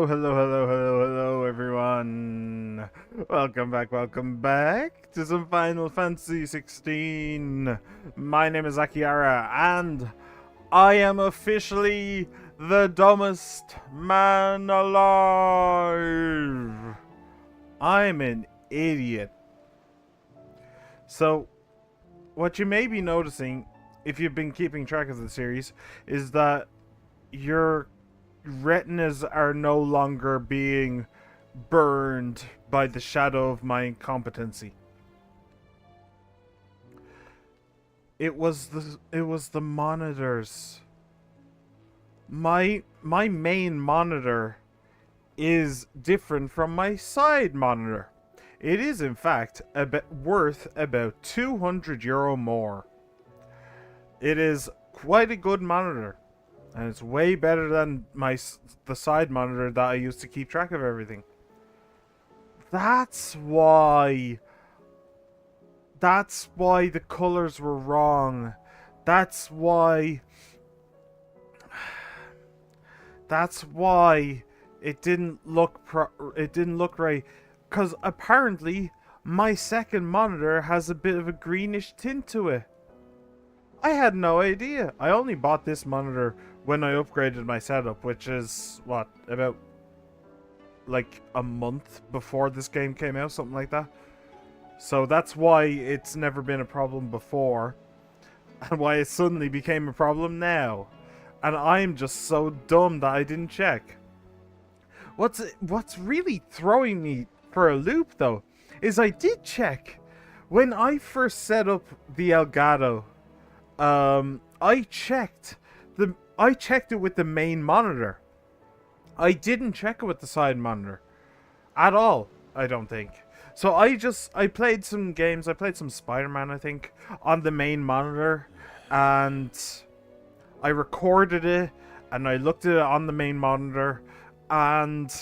Hello, everyone. Welcome back to some Final Fantasy 16. My name is Akiara, and I am officially the dumbest man alive. I'm an idiot. So, what you may be noticing, if you've been keeping track of the series, is that your retinas are no longer being burned by the shadow of my incompetency. It was the monitors. My main monitor is different from my side monitor. It is in fact worth about €200 more. It is quite a good monitor. And it's way better than the side monitor that I used to keep track of everything. That's why the colors were wrong. That's why it didn't look right. Cause apparently my second monitor has a bit of a greenish tint to it. I had no idea. I only bought this monitor when I upgraded my setup, which is, what, about, like, a month before this game came out, something like that. So that's why it's never been a problem before, and why it suddenly became a problem now. And I'm just so dumb that I didn't check. What's really throwing me for a loop, though, is I did check. When I first set up the Elgato, I checked it with the main monitor. I didn't check it with the side monitor at all, I don't think. So I played some games. I played some Spider-Man, I think, on the main monitor, and I recorded it and I looked at it on the main monitor, and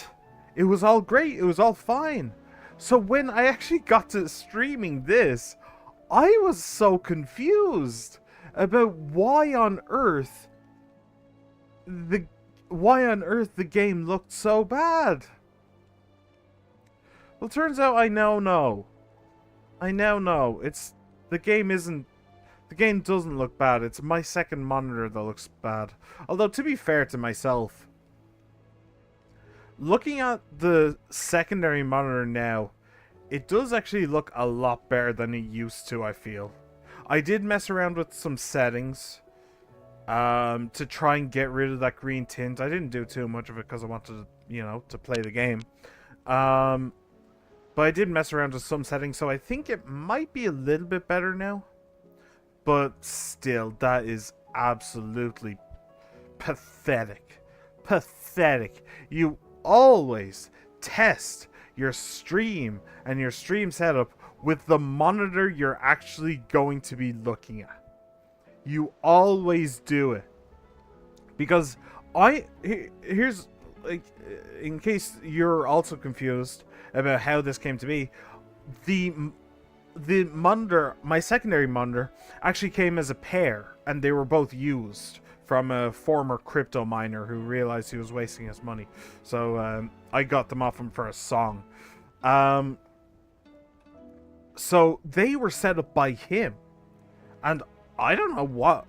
it was all great. It was all fine. So when I actually got to streaming this, I was so confused about why on earth the game looked so bad. Well, turns out I now know. The game doesn't look bad. It's my second monitor that looks bad. Although, to be fair to myself, looking at the secondary monitor now, it does actually look a lot better than it used to, I feel. I did mess around with some settings to try and get rid of that green tint. I didn't do too much of it because I wanted to play the game. But I did mess around with some settings, so I think it might be a little bit better now. But still, that is absolutely pathetic. Pathetic. You always test your stream and your stream setup with the monitor you're actually going to be looking at. You always do it. Because here's, like, in case you're also confused about how this came to be, the monitor, my secondary monitor, actually came as a pair, and they were both used from a former crypto miner who realized he was wasting his money. So I got them off him for a song. So they were set up by him, and I don't know what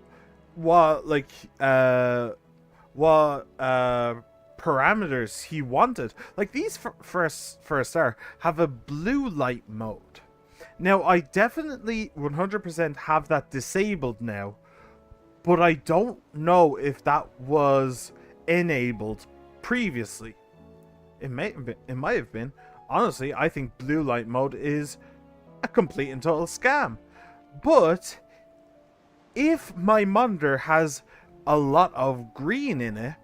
parameters he wanted. Like, these, for a start, have a blue light mode. Now, I definitely 100% have that disabled now, but I don't know if that was enabled previously. It might have been. Honestly, I think blue light mode is a complete and total scam. But if my monitor has a lot of green in it,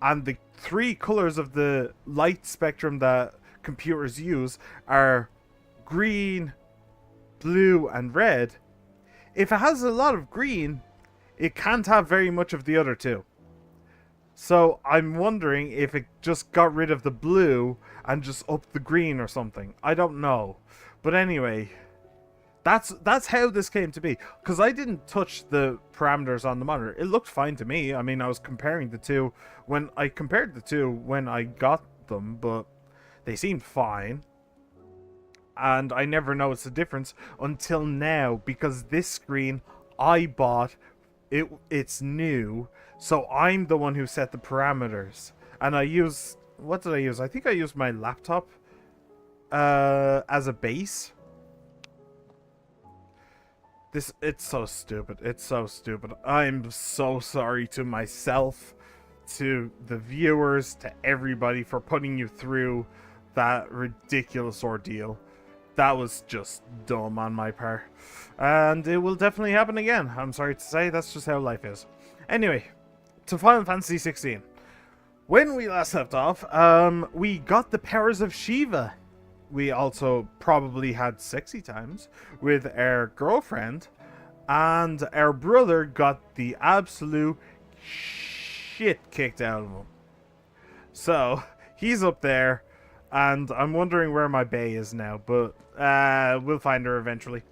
and the 3 colors of the light spectrum that computers use are green, blue, and red, if it has a lot of green, it can't have very much of the other 2. So I'm wondering if it just got rid of the blue and just upped the green or something. I don't know. But anyway, that's how this came to be. Because I didn't touch the parameters on the monitor. It looked fine to me. I mean, I was comparing the two when I compared the two when I got them, but they seemed fine. And I never noticed the difference until now, because this screen I bought, it's new. So I'm the one who set the parameters. And I use... What did I use? I think I used my laptop as a base. It's so stupid. It's so stupid. I'm so sorry to myself, to the viewers, to everybody for putting you through that ridiculous ordeal. That was just dumb on my part. And it will definitely happen again. I'm sorry to say, that's just how life is. Anyway, to Final Fantasy 16. When we last left off, we got the powers of Shiva. We also probably had sexy times with our girlfriend. And our brother got the absolute shit kicked out of him. So, he's up there. And I'm wondering where my bae is now. But we'll find her eventually.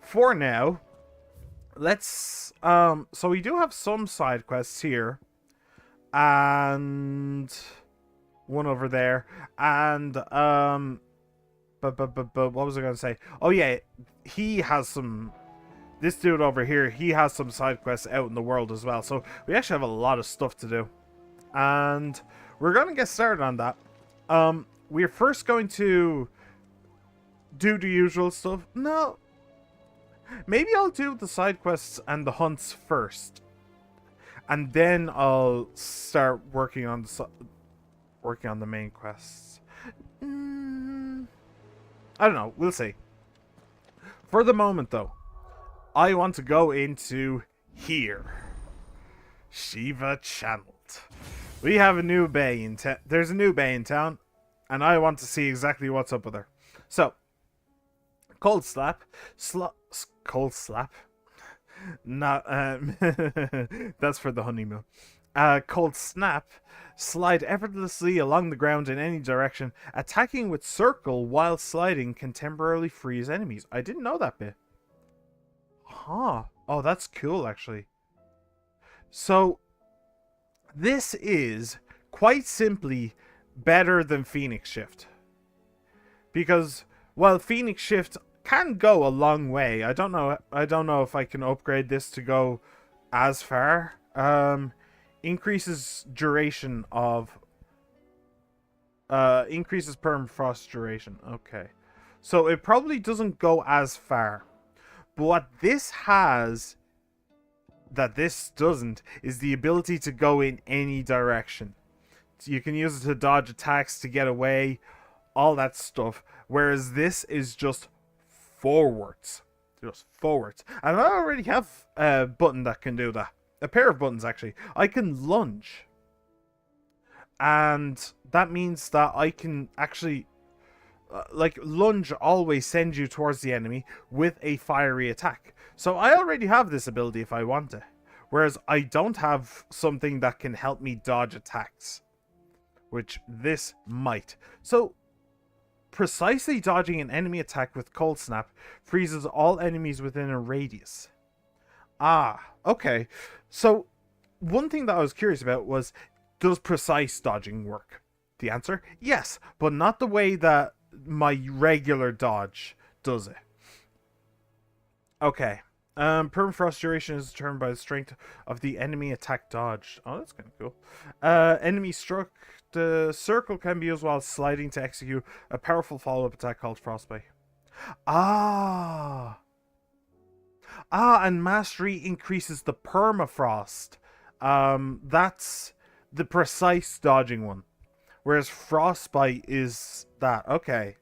For now, let's... so we do have some side quests here. And one over there, and but what was I gonna say? Oh yeah, he has some. This dude over here, he has some side quests out in the world as well. So we actually have a lot of stuff to do, and we're gonna get started on that. We're first going to do the usual stuff. No, maybe I'll do the side quests and the hunts first. And then I'll start working on the main quests. I don't know. We'll see. For the moment, though, I want to go into here. Shiva Channeled. We have a new bay in town. There's a new bay in town, and I want to see exactly what's up with her. So, Cold Slap. Cold Slap. Not that's for the honeymoon. Cold Snap. Slide effortlessly along the ground in any direction. Attacking with circle while sliding can temporarily freeze enemies. I didn't know that bit. Huh. Oh, that's cool, actually. So, this is quite simply better than Phoenix Shift. Because while Phoenix Shift can go a long way, I don't know if I can upgrade this to go as far. Increases duration of increases permafrost duration. Okay, so it probably doesn't go as far, but what this has that this doesn't is the ability to go in any direction. So you can use it to dodge attacks, to get away, all that stuff, whereas this is just forwards. Just forwards. And I already have a button that can do that. A pair of buttons, actually. I can lunge. And that means that I can actually... like, lunge always sends you towards the enemy with a fiery attack. So I already have this ability if I want it. Whereas I don't have something that can help me dodge attacks. Which this might. So... precisely dodging an enemy attack with Cold Snap freezes all enemies within a radius. Ah, okay. So, one thing that I was curious about was, does precise dodging work? The answer, yes, but not the way that my regular dodge does it. Okay, Permafrost duration is determined by the strength of the enemy attack dodged. Oh, that's kind of cool. Enemy struck. The circle can be used while sliding to execute a powerful follow-up attack called Frostbite. Ah. And mastery increases the permafrost. That's the precise dodging one. Whereas Frostbite is that. Okay.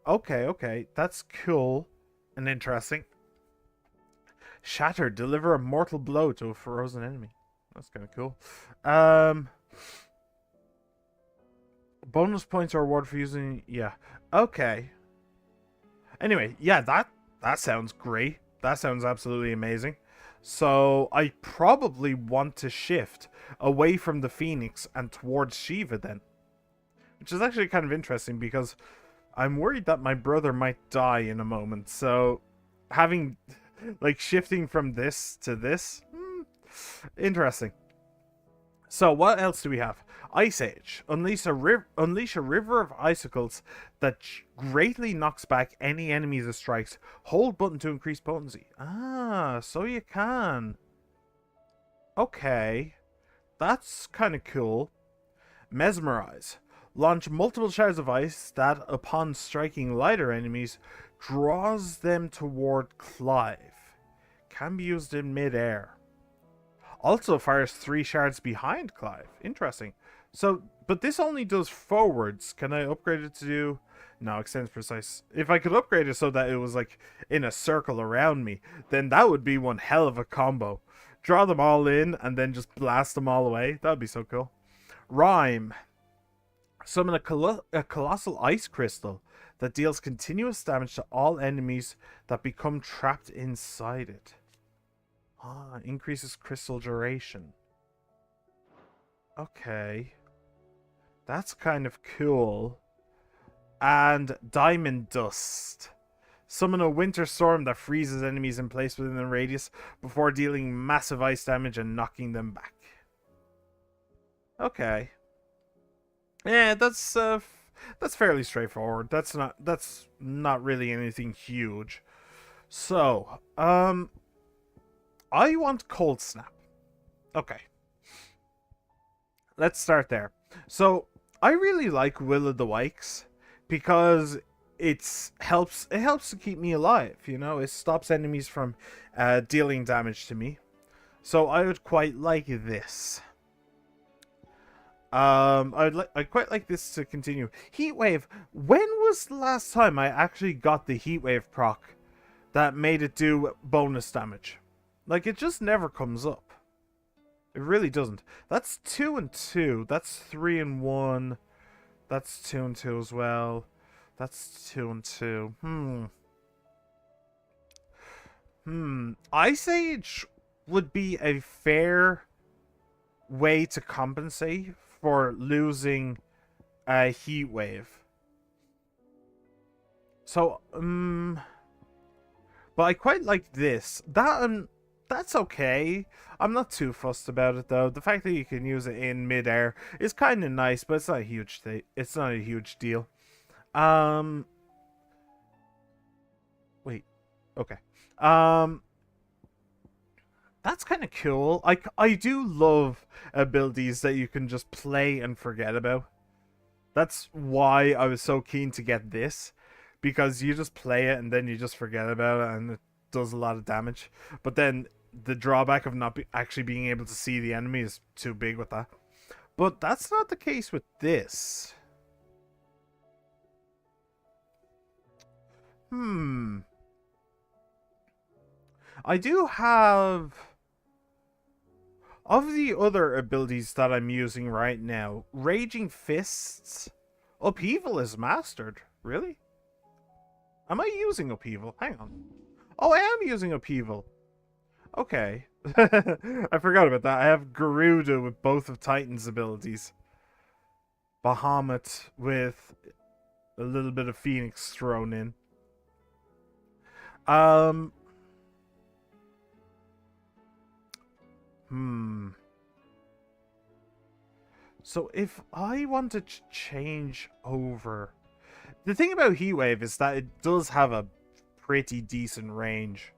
Okay. That's cool and interesting. Shatter. Deliver a mortal blow to a frozen enemy. That's kind of cool. Bonus points are awarded for using... Yeah. Okay. Anyway, yeah, that sounds great. That sounds absolutely amazing. So, I probably want to shift away from the Phoenix and towards Shiva then. Which is actually kind of interesting because I'm worried that my brother might die in a moment. So, having... like, shifting from this to this? Interesting. So, what else do we have? Ice Age. Unleash a river of icicles that greatly knocks back any enemies it strikes. Hold button to increase potency. Ah, so you can. Okay. That's kind of cool. Mesmerize. Launch multiple shards of ice that, upon striking lighter enemies, draws them toward Clive. Can be used in mid-air. Also fires 3 shards behind Clive. Interesting. So, but this only does forwards. Can I upgrade it to do... No, extends precise. If I could upgrade it so that it was like in a circle around me, then that would be one hell of a combo. Draw them all in and then just blast them all away. That would be so cool. Rhyme. Summon a colossal ice crystal that deals continuous damage to all enemies that become trapped inside it. Ah, increases crystal duration. Okay. That's kind of cool. And Diamond Dust. Summon a winter storm that freezes enemies in place within a radius before dealing massive ice damage and knocking them back. Okay. Yeah, that's fairly straightforward. That's not really anything huge. So, I want Cold Snap. Okay. Let's start there. So, I really like Will of the Wikes because it helps to keep me alive, you know? It stops enemies from dealing damage to me. So, I would quite like this. I'd quite like this to continue. Heatwave. When was the last time I actually got the Heatwave proc that made it do bonus damage? Like, it just never comes up. It really doesn't. That's 2 and 2. That's 3 and 1. That's 2 and 2 as well. That's 2 and 2. Ice Age would be a fair way to compensate for losing a heat wave. So, but I quite like this. That's okay. I'm not too fussed about it though. The fact that you can use it in midair is kind of nice, but it's not a huge thing. It's not a huge deal. Wait. Okay. That's kind of cool. I do love abilities that you can just play and forget about. That's why I was so keen to get this, because you just play it and then you just forget about it and it does a lot of damage. But then the drawback of not actually being able to see the enemy is too big with that. But that's not the case with this. I do have... Of the other abilities that I'm using right now, Raging Fists, Upheaval is mastered. Really? Am I using Upheaval? Hang on. Oh, I am using Upheaval. Okay. I forgot about that. I have Garuda with both of Titan's abilities. Bahamut with a little bit of Phoenix thrown in. So if I want to change over... The thing about Heatwave is that it does have a pretty decent range.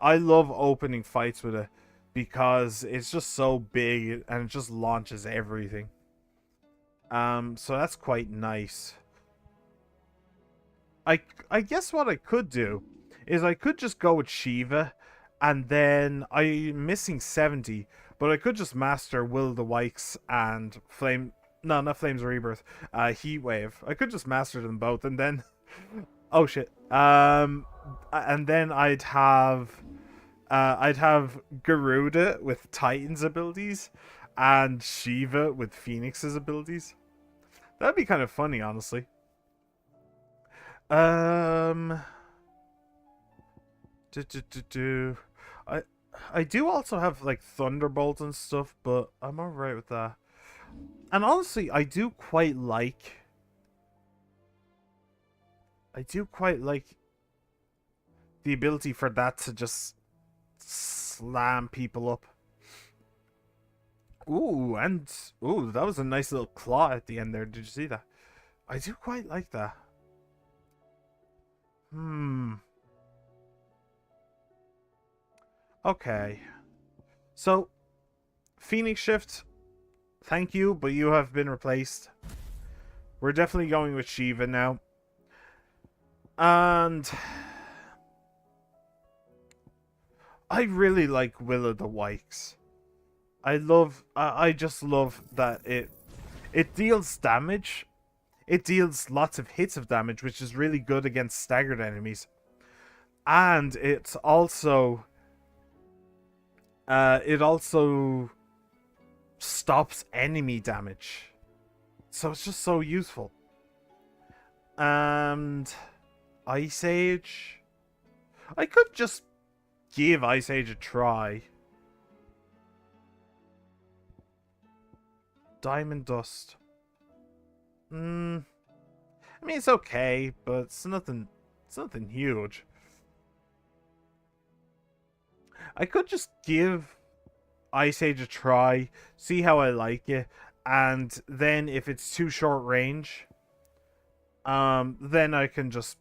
I love opening fights with it because it's just so big and it just launches everything. So that's quite nice. I guess what I could do is I could just go with Shiva, and then I'm missing 70, but I could just master Will of the Wikes and Flame. No, not Flames Rebirth. Heat Wave. I could just master them both, and then. Oh shit. And then I'd have Garuda with Titan's abilities, and Shiva with Phoenix's abilities. That'd be kind of funny, honestly. Do, do, do, do. I do also have like Thunderbolt and stuff, but I'm alright with that. And honestly, I do quite like the ability for that to just slam people up. Ooh, that was a nice little claw at the end there. Did you see that? I do quite like that. Okay. So, Phoenix Shift, thank you, but you have been replaced. We're definitely going with Shiva now. And I really like Will of the Wikes. I just love that it deals damage. It deals lots of hits of damage, which is really good against staggered enemies. And it also stops enemy damage. So it's just so useful. And Ice Age, I could just give Ice Age a try. Diamond Dust. I mean, it's okay, but it's nothing huge. I could just give Ice Age a try, see how I like it, and then if it's too short range, then I can just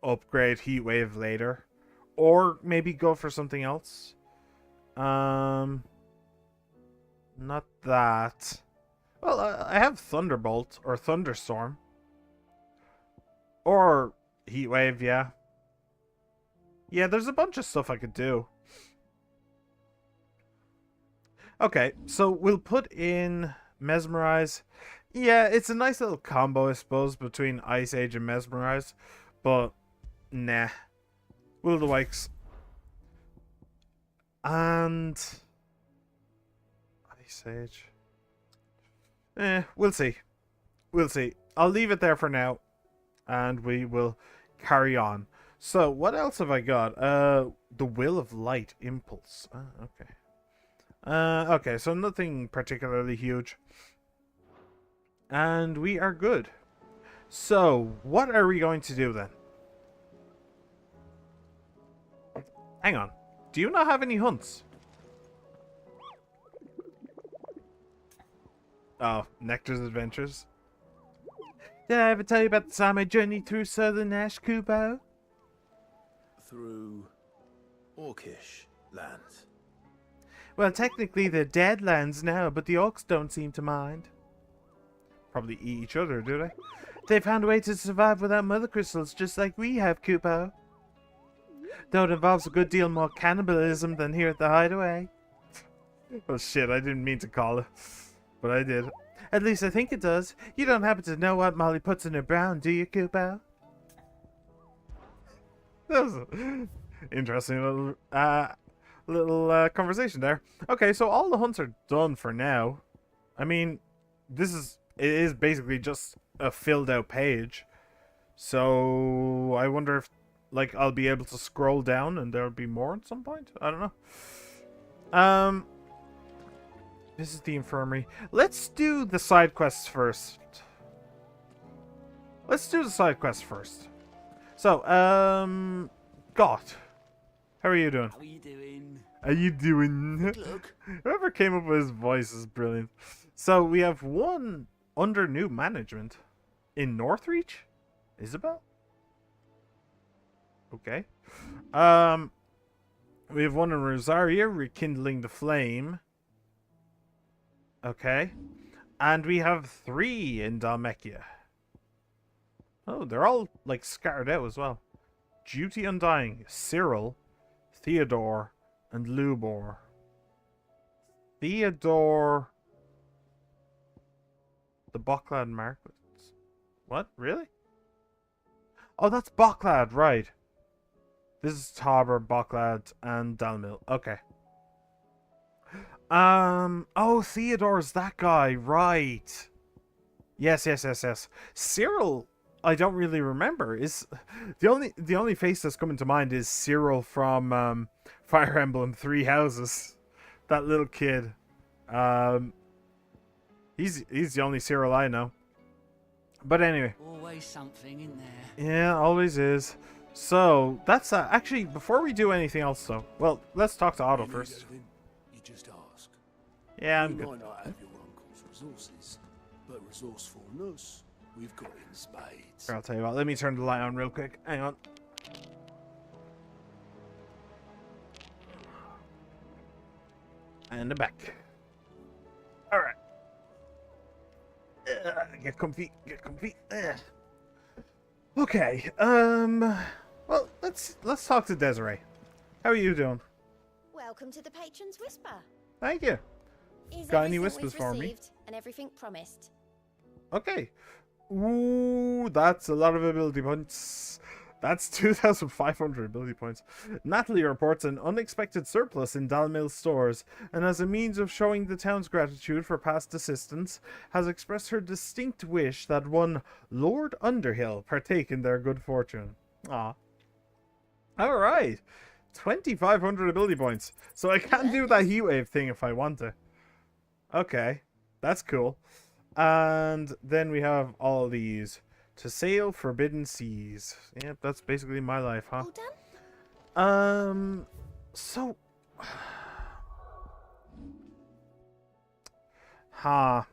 upgrade Heat Wave later, or maybe go for something else. Not that. Well, I have Thunderbolt or Thunderstorm, or Heat Wave. Yeah, there's a bunch of stuff I could do. Okay, so we'll put in Mesmerize. Yeah, it's a nice little combo, I suppose, between Ice Age and Mesmerize, but nah. Will of the Wikes. And Ice Age. We'll see. We'll see. I'll leave it there for now, and we will carry on. So, what else have I got? The Will of Light Impulse. Okay. Okay, so nothing particularly huge. And we are good. So, what are we going to do then? Hang on. Do you not have any hunts? Oh, Nectar's Adventures. Did I ever tell you about the time I journeyed through southern Ash, Kubo? Through Orcish lands. Well, technically they're dead lands now, but the orcs don't seem to mind. Probably eat each other, do they? They found a way to survive without mother crystals, just like we have, Kubo. Though it involves a good deal more cannibalism than here at the Hideaway. Oh shit, I didn't mean to call it, but I did. At least I think it does. You don't happen to know what Molly puts in her brown, do you, Kubo? That was an interesting little conversation there. Okay, so all the hunts are done for now. I mean, it is basically just a filled out page. So I wonder if like I'll be able to scroll down and there'll be more at some point. I don't know. This is the infirmary. Let's do the side quests first. So, Got. How are you doing? How are you doing? How you doing? Look. Whoever came up with his voice is brilliant. So we have one under new management in Northreach. Isabel? Okay. We have one in Rosaria, rekindling the flame. Okay. And we have 3 in Dalmekia. Oh, they're all, like, scattered out as well. Duty Undying, Cyril, Theodore, and Lubor. Theodore... The Bocklad Marquis. What? Really? Oh, that's Bocklad, right. This is Tauber, Bocklad, and Dalmil. Okay. Oh, Theodore's that guy, right. Yes. Cyril, I don't really remember. Is the only face that's coming to mind is Cyril from Fire Emblem Three Houses. That little kid. He's the only Cyril I know. But anyway. Always something in there. Yeah, always is. So that's actually before we do anything else, though. Well, let's talk to Otto first. You just ask. Yeah, I'm You good. might not have your uncle's resources, but resourcefulness, we've got in spades. Here, I'll tell you what. Let me turn the light on real quick. Hang on. And the back. All right. Get comfy. Get comfy. Okay. Well, let's talk to Desiree. How are you doing? Welcome to the Patron's Whisper. Thank you. Is Got any everything whispers we've for me? received and everything promised? Okay. Ooh, that's a lot of ability points. That's 2,500 ability points. Natalie reports an unexpected surplus in Dalmil stores, and as a means of showing the town's gratitude for past assistance, has expressed her distinct wish that one Lord Underhill partake in their good fortune. Ah. Alright. 2,500 ability points. So I can do that heat wave thing if I want to. Okay. That's cool. And then we have all these. To sail forbidden seas. Yep, that's basically my life, huh? All done? So... Huh.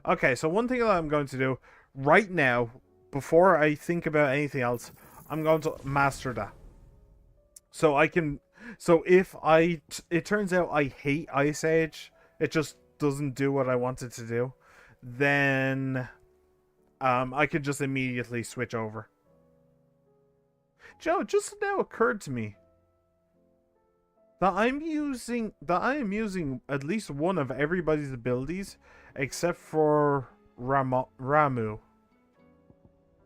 Okay, so one thing that I'm going to do right now, before I think about anything else, I'm going to master that. So I can... So if it turns out I hate Ice Age, it just doesn't do what I want it to do, then... I could just immediately switch over. Joe, it just now occurred to me that I am using at least one of everybody's abilities except for Ramu.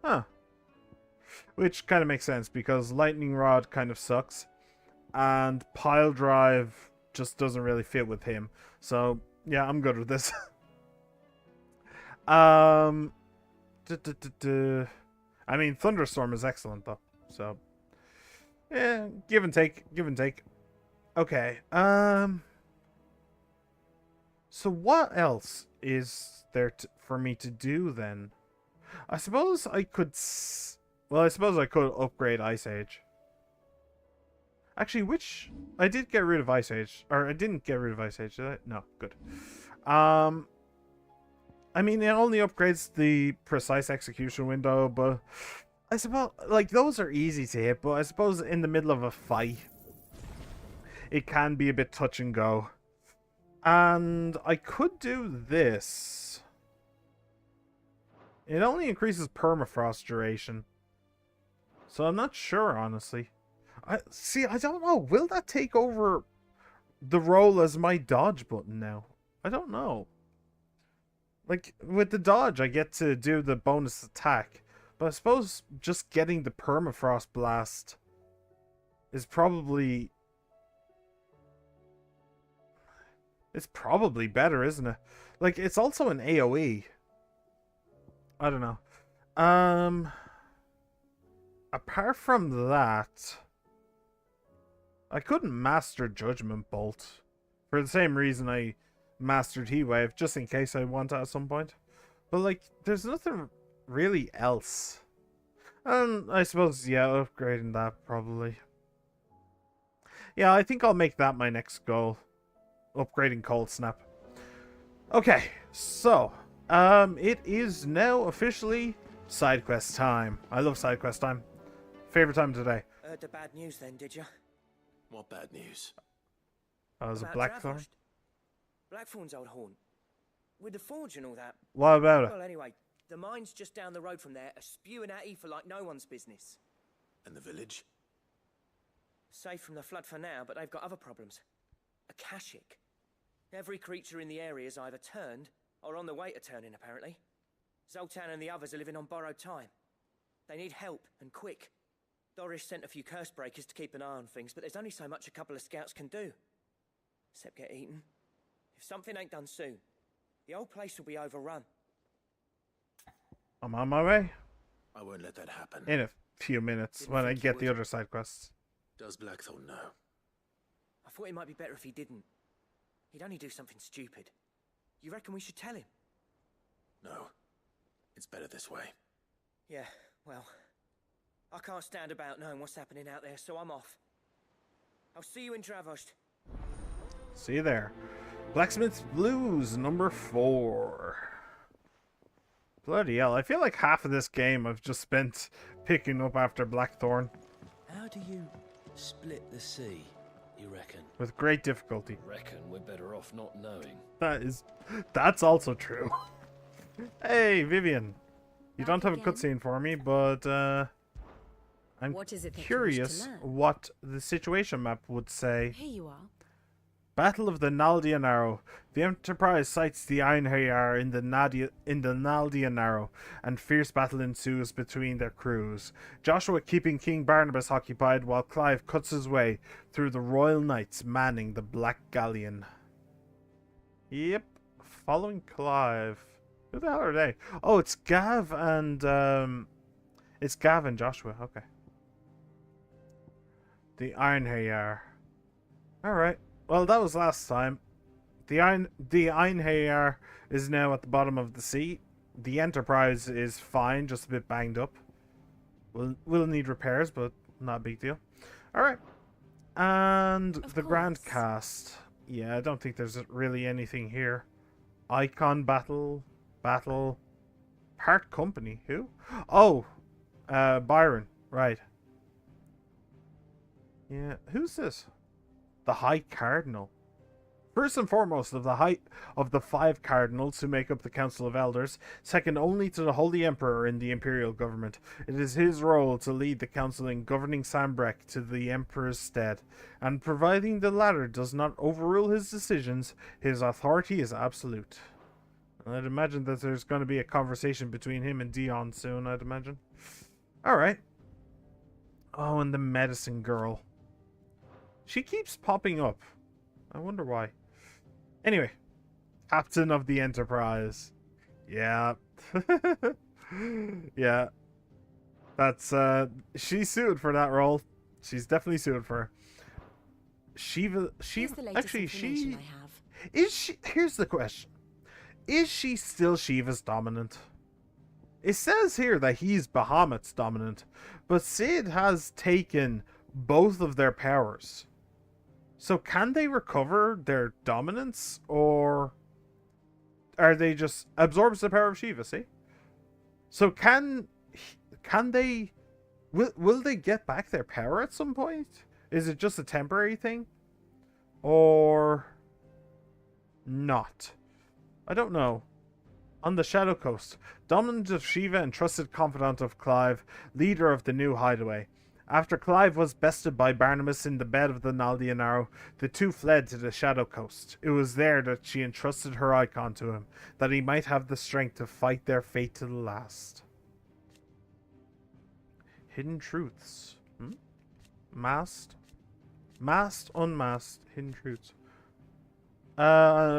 Huh. Which kind of makes sense because Lightning Rod kind of sucks and Pile Drive just doesn't really fit with him. So, yeah, I'm good with this. I mean, Thunderstorm is excellent though, so yeah, give and take. Okay. So what else is there for me to do then? I suppose I could. Well, I suppose I could upgrade Ice Age. Actually, I did get rid of Ice Age, or I didn't get rid of Ice Age, did I? No, good. I mean, it only upgrades the precise execution window, but I suppose, like, those are easy to hit, but I suppose in the middle of a fight, it can be a bit touch and go. And I could do this. It only increases permafrost duration. So I'm not sure, honestly. I don't know. Will that take over the role as my dodge button now? I don't know. Like, with the dodge, I get to do the bonus attack. But I suppose just getting the permafrost blast is probably... It's probably better, isn't it? Like, it's also an AoE. I don't know. Apart from that, I couldn't master Judgment Bolt. For the same reason I mastered Heat Wave, just in case I want it at some point. But, like, there's nothing really else. I suppose, yeah, upgrading that, probably. Yeah, I think I'll make that my next goal. Upgrading Cold Snap. Okay, so, it is now officially side quest time. I love side quest time. Favorite time today. Heard the bad news then, did you? What bad news? Oh, was it About Blackthorn? Dravosht. Blackthorn's old haunt. With the forge and all that. What about it? Well, anyway, the mines just down the road from there are spewing out ether like no one's business. And the village? Safe from the flood for now, but they've got other problems. Akashic. Every creature in the area is either turned or on the way to turning, apparently. Zoltan and the others are living on borrowed time. They need help, and quick. Doris sent a few curse breakers to keep an eye on things, but there's only so much a couple of scouts can do. Except get eaten. If something ain't done soon, the whole place will be overrun. I'm on my way. I won't let that happen. In a few minutes, Didn't when I think you get the would. other side quests. Does Blackthorn know? I thought it might be better if he didn't. He'd only do something stupid. You reckon we should tell him? No. It's better this way. Yeah, well, I can't stand about knowing what's happening out there, so I'm off. I'll see you in Dravosht. See you there. Blacksmith's Blues, number 4. Bloody hell, I feel like half of this game I've just spent picking up after Blackthorn. How do you split the sea, you reckon? With great difficulty. Reckon we're better off not knowing. That's also true. Hey, Vivian. You don't have a again. cutscene for me, but I'm What is it that you wish to curious learn? what the situation map would say. Here you are. Battle of the Naldian Narrow. The Enterprise sights the Einherjar in the Naldian Narrow, and fierce battle ensues between their crews. Joshua keeping King Barnabas occupied, while Clive cuts his way through the Royal Knights manning the Black Galleon. Yep, following Clive. Who the hell are they? Oh, it's Gav and Joshua. Okay. The Einherjar. All right. Well, that was last time. The Einherjar is now at the bottom of the sea. The Enterprise is fine, just a bit banged up. Will need repairs, but not a big deal. All right. And Of the Grand course. Cast. Yeah, I don't think there's really anything here. Icon battle. Part company. Who? Oh, Byron. Right. Yeah. Who's this? The High Cardinal. First and foremost of the 5 cardinals who make up the Council of Elders, second only to the Holy Emperor in the Imperial government. It is his role to lead the council in governing Sambrek to the Emperor's stead, and providing the latter does not overrule his decisions, his authority is absolute. I'd imagine that there's going to be a conversation between him and Dion soon, I'd imagine. Alright. Oh, and the medicine girl. She keeps popping up. I wonder why. Anyway. Captain of the Enterprise. Yeah. Yeah. That's, she's suited for that role. She's definitely suited for her. Here's the latest actually, information I have. is she, here's the question. Is she still Shiva's dominant? It says here that he's Bahamut's dominant, but Sid has taken both of their powers. So can they recover their dominance, or are they just absorbs the power of Shiva, see? So can they will they get back their power at some point? Is it just a temporary thing? Or not? I don't know. On the Shadow Coast, dominant of Shiva and trusted confidant of Clive, leader of the new hideaway. After Clive was bested by Barnabas in the bed of the Naldian Narrow, the two fled to the Shadow Coast. It was there that she entrusted her icon to him, that he might have the strength to fight their fate to the last. Hidden truths. Masked, unmasked, hidden truths.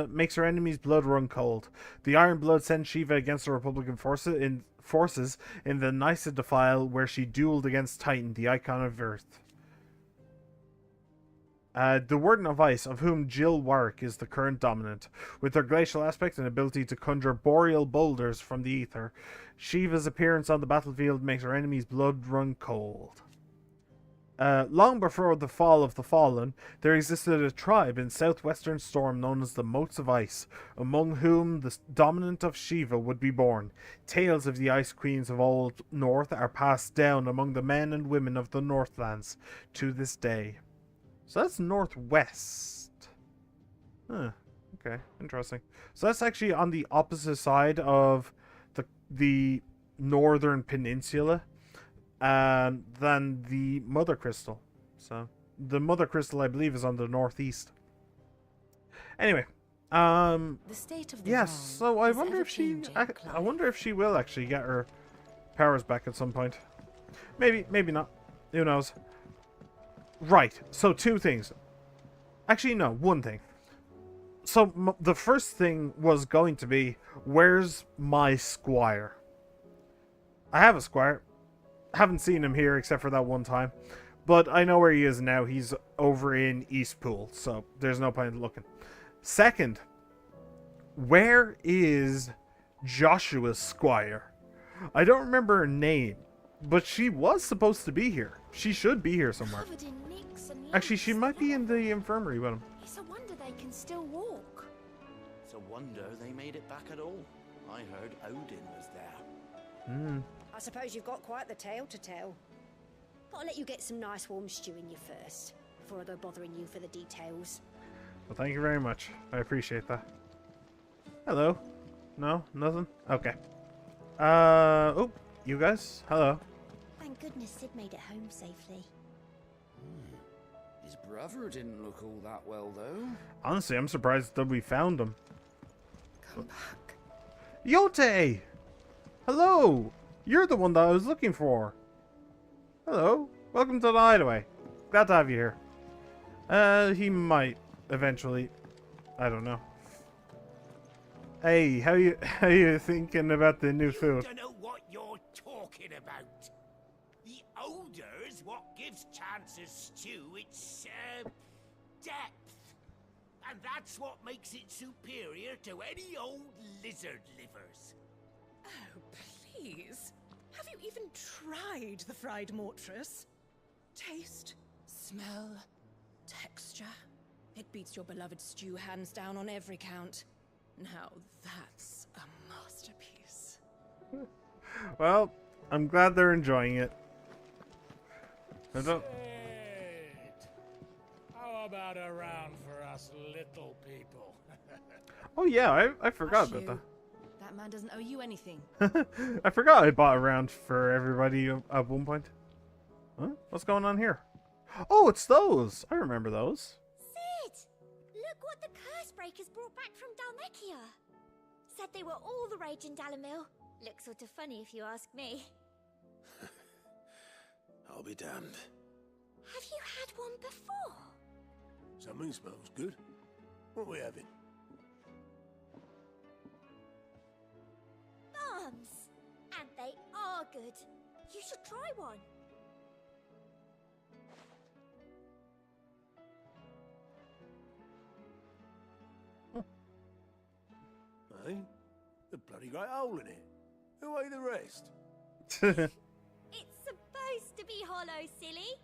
Makes her enemies' blood run cold. The Iron Blood sent Shiva against the Republican forces in the Nysa Defile, where she dueled against Titan, the icon of Earth. The Warden of Ice, of whom Jill Warwick is the current dominant. With her glacial aspect and ability to conjure boreal boulders from the ether, Shiva's appearance on the battlefield makes her enemies' blood run cold. Long before the fall of the Fallen, there existed a tribe in southwestern Storm known as the Motes of Ice, among whom the dominant of Shiva would be born. Tales of the Ice Queens of Old North are passed down among the men and women of the Northlands to this day. So that's northwest. Huh. Okay, interesting. So that's actually on the opposite side of the northern peninsula than the Mother Crystal. So the Mother Crystal, I believe, is on the northeast. Anyway, The state of the yes. realm So I is wonder if she, ever-changing, I Clive. wonder if she will actually get her powers back at some point. Maybe, maybe not. Who knows? Right. So two things. Actually, no. One thing. So the first thing was going to be, where's my squire? I have a squire. Haven't seen him here except for that one time. But I know where he is now. He's over in Eastpool, so there's no point in looking. Second, where is Joshua's squire? I don't remember her name, but she was supposed to be here. She should be here somewhere. Covered in nicks and Actually, she lumps. might be in the infirmary with him. It's a wonder they can still walk. It's a wonder they made it back at all. I heard Odin was there. Hmm. I suppose you've got quite the tale to tell. But I'll let you get some nice warm stew in you first, before I go bothering you for the details. Well, thank you very much. I appreciate that. Hello. No? Nothing? Okay. Oh, you guys? Hello. Thank goodness Sid made it home safely. His brother didn't look all that well, though. Honestly, I'm surprised that we found him. Come back. Yote! Hello! You're the one that I was looking for. Hello. Welcome to the hideaway. Glad to have you here. He might eventually. I don't know. Hey, how you thinking about the new food? Don't know what you're talking about. The odor's what gives Chance's stew its depth, and that's what makes it superior to any old lizard livers. Oh, please. Have you even tried the fried mortress? Taste, smell, texture. It beats your beloved stew hands down on every count. Now that's a masterpiece. Well, I'm glad they're enjoying it. I don't. Shit. How about a round for us little people? Oh yeah, I forgot Hush about you. that. That man doesn't owe you anything. I forgot I bought a round for everybody at one point. Huh? What's going on here? Oh, it's those. I remember those. Sid! Look what the curse breakers brought back from Dalmekia. Said they were all the rage in Dalamil. Looks sort of funny if you ask me. I'll be damned. Have you had one before? Something smells good. What are we having? Bombs! And they are good. You should try one. Eh? The bloody great hole in it. Who ate the rest? It's supposed to be hollow, silly.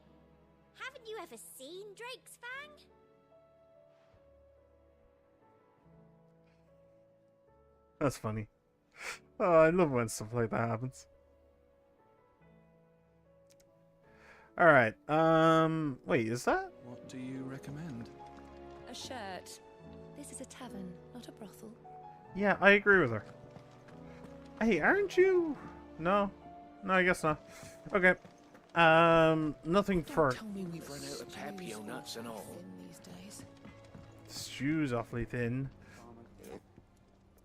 Haven't you ever seen Drake's Fang? That's funny. Oh, I love when stuff like that happens. Alright, wait, is that? What do you recommend? A shirt. This is a tavern, not a brothel. Yeah, I agree with her. Hey, aren't you? No? No, I guess not. Okay. Nothing for... Tell me we've run out of pepio nuts and all. Thin these days. Stew's awfully thin.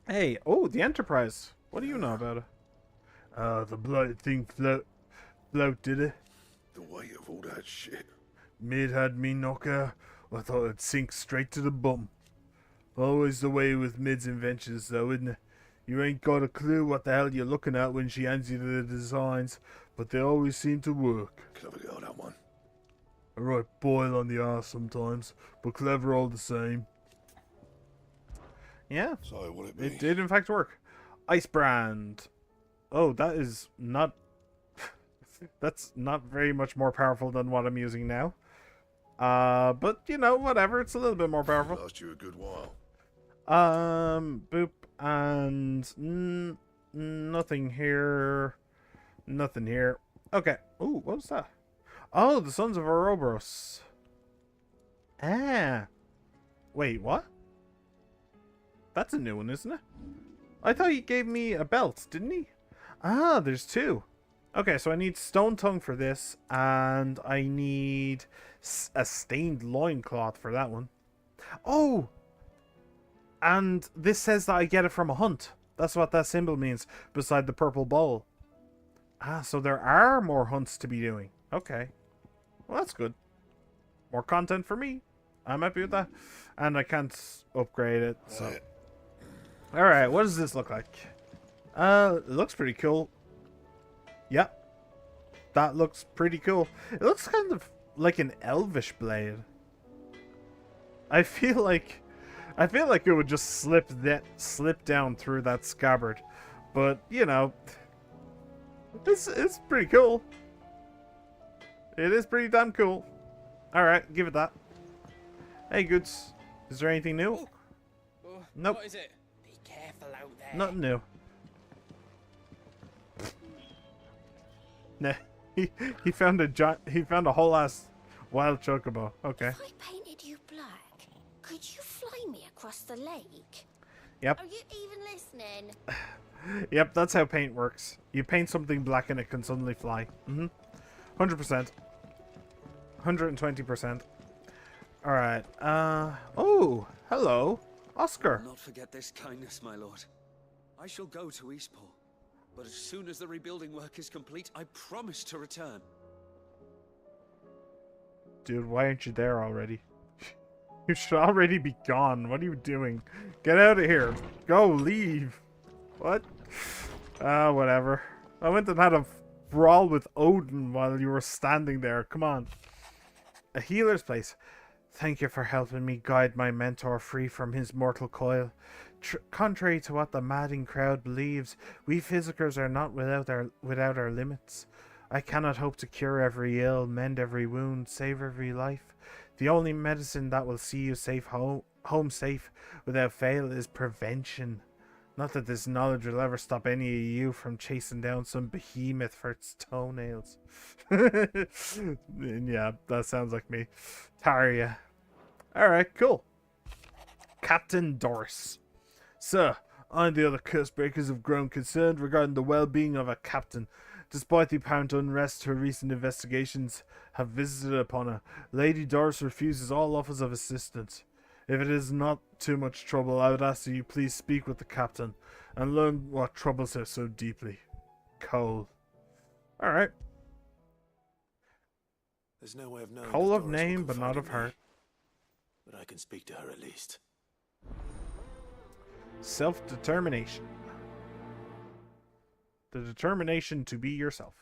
Hey, oh, the Enterprise. What do you know about it? The bloody thing floated it. The weight of all that shit. Mid had me knock her. I thought it'd sink straight to the bum. Always the way with Mid's inventions, though, isn't it? You ain't got a clue what the hell you're looking at when she hands you the designs, but they always seem to work. Clever girl, that one. A right boil on the arse sometimes, but clever all the same. Yeah, So what it be? it did in fact work. Ice brand. Oh, that is not... that's not very much more powerful than what I'm using now. But, you know, whatever. It's a little bit more powerful. Last you a good while. Boop, and nothing here. Nothing here. Okay. Ooh, what was that? Oh, the Sons of Ouroboros. Ah. Wait, what? That's a new one, isn't it? I thought he gave me a belt, didn't he? Ah, there's two. Okay, so I need stone tongue for this, and I need a stained loincloth for that one. Oh! And this says that I get it from a hunt. That's what that symbol means, beside the purple bowl. Ah, so there are more hunts to be doing. Okay. Well, that's good. More content for me. I'm happy with that. And I can't upgrade it, so... Alright, what does this look like? It looks pretty cool. Yep. That looks pretty cool. It looks kind of like an elvish blade. I feel like it would just slip down through that scabbard. But, you know, it's pretty cool. It is pretty damn cool. Alright, give it that. Hey, Goods. Is there anything new? Nope. What is it? Be careful out there. Nothing new. Nah. He found a whole ass wild chocobo. Okay. If I painted you black, could you fly me across the lake? Yep. Are you even listening? Yep, that's how paint works. You paint something black and it can suddenly fly. 100%. 120%. Alright, oh, hello, Oscar. I'll not forget this kindness, my lord. I shall go to Eastport, but as soon as the rebuilding work is complete, I promise to return. Dude, why aren't you there already? You should already be gone. What are you doing? Get out of here. Go, leave. What? Whatever. I went and had a brawl with Odin while you were standing there. Come on. A healer's place. Thank you for helping me guide my mentor free from his mortal coil. Contrary to what the madding crowd believes, we physicers are not without our limits. I cannot hope to cure every ill, mend every wound, save every life. The only medicine that will see you safe home safe without fail is prevention. Not that this knowledge will ever stop any of you from chasing down some behemoth for its toenails. Yeah, that sounds like me. Tarja. Alright, cool. Captain Doris. Sir, I and the other curse breakers have grown concerned regarding the well-being of a captain. Despite the apparent unrest her recent investigations have visited upon her, Lady Doris refuses all offers of assistance. If it is not too much trouble, I would ask that you please speak with the captain and learn what troubles her so deeply. Cole. Alright. There's no way of knowing. Cole if of Doris will name, but not confide of in me, heart. But I can speak to her at least. Self-determination. The determination to be yourself.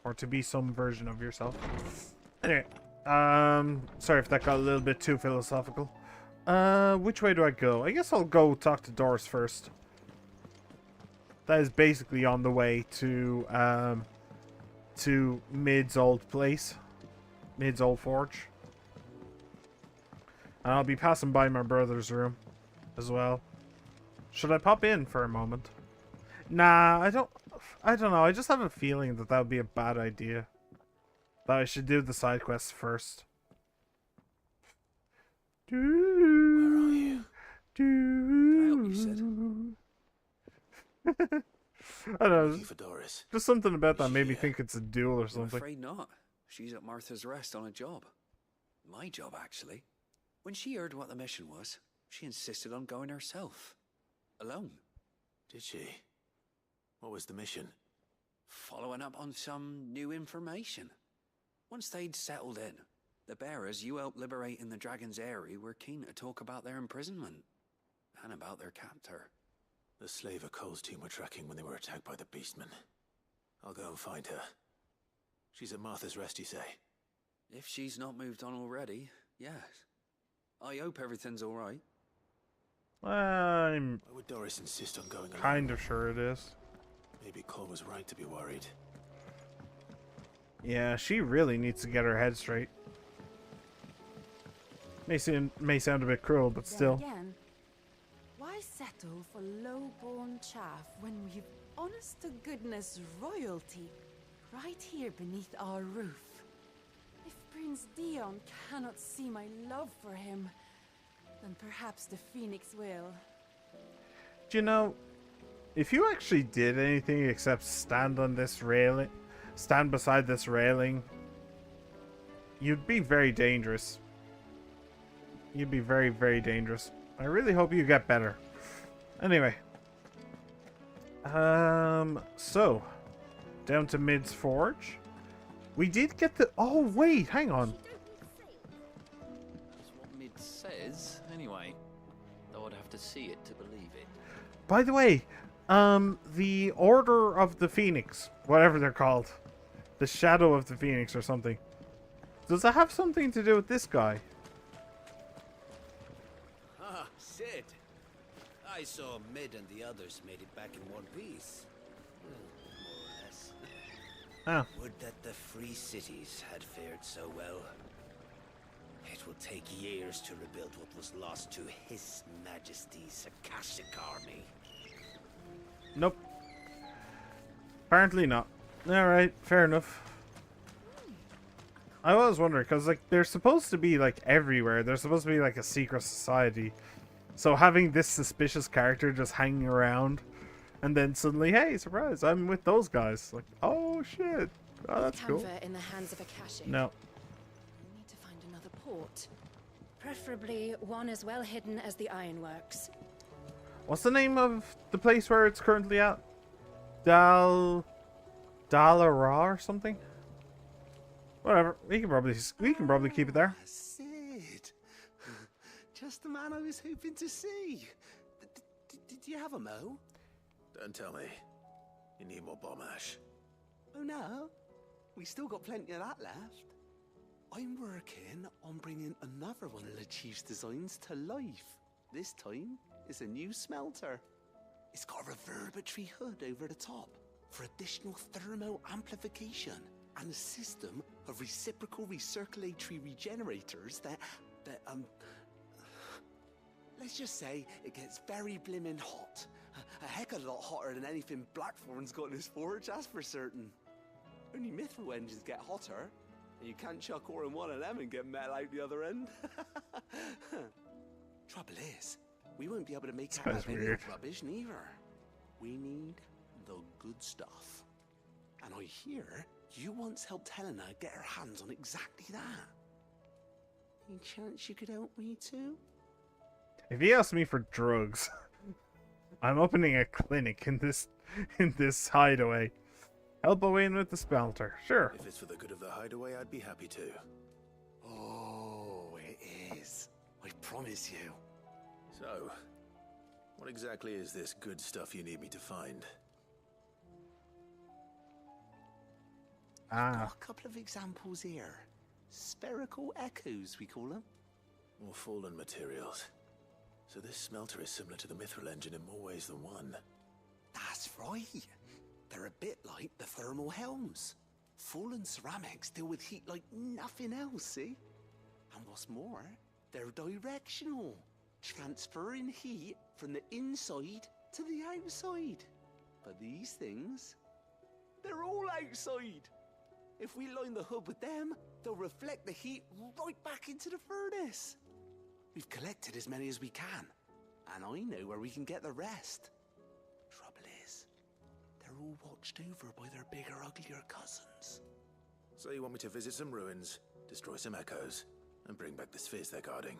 Or to be some version of yourself. Anyway. Sorry if that got a little bit too philosophical. Which way do I go? I guess I'll go talk to Doris first. That is basically on the way to Mid's old place. Mid's old forge. And I'll be passing by my brother's room as well. Should I pop in for a moment? Nah, I don't know. I just have a feeling that would be a bad idea. That I should do the side quests first. Where are you? Can I help you, Sid? I don't know. Looking for Doris. Just something about that Is made she me here? think it's a duel or I'm something. afraid not. She's at Martha's Rest on a job. My job, actually. When she heard what the mission was, she insisted on going herself. Alone. Did she? What was the mission? Following up on some new information. Once they'd settled in, the bearers you helped liberate in the Dragon's Eyrie were keen to talk about their imprisonment. And about their captor. The slaver Cole's team were tracking when they were attacked by the beastmen. I'll go and find her. She's at Martha's Rest, you say? If she's not moved on already, yes. I hope everything's alright. I'm Why would Doris insist on going alone? kind of sure it is. Maybe Cole was right to be worried. Yeah, she really needs to get her head straight. May sound a bit cruel, but Then still. again, why settle for low-born chaff when we've honest-to-goodness royalty right here beneath our roof? If Prince Dion cannot see my love for him, then perhaps the Phoenix will. Do you know, if you actually did anything except stand on this railing, stand beside this railing, you'd be very dangerous. You'd be very, very dangerous. I really hope you get better. Anyway. So, down to Mid's Forge. We did get the... Oh, wait, hang on. That's what Mid says, anyway. Though I'd have to see it to believe it. By the way, the Order of the Phoenix, whatever they're called. The Shadow of the Phoenix or something. Does that have something to do with this guy? Ah, Sid. I saw Mid and the others made it back in one piece. Well, more or less. Oh. Would that the free cities had fared so well. It will take years to rebuild what was lost to His Majesty's Akashic army. Nope. Apparently not. Alright, fair enough. I was wondering, because like they're supposed to be like everywhere. They're supposed to be like a secret society. So having this suspicious character just hanging around, and then suddenly, hey, surprise, I'm with those guys. Like, oh shit. Oh, that's cool. Camphor in the hands of Akashic. No. We need to find another port. Preferably one as well hidden as the ironworks. What's the name of the place where it's currently at? Dalara or something? Whatever. We can probably keep it there. Sid. Just the man I was hoping to see. Did you have a mo? Don't tell me. You need more bomb ash. Oh no. We still got plenty of that left. I'm working on bringing another one of the Chief's designs to life. This time, it's a new smelter. It's got a reverberatory hood over the top for additional thermo amplification and a system of reciprocal recirculatory regenerators that let's just say it gets very blimmin' hot. A heck of a lot hotter than anything Blackthorn's got in his forge, that's for certain. Only mithril engines get hotter, and you can't chuck ore in one of them and get metal out the other end. Trouble is, we won't be able to make out of any rubbish neither. We need the good stuff. And I hear you once helped Helena get her hands on exactly that. Any chance you could help me too? If he asks me for drugs, I'm opening a clinic in this hideaway. Help away in with the smelter. Sure. If it's for the good of the hideaway, I'd be happy to. Oh, it is. I promise you. So, what exactly is this good stuff you need me to find? I've got a couple of examples here. Spherical echoes, we call them. More fallen materials. So this smelter is similar to the mithril engine in more ways than one. That's right. They're a bit like the thermal helms. Fallen ceramics deal with heat like nothing else, see? And what's more, they're directional, transferring heat from the inside to the outside. But these things, they're all outside. If we line the hood with them, they'll reflect the heat right back into the furnace. We've collected as many as we can, and I know where we can get the rest. Trouble is, they're all watched over by their bigger, uglier cousins. So you want me to visit some ruins, destroy some echoes, and bring back the spheres they're guarding?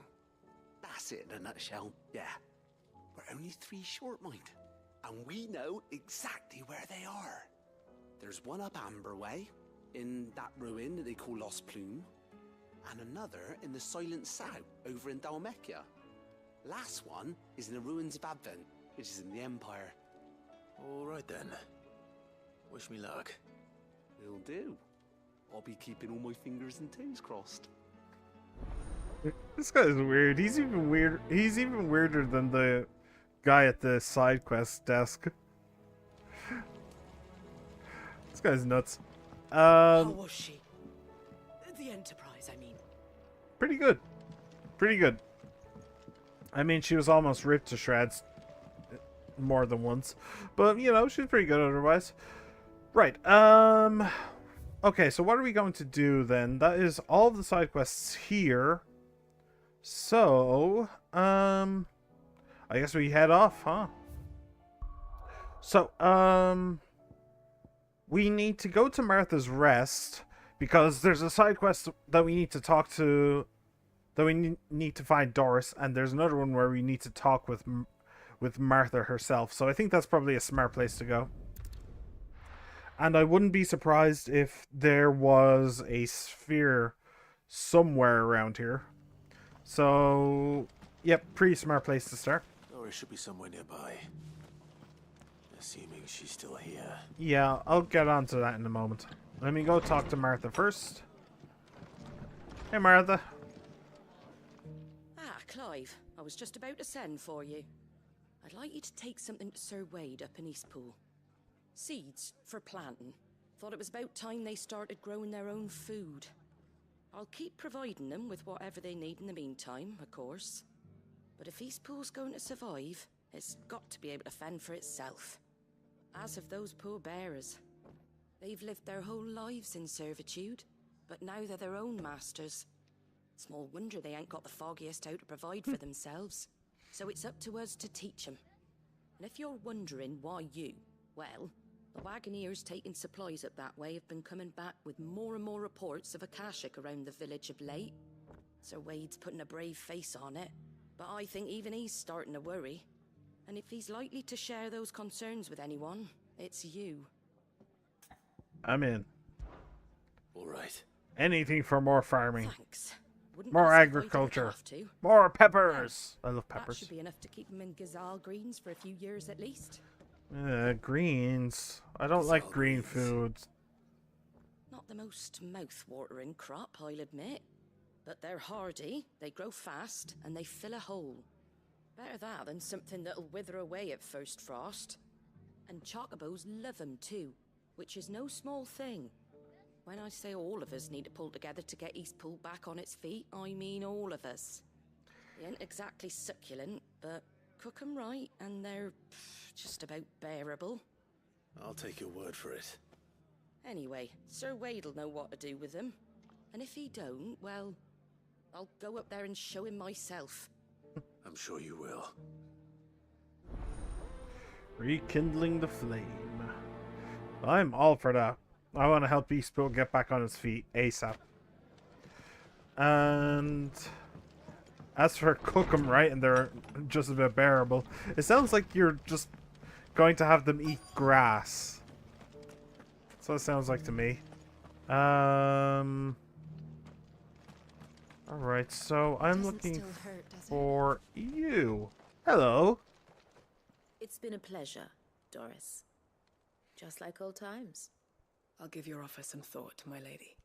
That's it in a nutshell, yeah. We're only 3 short, mind, and we know exactly where they are. There's one up Amber Way, in that ruin that they call Lost Plume, and another in the Silent South, over in Dalmekia. Last one is in the ruins of Advent, which is in the Empire. All right then. Wish me luck. Will do. I'll be keeping all my fingers and toes crossed. This guy's weird. He's even weird. He's even weirder than the guy at the side quest desk. This guy's nuts. How was she? The Enterprise, I mean. Pretty good. Pretty good. I mean, she was almost ripped to shreds more than once. But, you know, she's pretty good otherwise. Right, Okay, so what are we going to do then? That is all of the side quests here. So, I guess we head off, huh? So, we need to go to Martha's Rest because there's a side quest that we need to talk to, that we need to find Doris, and there's another one where we need to talk with Martha herself. So I think that's probably a smart place to go. And I wouldn't be surprised if there was a sphere somewhere around here. So, yep, pretty smart place to start. Doris should be somewhere nearby. Assuming she's still here. Yeah, I'll get onto that in a moment. Let me go talk to Martha first. Hey, Martha. Ah, Clive. I was just about to send for you. I'd like you to take something to Sir Wade up in Eastpool. Seeds for planting. Thought it was about time they started growing their own food. I'll keep providing them with whatever they need in the meantime, of course. But if Eastpool's going to survive, it's got to be able to fend for itself. As of those poor bearers. They've lived their whole lives in servitude, but now they're their own masters. Small wonder they ain't got the foggiest how to provide for themselves. So it's up to us to teach them. And if you're wondering why you, well, the Wagoneers taking supplies up that way have been coming back with more and more reports of Akashic around the village of late. Sir Wade's putting a brave face on it, but I think even he's starting to worry. And if he's likely to share those concerns with anyone, it's you. I'm in. All right. Anything for more farming. Thanks. Wouldn't More be so if I agriculture. didn't have to. More peppers. I love That peppers. should be enough to keep them in Gazal greens for a few years at least. Greens. I don't like green foods. Not the most mouth-watering crop, I'll admit. But they're hardy, they grow fast, and they fill a hole. Better that than something that'll wither away at first frost. And chocobos love 'em too, which is no small thing. When I say all of us need to pull together to get Eastpool back on its feet, I mean all of us. They ain't exactly succulent, but cook 'em right, and they're just about bearable. I'll take your word for it. Anyway, Sir Wade'll know what to do with them. And if he don't, well, I'll go up there and show him myself. I'm sure you will. Rekindling the flame. I'm all for that. I want to help Eastpool get back on its feet ASAP. And as for cook them right and they're just a bit bearable, it sounds like you're just going to have them eat grass. That's what it sounds like to me. Alright, so I'm looking for you. Hello. It's been a pleasure, Doris. Just like old times. I'll give your offer some thought, my lady.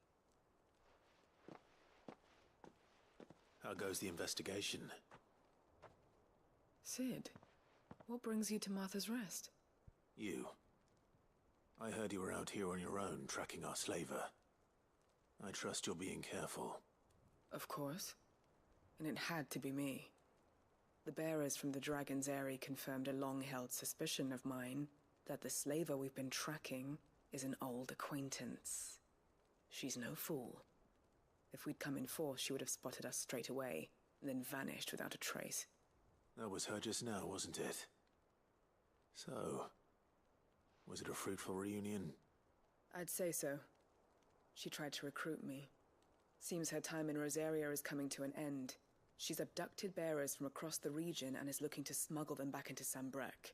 How goes the investigation? Sid, what brings you to Martha's Rest? You. I heard you were out here on your own, tracking our slaver. I trust you're being careful. Of course. And it had to be me. The bearers from the Dragon's Eyrie confirmed a long-held suspicion of mine that the slaver we've been tracking is an old acquaintance. She's no fool. If we'd come in force, she would have spotted us straight away, and then vanished without a trace. That was her just now, wasn't it? So, was it a fruitful reunion? I'd say so. She tried to recruit me. Seems her time in Rosaria is coming to an end. She's abducted bearers from across the region and is looking to smuggle them back into Sambrek.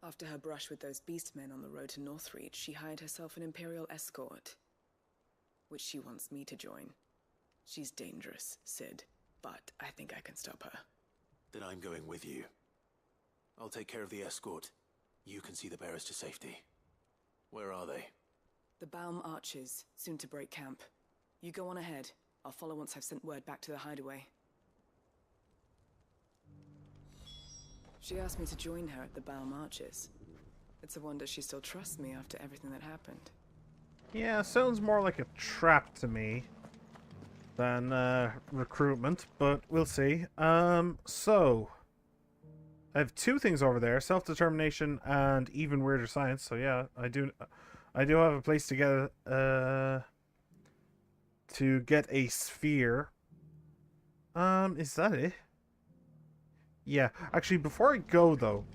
After her brush with those beastmen on the road to Northreach, she hired herself an Imperial escort, which she wants me to join. She's dangerous, Sid, but I think I can stop her. Then I'm going with you. I'll take care of the escort. You can see the bearers to safety. Where are they? The Baum Archers, soon to break camp. You go on ahead. I'll follow once I've sent word back to the hideaway. She asked me to join her at the Baum Archers. It's a wonder she still trusts me after everything that happened. Yeah, sounds more like a trap to me than recruitment, but we'll see. So I have two things over there: self-determination and even weirder science. So yeah, I I do have a place to get a sphere. Is that it? Yeah. Actually, before I go though,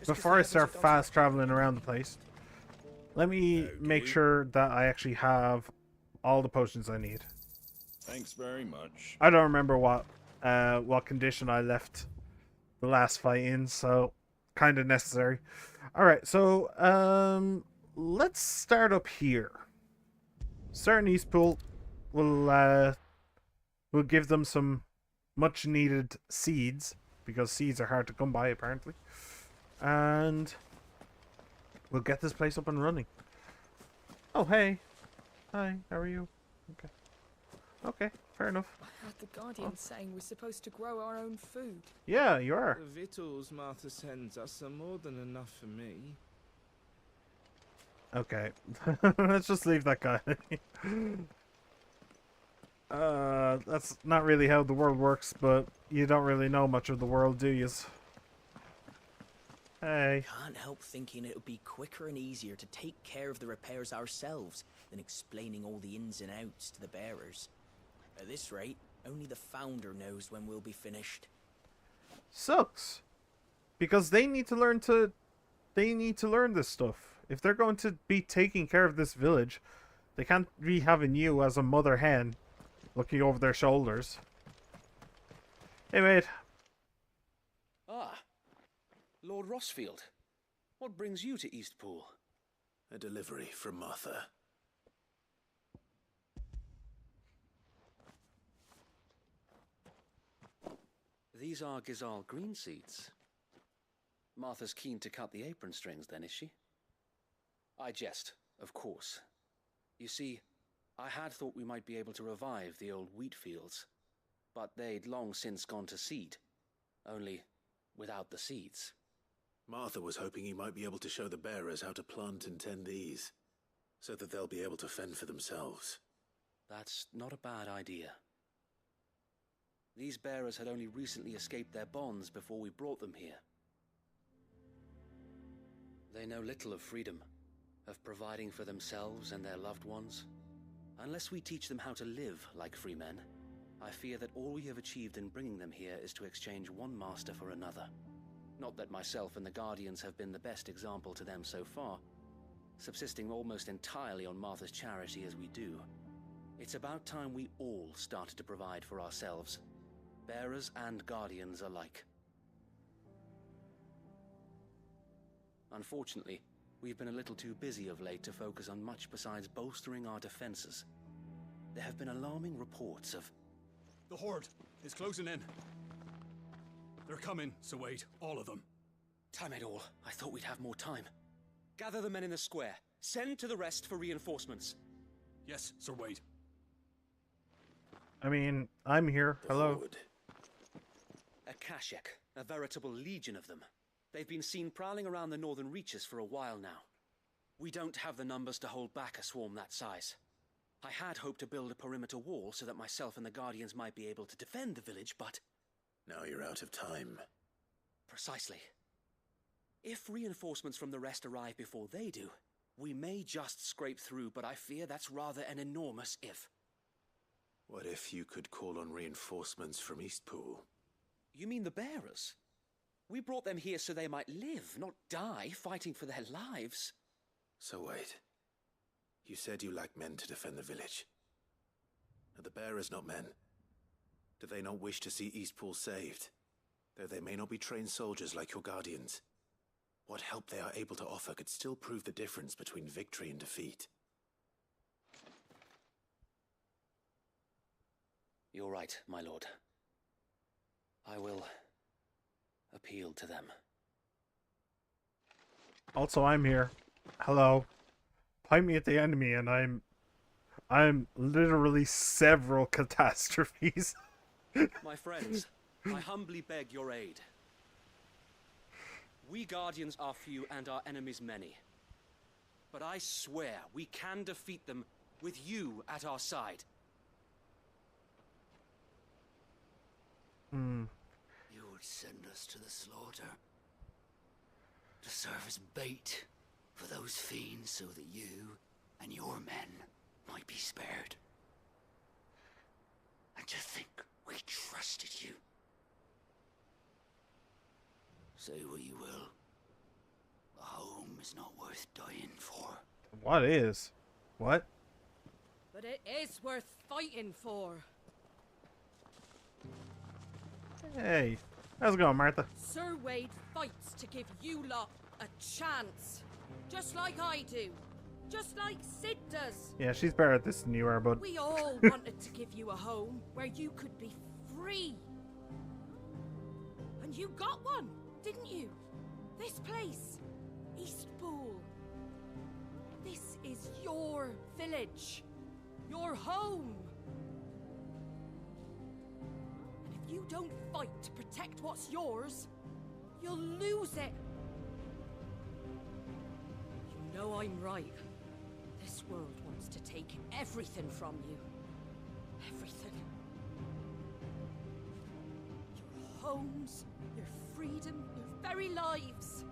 before I start fast traveling around the place, let me make sure that I actually have all the potions I need. Thanks very much. I don't remember what condition I left the last fight in, so kind of necessary. All right, so let's start up here. Start in Eastpool. We'll give them some much needed seeds, because seeds are hard to come by apparently, and we'll get this place up and running. Oh hey, hi, how are you? Okay, fair enough. I heard the Guardian saying we're supposed to grow our own food. Yeah, you are. The victuals Martha sends us are more than enough for me. Okay, let's just leave that guy. That's not really how the world works, but you don't really know much of the world, do you? Hey. Can't help thinking it would be quicker and easier to take care of the repairs ourselves than explaining all the ins and outs to the bearers. At this rate, only the Founder knows when we'll be finished. Sucks. Because they need to learn this stuff. If they're going to be taking care of this village, they can't be having you as a mother hen looking over their shoulders. Hey, mate. Ah, Lord Rossfield. What brings you to Eastpool? A delivery from Martha. These are Gizal green seeds. Martha's keen to cut the apron strings, then, is she? I jest, of course. You see, I had thought we might be able to revive the old wheat fields, but they'd long since gone to seed, only without the seeds. Martha was hoping he might be able to show the bearers how to plant and tend these, so that they'll be able to fend for themselves. That's not a bad idea. These bearers had only recently escaped their bonds before we brought them here. They know little of freedom, of providing for themselves and their loved ones. Unless we teach them how to live like free men, I fear that all we have achieved in bringing them here is to exchange one master for another. Not that myself and the Guardians have been the best example to them so far, subsisting almost entirely on Martha's charity as we do. It's about time we all started to provide for ourselves, bearers and Guardians alike. Unfortunately, we've been a little too busy of late to focus on much besides bolstering our defenses. There have been alarming reports of... The Horde is closing in. They're coming, so wait, all of them. Damn it all, I thought we'd have more time. Gather the men in the square. Send to the rest for reinforcements. Yes, Sir Wade. I mean, I'm here. Hello. A Kashek, a veritable legion of them. They've been seen prowling around the northern reaches for a while now. We don't have the numbers to hold back a swarm that size. I had hoped to build a perimeter wall so that myself and the Guardians might be able to defend the village, but... Now you're out of time. Precisely. If reinforcements from the rest arrive before they do, we may just scrape through, but I fear that's rather an enormous if. What if you could call on reinforcements from Eastpool? You mean the bearers? We brought them here so they might live, not die, fighting for their lives. So wait. You said you lack men to defend the village. Are the bearers not men? Do they not wish to see Eastpool saved? Though they may not be trained soldiers like your Guardians. What help they are able to offer could still prove the difference between victory and defeat. You're right, my lord. I will appeal to them. Also, I'm here. Hello. Point me at the enemy, and I'm literally several catastrophes. My friends, I humbly beg your aid. We Guardians are few and our enemies many. But I swear we can defeat them with you at our side. You would send us to the slaughter, to serve as bait for the those fiends so that you and your men might be spared. And to think we trusted you. Say what you will. A home is not worth dying for. What is? What? But it is worth fighting for. Hey, how's it going, Martha? Sir Wade fights to give you lot a chance. Just like I do. Just like Sid does. Yeah, she's better at this than you are, bud. We all wanted to give you a home where you could be free. And you got one, didn't you? This place, Eastpool. This is your village. Your home. And if you don't fight to protect what's yours, you'll lose it. You know I'm right. This world wants to take everything from you. Everything. Your homes, your freedom, your very lives.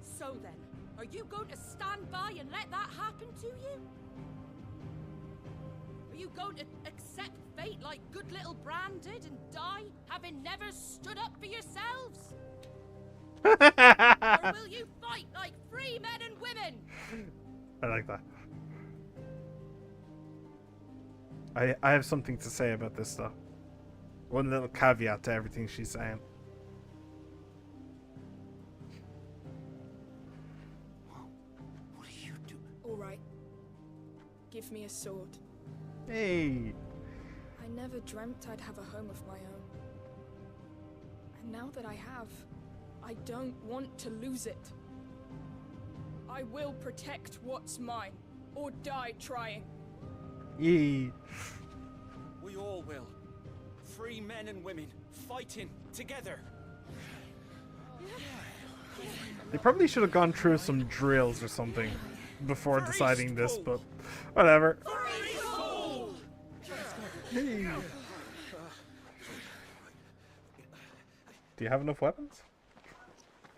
So then, are you going to stand by and let that happen to you? Are you going to accept fate like good little Bran did and die, having never stood up for yourselves? Or will you fight like free men and women? I like that. I have something to say about this though. One little caveat to everything she's saying. What are you doing? All right. Give me a sword. Hey. I never dreamt I'd have a home of my own. And now that I have, I don't want to lose it. I will protect what's mine, or die trying. Yee. We all will. Free men and women, fighting together. They probably should have gone through some drills or something before deciding this, but whatever. Hey. Do you have enough weapons?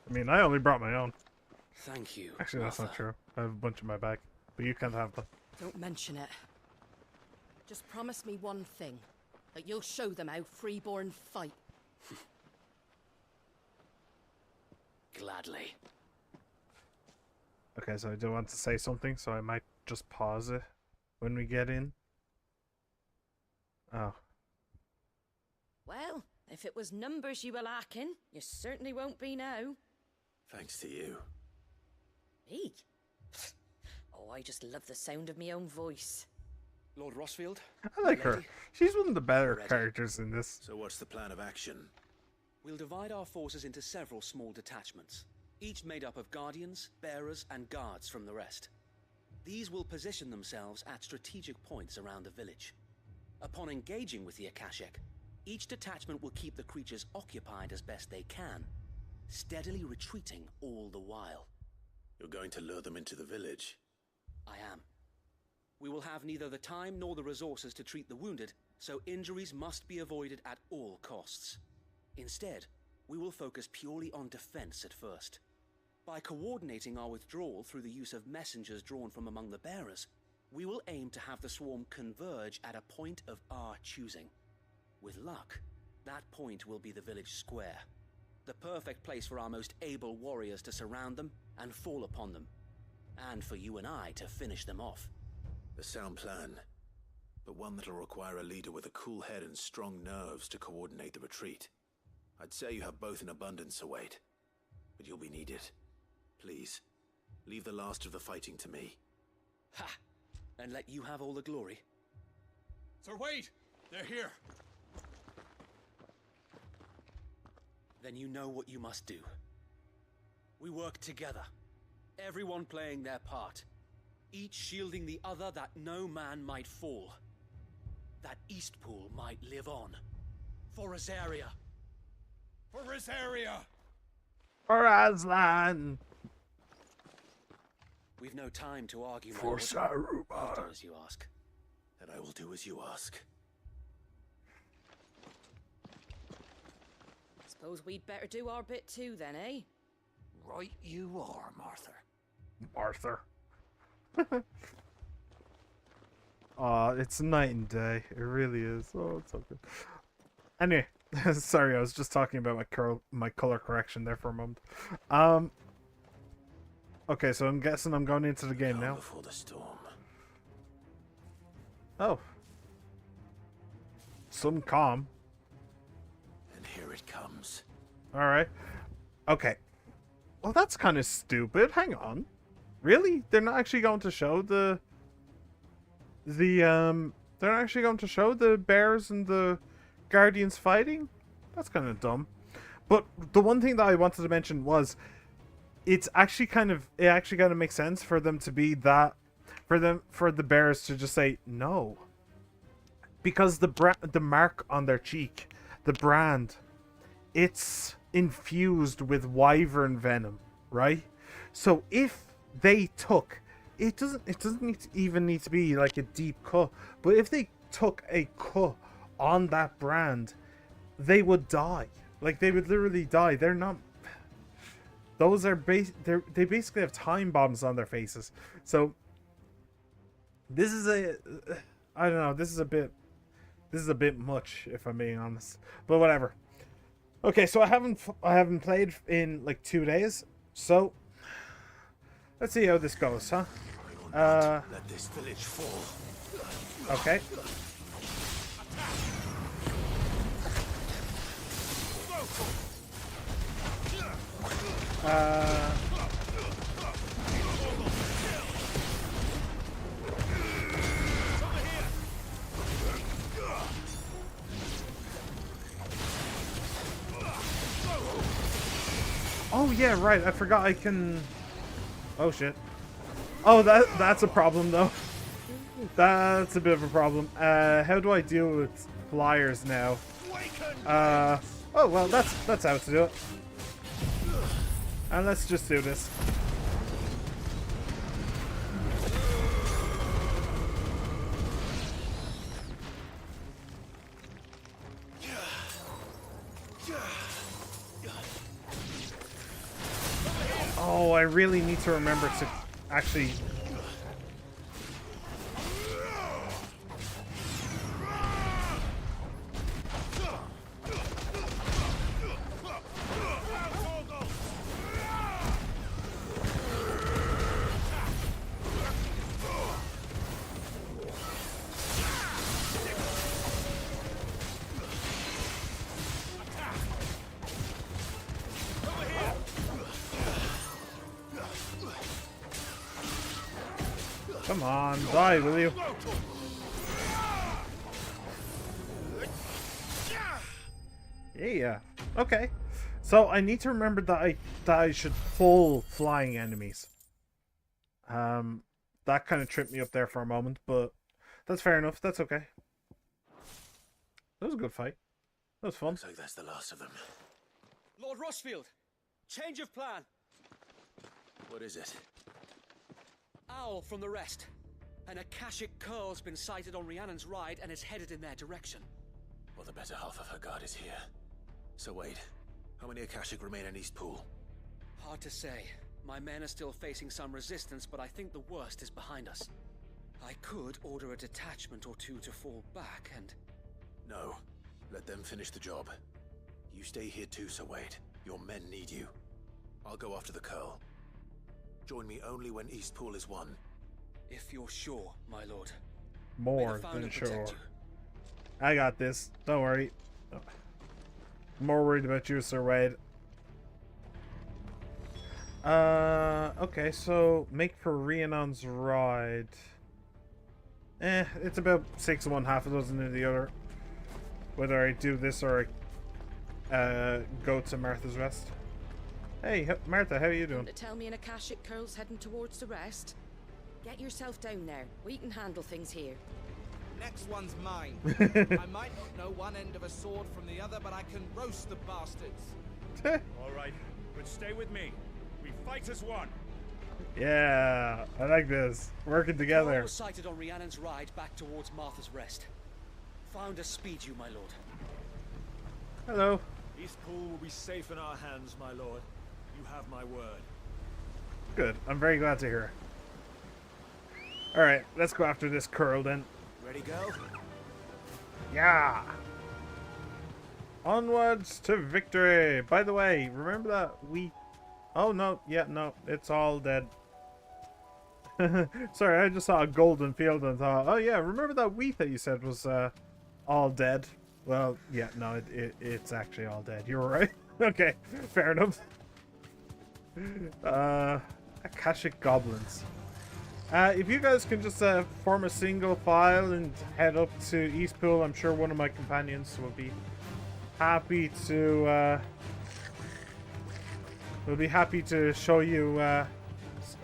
I mean, I only brought my own. Thank you. Actually, that's not true. I have a bunch in my bag, but you can't have them. Don't mention it. Just promise me one thing. That you'll show them how freeborn fight. Gladly. Okay, so I do want to say something, so I might just pause it when we get in. Oh. Well, if it was numbers you were lacking, you certainly won't be now. Thanks to you. Me? Oh, I just love the sound of my own voice. Lord Rossfield? I like her. She's one of the better characters in this. So what's the plan of action? We'll divide our forces into several small detachments, each made up of guardians, bearers, and guards from the rest. These will position themselves at strategic points around the village. Upon engaging with the Akashic, each detachment will keep the creatures occupied as best they can, steadily retreating all the while. You're going to lure them into the village? I am. We will have neither the time nor the resources to treat the wounded, so injuries must be avoided at all costs. Instead, we will focus purely on defense at first. By coordinating our withdrawal through the use of messengers drawn from among the bearers, we will aim to have the swarm converge at a point of our choosing. With luck, that point will be the village square, the perfect place for our most able warriors to surround them and fall upon them, and for you and I to finish them off. A sound plan, but one that'll require a leader with a cool head and strong nerves to coordinate the retreat. I'd say you have both in abundance, Sir Wade, but you'll be needed. Please, leave the last of the fighting to me. Ha! And let you have all the glory. Sir Wade! They're here! Then you know what you must do. We work together, everyone playing their part, each shielding the other that no man might fall, that Eastpool might live on. For Rosaria! For Rosaria! For Aslan! We've no time to argue. For Saruman! Do as you ask. And I will do as you ask. Suppose we'd better do our bit too then, eh? right you are, Martha. Martha. Aw, it's night and day. It really is. Oh, it's so good. Anyway, sorry, I was just talking about my color correction there for a moment. Okay, so I'm guessing I'm going into the game now. Before the storm. Oh. Some calm. And here it comes. Alright. Okay. Well, that's kind of stupid. Hang on. Really? They're not actually going to show they're not actually going to show the bears and the guardians fighting? That's kind of dumb. But the one thing that I wanted to mention was it actually kind of makes sense for them to be that, for the bears to just say no. Because the mark on their cheek, the brand, it's infused with wyvern venom, right? So if they took, it doesn't even need to be like a deep cut, but if they took a cut on that brand, they would die. Like, they would literally die. They're not, those are they basically have time bombs on their faces. So this is I don't know, this is a bit much, if I'm being honest, but whatever. Okay, so I haven't played in like 2 days, so let's see how this goes, huh? Let this village fall. Okay. Oh yeah, right. I forgot I can. Oh shit. Oh, that's a problem though. That's a bit of a problem. How do I deal with flyers now? Oh well, that's how to do it. And let's just do this. Oh, I really need to remember to actually... Come on, die, will you? Yeah. Okay. So I need to remember that I should pull flying enemies. That kind of tripped me up there for a moment, but that's fair enough. That's okay. That was a good fight. That was fun. Looks like that's the last of them. Lord Rossfield, change of plan. What is it? Owl from the rest. An Akashic curl's been sighted on Rhiannon's ride and is headed in their direction. Well, the better half of her guard is here. So wait, how many Akashic remain in East Pool? Hard to say. My men are still facing some resistance, but I think the worst is behind us. I could order a detachment or two to fall back and... No, let them finish the job. You stay here too, Sir Wade. Your men need you. I'll go after the curl. Join me only when East Pool is won. If you're sure, my lord. More than sure. I got this. Don't worry. I'm more worried about you, Sir Wade. Okay, so make for Rhiannon's ride. It's about 6 of one, half a dozen of the other. Whether I do this or I go to Martha's Rest. Hey, Martha, how are you doing? To tell me an Akashic curl's heading towards the rest? Get yourself down there. We can handle things here. Next one's mine. I might not know one end of a sword from the other, but I can roast the bastards. All right, but stay with me. We fight as one. Yeah, I like this. Working together. Was sighted on Rhiannon's ride back towards Martha's Rest. Found to speed you, my lord. Hello. East Pool will be safe in our hands, my lord. You have my word. Good. I'm very glad to hear. Alright, let's go after this curl then. Ready, go? Yeah! Onwards to victory! By the way, remember that we... Oh, no. Yeah, no. It's all dead. Sorry, I just saw a golden field and thought, oh yeah, remember that wheat that you said was all dead? Well, yeah, no, it's actually all dead. You were right. Okay, fair enough. Akashic Goblins. If you guys can just form a single file and head up to Eastpool, I'm sure one of my companions will be happy to show you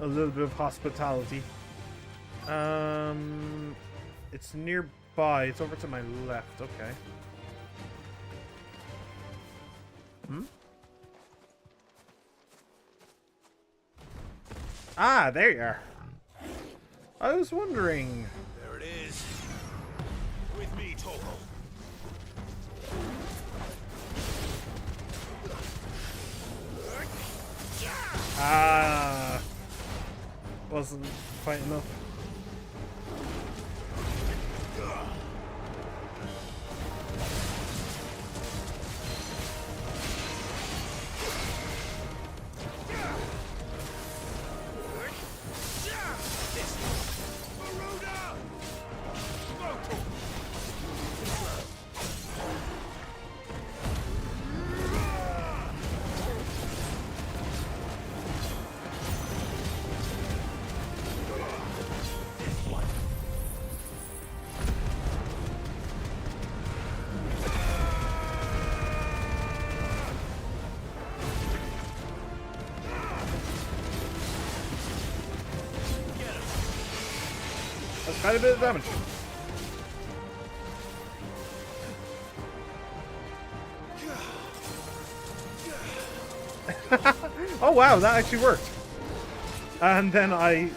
a little bit of hospitality. It's nearby. It's over to my left. Okay. Ah, there you are. I was wondering. There it is. With me, Togo. Ah, wasn't quite enough. That's quite a bit of damage. Oh wow, that actually worked. And then I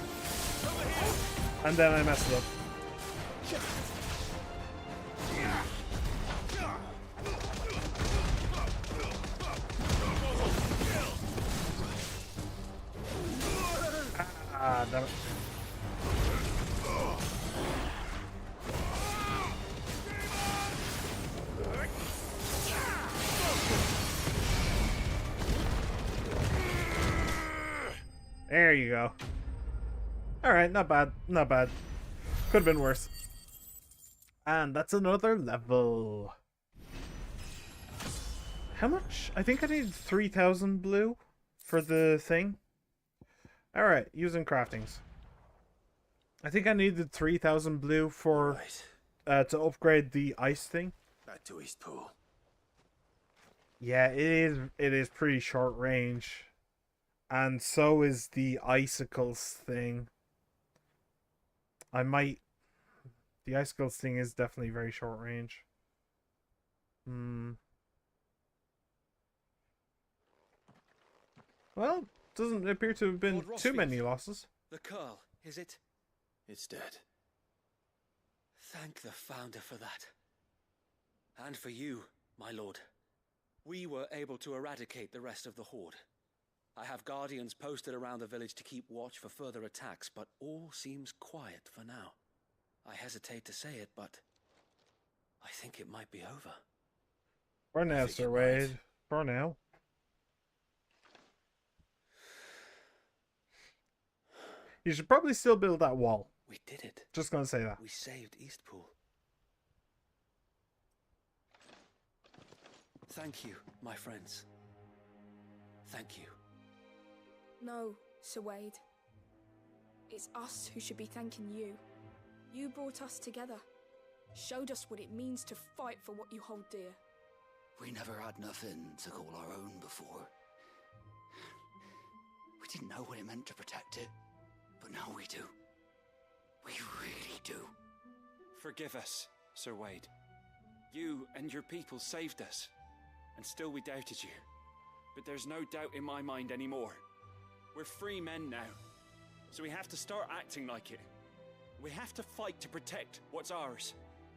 messed it up. Ah, damn it. There you go. Alright, not bad. Not bad. Could have been worse. And that's another level. How much? I think I need 3,000 blue for the thing. Alright, using craftings. I think I needed 3,000 blue for to upgrade the ice thing. Back to Eastpool. Yeah, it is pretty short range. And so is the icicles thing. The icicles thing is definitely very short range. Well, doesn't appear to have been Lord too Rosfield, many losses. The curl, is it? It's dead. Thank the Founder for that. And for you, my lord. We were able to eradicate the rest of the Horde. I have guardians posted around the village to keep watch for further attacks, but all seems quiet for now. I hesitate to say it, but I think it might be over. For now, Sir Wade. For now. You should probably still build that wall. We did it. Just gonna say that. We saved Eastpool. Thank you, my friends. Thank you. No, Sir Wade. It's us who should be thanking you. You brought us together. Showed us what it means to fight for what you hold dear. We never had nothing to call our own before. We didn't know what it meant to protect it, but now we do. We really do. Forgive us, Sir Wade. You and your people saved us, and still we doubted you. But there's no doubt in my mind anymore. We're free men now, so we have to start acting like it. We have to fight to protect what's ours,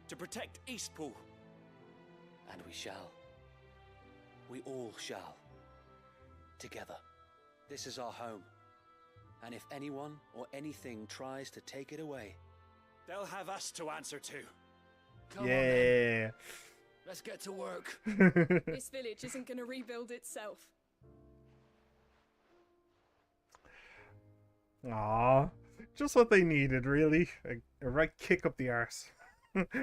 to protect Eastpool. And we shall. We all shall. Together. This is our home. And if anyone or anything tries to take it away, they'll have us to answer to. Come on, Yeah. let's get to work. This village isn't going to rebuild itself. Aw, just what they needed, really. A right kick up the arse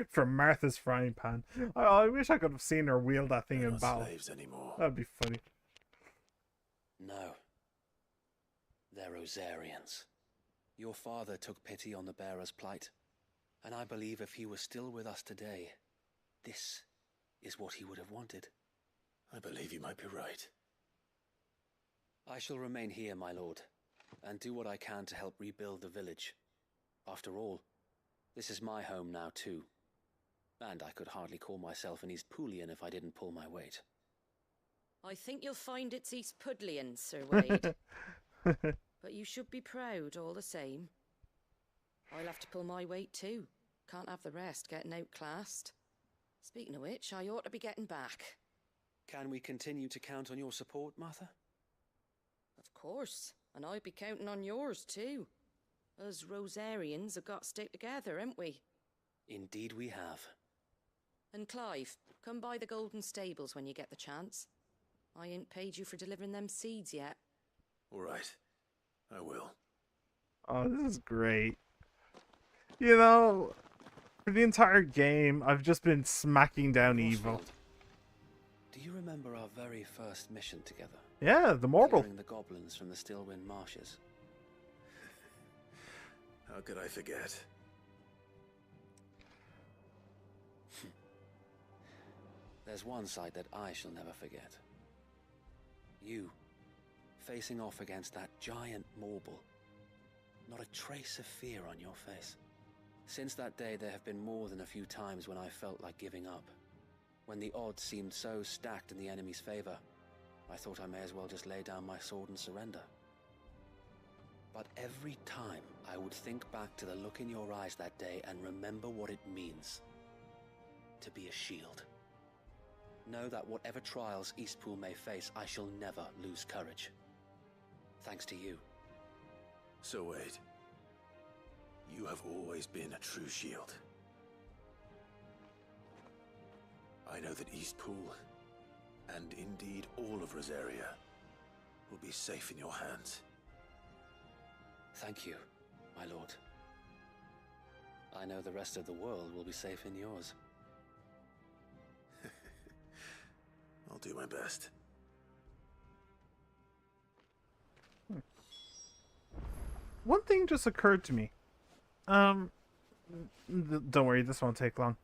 from Martha's frying pan. I wish I could have seen her wield that thing They're in not battle. slaves anymore. That'd be funny. no. They're Rosarians. Your father took pity on the bearer's plight, and I believe if he was still with us today, this is what he would have wanted. I believe you might be right. I shall remain here, my lord, and do what I can to help rebuild the village. After all, this is my home now too, and I could hardly call myself an East Poolian if I didn't pull my weight. I think you'll find it's East Pudlian, Sir Wade. But you should be proud all the same. I'll have to pull my weight too. Can't have the rest getting outclassed. Speaking of which, I ought to be getting back. Can we continue to count on your support, Martha? Of course, and I'd be counting on yours too. Us Rosarians have got to stick together, haven't we? Indeed we have. And Clive, come by the Golden Stables when you get the chance. I ain't paid you for delivering them seeds yet. All right. I will. Oh, this is great. You know, for the entire game, I've just been smacking down evil. Do you remember our very first mission together? Yeah, the Morble. Clearing the goblins from the Stillwind marshes. How could I forget? There's one sight that I shall never forget. You, facing off against that giant Morble. Not a trace of fear on your face. Since that day, there have been more than a few times when I felt like giving up. When the odds seemed so stacked in the enemy's favor, I thought I may as well just lay down my sword and surrender. But every time, I would think back to the look in your eyes that day and remember what it means to be a shield. Know that whatever trials Eastpool may face, I shall never lose courage. Thanks to you. So Wade, you have always been a true shield. I know that Eastpool, and indeed all of Rosaria, will be safe in your hands. Thank you, my lord. I know the rest of the world will be safe in yours. I'll do my best. One thing just occurred to me. Don't worry, this won't take long.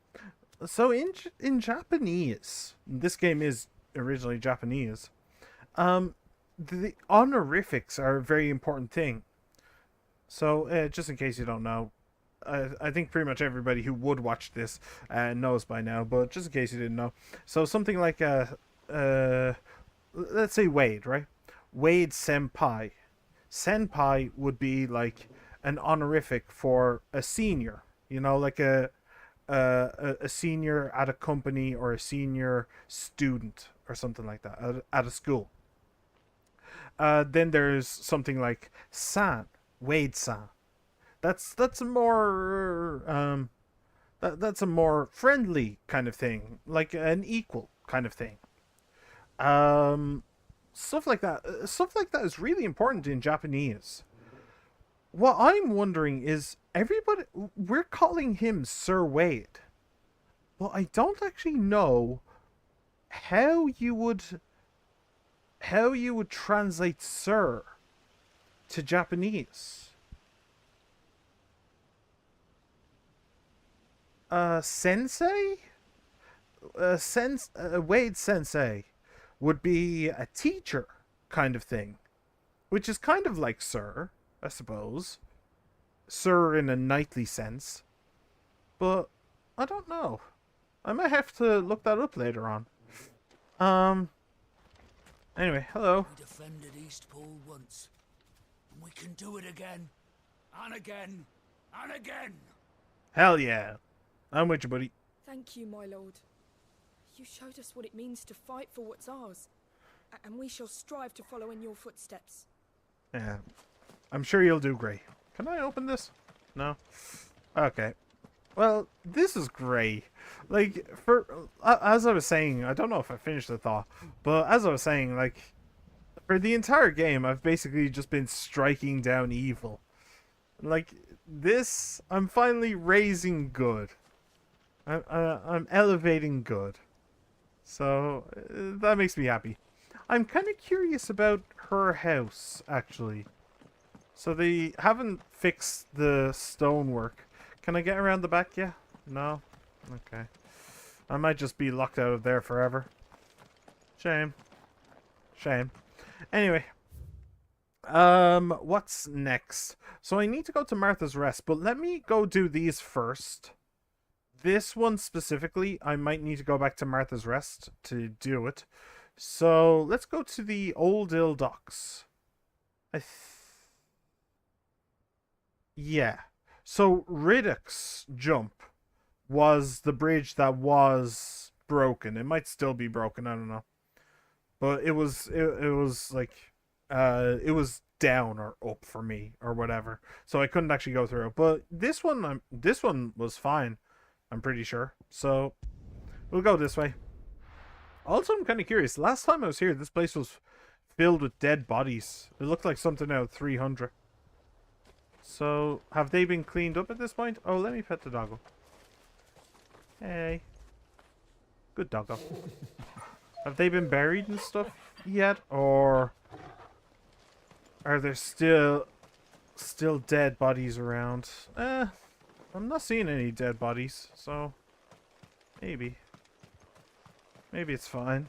So in Japanese, this game is originally Japanese. The honorifics are a very important thing. So just in case you don't know, I think pretty much everybody who would watch this knows by now. But just in case you didn't know, so something like let's say Wade, right? Wade Senpai. Senpai would be like an honorific for a senior, you know, like a senior at a company or a senior student or something like that at a school. Then there's something like San, Wade-san. That's a more that's a more friendly kind of thing, like an equal kind of thing. Stuff like that is really important in Japanese. What I'm wondering is, everybody, we're calling him Sir Wade. Well, I don't actually know how you would translate Sir to Japanese. Sensei? Wade Sensei would be a teacher kind of thing, which is kind of like Sir, I suppose. Sir in a knightly sense. But I don't know. I might have to look that up later on. Anyway, hello. We defended Eastpool once, and we can do it again, and again, and again. Hell yeah. I'm with you, buddy. Thank you, my lord. You showed us what it means to fight for what's ours, and we shall strive to follow in your footsteps. Yeah. I'm sure you'll do great. Can I open this? No? Okay. Well, this is great. Like, as I was saying, I don't know if I finished the thought, but as I was saying, like, for the entire game, I've basically just been striking down evil. Like, this, I'm finally raising good. I'm elevating good. So, that makes me happy. I'm kind of curious about her house, actually. So they haven't fixed the stonework. Can I get around the back? Yeah? No? Okay. I might just be locked out of there forever. Shame. Shame. Anyway. What's next? So I need to go to Martha's Rest, but let me go do these first. This one specifically, I might need to go back to Martha's Rest to do it. So let's go to the Old Ill Docks. Yeah. So Riddick's jump was the bridge that was broken. It might still be broken, I don't know. But it was like it was down or up for me or whatever. So I couldn't actually go through it. But this one was fine, I'm pretty sure. So we'll go this way. Also, I'm kind of curious. Last time I was here, this place was filled with dead bodies. It looked like something out of 300. So, have they been cleaned up at this point? Oh, let me pet the doggo. Hey. Good doggo. Have they been buried and stuff yet? Or are there still dead bodies around? I'm not seeing any dead bodies, so maybe. Maybe it's fine.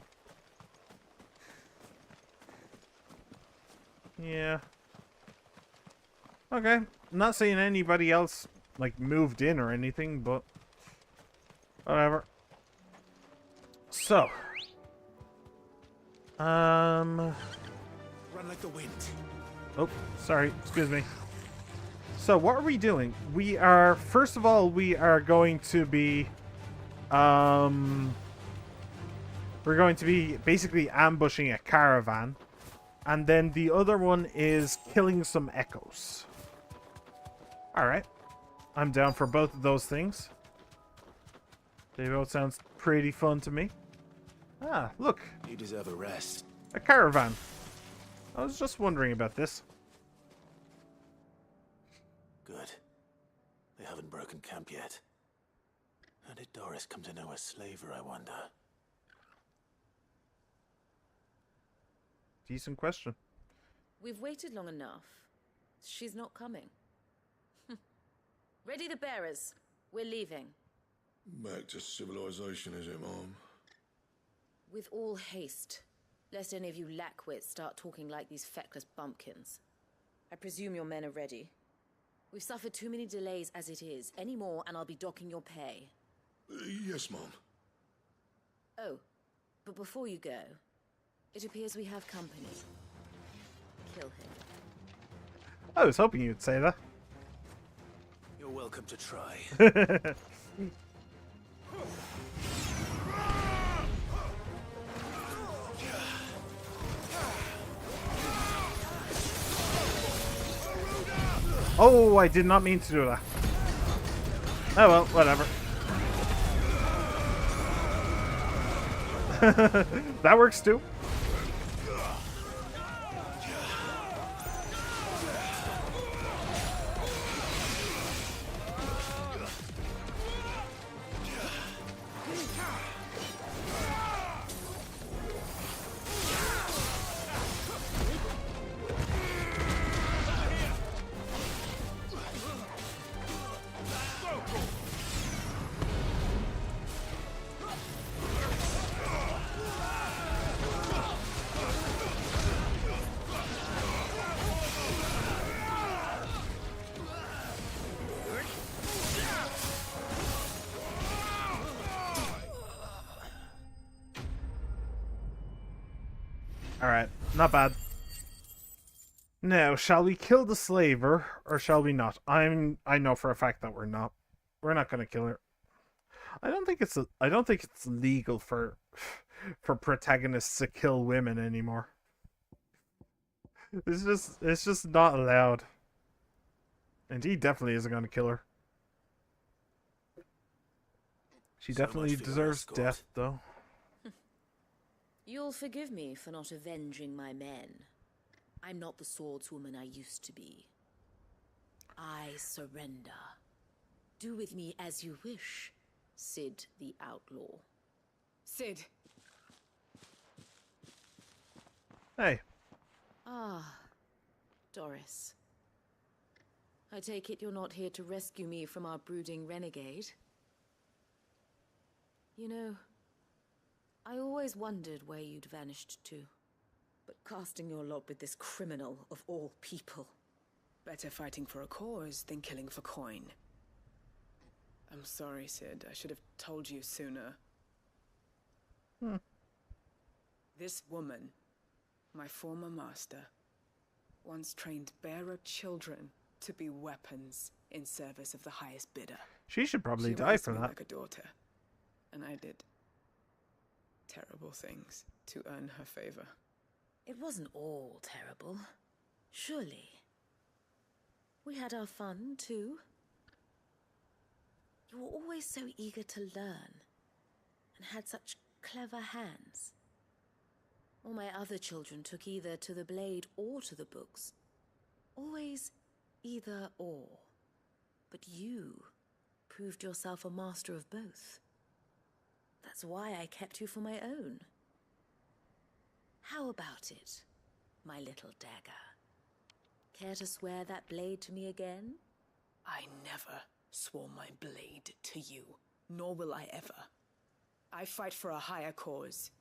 Yeah. Okay. Not seeing anybody else, like, moved in or anything, but whatever. So. Run like the wind. Oh, sorry. Excuse me. So, what are we doing? We are, first of all, we are going to be, we're going to be basically ambushing a caravan. And then the other one is killing some echoes. Alright. I'm down for both of those things. They both sound pretty fun to me. Ah, look. You deserve a rest. A caravan. I was just wondering about this. Good. They haven't broken camp yet. How did Doris come to know a slaver, I wonder? Decent question. We've waited long enough. She's not coming. Ready the bearers. We're leaving. Back to civilization, is it, Mom? With all haste, lest any of you lackwits start talking like these feckless bumpkins. I presume your men are ready. We've suffered too many delays as it is. Any more and I'll be docking your pay. Yes, Mom. Oh, but before you go, it appears we have company. Kill him. I was hoping you'd say that. You're welcome to try. Oh, I did not mean to do that. Oh well, whatever. That works too. Alright, not bad. Now, shall we kill the slaver, or shall we not? I know for a fact that we're not. We're not gonna kill her. I don't think it's legal for protagonists to kill women anymore. It's just not allowed. And he definitely isn't going to kill her. She So definitely much for your deserves escort. death, though. You'll forgive me for not avenging my men. I'm not the swordswoman I used to be. I surrender. Do with me as you wish, Sid the Outlaw. Sid. Hey. Ah, Doris. I take it you're not here to rescue me from our brooding renegade? You know, I always wondered where you'd vanished to. But casting your lot with this criminal of all people. Better fighting for a cause than killing for coin. I'm sorry, Sid. I should have told you sooner. This woman, my former master, once trained bearer children to be weapons in service of the highest bidder. She should probably She die raised for me that. like a daughter, and I did terrible things to earn her favor. It wasn't all terrible, surely. We had our fun, too. You were always so eager to learn, and had such clever hands. All my other children took either to the blade or to the books. Always either or. But you proved yourself a master of both. That's why I kept you for my own. How about it, my little dagger? Care to swear that blade to me again? I never swore my blade to you, nor will I ever. I fight for a higher cause,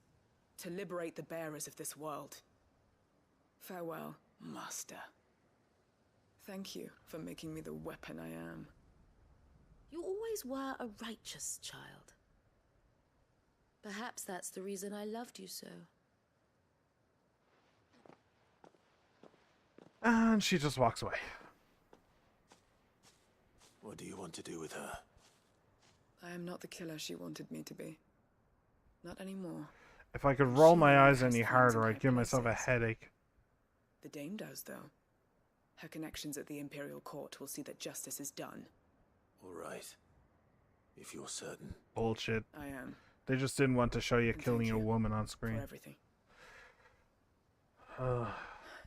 to liberate the bearers of this world. Farewell, Master. Thank you for making me the weapon I am. You always were a righteous child. Perhaps that's the reason I loved you so. And she just walks away. What do you want to do with her? I am not the killer she wanted me to be. Not anymore. If I could roll She my eyes has any things harder, in I'd high give myself a places. headache. The Dame does, though. Her connections at the Imperial Court will see that justice is done. All right. If you're certain. Bullshit. I am. They just didn't want to show you And killing thank a you woman on for screen. everything.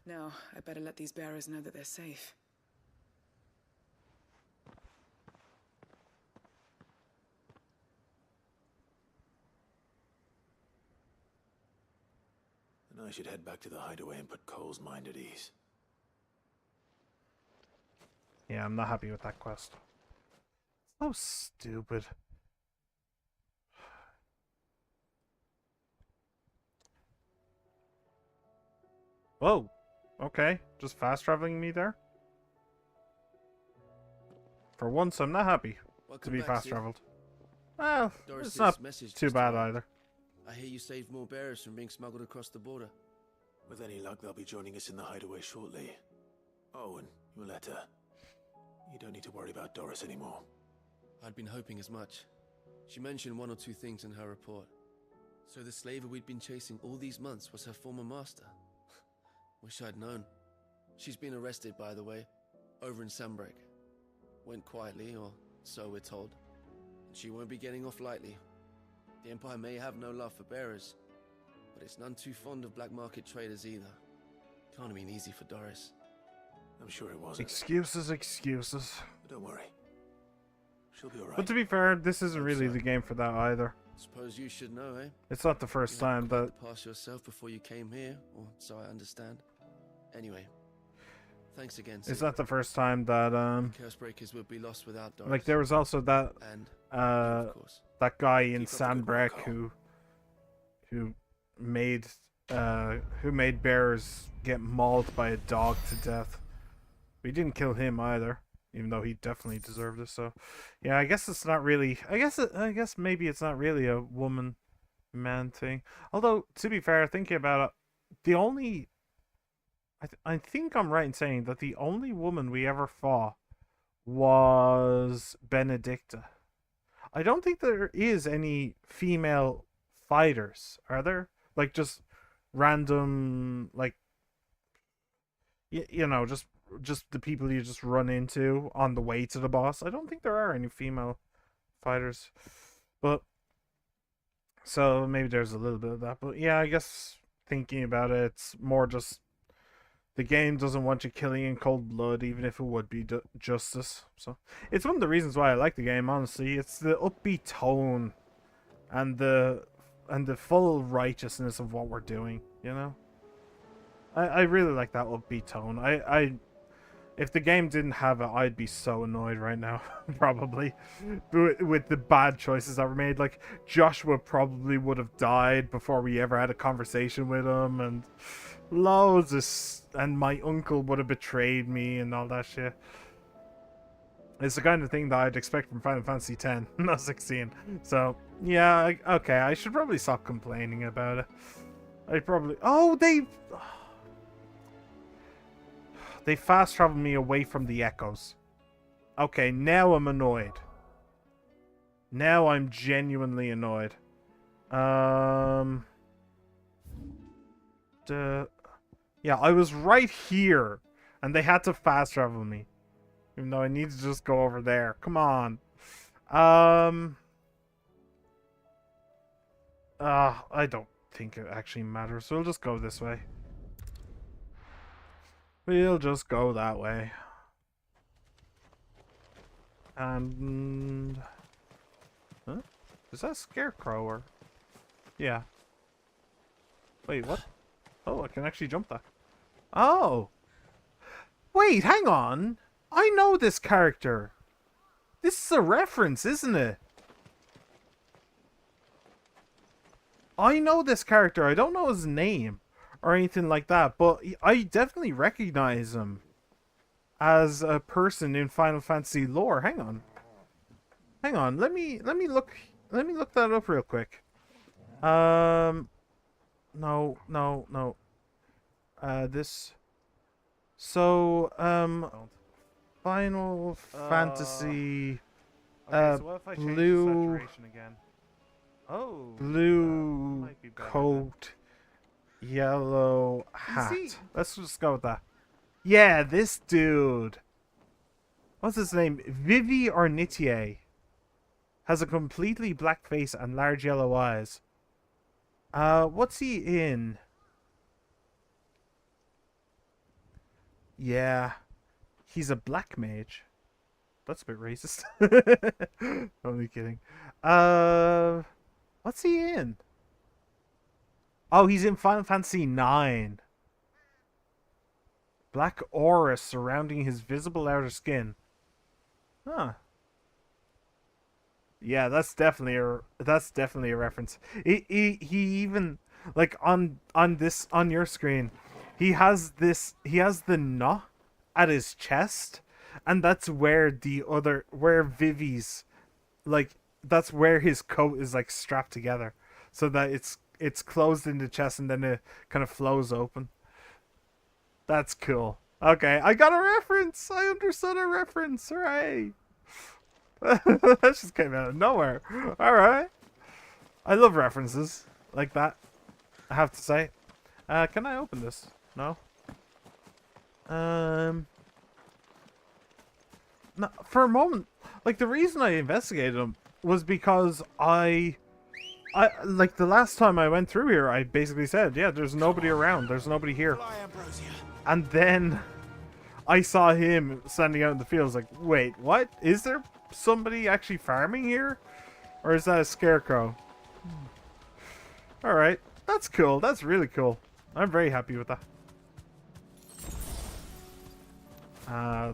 Now, I better let these bearers know that they're safe. And I should head back to the hideaway and put Cole's mind at ease. Yeah, I'm not happy with that quest. So stupid. Whoa. Okay. Just fast traveling me there? For once, I'm not happy to be fast traveled. Well, it's not too bad either. I hear you saved more bearers from being smuggled across the border. With any luck, they'll be joining us in the hideaway shortly. Oh, and your letter. You don't need to worry about Doris anymore. I'd been hoping as much. She mentioned one or two things in her report. So the slaver we'd been chasing all these months was her former master. Wish I'd known. She's been arrested, by the way, over in Sunbreak. Went quietly, or so we're told. And she won't be getting off lightly. The Empire may have no love for bearers, but it's none too fond of black market traders either. Can't have been easy for Doris. I'm sure it wasn't. Excuses, excuses. But don't worry. She'll be alright. But to be fair, this isn't really the game for that either. Suppose you should know, eh? It's not the first You had time quite that... the past yourself before you came here, or so I understand. Anyway, thanks again. It's Sid. not the first time that, Curse-breakers would be lost without Doris. like, there was also that, And, that guy in Keep up the good work, Sandbreck who made bearers get mauled by a dog to death. We didn't kill him either, even though he definitely deserved it. So, yeah, I guess it's not really. I guess maybe it's not really a woman-man thing. Although, to be fair, thinking about it, the only. I think I'm right in saying that the only woman we ever fought was Benedicta. I don't think there is any female fighters, are there? Like, just random, like, you know, just the people you just run into on the way to the boss. I don't think there are any female fighters, but so maybe there's a little bit of that. But yeah, I guess thinking about it, it's more just the game doesn't want you killing in cold blood, even if it would be justice. So it's one of the reasons why I like the game. Honestly, it's the upbeat tone and the full righteousness of what we're doing. You know, I really like that upbeat tone. If the game didn't have it, I'd be so annoyed right now, probably, with the bad choices that were made. Like, Joshua probably would have died before we ever had a conversation with him, and and my uncle would have betrayed me and all that shit. It's the kind of thing that I'd expect from Final Fantasy X, not 16. So, yeah, okay, I should probably stop complaining about it. I probably... Oh, They fast traveled me away from the echoes. Okay, now I'm annoyed. Now I'm genuinely annoyed. Yeah, I was right here, and they had to fast travel me. Even though I need to just go over there. Come on. I don't think it actually matters, so we'll just go this way. We'll just go that way. And... Huh? Is that a scarecrow or... Yeah. Wait, what? Oh, I can actually jump that. Oh! Wait, hang on! I know this character! This is a reference, isn't it? I know this character. I don't know his name or anything like that, but I definitely recognize him as a person in Final Fantasy lore. Hang on. Let me look that up real quick. No. This. So, Final Fantasy. Okay, so what if I change the saturation again? Oh, blue coat. Yellow hat. Let's just go with that. Yeah, this dude. What's his name? Vivi Ornitier. Has a completely black face and large yellow eyes. What's he in? Yeah. He's a black mage. That's a bit racist. Only kidding. What's he in? Oh, he's in Final Fantasy IX. Black aura surrounding his visible outer skin. Huh. Yeah, that's definitely a reference. He even like on your screen, he has the knot at his chest, and that's where Vivi's, like, that's where his coat is like strapped together, so that it's closed in the chest and then it kind of flows open. That's cool. Okay, I got a reference. I understood a reference. Hooray! That just came out of nowhere. All right. I love references like that, I have to say. Can I open this? No. No, for a moment, like, the reason I investigated him was because I like, the last time I went through here, I basically said, yeah, there's nobody around. There's nobody here. And then I saw him standing out in the fields. Like, wait, what? Is there somebody actually farming here? Or is that a scarecrow? Alright. That's cool. That's really cool. I'm very happy with that.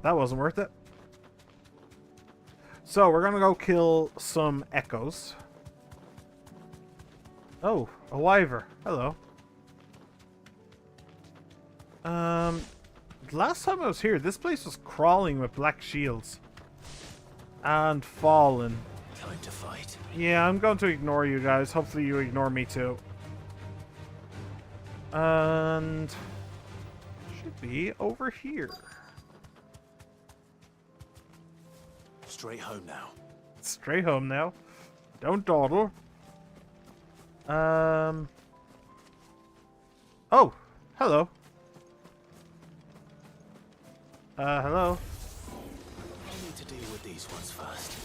That wasn't worth it. So, we're gonna go kill some echoes. Oh, a wyver. Hello. Last time I was here, this place was crawling with black shields. And fallen. Time to fight. Yeah, I'm going to ignore you guys. Hopefully you ignore me too. And... should be over here. Straight home now. Straight home now. Don't dawdle. Oh, hello. Hello? I need to deal with these ones first.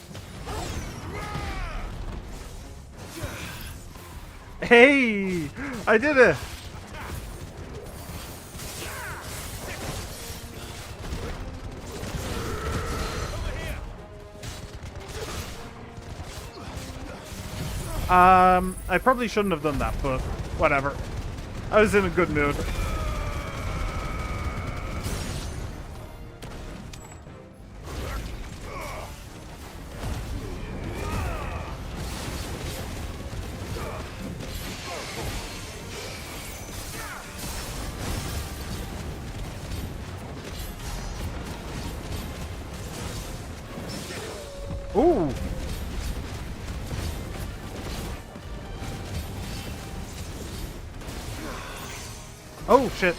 Hey! I did it! I probably shouldn't have done that, but whatever. I was in a good mood. Ooh! Oh, shit.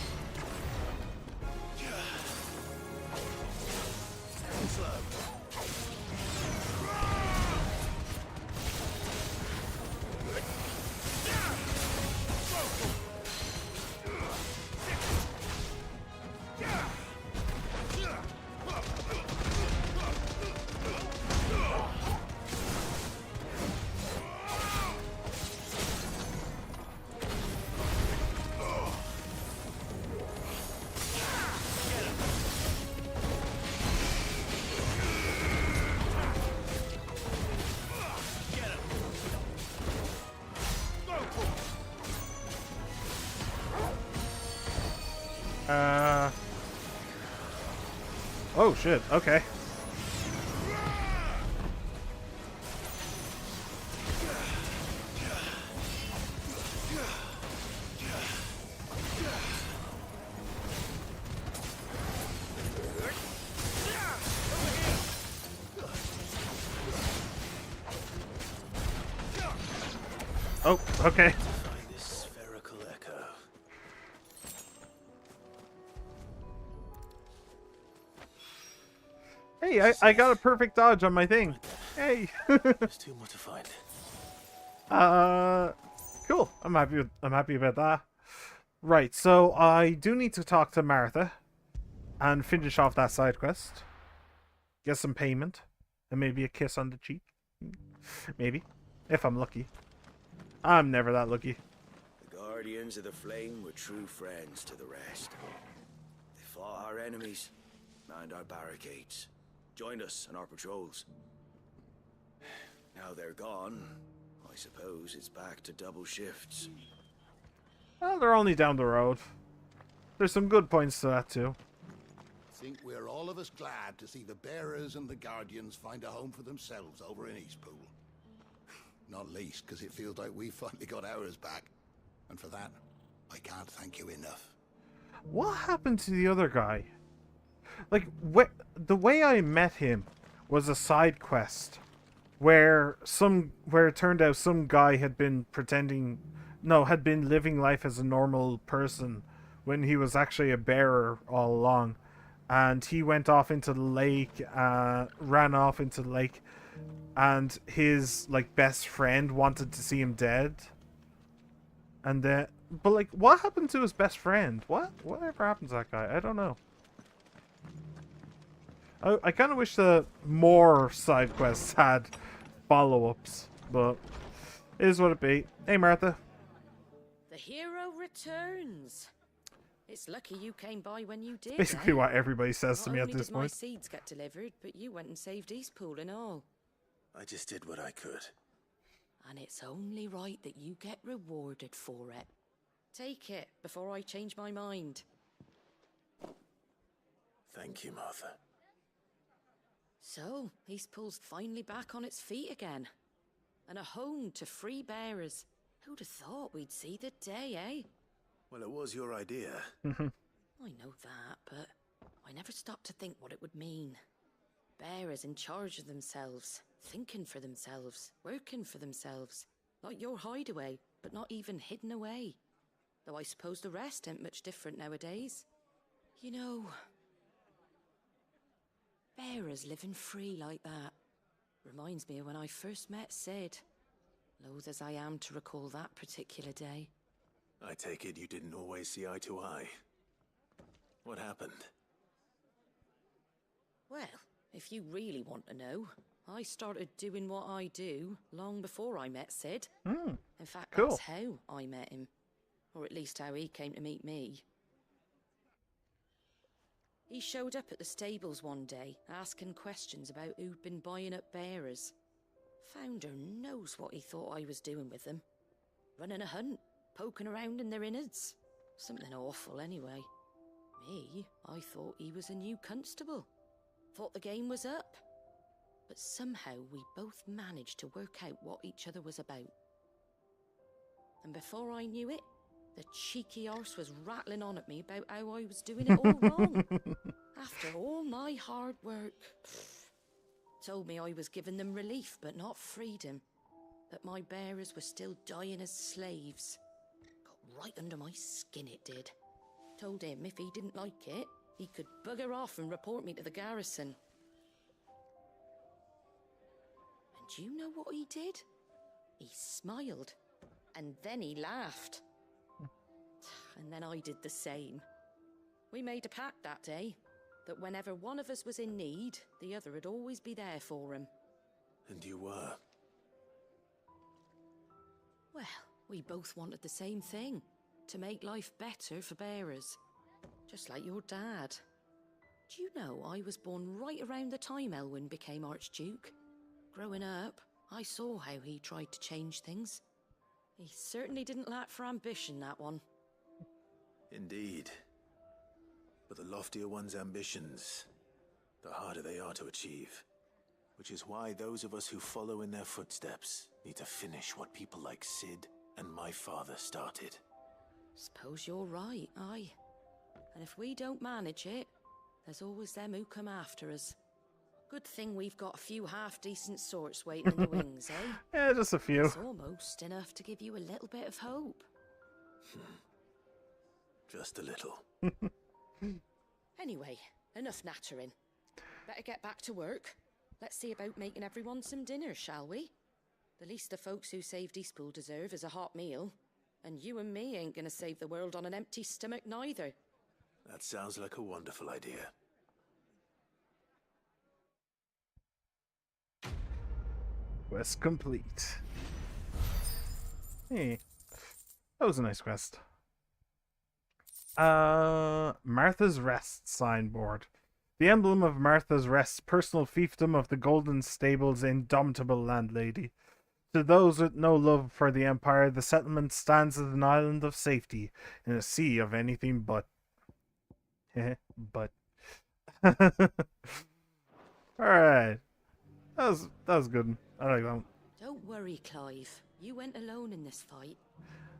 Oh shit, okay. Oh, okay. Find this spherical echo. Hey, I got a perfect dodge on my thing. Hey. There's two more to find. Cool. I'm happy about that. Right, so I do need to talk to Martha and finish off that side quest. Get some payment and maybe a kiss on the cheek. Maybe, if I'm lucky. I'm never that lucky. The Guardians of the Flame were true friends to the rest. They fought our enemies, manned our barricades, joined us on our patrols. Now they're gone, I suppose it's back to double shifts. Well, they're only down the road. There's some good points to that too. I think we're all of us glad to see the Bearers and the Guardians find a home for themselves over in Eastpool. Not least because it feels like we finally got ours back. And for that, I can't thank you enough. What happened to the other guy? Like, the way I met him was a side quest where it turned out some guy had been had been living life as a normal person when he was actually a bearer all along. And he went off into the lake, ran off into the lake, and his best friend wanted to see him dead. And then, but what happened to his best friend? Whatever happened to that guy? I don't know. I kind of wish that more side quests had follow-ups, but it is what it be. Hey, Martha. The hero returns. It's lucky you came by when you did. Basically what everybody says to me at this Not only did my point. seeds get delivered, but you went and saved Eastpool and all. I just did what I could. And it's only right that you get rewarded for it. Take it before I change my mind. Thank you, Martha. So, Eastpool's finally back on its feet again. And a home to free bearers. Who'd have thought we'd see the day, eh? Well, it was your idea. I know that, but I never stopped to think what it would mean. Bearers in charge of themselves, thinking for themselves, working for themselves. Like your hideaway, but not even hidden away. Though I suppose the rest ain't much different nowadays. You know, bearers living free like that reminds me of when I first met Sid. Loath as I am to recall that particular day. I take it you didn't always see eye to eye. What happened? Well, if you really want to know, I started doing what I do long before I met Sid. Hmm. In fact, Cool. that's how I met him. Or at least how he came to meet me. He showed up at the stables one day, asking questions about who'd been buying up bearers. Founder knows what he thought I was doing with them. Running a hunt, poking around in their innards. Something awful, anyway. Me, I thought he was a new constable. Thought the game was up. But somehow we both managed to work out what each other was about. And before I knew it, the cheeky arse was rattling on at me about how I was doing it all wrong. After all my hard work. Told me I was giving them relief, but not freedom. That my bearers were still dying as slaves. Got right under my skin, it did. Told him if he didn't like it, he could bugger off and report me to the garrison. And do you know what he did? He smiled. And then he laughed. And then I did the same. We made a pact that day, that whenever one of us was in need, the other would always be there for him. And you were? Well, we both wanted the same thing, to make life better for bearers. Just like your dad. Do you know I was born right around the time Elwyn became Archduke? Growing up, I saw how he tried to change things. He certainly didn't lack for ambition, that one. Indeed. But the loftier one's ambitions, the harder they are to achieve. Which is why those of us who follow in their footsteps need to finish what people like Sid and my father started. Suppose you're right, aye. And if we don't manage it, there's always them who come after us. Good thing we've got a few half-decent sorts waiting in the wings, eh? Yeah, just a few. It's almost enough to give you a little bit of hope. Just a little. Anyway, enough nattering. Better get back to work. Let's see about making everyone some dinner, shall we? The least the folks who saved Eastpool deserve is a hot meal. And you and me ain't gonna save the world on an empty stomach neither. That sounds like a wonderful idea. Quest complete. Hey, that was a nice quest. Martha's Rest signboard. The emblem of Martha's Rest, personal fiefdom of the Golden Stable's indomitable landlady. To those with no love for the Empire, the settlement stands as an island of safety in a sea of anything but. But. Alright. That was good. I like that one. Don't worry, Clive. You went alone in this fight.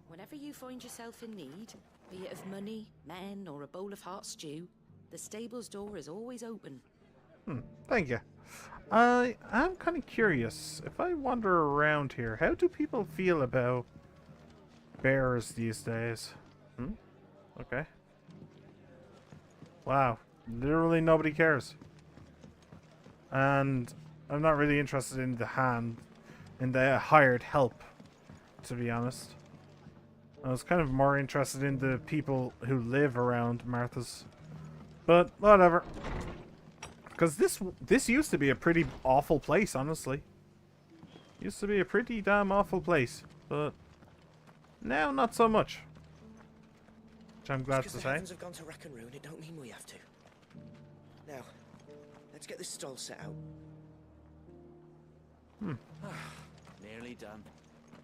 Whenever you find yourself in need, be it of money, men, or a bowl of hot stew, the stable's door is always open. Thank you. I'm kind of curious. If I wander around here, how do people feel about bears these days? Okay. Wow. Literally nobody cares. And I'm not really interested in the hired help, to be honest. I was kind of more interested in the people who live around Martha's. But whatever. Because this used to be a pretty awful place, honestly. Used to be a pretty damn awful place. But now not so much. Which I'm glad to Just 'cause the say. heavens have gone to rack and ruin, it don't mean we have to. Now, let's get this stall set out. Nearly done.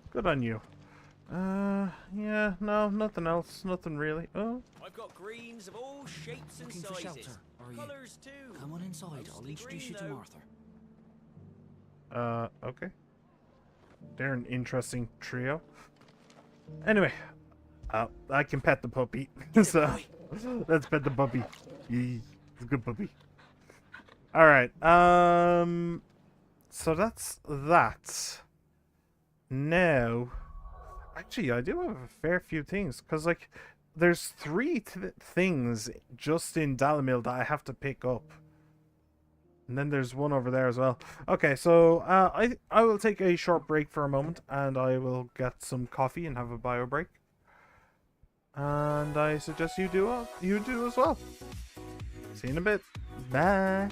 Good on you. Yeah, no, nothing else. Nothing really. Oh. I've got greens of all shapes and Looking sizes. for shelter, are you? Colours too. Come on inside, I'll Mostly introduce you green, to though. Arthur. Okay. They're an interesting trio. Anyway, I can pet the puppy. So, let's pet the puppy. It's a good puppy. Alright, so that's that. Now, actually, I do have a fair few things, because, like, there's 3 things just in Dalamil that I have to pick up. And then there's one over there as well. Okay, so I will take a short break for a moment, and I will get some coffee and have a bio break. And I suggest you do as well. See you in a bit. Bye.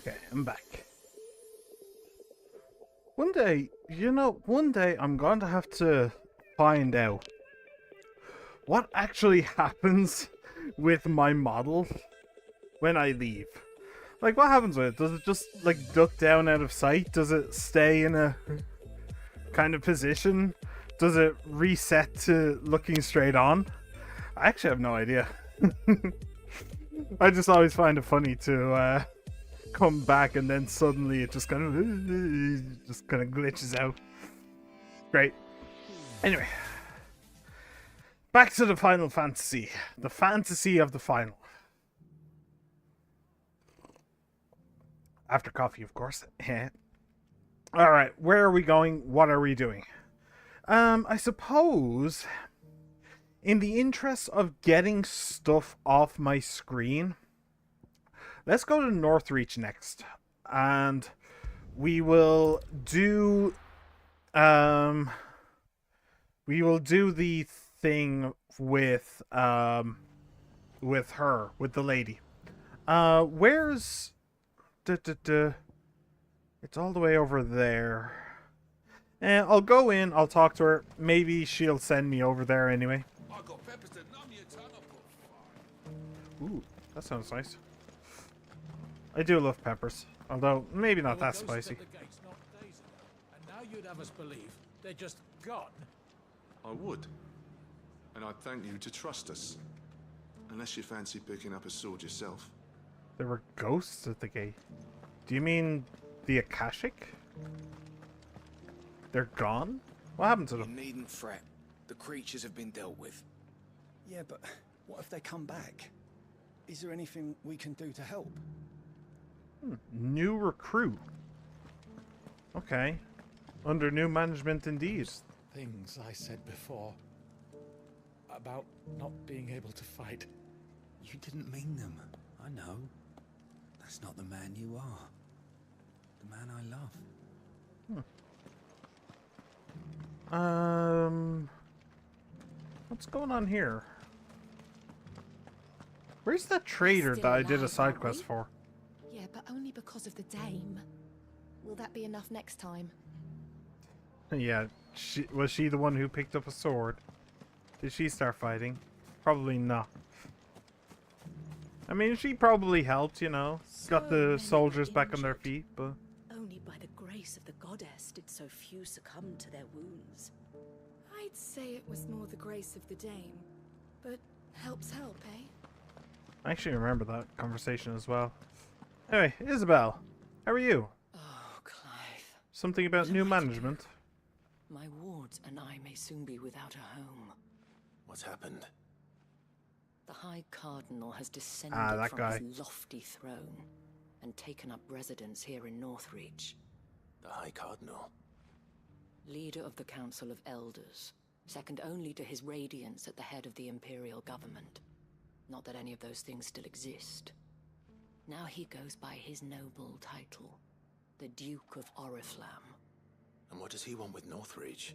Okay, I'm back. One day, one day I'm going to have to find out what actually happens with my model when I leave. Like, what happens with it? Does it just, like, duck down out of sight? Does it stay in a kind of position? Does it reset to looking straight on? I actually have no idea. I just always find it funny to come back and then suddenly it just kind of glitches out. Great. Anyway, back to the Final Fantasy. The fantasy of the final. After coffee, of course. Alright, where are we going? What are we doing? I suppose, in the interest of getting stuff off my screen, let's go to Northreach next. And we will do the thing with her, with the lady. Where's it's all the way over there. I'll go in, I'll talk to her. Maybe she'll send me over there anyway. Ooh, that sounds nice. I do love peppers, although maybe not that spicy. And now you'd have us believe they're just gone. I would. And I'd thank you to trust us. Unless you fancy picking up a sword yourself. There were ghosts at the gate. Do you mean the Akashic? They're gone? What happened to them? You needn't fret. The creatures have been dealt with. Yeah, but what if they come back? Is there anything we can do to help? New recruit. Okay. Under new management indeed. Things I said before about not being able to fight. You didn't mean them. I know. That's not the man you are. The man I love. What's going on here? Where's that trader that I did a side quest for? Yeah, but only because of the dame. Will that be enough next time? Yeah, was she the one who picked up a sword? Did she start fighting? Probably not. I mean, she probably helped, you know. Got the soldiers back on their feet, but... Only by the grace of the goddess did so few succumb to their wounds. I'd say it was more the grace of the dame. But helps help, eh? I actually remember that conversation as well. Anyway, Isabel, how are you? Oh, Clive. Something about new management? My wards and I may soon be without a home. What's happened? The High Cardinal has descended from his lofty throne and taken up residence here in Northreach. The High Cardinal? Leader of the Council of Elders, second only to his Radiance at the head of the Imperial government. Not that any of those things still exist. Now he goes by his noble title, the Duke of Oriflamme. And what does he want with Northreach?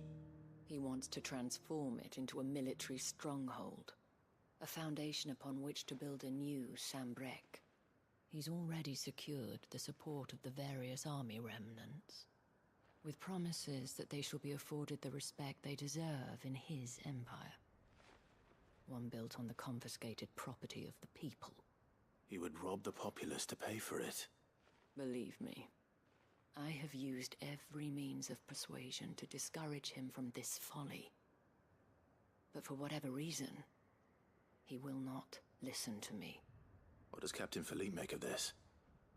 He wants to transform it into a military stronghold, a foundation upon which to build a new Sambrec. He's already secured the support of the various army remnants, with promises that they shall be afforded the respect they deserve in his empire. One built on the confiscated property of the people. He would rob the populace to pay for it. Believe me, I have used every means of persuasion to discourage him from this folly. But for whatever reason, he will not listen to me. What does Captain Philippe make of this?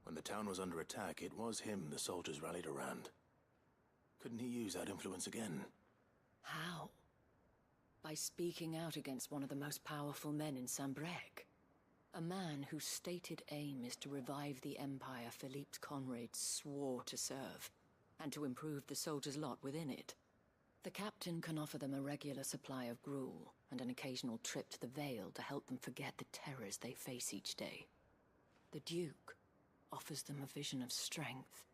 When the town was under attack, it was him the soldiers rallied around. Couldn't he use that influence again? How? By speaking out against one of the most powerful men in Sambrec. A man whose stated aim is to revive the empire Philippe's comrades swore to serve, and to improve the soldiers' lot within it. The captain can offer them a regular supply of gruel, and an occasional trip to the Vale to help them forget the terrors they face each day. The Duke offers them a vision of strength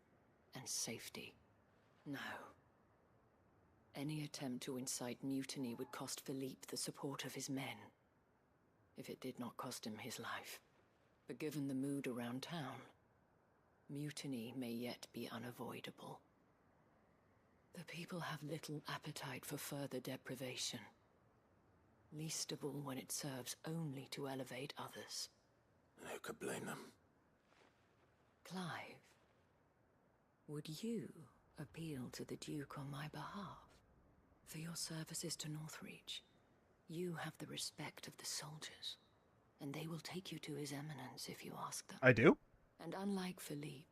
and safety. No. Any attempt to incite mutiny would cost Philippe the support of his men, if it did not cost him his life. But given the mood around town, Mutiny may yet be unavoidable. The people have little appetite for further deprivation, least of all when it serves only to elevate others. Who could blame them? Clive, would you appeal to the Duke on my behalf? For your services to Northreach, you have the respect of the soldiers, and they will take you to His Eminence if you ask them. I do? And unlike Philippe,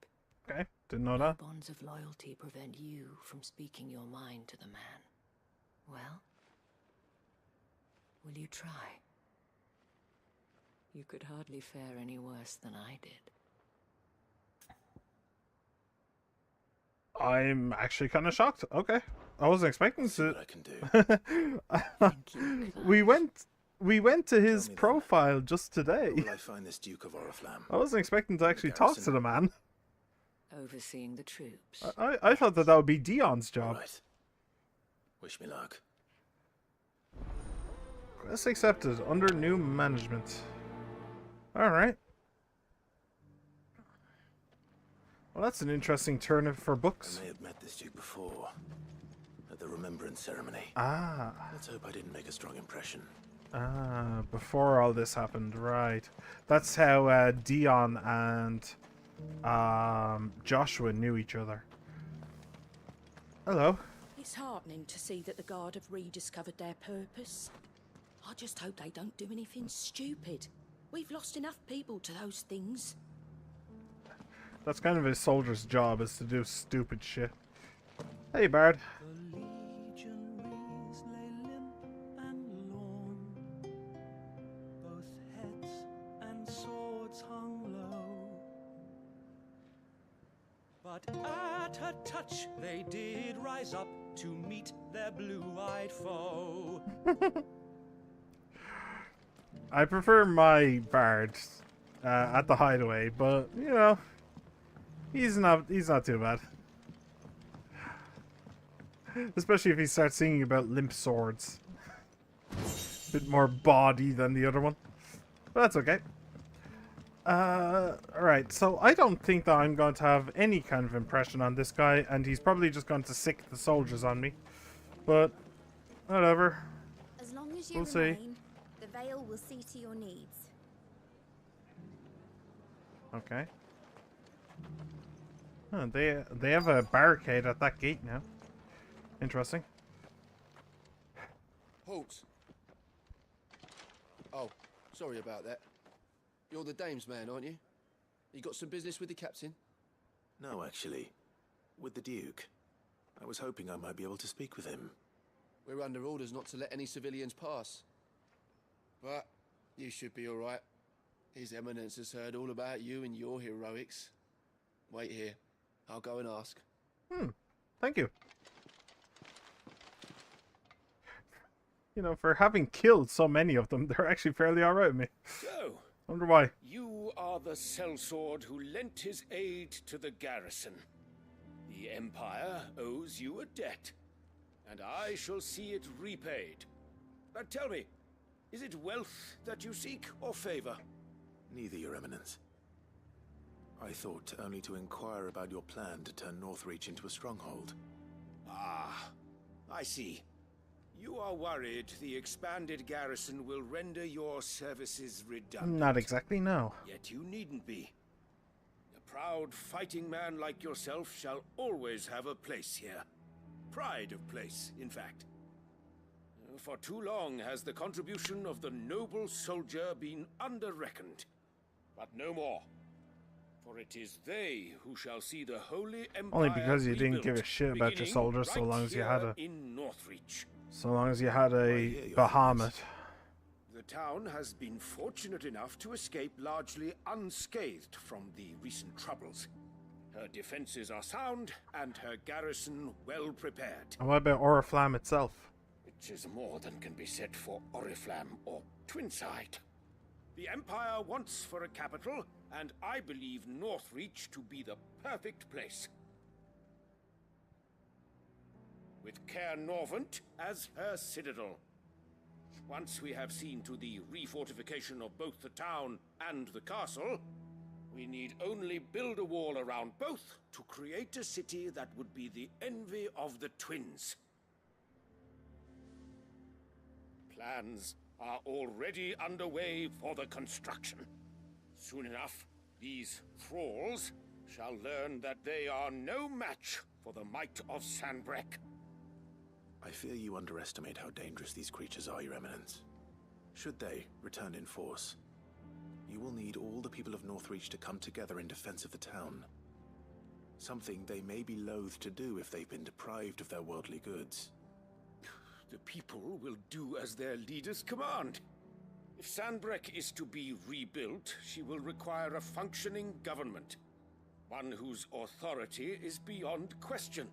Okay, didn't know no that. bonds of loyalty prevent you from speaking your mind to the man. Well, will you try? You could hardly fare any worse than I did. I'm actually kind of shocked. Okay, I wasn't expecting to. What I can do. we went to his profile just today. Where will I find this Duke of Oriflamme? I wasn't expecting to actually talk to the man. Overseeing the troops. I thought that would be Dion's job. Right. Wish me luck. Quest accepted under new management. All right. Well, that's an interesting turn for books. I may have met this Duke before, at the Remembrance Ceremony. Ah. Let's hope I didn't make a strong impression. Ah, before all this happened, right. That's how Dion and Joshua knew each other. Hello. It's heartening to see that the Guard have rediscovered their purpose. I just hope they don't do anything stupid. We've lost enough people to those things. That's kind of a soldier's job, is to do stupid shit. Hey, Bard. But at her touch they did rise up to meet their blue-eyed foe. I prefer my Bard at the Hideaway, but you know, he's not too bad. Especially if he starts singing about limp swords. A bit more bawdy than the other one, but that's okay. Alright, so I don't think that I'm going to have any kind of impression on this guy, and he's probably just going to sick the soldiers on me. But, whatever. As long as you We'll see. remain, the Veil will see to your needs. Okay. Oh, they have a barricade at that gate now. Interesting. Halt. Oh, sorry about that. You're the dame's man, aren't you? You got some business with the captain? No, actually. With the Duke. I was hoping I might be able to speak with him. We're under orders not to let any civilians pass. But you should be all right. His Eminence has heard all about you and your heroics. Wait here. I'll go and ask. Thank you. You know, for having killed so many of them, they're actually fairly alright with me. So, Wonder why. you are the sellsword who lent his aid to the garrison. The Empire owes you a debt, and I shall see it repaid. But tell me, is it wealth that you seek, or favor? Neither, Your Eminence. I thought only to inquire about your plan to turn Northreach into a stronghold. Ah, I see. You are worried the expanded garrison will render your services redundant. Not exactly, no. Yet you needn't be. A proud fighting man like yourself shall always have a place here. Pride of place, in fact. For too long has the contribution of the noble soldier been under-reckoned. But no more. For it is they who shall see the Holy Empire Only because you didn't rebuilt, give a shit about your beginning soldiers so right long as you here had a... in Northreach. So long as you had a Bahamut. The town has been fortunate enough to escape largely unscathed from the recent troubles. Her defenses are sound, and her garrison well prepared. And what about Oriflamme itself? Which is more than can be said for Oriflamme or Twinside. The Empire wants for a capital, and I believe Northreach to be the perfect place. With Caer Norvent as her citadel. Once we have seen to the refortification of both the town and the castle, We need only build a wall around both to create a city that would be the envy of the twins. Plans are already underway for the construction. Soon enough, these thralls shall learn that they are no match for the might of Sanbreque. I fear you underestimate how dangerous these creatures are, Your Eminence. Should they return in force, you will need all the people of Northreach to come together in defense of the town. Something they may be loath to do if they've been deprived of their worldly goods. The people will do as their leaders command. If Sanbreque is to be rebuilt, she will require a functioning government. One whose authority is beyond question.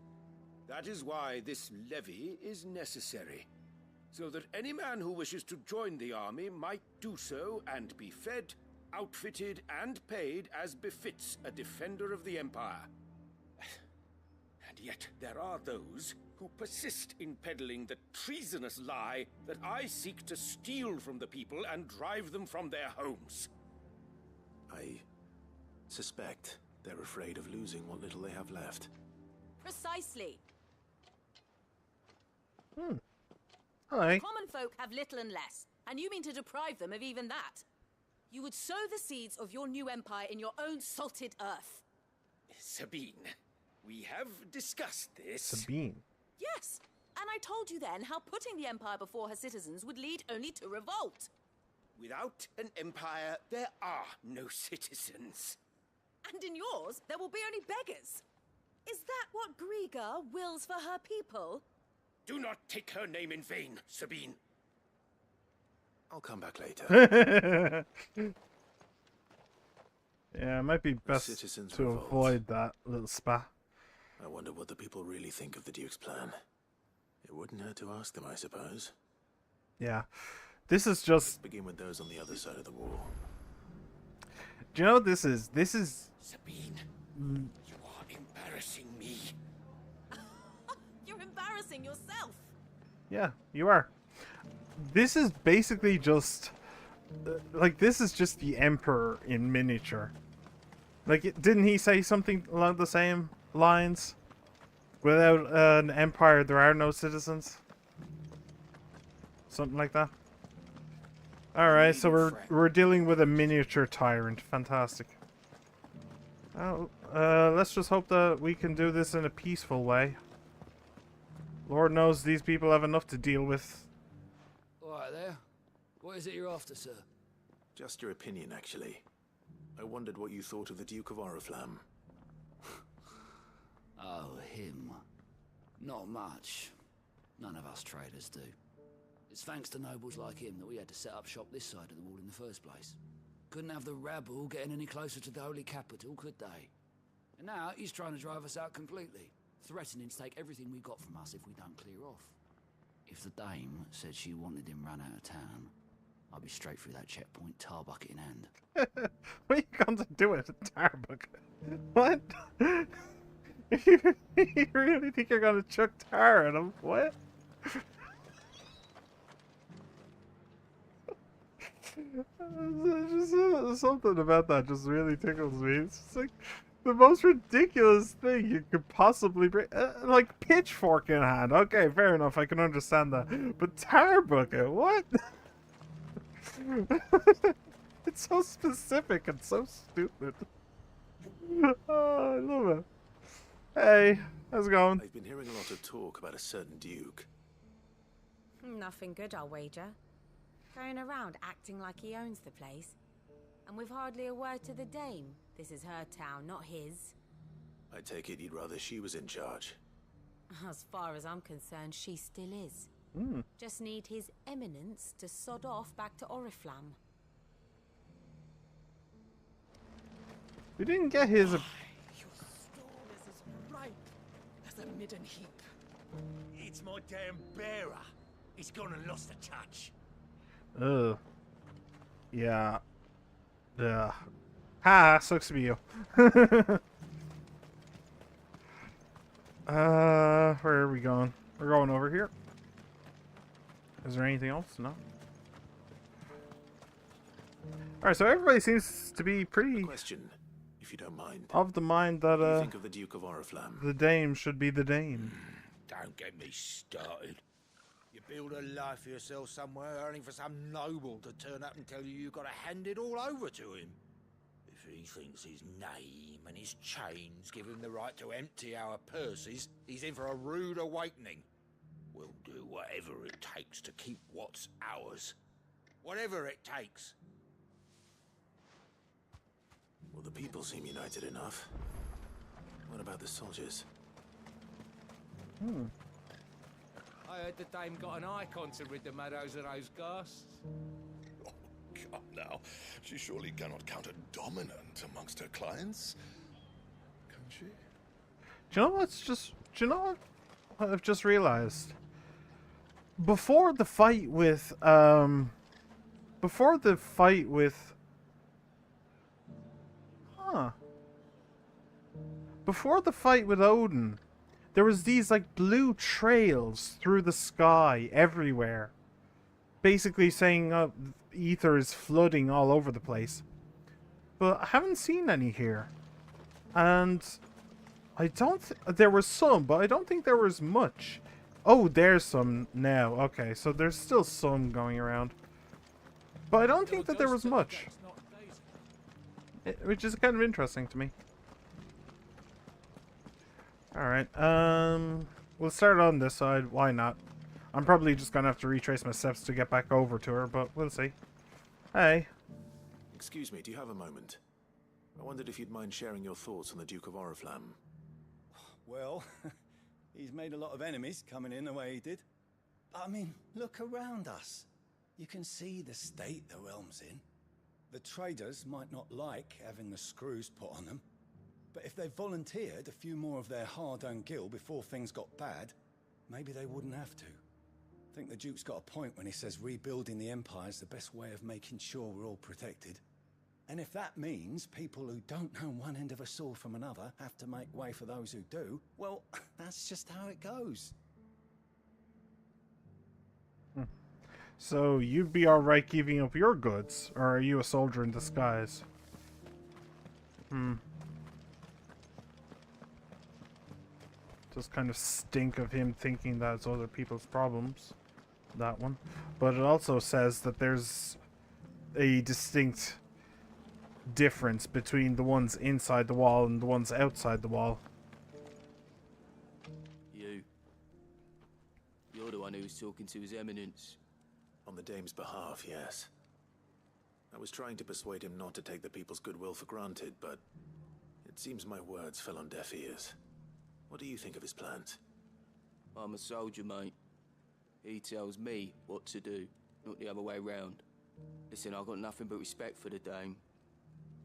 That is why this levy is necessary. So that any man who wishes to join the army might do so and be fed, outfitted, and paid as befits a defender of the Empire. And yet there are those who persist in peddling the treasonous lie that I seek to steal from the people and drive them from their homes. I suspect they're afraid of losing what little they have left. Precisely. Hi. Common folk have little and less, and you mean to deprive them of even that? You would sow the seeds of your new empire in your own salted earth. Sabine, we have discussed this. Sabine. Yes, and I told you then how putting the empire before her citizens would lead only to revolt. Without an empire, there are no citizens. And in yours, there will be only beggars. Is that what Griga wills for her people? Do not take her name in vain, Sabine. I'll come back later. Yeah, it might be best Citizens to revolt. avoid that little spat. I wonder what the people really think of the Duke's plan. It wouldn't hurt to ask them, I suppose. Yeah. This is just... Begin with those on the other side of the wall. Do you know what this is? This is... Sabine, you are embarrassing me. You're embarrassing yourself. Yeah, you are. This is basically just... like, this is just the Emperor in miniature. Like, didn't he say something along the same lines? Without an empire, there are no citizens? Something like that. Alright, so we're dealing with a miniature tyrant. Fantastic. Oh, let's just hope that we can do this in a peaceful way. Lord knows these people have enough to deal with. Alright there. What is it you're after, sir? Just your opinion, actually. I wondered what you thought of the Duke of Oriflamme. Oh, him. Not much. None of us traders do. It's thanks to nobles like him that we had to set up shop this side of the wall in the first place. Couldn't have the rabble getting any closer to the holy capital, could they? And now he's trying to drive us out completely, threatening to take everything we got from us if we don't clear off. If the dame said she wanted him run out of town, I'd be straight through that checkpoint, tar bucket in hand. What are you going to do with a tar bucket? What? You really think you're going to chuck tar at him? What? Just something about that just really tickles me. It's just like the most ridiculous thing you could possibly bring. Like pitchfork in hand. Okay, fair enough. I can understand that. But tar bucket, what? It's so specific and so stupid. Oh, I love it. Hey, how's it going? I've been hearing a lot of talk about a certain Duke. Nothing good, I'll wager. Going around acting like he owns the place. And with hardly a word to the dame. This is her town, not his. I take it you'd rather she was in charge. As far as I'm concerned, she still is. Just need his eminence to sod off back to Oriflamme. We didn't get his... Your stone is as ripe as a midden heap. It's my damn bearer. He's gone and lost the touch. Ugh. Yeah. Yeah. Ha! Sucks to be you. Where are we going? We're going over here. Is there anything else? No. Alright, so everybody seems to be pretty... Question. you don't mind. Of the mind that, What do you think of the Duke of Oriflamme? the dame should be the dame. Don't get me started. You build a life for yourself somewhere, earning for some noble to turn up and tell you you've got to hand it all over to him. If he thinks his name and his chains give him the right to empty our purses, he's in for a rude awakening. We'll do whatever it takes to keep what's ours. Whatever it takes. Well, the people seem united enough. What about the soldiers? I heard the dame got an icon to rid the meadows of those ghasts. Oh, come now. She surely cannot count a dominant amongst her clients. Can she? Do you know what's just... Do you know what I've just realized? Before the fight with, Before the fight with... Before the fight with Odin, there was these, like, blue trails through the sky everywhere. Basically saying Aether is flooding all over the place. But I haven't seen any here. And I don't... There was some, but I don't think there was much. Oh, there's some now. Okay, so there's still some going around. But I don't think that there was much. Which is kind of interesting to me. Alright, we'll start on this side. Why not? I'm probably just gonna have to retrace my steps to get back over to her, but we'll see. Hey. Excuse me, do you have a moment? I wondered if you'd mind sharing your thoughts on the Duke of Oriflamme. Well, he's made a lot of enemies coming in the way he did. I mean, look around us. You can see the state the realm's in. The traders might not like having the screws put on them, but if they volunteered a few more of their hard-earned gil before things got bad, maybe they wouldn't have to. I think the Duke's got a point when he says rebuilding the Empire's the best way of making sure we're all protected. And if that means people who don't know one end of a sword from another have to make way for those who do, well, that's just how it goes. So, you'd be alright giving up your goods, or are you a soldier in disguise? Just kind of stink of him thinking that it's other people's problems. That one. But it also says that there's a distinct difference between the ones inside the wall and the ones outside the wall. You're the one who was talking to His Eminence. On the dame's behalf, yes. I was trying to persuade him not to take the people's goodwill for granted, but it seems my words fell on deaf ears. What do you think of his plans? I'm a soldier, mate. He tells me what to do, not the other way round. Listen, I've got nothing but respect for the dame,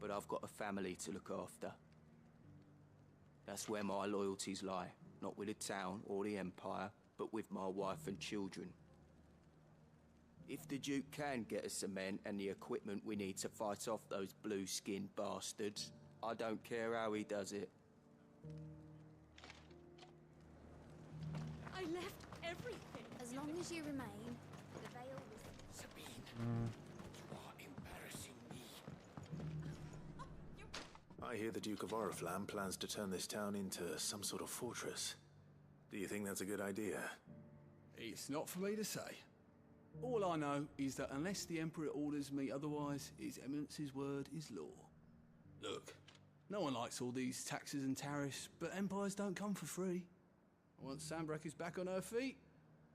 but I've got a family to look after. That's where my loyalties lie, not with the town or the Empire, but with my wife and children. If the Duke can get us some men and the equipment we need to fight off those blue-skinned bastards, I don't care how he does it. I left everything. As long as you remain, the veil will... Sabine, you are embarrassing me. I hear the Duke of Oriflamme plans to turn this town into some sort of fortress. Do you think that's a good idea? It's not for me to say. All I know is that unless the Emperor orders me otherwise, His Eminence's word is law. Look, no one likes all these taxes and tariffs, but empires don't come for free. Once Sandbreck is back on her feet,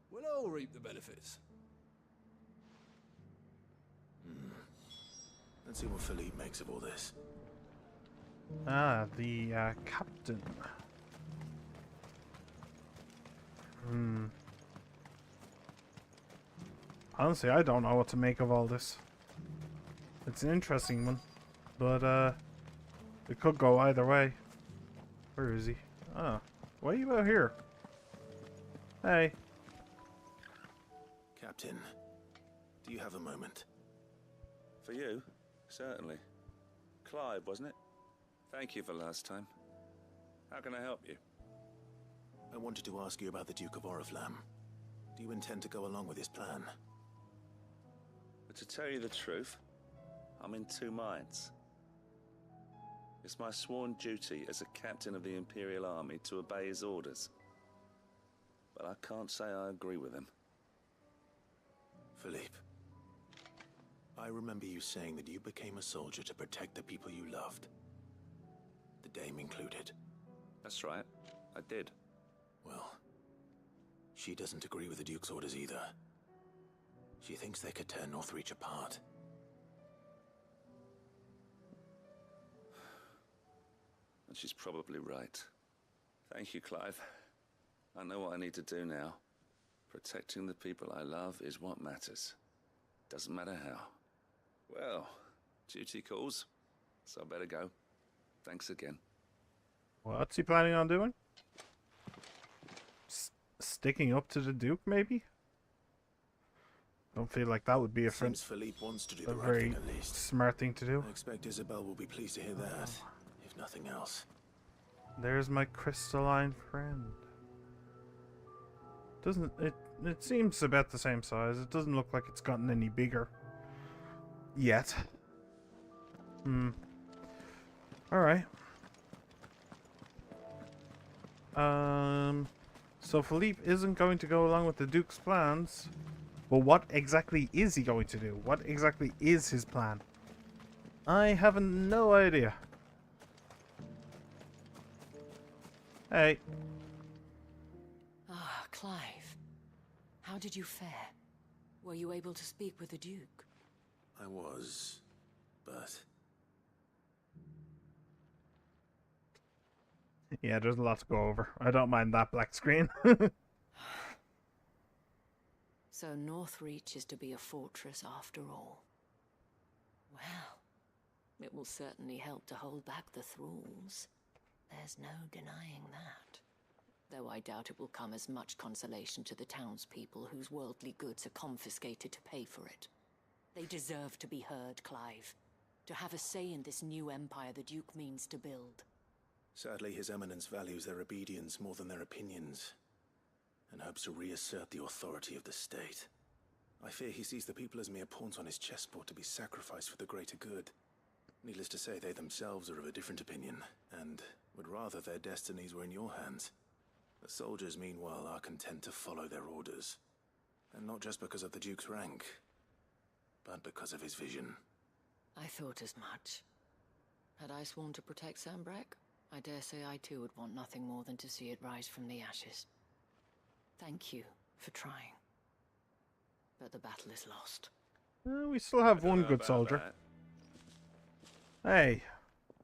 we'll all reap the benefits. Let's see what Philippe makes of all this. Ah, the captain. Honestly, I don't know what to make of all this. It's an interesting one, but it could go either way. Where is he? Oh, why are you out here? Hey. Captain, do you have a moment? For you? Certainly. Clive, wasn't it? Thank you for last time. How can I help you? I wanted to ask you about the Duke of Oriflamme. Do you intend to go along with his plan? But to tell you the truth, I'm in two minds. It's my sworn duty as a captain of the Imperial Army to obey his orders. But I can't say I agree with him. Philippe, I remember you saying that you became a soldier to protect the people you loved. The Dame included. That's right, I did. Well, she doesn't agree with the Duke's orders either. She thinks they could tear Northreach apart. And she's probably right. Thank you, Clive. I know what I need to do now. Protecting the people I love is what matters. Doesn't matter how. Well, duty calls, so I better go. Thanks again. What's he planning on doing? Sticking up to the Duke, maybe? Don't feel like that would be a Philippe wants to do the right very thing, at least. smart thing to do. I expect Isabel will be pleased to hear that, if nothing else. There's my crystalline friend. Doesn't it? It seems about the same size. It doesn't look like it's gotten any bigger yet. All right. So Philippe isn't going to go along with the Duke's plans. But what exactly is he going to do? What exactly is his plan? I have no idea. Hey. Ah, Clive. How did you fare? Were you able to speak with the Duke? I was, but... Yeah, there's a lot to go over. I don't mind that black screen. So Northreach is to be a fortress after all. Well, it will certainly help to hold back the thralls. There's no denying that. Though I doubt it will come as much consolation to the townspeople whose worldly goods are confiscated to pay for it. They deserve to be heard, Clive. To have a say in this new empire the Duke means to build. Sadly, His Eminence values their obedience more than their opinions, and hopes to reassert the authority of the state. I fear he sees the people as mere pawns on his chessboard to be sacrificed for the greater good. Needless to say, they themselves are of a different opinion, and would rather their destinies were in your hands. The soldiers, meanwhile, are content to follow their orders. And not just because of the Duke's rank, but because of his vision. I thought as much. Had I sworn to protect Sambrek, I dare say I too would want nothing more than to see it rise from the ashes. Thank you for trying. But the battle is lost. We still have one good soldier. Hey,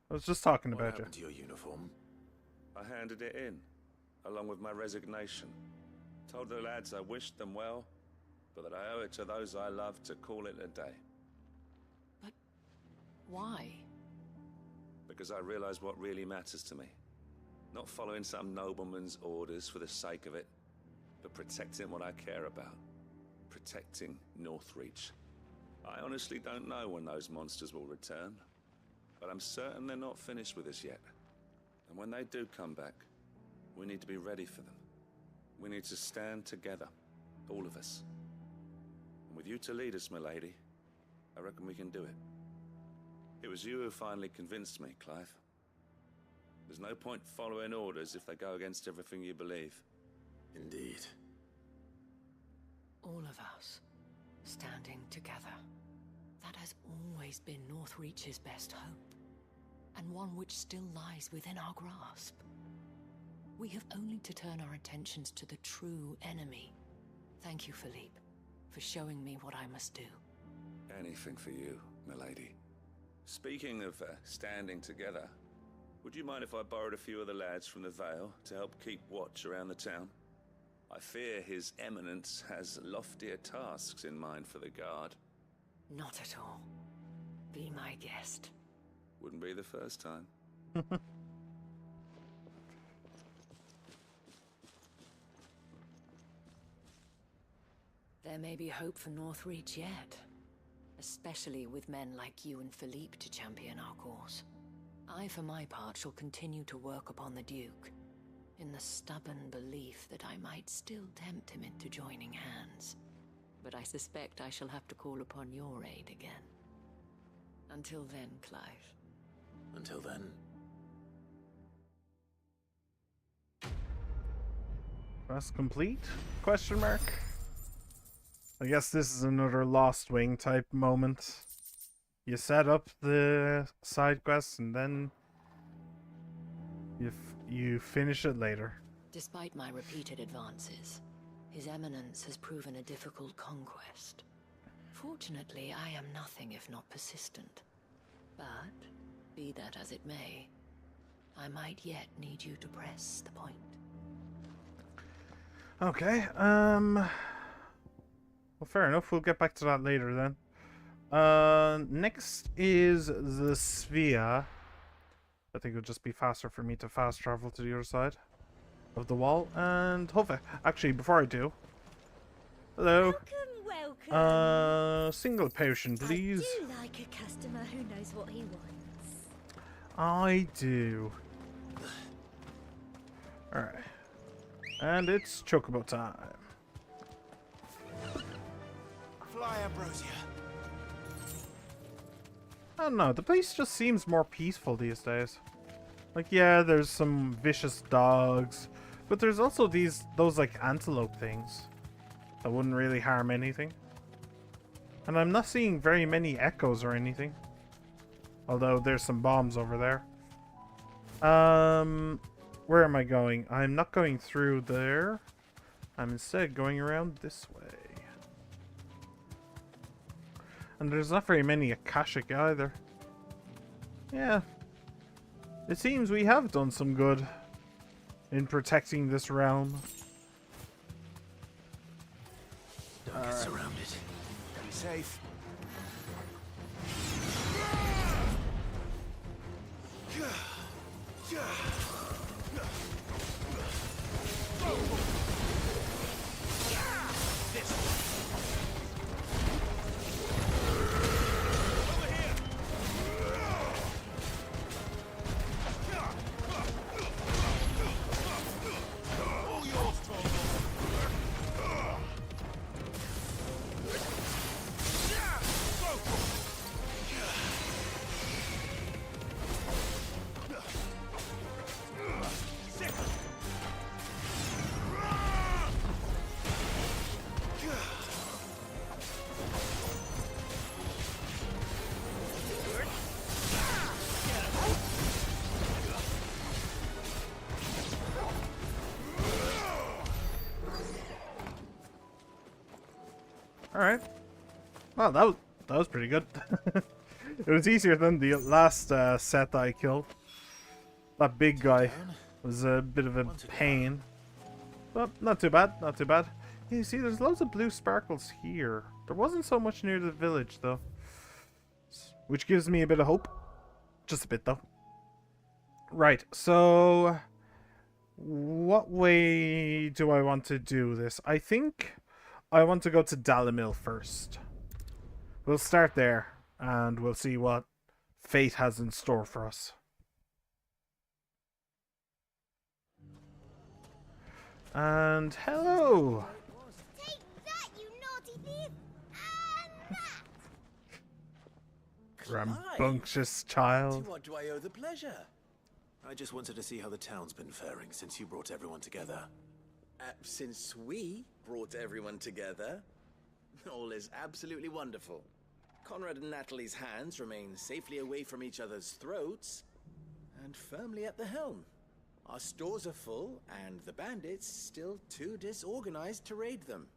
I was just talking about you. What happened to your uniform? I handed it in, along with my resignation. Told the lads I wished them well, but that I owe it to those I love to call it a day. But why? Because I realize what really matters to me. Not following some nobleman's orders for the sake of it, but protecting what I care about. Protecting Northreach. I honestly don't know when those monsters will return, but I'm certain they're not finished with us yet. And when they do come back, we need to be ready for them. We need to stand together, all of us. And with you to lead us, milady, I reckon we can do it. It was you who finally convinced me, Clive. There's no point following orders if they go against everything you believe. Indeed. All of us, standing together. That has always been Northreach's best hope, and one which still lies within our grasp. We have only to turn our attentions to the true enemy. Thank you, Philippe, for showing me what I must do. Anything for you, milady. Speaking of standing together, would you mind if I borrowed a few of the lads from the Vale to help keep watch around the town? I fear His Eminence has loftier tasks in mind for the guard. Not at all. Be my guest. Wouldn't be the first time. There may be hope for Northreach yet. Especially with men like you and Philippe to champion our cause. I, for my part, shall continue to work upon the Duke, in the stubborn belief that I might still tempt him into joining hands. But I suspect I shall have to call upon your aid again. Until then, Clive. Until then, Quest complete? Question mark. I guess this is another Lost Wing type moment. You set up the side quest and then you finish it later. Despite my repeated advances, His Eminence has proven a difficult conquest. Fortunately, I am nothing if not persistent. But, be that as it may, I might yet need you to press the point. Okay, well, fair enough. We'll get back to that later then. Next is the sphere. I think it'll just be faster for me to fast travel to the other side of the wall. And hopefully, actually, before I do, hello. Welcome. Single potion, please. I do like a customer who knows what he wants. I do. Alright. And it's chocobo time. Fly, Ambrosia. I don't know, the place just seems more peaceful these days. Like, yeah, there's some vicious dogs, but there's also those like antelope things that wouldn't really harm anything. And I'm not seeing very many echoes or anything. Although there's some bombs over there. Where am I going? I'm not going through there. I'm instead going around this way. And there's not very many Akashic either. Yeah. It seems we have done some good in protecting this realm. Don't get surrounded. Be safe. Alright. Well, that was pretty good. It was easier than the last set that I killed. That big guy was a bit of a pain. But not too bad, not too bad. You see, there's loads of blue sparkles here. There wasn't so much near the village, though. Which gives me a bit of hope. Just a bit, though. Right, so... what way do I want to do this? I think I want to go to Dalimil first. We'll start there, and we'll see what fate has in store for us. And hello! Take that, you naughty thief! Rambunctious child. To what do I owe the pleasure? I just wanted to see how the town's been faring since you brought everyone together. Since we brought everyone together, all is absolutely wonderful. Conrad and Natalie's hands remain safely away from each other's throats, and firmly at the helm. Our stores are full, and the bandits still too disorganized to raid them.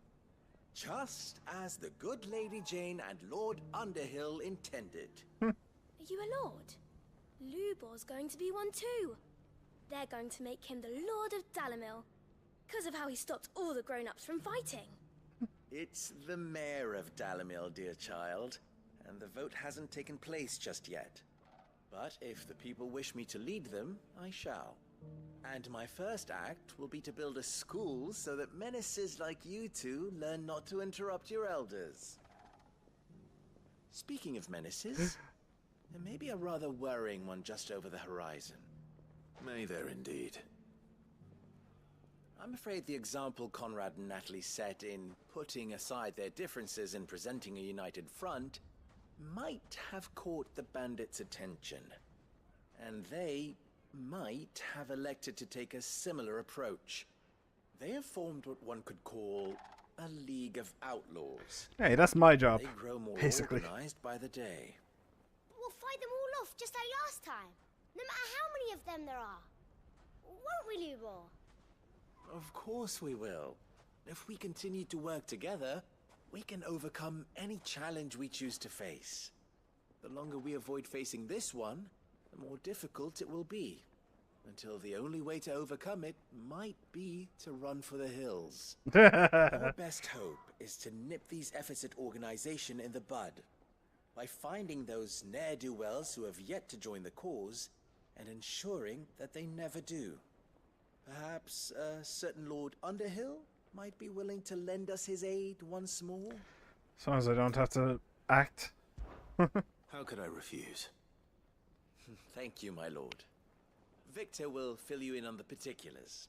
Just as the good Lady Jane and Lord Underhill intended. Are you a lord? Lubor's going to be one too. They're going to make him the Lord of Dalimil, because of how he stopped all the grown-ups from fighting. It's the mayor of Dalimil, dear child, and the vote hasn't taken place just yet. But if the people wish me to lead them, I shall. And my first act will be to build a school so that menaces like you two learn not to interrupt your elders. Speaking of menaces, there may be a rather worrying one just over the horizon. May there indeed. I'm afraid the example Conrad and Natalie set in putting aside their differences and presenting a united front might have caught the bandits' attention. And they might have elected to take a similar approach. They have formed what one could call a League of Outlaws. Hey, that's my job, They grow more basically. organized by the day. We'll fight them all off just like last time. No matter how many of them there are. Won't we, Lubor? Of course we will. If we continue to work together, we can overcome any challenge we choose to face. The longer we avoid facing this one, the more difficult it will be. Until the only way to overcome it might be to run for the hills. Our best hope is to nip these efforts at organization in the bud. By finding those ne'er-do-wells who have yet to join the cause, and ensuring that they never do. Perhaps a certain Lord Underhill might be willing to lend us his aid once more? As long as I don't have to act. How could I refuse? Thank you, my lord. Victor will fill you in on the particulars.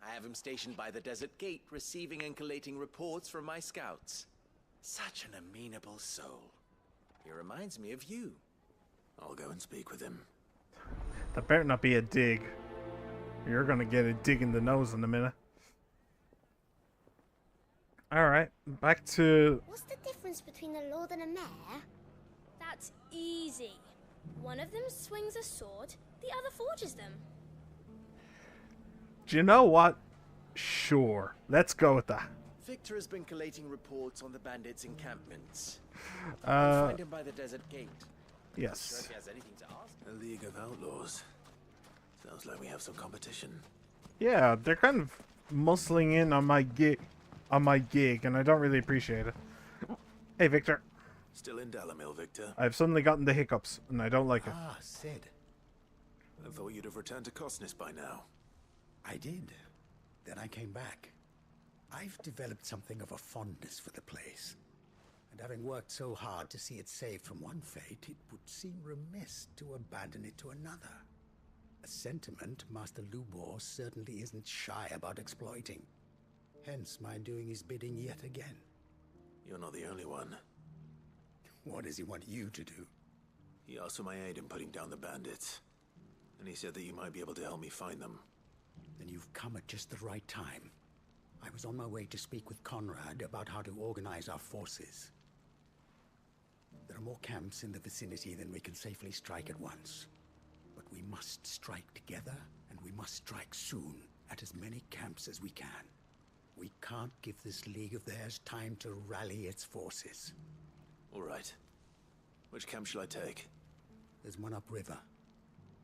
I have him stationed by the desert gate, receiving and collating reports from my scouts. Such an amenable soul. He reminds me of you. I'll go and speak with him. That better not be a dig. You're gonna get a dig in the nose in a minute. Alright, back to... What's the difference between a lord and a mayor? That's easy. One of them swings a sword, the other forges them. Do you know what? Sure. Let's go with that. Victor has been collating reports on the bandits' encampments. Uh, Find him by the desert gate. Yes. Not sure if he has anything to ask. A League of Outlaws. Sounds like we have some competition. Yeah, they're kind of muscling in on my gig, and I don't really appreciate it. Hey, Victor. Still in Dalamil, Victor? I've suddenly gotten the hiccups, and I don't like it. Ah, Sid. I thought you'd have returned to Cosnis by now. I did. Then I came back. I've developed something of a fondness for the place. And having worked so hard to see it saved from one fate, it would seem remiss to abandon it to another. A sentiment Master Lubor certainly isn't shy about exploiting. Hence my doing his bidding yet again. You're not the only one. What does he want you to do? He asked for my aid in putting down the bandits. And he said that you might be able to help me find them. Then you've come at just the right time. I was on my way to speak with Conrad about how to organize our forces. There are more camps in the vicinity than we can safely strike at once. But we must strike together, and we must strike soon at as many camps as we can. We can't give this league of theirs time to rally its forces. All right. Which camp shall I take? There's one upriver.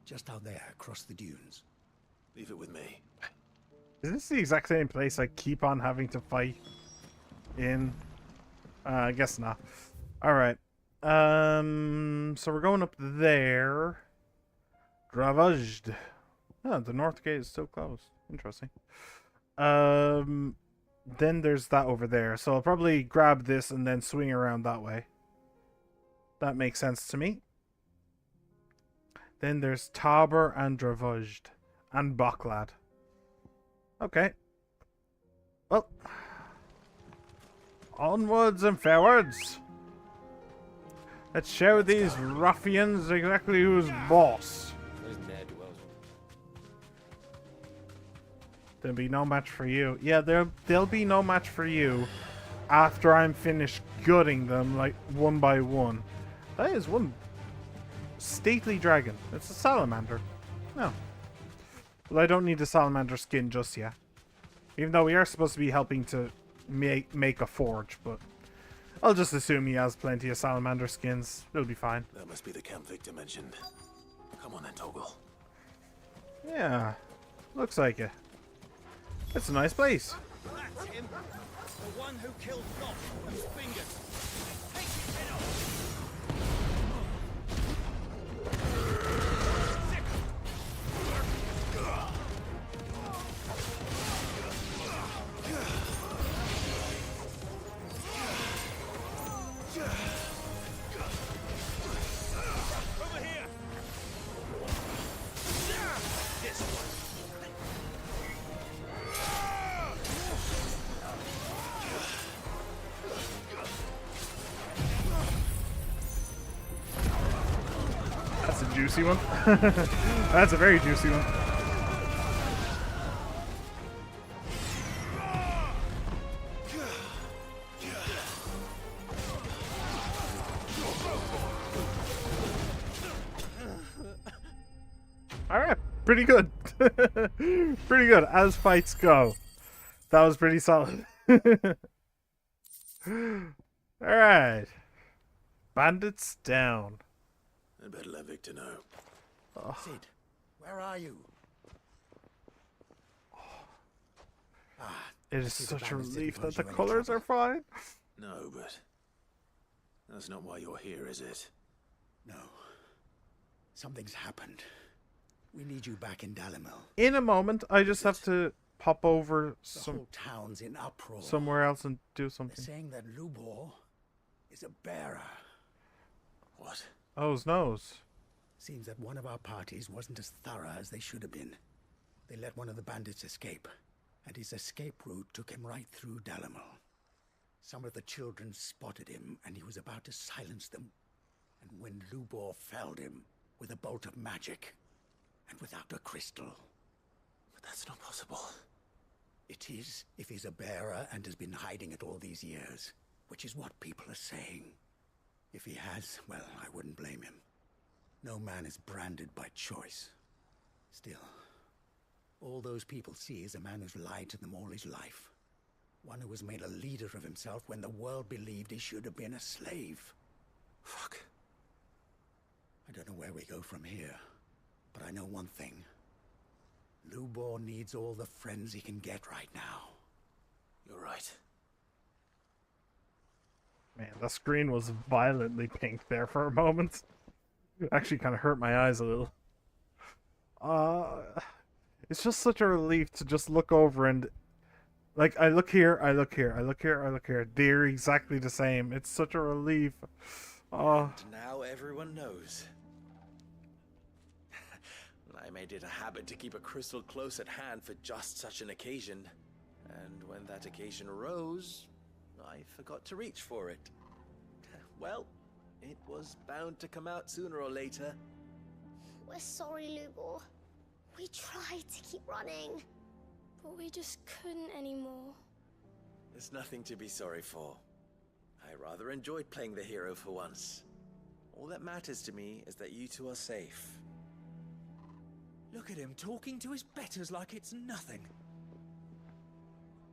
Just out there, across the dunes. Leave it with me. Is this the exact same place I keep on having to fight in? I guess not. Alright. So we're going up there. Dravajed. Oh, the north gate is still closed. Interesting. Then there's that over there. So I'll probably grab this and then swing around that way. That makes sense to me. Then there's Tabor and Dravajed. And Boklad. Okay. Well. Onwards and forwards. Let's show these ruffians exactly who's boss. There'll be no match for you. Yeah, there'll be no match for you after I'm finished gutting them, like, one by one. That is one stately dragon. It's a salamander. No. Well, I don't need the salamander skin just yet. Even though we are supposed to be helping to make a forge, but I'll just assume he has plenty of salamander skins. It'll be fine. That must be the camp Victor mentioned. Come on then, Toggle. Yeah. Looks like it. It's a nice place. That's him. The one who killed Lot and Fingers. Take his head off. Over here. This one. That's a juicy one. That's a very juicy one. Alright, pretty good. Pretty good, as fights go. That was pretty solid. Alright. Bandits down. I better let Victor know. Oh. Sid, where are you? It is such a relief that the colors are fine. No, but that's not why you're here, is it? No. Something's happened. We need you back in Dalimil. In a moment, I just have to pop over The whole town's in uproar. somewhere else and do something. They're saying that Lubor is a bearer. What? Oh, his nose. Seems that one of our parties wasn't as thorough as they should have been. They let one of the bandits escape, and his escape route took him right through Dalimil. Some of the children spotted him, and he was about to silence them. And when Lubor felled him with a bolt of magic, and without a crystal. But that's not possible. It is, if he's a bearer and has been hiding it all these years, which is what people are saying. If he has, well, I wouldn't blame him. No man is branded by choice. Still, all those people see is a man who's lied to them all his life. One who has made a leader of himself when the world believed he should have been a slave. Fuck. I don't know where we go from here, but I know one thing. Lubor needs all the friends he can get right now. You're right. Man, the screen was violently pink there for a moment. Actually kind of hurt my eyes a little. It's just such a relief to just look over and... Like, I look here, I look here, I look here, I look here. They're exactly the same. It's such a relief. And now everyone knows. I made it a habit to keep a crystal close at hand for just such an occasion. And when that occasion arose, I forgot to reach for it. Well, it was bound to come out sooner or later. We're sorry, Lubor. We tried to keep running, but we just couldn't anymore. There's nothing to be sorry for. I rather enjoyed playing the hero for once. All that matters to me is that you two are safe. Look at him talking to his betters like it's nothing.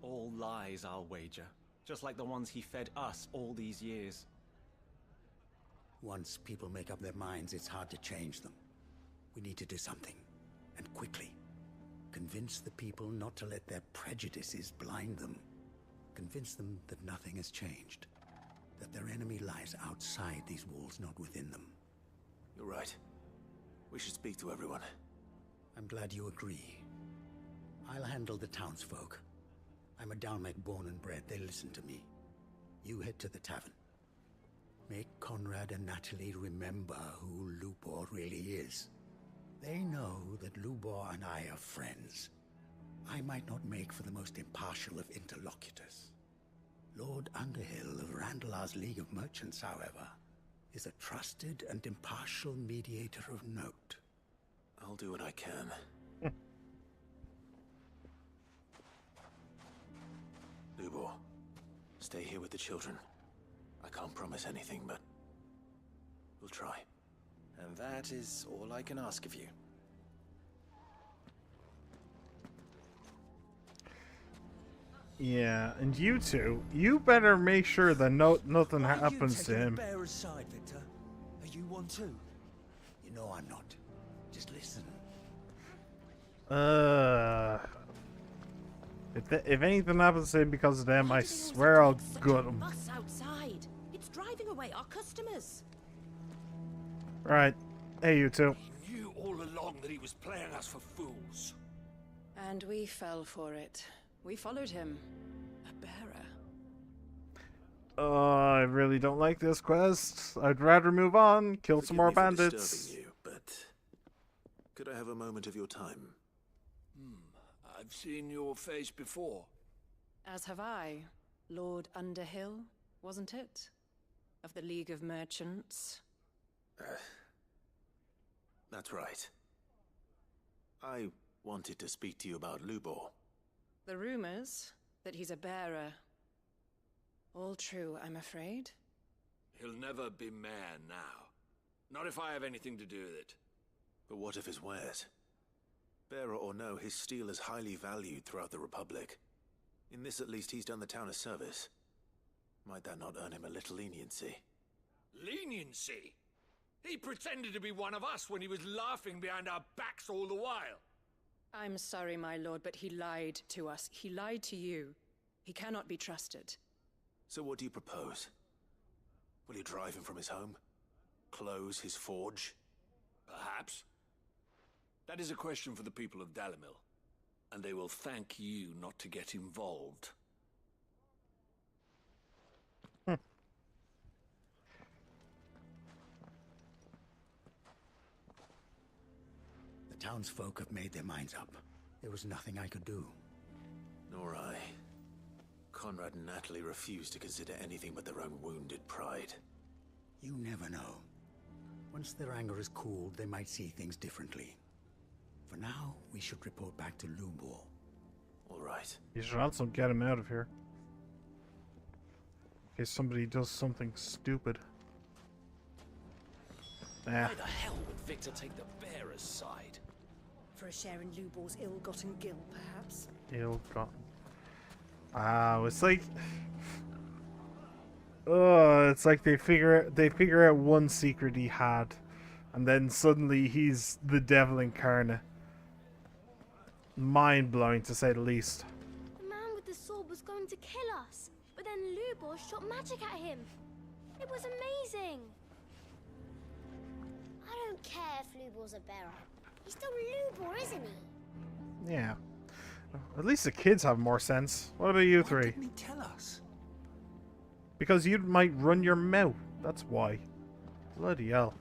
All lies, I'll wager. Just like the ones he fed us all these years. Once people make up their minds, it's hard to change them. We need to do something, and quickly. Convince the people not to let their prejudices blind them. Convince them that nothing has changed. That their enemy lies outside these walls, not within them. You're right. We should speak to everyone. I'm glad you agree. I'll handle the townsfolk. I'm a Dalmec born and bred. They listen to me. You head to the tavern. Make Conrad and Natalie remember who Lubor really is. They know that Lubor and I are friends. I might not make for the most impartial of interlocutors. Lord Underhill of Randalar's League of Merchants, however, is a trusted and impartial mediator of note. I'll do what I can. Lubor, stay here with the children. I can't promise anything, but we'll try. And that is all I can ask of you. Yeah, and you two, you better make sure that nothing happens to him. Bearer's side, Victor. Are you one too? You know I'm not. Just listen. If anything happens to him because of them, I swear I'll gut him. Bus outside. It's driving away our customers. Right. Hey, you two. He knew all along that he was playing us for fools. And we fell for it. We followed him. A bearer. I really don't like this quest. I'd rather move on, kill some more bandits. Disturbing you, but could I have a moment of your time? I've seen your face before. As have I. Lord Underhill, wasn't it? Of the League of Merchants. That's right. I wanted to speak to you about Lubor. The rumors that he's a bearer. All true, I'm afraid. He'll never be mayor now. Not if I have anything to do with it. But what if his wares? Bearer or no, his steel is highly valued throughout the Republic. In this, at least, he's done the town a service. Might that not earn him a little leniency? Leniency? He pretended to be one of us when he was laughing behind our backs all the while. I'm sorry, my lord, but he lied to us. He lied to you. He cannot be trusted. So what do you propose? Will you drive him from his home? Close his forge? Perhaps. That is a question for the people of Dalimil, and they will thank you not to get involved. The townsfolk have made their minds up. There was nothing I could do. Nor I. Conrad and Natalie refused to consider anything but their own wounded pride. You never know. Once their anger is cooled, they might see things differently. For now, we should report back to Lubor. All right. You should also get him out of here. In case somebody does something stupid. Why the hell would Victor take the bearer's side? For a share in Lubor's ill-gotten gil, perhaps? Ill-gotten. It's like... Oh, it's like they figure out one secret he had, and then suddenly he's the devil incarnate. Mind-blowing, to say the least. The man with the sword was going to kill us, but then Lubor shot magic at him. It was amazing. I don't care if Lubor's a bearer. He's still Lubor, isn't he? Yeah. At least the kids have more sense. What about you three? Why didn't he tell us? Because you might run your mouth. That's why. Bloody hell.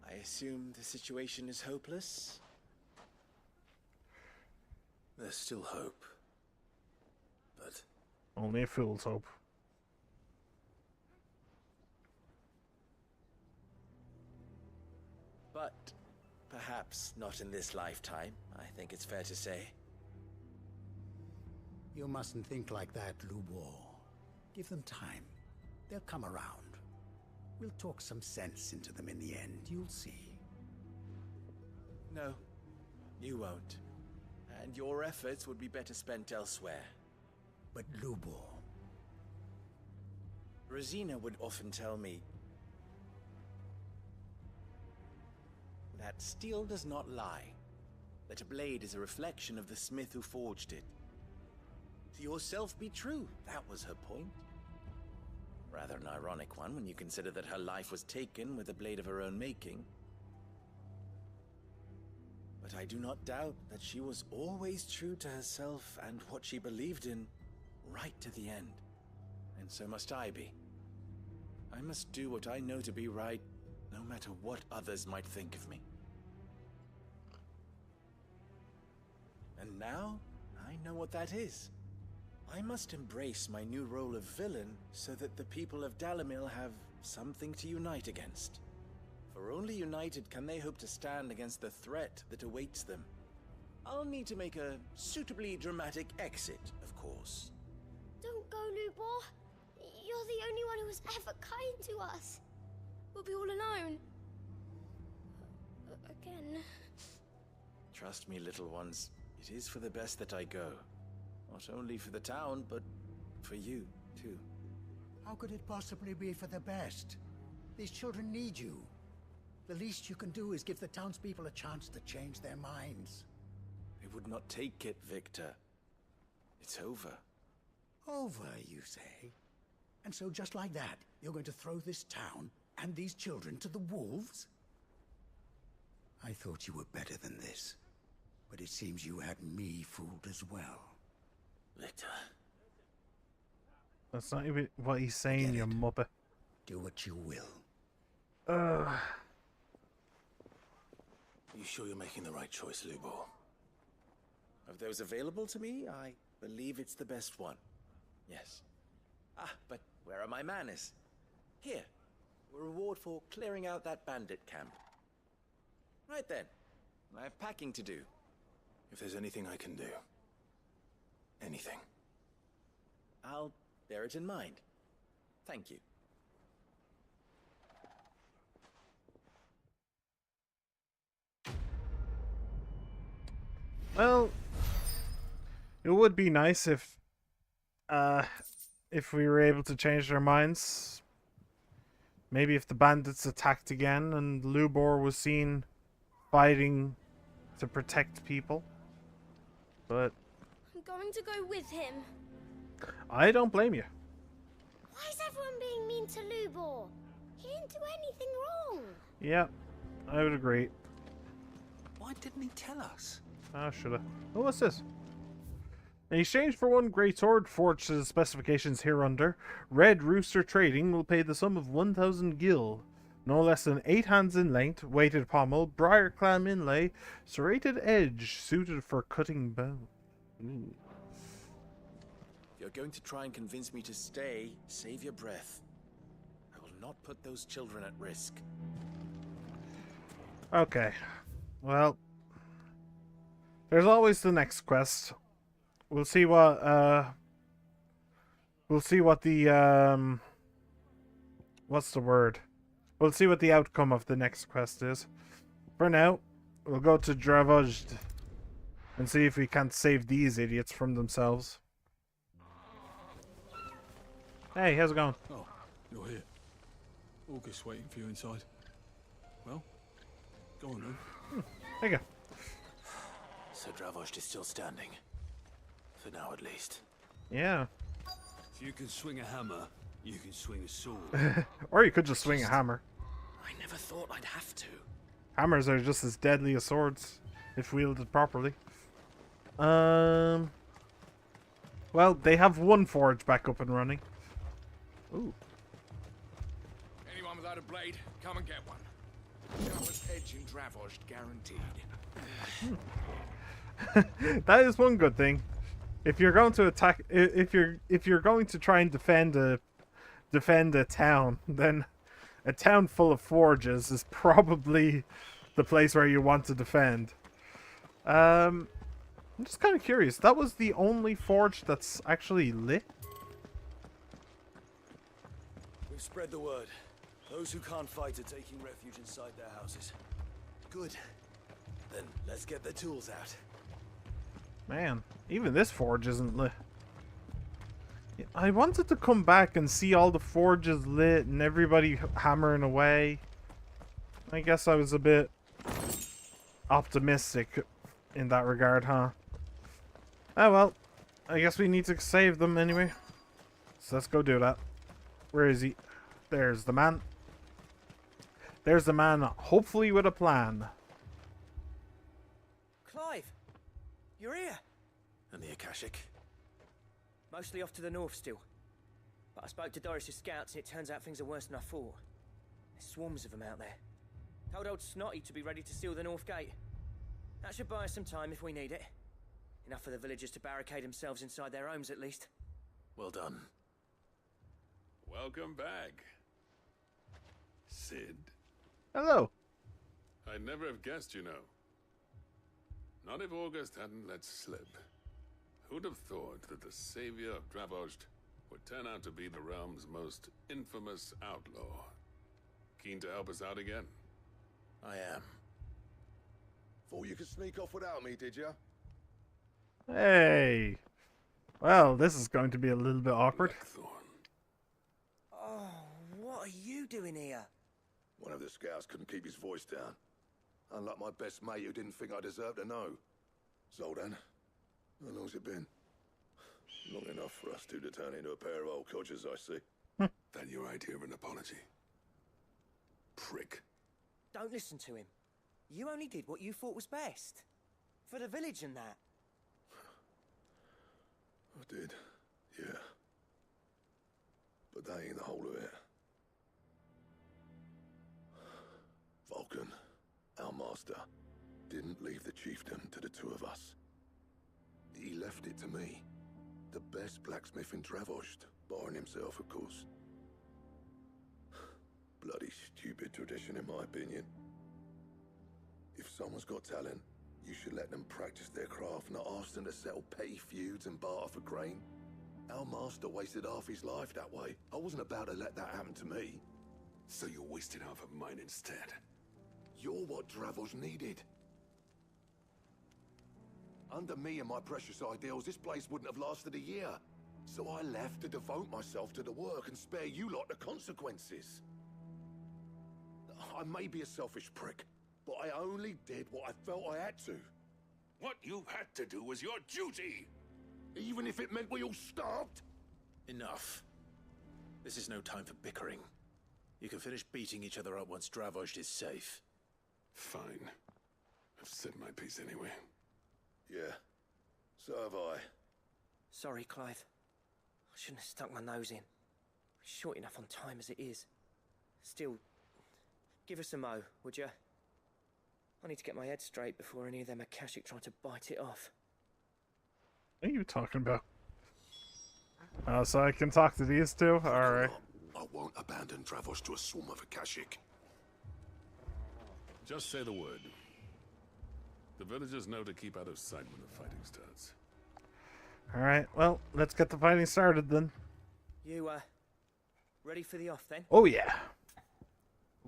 I assume the situation is hopeless? There's still hope. But... only a fool's hope. But perhaps not in this lifetime, I think it's fair to say. You mustn't think like that, Lubor. Give them time. They'll come around. We'll talk some sense into them in the end, you'll see. No, you won't. And your efforts would be better spent elsewhere. But Lubor... Rosina would often tell me that steel does not lie, that a blade is a reflection of the smith who forged it. To yourself be true, that was her point. Rather an ironic one when you consider that her life was taken with a blade of her own making. But I do not doubt that she was always true to herself and what she believed in, right to the end. And so must I be. I must do what I know to be right, no matter what others might think of me. And now, I know what that is. I must embrace my new role of villain so that the people of Dalimil have something to unite against. For only united can they hope to stand against the threat that awaits them. I'll need to make a suitably dramatic exit, of course. Don't go, Lubor. You're the only one who was ever kind to us. We'll be all alone. Again. Trust me, little ones. It is for the best that I go. Not only for the town, but for you, too. How could it possibly be for the best? These children need you. The least you can do is give the townspeople a chance to change their minds. They would not take it, Victor. It's over. Over, you say? And so just like that, you're going to throw this town and these children to the wolves? I thought you were better than this. But it seems you had me fooled as well. Victor. That's not even what he's saying, you muppet. Do what you will. You sure you're making the right choice, Lubor? Of those available to me, I believe it's the best one. Yes. Ah, but where are my manners? Here. A reward for clearing out that bandit camp. Right then. I have packing to do. If there's anything I can do. Anything. I'll bear it in mind. Thank you. Well, it would be nice if we were able to change their minds. Maybe if the bandits attacked again and Lubor was seen fighting to protect people. But I'm going to go with him. I don't blame you. Why is everyone being mean to Lubor? He didn't do anything wrong. Yeah, I would agree. Why didn't he tell us? Ah, shoulda. Oh, what's this? In exchange for one great sword forged to the specifications hereunder, Red Rooster Trading will pay the sum of 1,000 gil, no less than 8 hands in length, weighted pommel, briar clam inlay, serrated edge, suited for cutting bone. Ooh. If you're going to try and convince me to stay, save your breath. I will not put those children at risk. Okay. Well, there's always the next quest. We'll see what the what's the word? We'll see what the outcome of the next quest is. For now, we'll go to Dravojd and see if we can't save these idiots from themselves. Hey, how's it going? Oh, you're here. August waiting for you inside. Well, go on then. There you go. So Dravojd is still standing. For now, at least. Yeah. If you can swing a hammer, you can swing a sword. Or you could just swing a hammer. I never thought I'd have to. Hammers are just as deadly as swords, if wielded properly. Well, they have one forge back up and running. Ooh. Anyone without a blade, come and get one. Sharpest edge in Dravojd, guaranteed. That is one good thing. If you're going to attack, if you're going to try and defend a town, then a town full of forges is probably the place where you want to defend. I'm just kind of curious. That was the only forge that's actually lit. We've spread the word. Those who can't fight are taking refuge inside their houses. Good. Then let's get the tools out. Man, even this forge isn't lit. I wanted to come back and see all the forges lit and everybody hammering away. I guess I was a bit optimistic in that regard, huh? Oh well, I guess we need to save them anyway. So let's go do that. Where is he? There's the man. There's the man, hopefully with a plan. Clive, you're here. And the Akashic? Mostly off to the north still. But I spoke to Doris's scouts and it turns out things are worse than I thought. There's swarms of them out there. Told old Snotty to be ready to seal the north gate. That should buy us some time if we need it. Enough for the villagers to barricade themselves inside their homes at least. Well done. Welcome back, Sid. Hello. I'd never have guessed, you know. Not if August hadn't let slip. Who'd have thought that the savior of Dravojd would turn out to be the realm's most infamous outlaw? Keen to help us out again? I am. Thought you could sneak off without me, did you? Hey. Well, this is going to be a little bit awkward. Oh, what are you doing here? One of the scouts couldn't keep his voice down. Unlike my best mate who didn't think I deserved to know. Zoldan, how long's it been? Long enough for us two to turn into a pair of old codgers, I see. Then your idea of an apology. Prick. Don't listen to him. You only did what you thought was best. For the village and that. I did, yeah. But that ain't the whole of it. Vulcan, our master, didn't leave the chiefdom to the two of us. He left it to me, the best blacksmith in Dravojd, barring himself, of course. Bloody stupid tradition, in my opinion. If someone's got talent, you should let them practice their craft, not ask them to settle petty feuds and barter for grain. Our master wasted half his life that way. I wasn't about to let that happen to me. So you wasted half of mine instead. You're what Dravojd needed. Under me and my precious ideals, this place wouldn't have lasted a year. So I left to devote myself to the work and spare you lot the consequences. I may be a selfish prick, but I only did what I felt I had to. What you had to do was your duty! Even if it meant we all starved? Enough. This is no time for bickering. You can finish beating each other up once Dravoj is safe. Fine. I've said my piece anyway. Yeah, so have I. Sorry, Clive. I shouldn't have stuck my nose in. We're short enough on time as it is. Still, give us a mo, would you? I need to get my head straight before any of them Akashic try to bite it off. What are you talking about? So I can talk to these two? Alright. I won't abandon Dravos to a swarm of Akashic. Just say the word. The villagers know to keep out of sight when the fighting starts. Alright, well, let's get the fighting started then. You, ready for the off then? Oh yeah.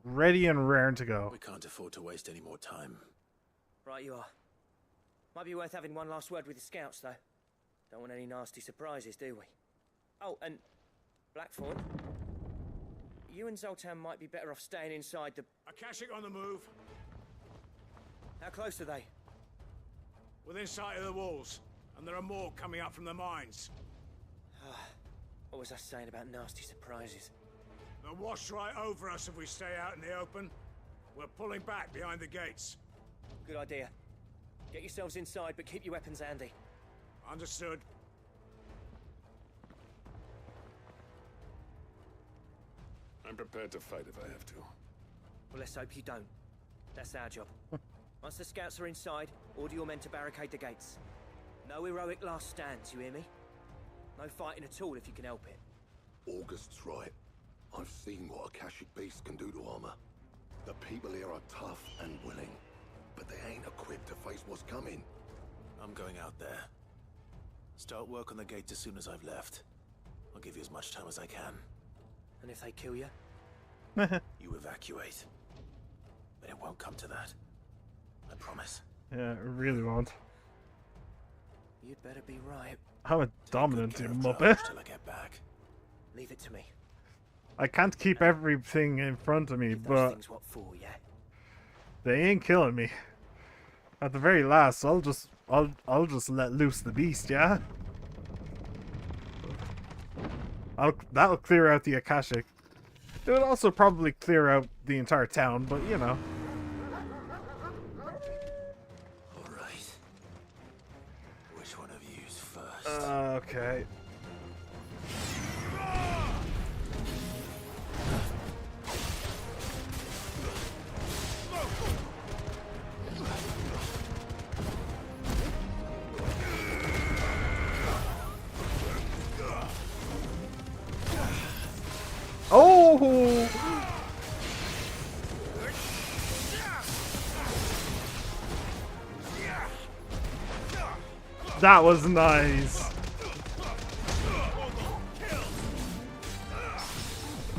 Ready and raring to go. We can't afford to waste any more time. Right you are. Might be worth having one last word with the scouts, though. Don't want any nasty surprises, do we? Oh, and Blackthorn, you and Zoltan might be better off staying inside the... Akashic on the move. How close are they? Within sight of the walls. And there are more coming up from the mines. What was I saying about nasty surprises? They'll wash right over us if we stay out in the open. We're pulling back behind the gates. Good idea. Get yourselves inside, but keep your weapons handy. Understood. I'm prepared to fight if I have to. Well, let's hope you don't. That's our job. Once the scouts are inside, order your men to barricade the gates. No heroic last stands, you hear me? No fighting at all if you can help it. August's right. I've seen what Akashic beasts can do to armor. The people here are tough and willing, but they ain't equipped to face what's coming. I'm going out there. Start work on the gate as soon as I've left. I'll give you as much time as I can. And if they kill you? You evacuate. But it won't come to that. I promise. Yeah, it really won't. You'd better be right. I'm a dominant, you muppet. Till I get back. Leave it to me. I can't keep everything in front of me, but Things what for, yeah? they ain't killing me. At the very last, I'll just let loose the beast, yeah? That'll clear out the Akashic. It would also probably clear out the entire town, but you know. Alright. Which one of you's first? Okay. Oh! That was nice.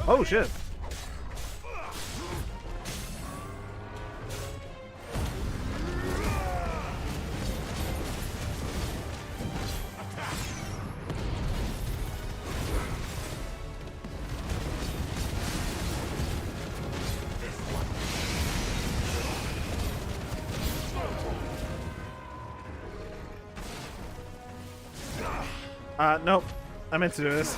Oh shit. Nope. I meant to do this.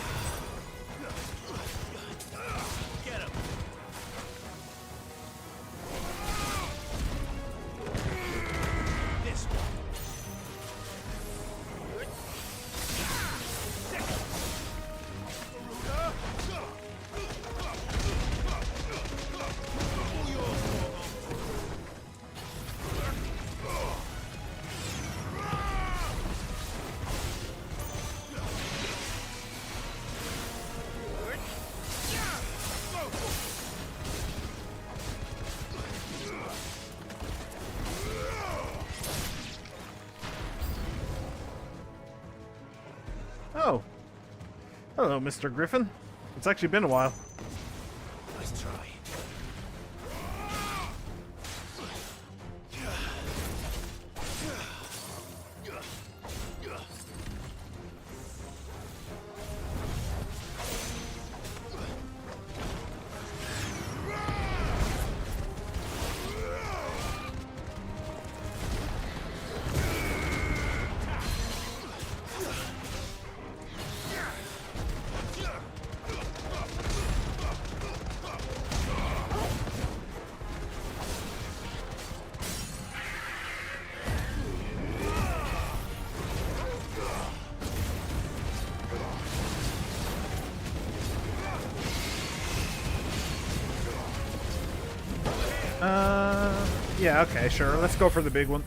Oh. Hello, Mr. Griffin. It's actually been a while. Nice try. Yeah, okay, sure. Let's go for the big one.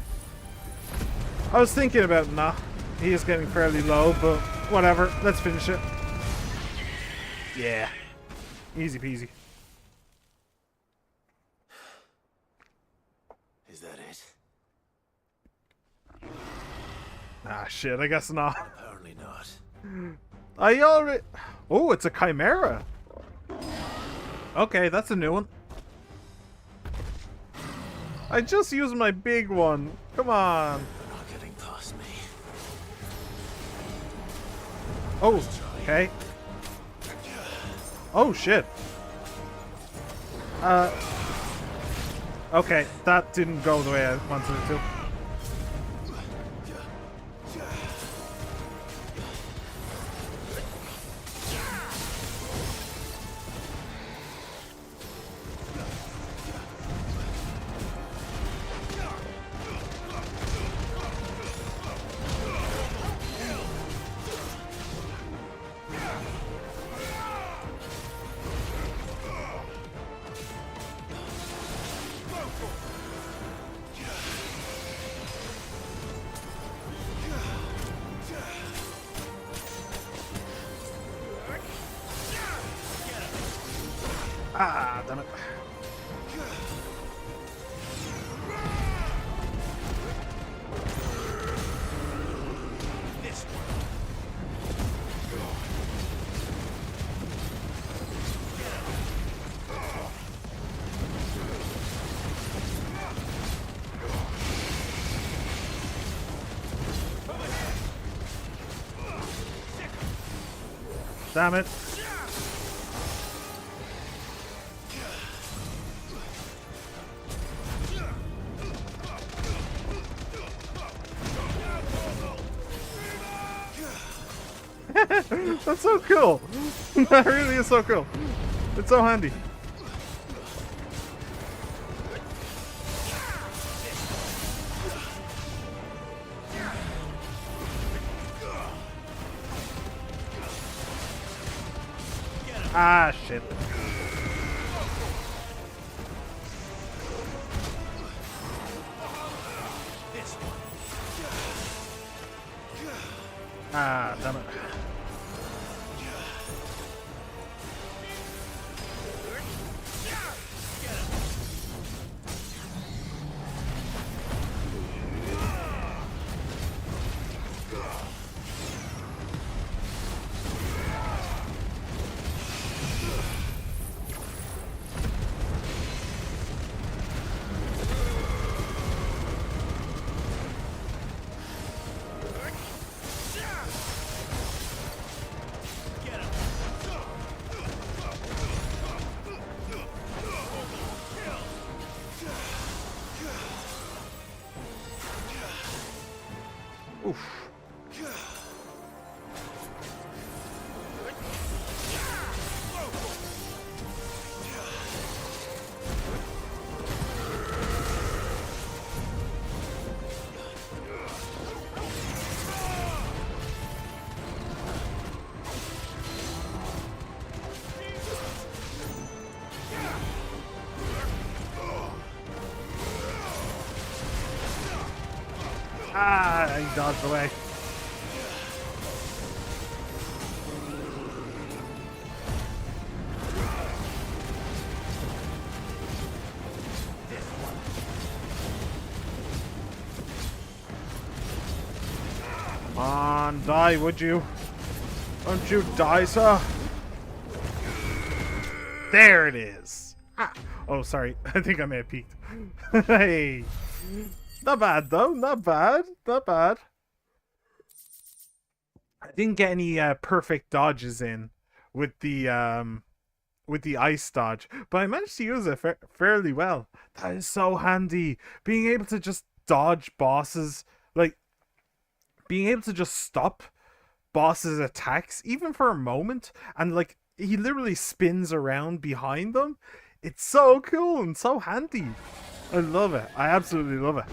I was thinking about, nah, he is getting fairly low, but whatever. Let's finish it. Yeah. Easy peasy. Is that it? Ah, shit, I guess not. Apparently not. I already... Oh, it's a chimera. Okay, that's a new one. I just used my big one. Come on. They're not getting past me. Oh, okay. Oh, shit. Okay, that didn't go the way I wanted it to. Ah, damn it. Damn it. That's so cool. That really is so cool. It's so handy. Ah, shit. Ah, damn it. Oof. Ah, he dodged away. Come on, die, would you? Don't you die, sir? There it is. Ah. Oh, sorry. I think I may have peeked. Hey. Not bad, though. Not bad. Not bad. I didn't get any perfect dodges in with the ice dodge, but I managed to use it fairly well. That is so handy. Being able to just dodge bosses, like being able to just stop bosses' attacks, even for a moment, and like he literally spins around behind them. It's so cool and so handy. I love it. I absolutely love it.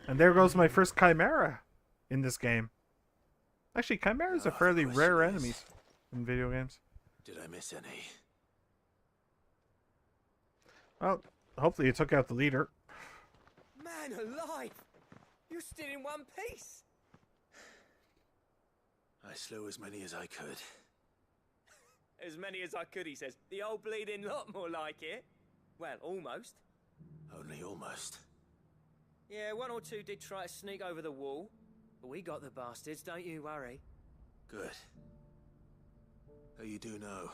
And there goes my first Chimera in this game. Actually, Chimeras are fairly rare enemies in video games. Did I miss any? Well, hopefully you took out the leader. Man alive! You're still in one piece! I slew as many as I could. As many as I could, he says. The old bleeding lot, more like it. Well, almost. Only almost. Yeah, one or two did try to sneak over the wall. But we got the bastards, don't you worry. Good. Though you do know,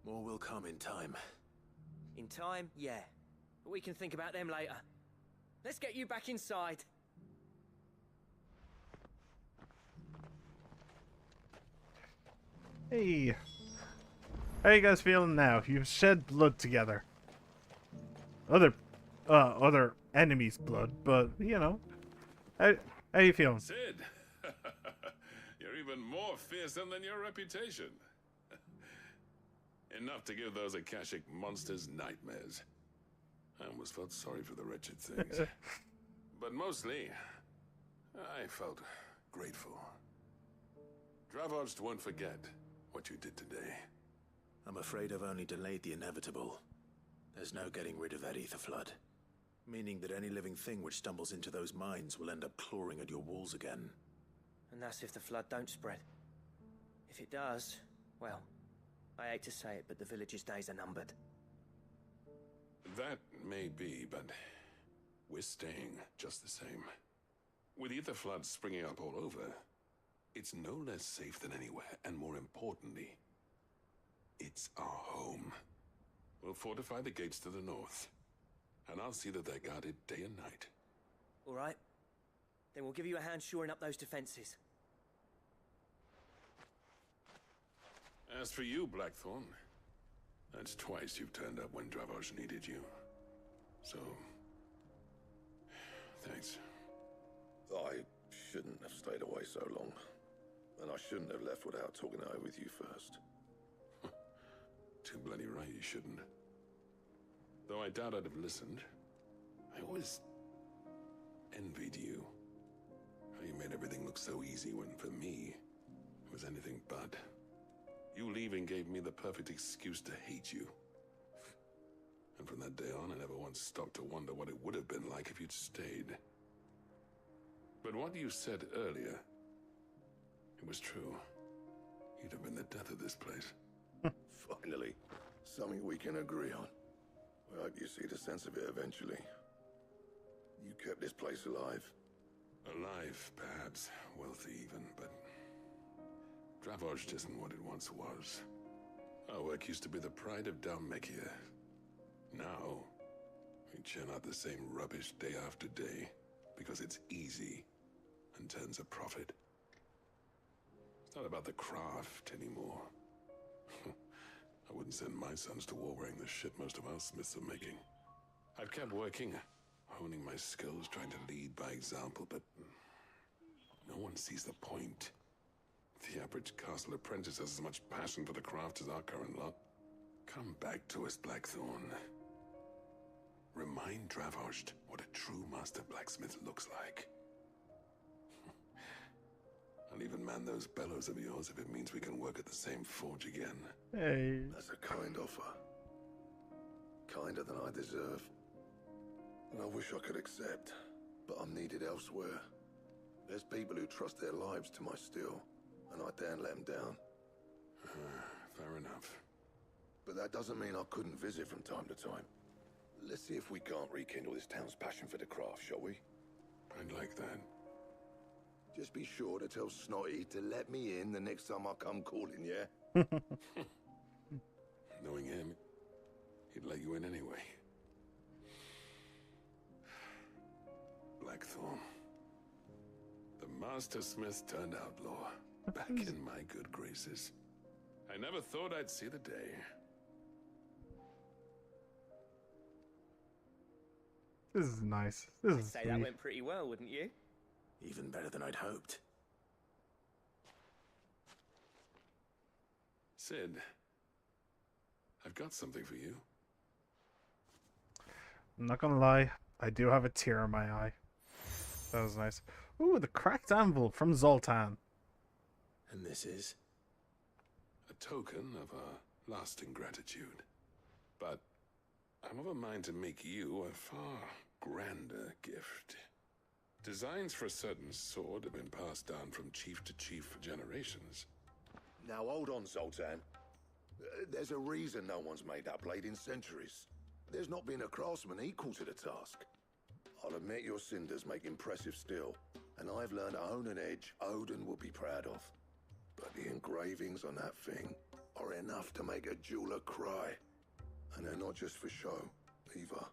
more will come in time. In time, yeah. But we can think about them later. Let's get you back inside. Hey. How you guys feeling now? You've shed blood together. Other enemies' blood, but, you know. How you feeling? Sid, you're even more fearsome than your reputation. Enough to give those Akashic monsters nightmares. I almost felt sorry for the wretched things. But mostly, I felt grateful. Dravoged won't forget what you did today. I'm afraid I've only delayed the inevitable. There's no getting rid of that Aether flood. Meaning that any living thing which stumbles into those mines will end up clawing at your walls again. And that's if the flood don't spread. If it does, well, I hate to say it, but the village's days are numbered. That may be, but we're staying just the same. With Aether floods springing up all over, it's no less safe than anywhere, and more importantly, it's our home. We'll fortify the gates to the north, and I'll see that they're guarded day and night. All right. Then we'll give you a hand shoring up those defenses. As for you, Blackthorn, that's twice you've turned up when Dravos needed you. So, thanks. I shouldn't have stayed away so long. And I shouldn't have left without talking it over with you first. Too bloody right you shouldn't. Though I doubt I'd have listened. I always envied you. How you made everything look so easy when, for me, it was anything but. You leaving gave me the perfect excuse to hate you. And from that day on, I never once stopped to wonder what it would have been like if you'd stayed. But what you said earlier, it was true. You'd have been the death of this place. Finally, something we can agree on. I hope you see the sense of it eventually. You kept this place alive. Alive, perhaps. Wealthy even, but Dravoged isn't what it once was. Our work used to be the pride of Dalmekia. Now, we churn out the same rubbish day after day because it's easy and turns a profit. It's not about the craft anymore. I wouldn't send my sons to war wearing the shit most of our smiths are making. I've kept working, honing my skills, trying to lead by example, but no one sees the point. The average castle apprentice has as much passion for the craft as our current lot. Come back to us, Blackthorn. Remind Dravoged what a true master blacksmith looks like. I'll even man those bellows of yours if it means we can work at the same forge again. Hey. That's a kind offer. Kinder than I deserve. And I wish I could accept, but I'm needed elsewhere. There's people who trust their lives to my steel, and I daren't let them down. Fair enough. But that doesn't mean I couldn't visit from time to time. Let's see if we can't rekindle this town's passion for the craft, shall we? I'd like that. Just be sure to tell Snotty to let me in the next time I come calling, yeah? Knowing him, he'd let you in anyway. Blackthorn. The Master Smith turned outlaw. Back in my good graces. I never thought I'd see the day. This is nice. This I'd is say sweet. that went pretty well, wouldn't you? Even better than I'd hoped. Sid, I've got something for you. I'm not gonna lie, I do have a tear in my eye. That was nice. Ooh, the cracked anvil from Zoltan. And this is? A token of our lasting gratitude. But I'm of a mind to make you a far grander gift. Designs for a certain sword have been passed down from chief to chief for generations. Now hold on, Zoltan. There's a reason no one's made that blade in centuries. There's not been a craftsman equal to the task. I'll admit your cinders make impressive steel, and I've learned to own an edge Odin will be proud of. But the engravings on that thing are enough to make a jeweler cry. And they're not just for show, either.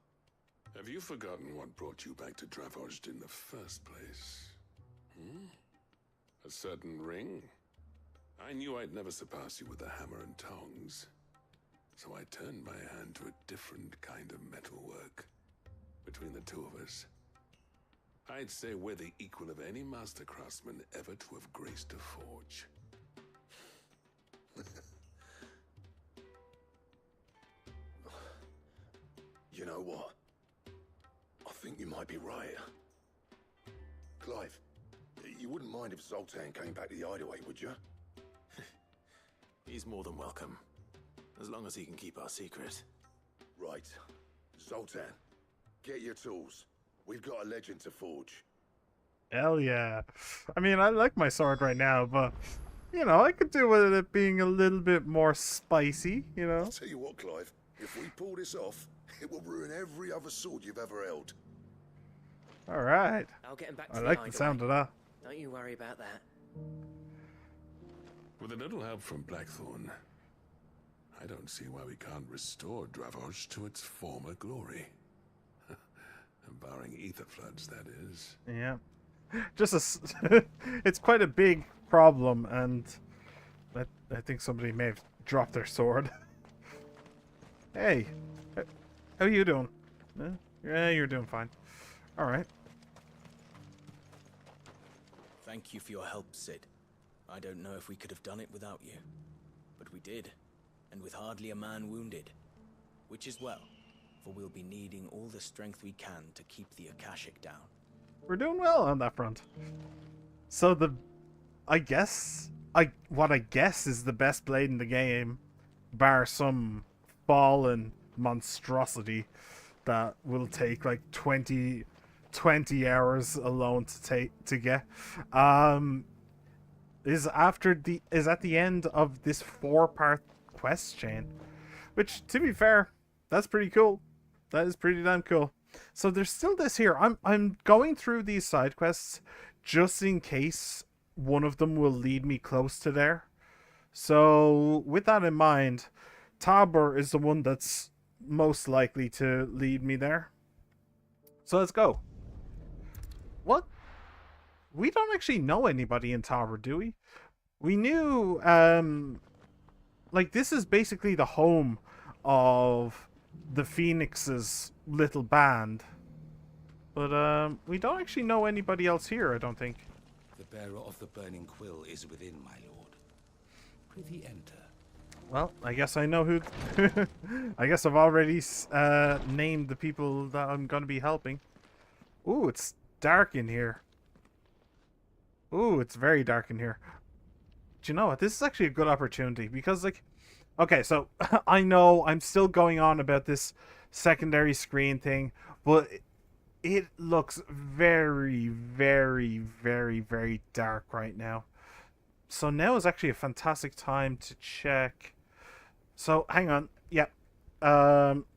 Have you forgotten what brought you back to Dravozd in the first place? A certain ring? I knew I'd never surpass you with the hammer and tongs. So I turned my hand to a different kind of metalwork. Between the two of us, I'd say we're the equal of any master craftsman ever to have graced a forge. You know what? I think you might be right. Clive, you wouldn't mind if Zoltan came back to the hideaway, would you? He's more than welcome. As long as he can keep our secret. Right. Zoltan, get your tools. We've got a legend to forge. Hell yeah. I mean, I like my sword right now, but, you know, I could do with it being a little bit more spicy, you know? I'll tell you what, Clive. If we pull this off, it will ruin every other sword you've ever held. Alright. I'll get him back to I the like the hideaway. sound of that. Don't you worry about that. With a little help from Blackthorn, I don't see why we can't restore Dravozd to its former glory. Barring ether floods, that is. Yeah. Just it's quite a big problem, and I think somebody may have dropped their sword. Hey, how you doing? Yeah, you're doing fine. All right. Thank you for your help, Sid. I don't know if we could have done it without you. But we did, and with hardly a man wounded. Which is well, for we'll be needing all the strength we can to keep the Akashic down. We're doing well on that front. So what I guess is the best blade in the game, bar some fallen monstrosity that will take like 20 hours alone to get, is at the end of this 4-part quest chain, which, to be fair, that's pretty cool. That is pretty damn cool. So there's still this here. I'm going through these side quests just in case one of them will lead me close to there. So with that in mind, Tabor is the one that's most likely to lead me there. So let's go. What? We don't actually know anybody in Tabor, do we? We knew, like, this is basically the home of the Phoenix's little band. But, we don't actually know anybody else here, I don't think. The bearer of the burning quill is within, my lord. Prithee enter. Well, I guess I know who... I guess I've already named the people that I'm going to be helping. Ooh, it's dark in here. Ooh, it's very dark in here. Do you know what? This is actually a good opportunity because, like... Okay, so I know I'm still going on about this secondary screen thing, but it looks very, very, very, very dark right now. So now is actually a fantastic time to check. So hang on. Yeah.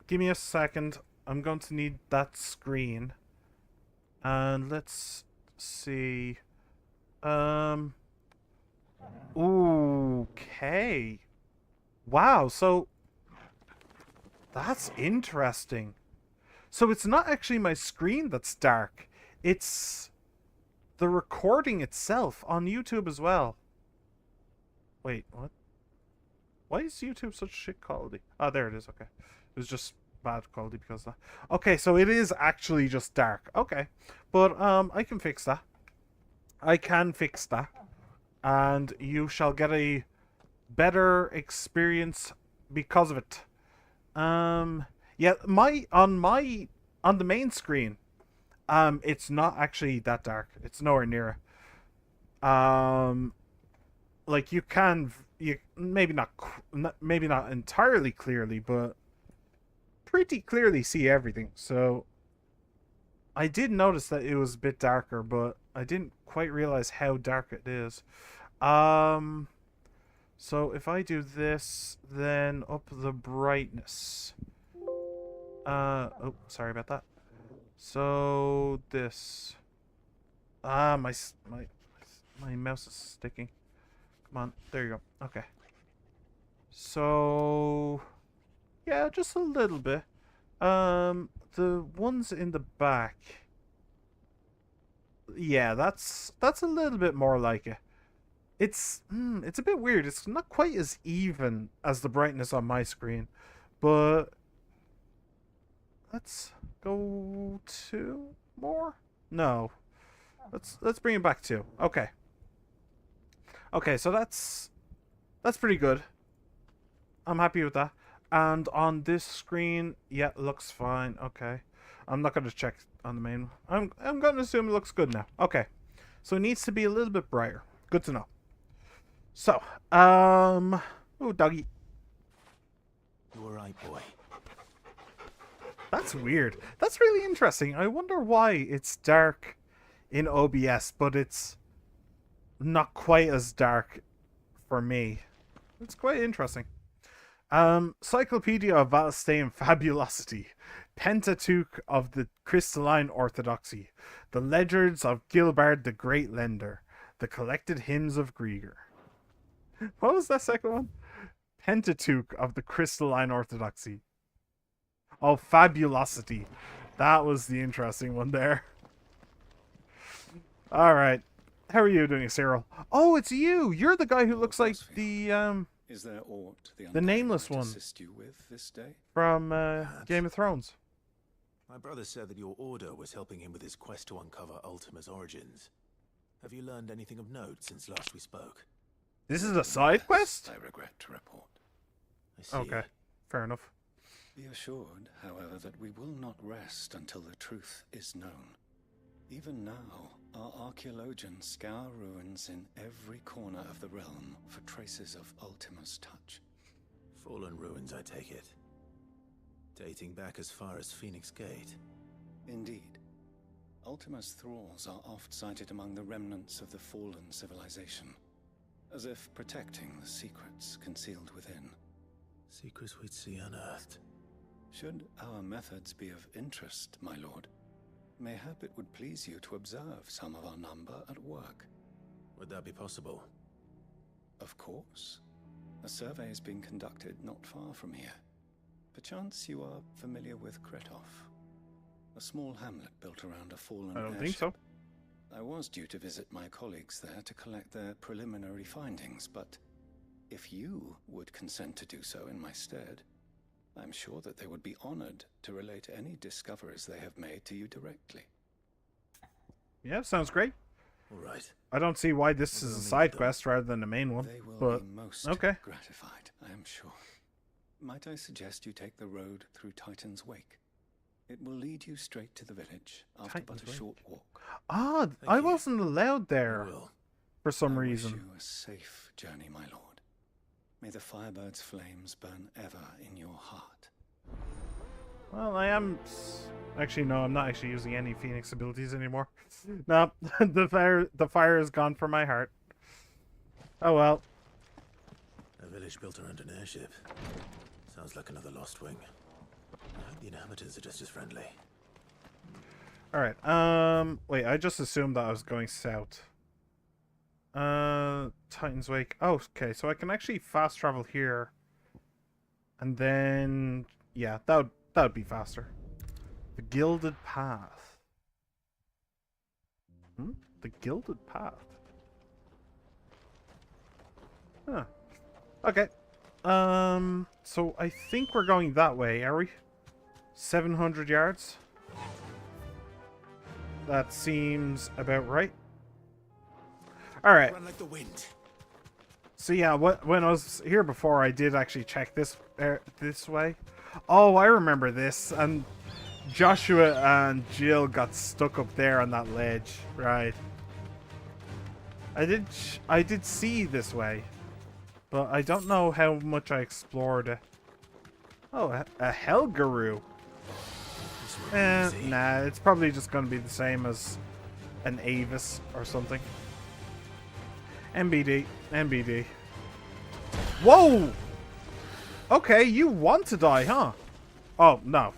Give me a second. I'm going to need that screen. And let's see. Okay. Wow, so that's interesting. So it's not actually my screen that's dark. It's the recording itself on YouTube as well. Wait, what? Why is YouTube such shit quality? Oh, there it is. Okay. It was just bad quality because of that. Okay, so it is actually just dark. Okay. But I can fix that. I can fix that. And you shall get a better experience because of it. Yeah, on the main screen, it's not actually that dark. It's nowhere near it. Like you maybe not entirely clearly, but pretty clearly see everything. So I did notice that it was a bit darker, but I didn't quite realize how dark it is. So if I do this, then up the brightness. Oh, sorry about that. So this. My mouse is sticking. Come on, there you go. Okay. So yeah, just a little bit. The ones in the back. Yeah, that's a little bit more like it. It's a bit weird. It's not quite as even as the brightness on my screen, but let's go to more. No, let's bring it back to. Okay. Okay, so that's pretty good. I'm happy with that. And on this screen, yeah, it looks fine. Okay. I'm not going to check on the main. I'm going to assume it looks good now. Okay. So it needs to be a little bit brighter. Good to know. So, oh, doggy. You alright, boy? That's weird. That's really interesting. I wonder why it's dark in OBS, but it's not quite as dark for me. It's quite interesting. Cyclopedia of Valestean Fabulosity, Pentateuch of the Crystalline Orthodoxy, the Ledgers of Gilbard the Great Lender, the Collected Hymns of Grieger. What was that second one? Pentateuch of the Crystalline Orthodoxy. Oh, Fabulosity. That was the interesting one there. Alright. How are you doing, Cyril? Oh, it's you! You're the guy who looks like the, Is there aught the nameless one assist you with this day? from Game of Thrones. My brother said that your order was helping him with his quest to uncover Ultima's origins. Have you learned anything of note since last we spoke? This is a side quest? I regret to report. I see. Okay, fair enough. Be assured, however, that we will not rest until the truth is known. Even now, our archaeologians scour ruins in every corner of the realm for traces of Ultima's touch. Fallen ruins, I take it. Dating back as far as Phoenix Gate. Indeed. Ultima's thralls are oft sighted among the remnants of the fallen civilization, as if protecting the secrets concealed within. Secrets we'd see unearthed. Should our methods be of interest, my lord, mayhap it would please you to observe some of our number at work. Would that be possible? Of course. A survey is being conducted not far from here. Perchance you are familiar with Kretov, a small hamlet built around a fallen I don't airship. think so. I was due to visit my colleagues there to collect their preliminary findings, but if you would consent to do so in my stead, I'm sure that they would be honored to relate any discoveries they have made to you directly. Yeah, sounds great. All right. I don't see why this is a side quest rather than the main one. They will But be most okay. gratified, I am sure. Might I suggest you take the road through Titan's Wake? It will lead you straight to the village after Titan's but a Wake? short walk. Ah, I wasn't allowed there for some I reason. wish you a safe journey, my lord. May the Firebird's flames burn ever in your heart. Well, I am. Actually, no, I'm not actually using any Phoenix abilities anymore. No, the fire is gone from my heart. Oh well. A village built around an airship. Sounds like another Lost Wing. I hope the inhabitants are just as friendly. Alright, wait, I just assumed that I was going south. Titan's Wake. Oh, okay, so I can actually fast travel here. And then, yeah, that would be faster. The Gilded Path. The Gilded Path. Huh. Okay. So I think we're going that way, are we? 700 yards. That seems about right. All right. Run like the wind. So yeah, when I was here before, I did actually check this way. Oh, I remember this. And Joshua and Jill got stuck up there on that ledge, right? I did see this way, but I don't know how much I explored it. Oh, a Helgaroo. Nah, it's probably just going to be the same as an Avis or something. MBD. MBD. Whoa! Okay, you want to die, huh? Oh, no.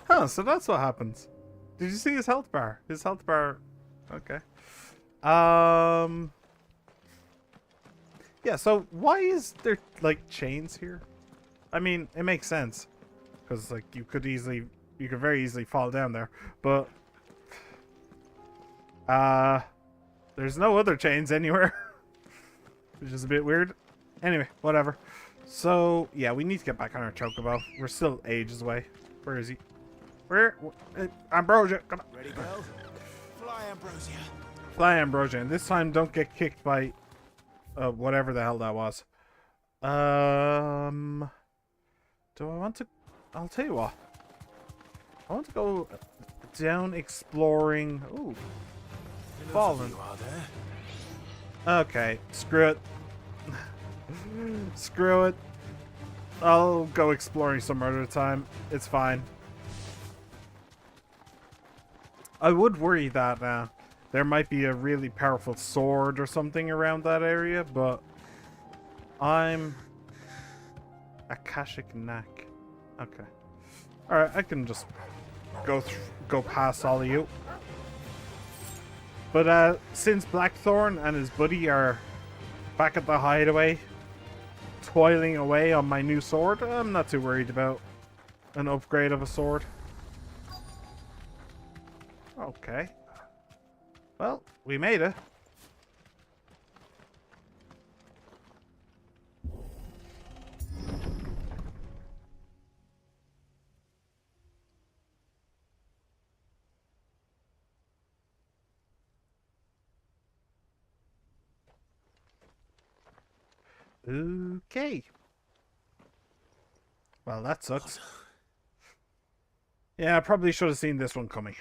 Huh, so that's what happens. Did you see his health bar? His health bar... Okay. Yeah, so why is there, like, chains here? I mean, it makes sense. Because, like, you could very easily fall down there. But... there's no other chains anywhere. Which is a bit weird. Anyway, whatever. So, yeah, we need to get back on our chocobo. We're still ages away. Where is he? Where? Ambrosia, come on. Ready, go? Fly, Ambrosia. Fly, Ambrosia. And this time, don't get kicked by... whatever the hell that was. Do I want to... I'll tell you what. I want to go down exploring... Ooh. Fallen. Okay, screw it. Screw it. I'll go exploring some other time. It's fine. I would worry that there might be a really powerful sword or something around that area, but I'm Akashic Knack. Okay. Alright, I can just go past all of you. But since Blackthorn and his buddy are back at the hideaway, toiling away on my new sword, I'm not too worried about an upgrade of a sword. Okay. Well, we made it. Okay. Well, that sucks. Yeah, I probably should have seen this one coming.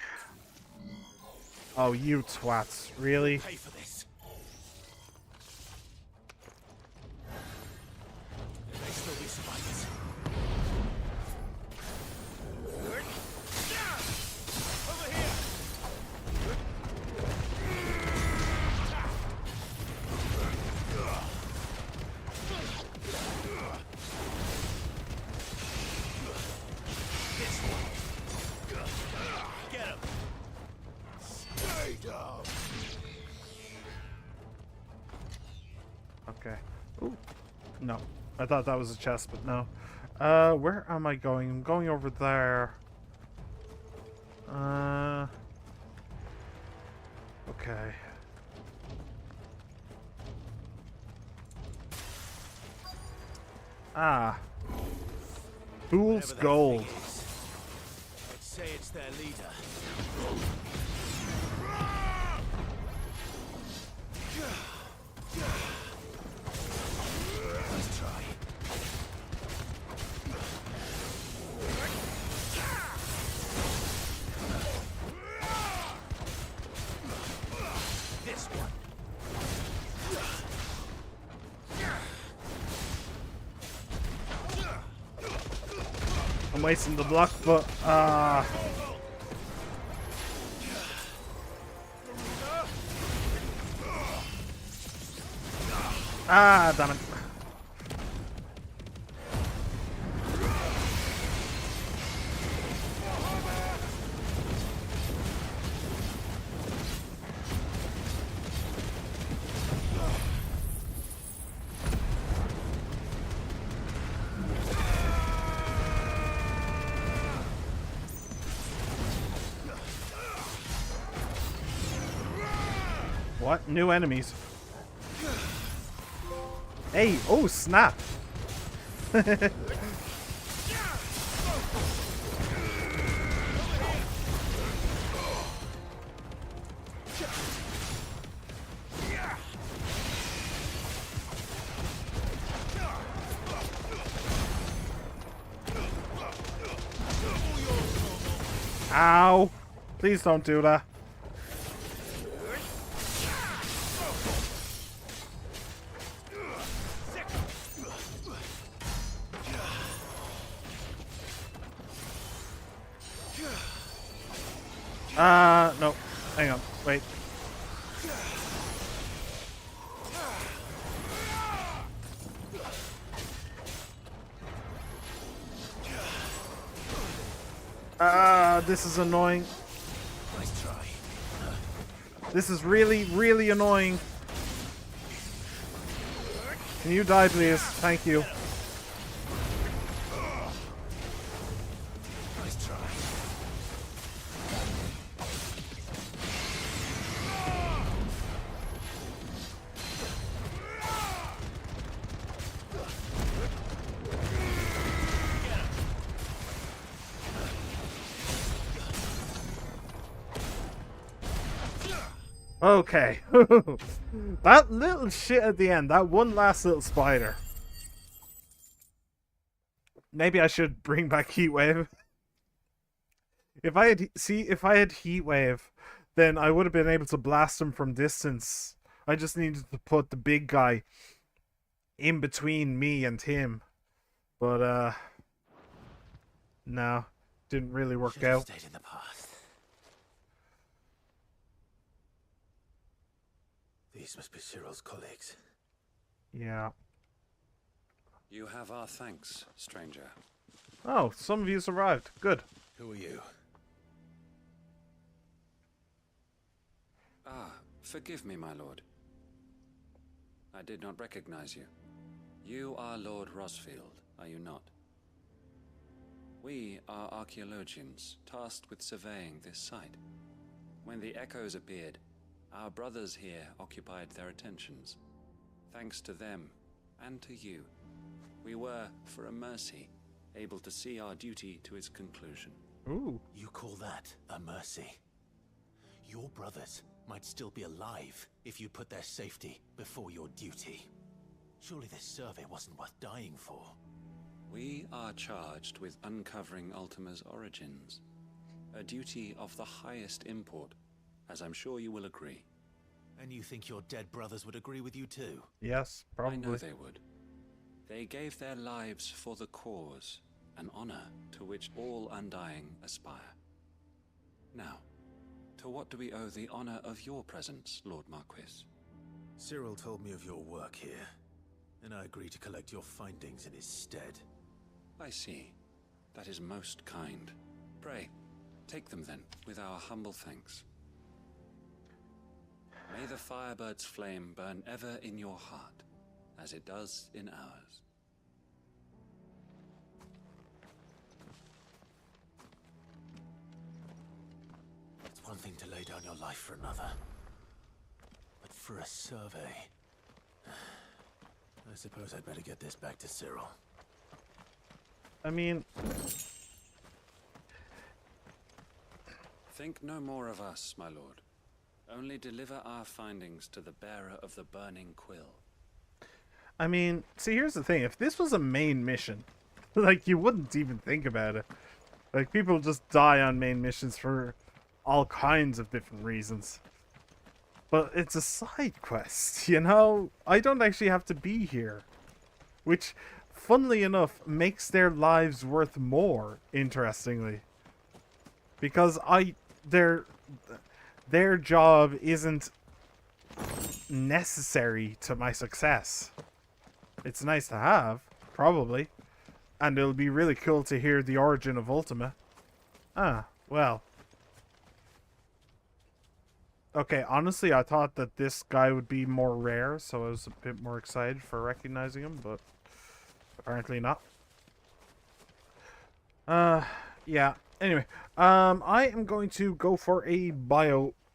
Oh, you twats. Really? Pay for this. There may still be survivors. Over here. Get him. Stay down. Okay. Ooh. No. I thought that was a chest, but no. Where am I going? I'm going over there. Okay. Ah. Fool's Gold. Let's say it's their leader. Let's try. This one. I'm wasting the block, but damn it. What? New enemies. Hey, oh snap. Ow. Please don't do that. No. Hang on. Wait. This is annoying. Nice try. This is really, really annoying. Can you die, please? Thank you. Nice try. Okay. That little shit at the end, that one last little spider. Maybe I should bring back Heatwave. If I had Heatwave, then I would have been able to blast him from distance. I just needed to put the big guy in between me and him. But no, didn't really work out. Stayed in the past. These must be Cyril's colleagues. Yeah. You have our thanks, stranger. Oh, some of you survived. Good. Who are you? Ah, forgive me, my lord. I did not recognize you. You are Lord Rosfield, are you not? We are archaeologians, tasked with surveying this site. When the echoes appeared, our brothers here occupied their attentions. Thanks to them, and to you, we were, for a mercy, able to see our duty to its conclusion. Ooh. You call that a mercy? Your brothers might still be alive if you put their safety before your duty. Surely this survey wasn't worth dying for. We are charged with uncovering Ultima's origins. A duty of the highest import, as I'm sure you will agree. And you think your dead brothers would agree with you too? Yes, probably. I know they would. They gave their lives for the cause, an honor to which all undying aspire. Now, to what do we owe the honor of your presence, Lord Marquis? Cyril told me of your work here, and I agreed to collect your findings in his stead. I see. That is most kind. Pray, take them then, with our humble thanks. May the Firebird's flame burn ever in your heart, as it does in ours. It's one thing to lay down your life for another, but for a survey, I suppose I'd better get this back to Cyril. I mean... Think no more of us, my lord. Only deliver our findings to the bearer of the burning quill. I mean, see, here's the thing. If this was a main mission, like, you wouldn't even think about it. Like, people just die on main missions for all kinds of different reasons. But it's a side quest, you know? I don't actually have to be here. Which, funnily enough, makes their lives worth more, interestingly. Because their job isn't necessary to my success. It's nice to have, probably. And it'll be really cool to hear the origin of Ultima. Ah, well. Okay, honestly, I thought that this guy would be more rare, so I was a bit more excited for recognizing him, but apparently not. Yeah. Anyway, I am going to go for a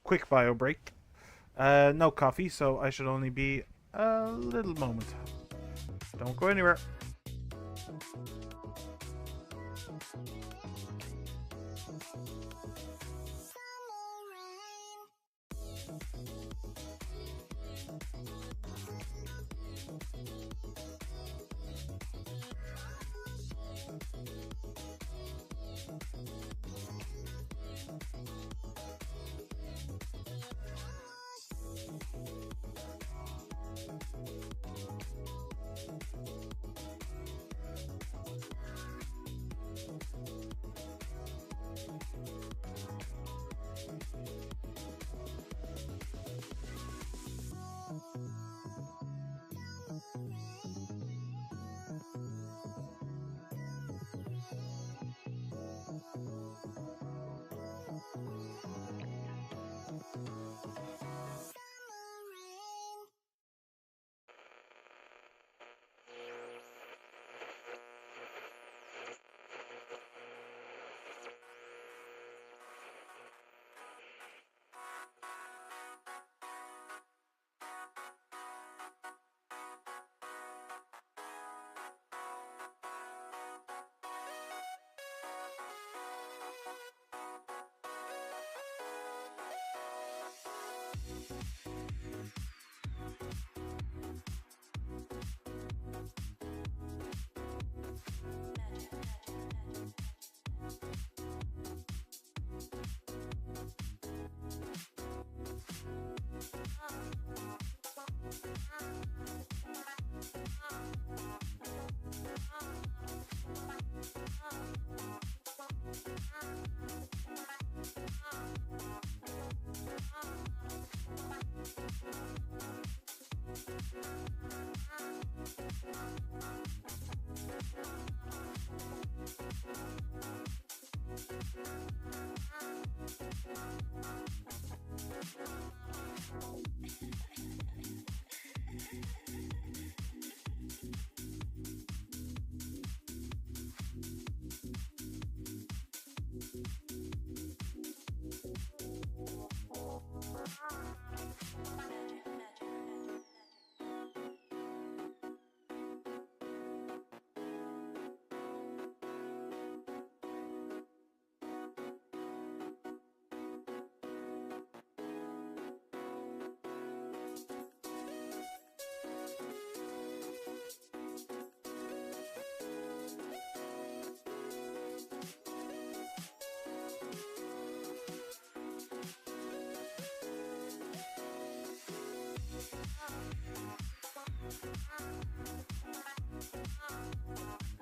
quick bio break. No coffee, so I should only be a little moment. Don't go anywhere.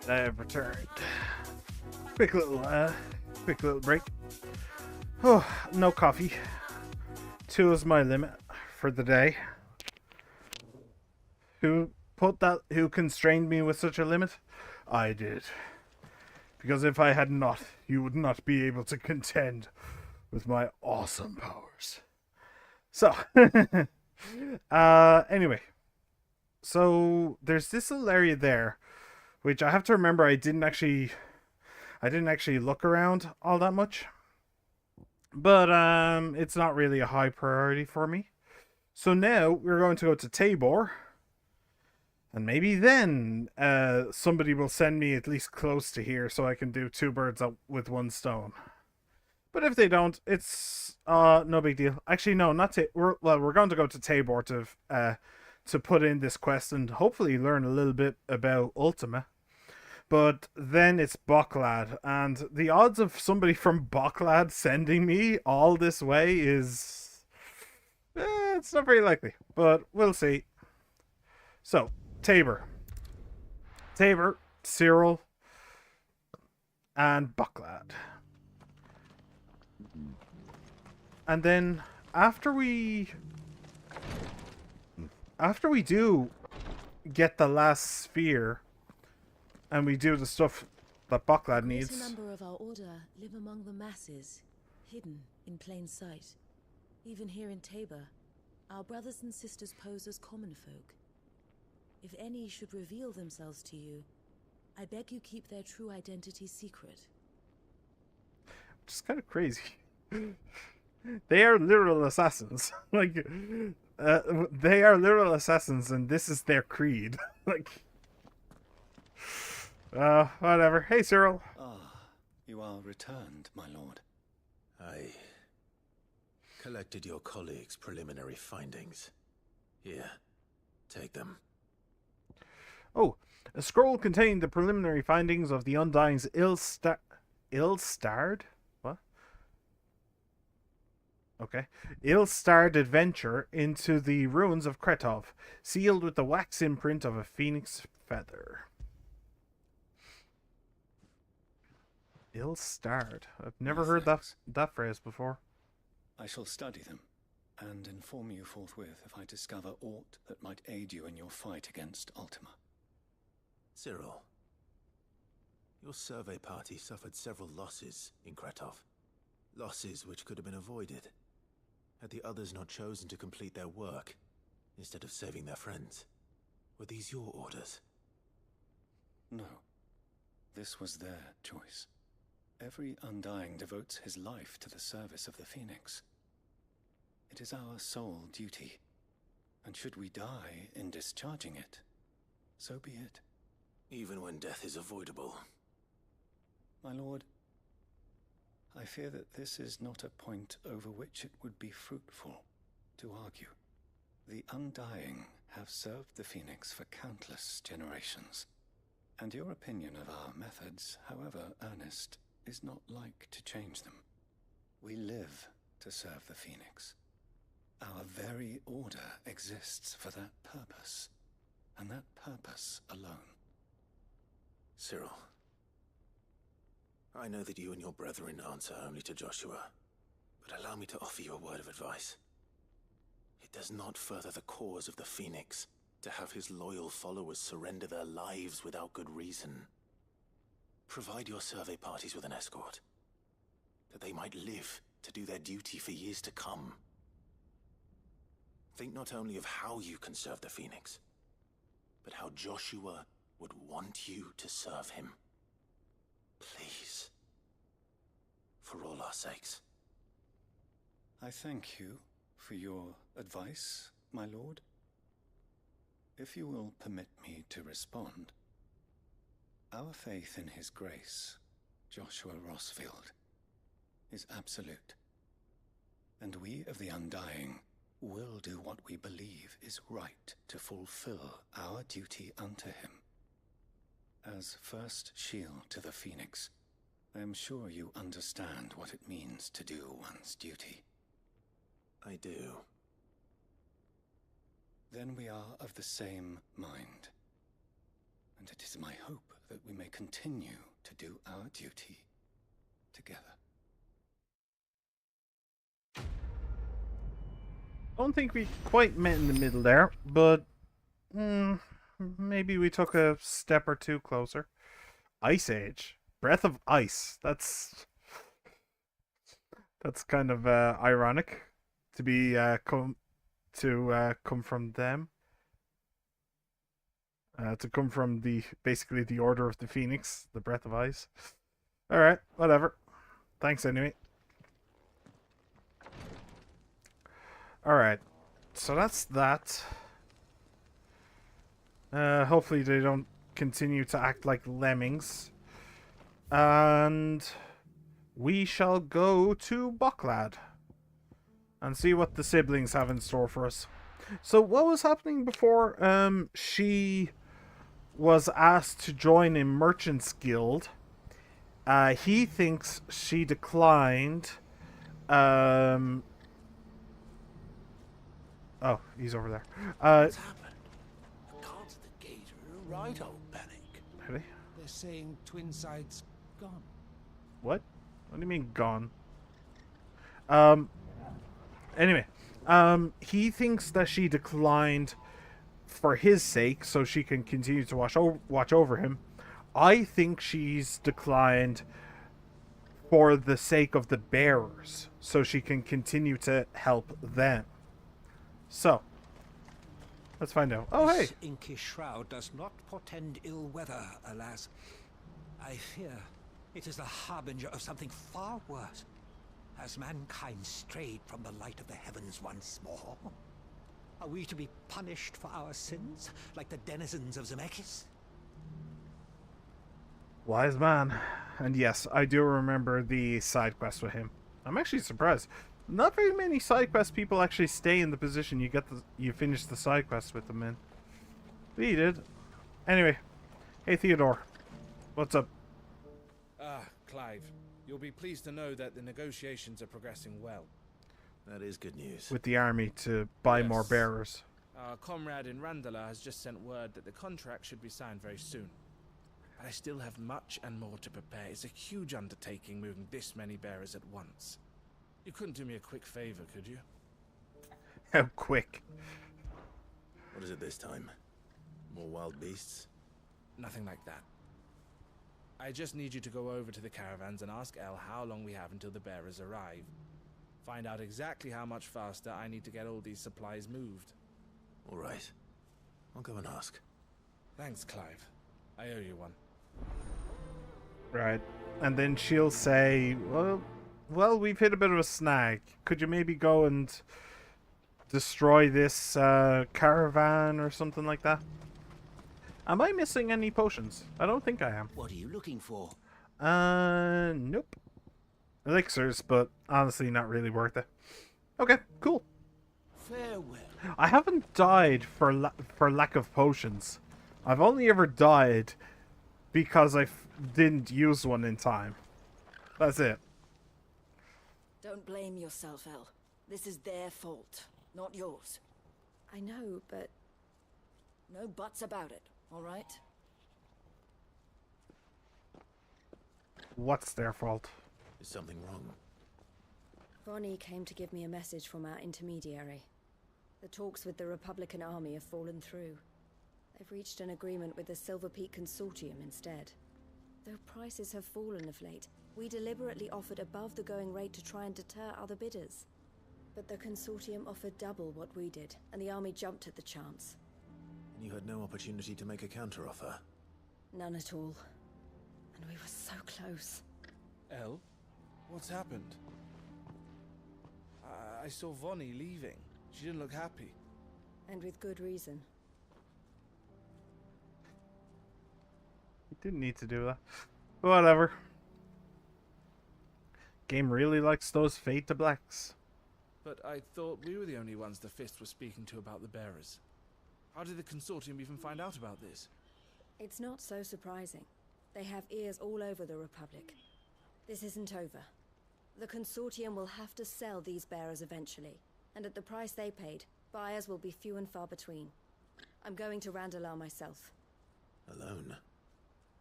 I have returned. Quick little break. Oh, no coffee. 2 is my limit for the day. Who constrained me with such a limit? I did. Because if I had not, you would not be able to contend with my awesome powers. So, anyway. So, there's this little area there, which I have to remember I didn't actually look around all that much. But it's not really a high priority for me. So now we're going to go to Tabor. And maybe then somebody will send me at least close to here so I can do 2 birds with 1 stone. But if they don't, it's no big deal. Actually, no, not we're going to go to Tabor to put in this quest and hopefully learn a little bit about Ultima. But then it's Boklad, and the odds of somebody from Boklad sending me all this way is... it's not very likely, but we'll see. So, Tabor, Cyril, and Boklad. And then, after we do get the last sphere, and we do the stuff that Boklad needs. A number of our order live among the masses, hidden in plain sight. Even here in Tabor, our brothers and sisters pose as common folk. If any should reveal themselves to you, I beg you keep their true identity secret. Which is kind of crazy. They are literal assassins. Like, they are literal assassins, and this is their creed. Like... whatever. Hey, Cyril. Ah, you are returned, my lord. I collected your colleagues' preliminary findings. Here, take them. Oh, a scroll containing the preliminary findings of the Undying's ill-starred? What? Okay. Ill-starred adventure into the ruins of Kretov, sealed with the wax imprint of a phoenix feather. Ill-starred. I've never heard that phrase before. I shall study them, and inform you forthwith if I discover aught that might aid you in your fight against Ultima. Cyril, your survey party suffered several losses in Kretov. Losses which could have been avoided, had the others not chosen to complete their work, instead of saving their friends. Were these your orders? No. This was their choice. Every Undying devotes his life to the service of the Phoenix. It is our sole duty, and should we die in discharging it, so be it. Even when death is avoidable. My lord, I fear that this is not a point over which it would be fruitful. to argue. The Undying have served the Phoenix for countless generations, and your opinion of our methods, however earnest, is not like to change them. We live to serve the Phoenix. Our very order exists for that purpose, and that purpose alone. Cyril, I know that you and your brethren answer only to Joshua, but allow me to offer you a word of advice. It does not further the cause of the Phoenix to have his loyal followers surrender their lives without good reason. Provide your survey parties with an escort, that they might live to do their duty for years to come. Think not only of how you can serve the Phoenix, but how Joshua would want you to serve him. Please. For all our sakes. I thank you for your advice, my lord. If you will permit me to respond, our faith in his grace, Joshua Rossfield, is absolute. And we of the Undying will do what we believe is right to fulfill our duty unto him. As first shield to the Phoenix, I am sure you understand what it means to do one's duty. I do. Then we are of the same mind. And it is my hope that we may continue to do our duty together. I don't think we quite met in the middle there, but maybe we took a step or two closer. Ice Age. Breath of Ice. That's kind of ironic to be come from them. To come from basically the Order of the Phoenix, the Breath of Ice. Alright, whatever. Thanks anyway. Alright, so that's that. Hopefully they don't continue to act like lemmings. And we shall go to Bucklad and see what the siblings have in store for us. So what was happening before she was asked to join a merchant's guild? He thinks she declined. Oh, he's over there. What's happened? The cards at the gate are a right old panic. Really? They're saying Twinside's gone. What? What do you mean gone? Anyway, he thinks that she declined for his sake, so she can continue to watch over him. I think she's declined for the sake of the bearers, so she can continue to help them. So, let's find out. Oh, hey! This inky shroud does not portend ill weather, alas. I fear it is the harbinger of something far worse. Has mankind strayed from the light of the heavens once more? Are we to be punished for our sins, like the denizens of Zemeckis? Wise man. And yes, I do remember the side quest with him. I'm actually surprised. Not very many side quest people actually stay in the position you finish the side quest with them in. But he did. Anyway, hey Theodore, what's up? Clive, you'll be pleased to know that the negotiations are progressing well. That is good news. With the army to buy more bearers. Our comrade in Randala has just sent word that the contract should be signed very soon. But I still have much and more to prepare. It's a huge undertaking moving this many bearers at once. You couldn't do me a quick favor, could you? How quick? What is it this time? More wild beasts? Nothing like that. I just need you to go over to the caravans and ask El how long we have until the bearers arrive. Find out exactly how much faster I need to get all these supplies moved. All right. I'll go and ask. Thanks, Clive. I owe you one. Right. And then she'll say, well, we've hit a bit of a snag. Could you maybe go and destroy this caravan or something like that? Am I missing any potions? I don't think I am. What are you looking for? Nope. Elixirs, but honestly not really worth it. Okay, cool. Farewell. I haven't died for lack of potions. I've only ever died because I didn't use one in time. That's it. Don't blame yourself, El. This is their fault, not yours. I know, but... No buts about it, all right? What's their fault? Is something wrong? Vonnie came to give me a message from our intermediary. The talks with the Republican army have fallen through. They've reached an agreement with the Silver Peak Consortium instead. Though prices have fallen of late, we deliberately offered above the going rate to try and deter other bidders. But the Consortium offered double what we did, and the army jumped at the chance. And you had no opportunity to make a counteroffer? None at all. And we were so close. El, what's happened? I saw Vonnie leaving. She didn't look happy. And with good reason. You didn't need to do that. Whatever. Game really likes those fade to blacks. But I thought we were the only ones the Fist was speaking to about the bearers. How did the Consortium even find out about this? It's not so surprising. They have ears all over the Republic. This isn't over. The Consortium will have to sell these bearers eventually, and at the price they paid, buyers will be few and far between. I'm going to Randalar myself. Alone?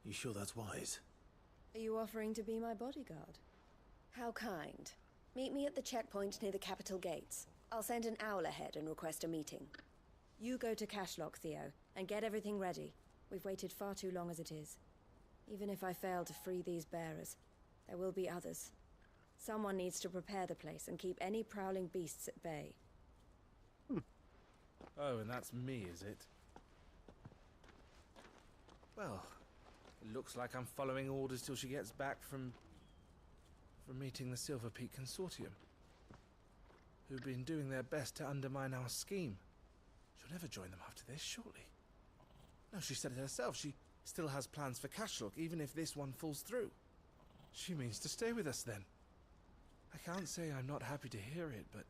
You sure that's wise? Are you offering to be my bodyguard? How kind. Meet me at the checkpoint near the capital gates. I'll send an owl ahead and request a meeting. You go to Cashlock, Theo, and get everything ready. We've waited far too long as it is. Even if I fail to free these bearers, there will be others. Someone needs to prepare the place and keep any prowling beasts at bay. Oh, and that's me, is it? Well, it looks like I'm following orders till she gets back from meeting the Silver Peak Consortium, who've been doing their best to undermine our scheme. She'll never join them after this, surely. No, she said it herself. She still has plans for Cashlock, even if this one falls through. She means to stay with us then. I can't say I'm not happy to hear it, but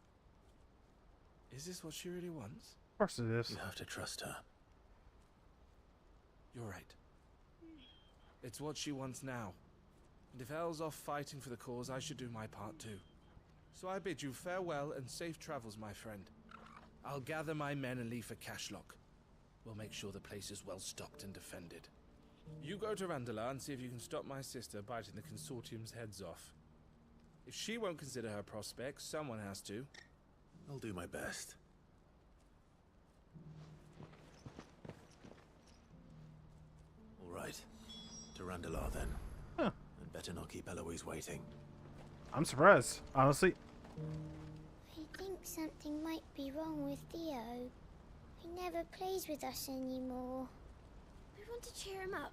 is this what she really wants? Of course it is. You have to trust her. You're right. It's what she wants now. And if Elle's off fighting for the cause, I should do my part too. So I bid you farewell and safe travels, my friend. I'll gather my men and leave for Cashlock. We'll make sure the place is well stocked and defended. You go to Randalar and see if you can stop my sister biting the Consortium's heads off. If she won't consider her prospects, someone has to. I'll do my best. All right. To Randalar then. Huh. And better not keep Eloise waiting. I'm surprised, honestly. I think something might be wrong with Theo. He never plays with us anymore. We want to cheer him up,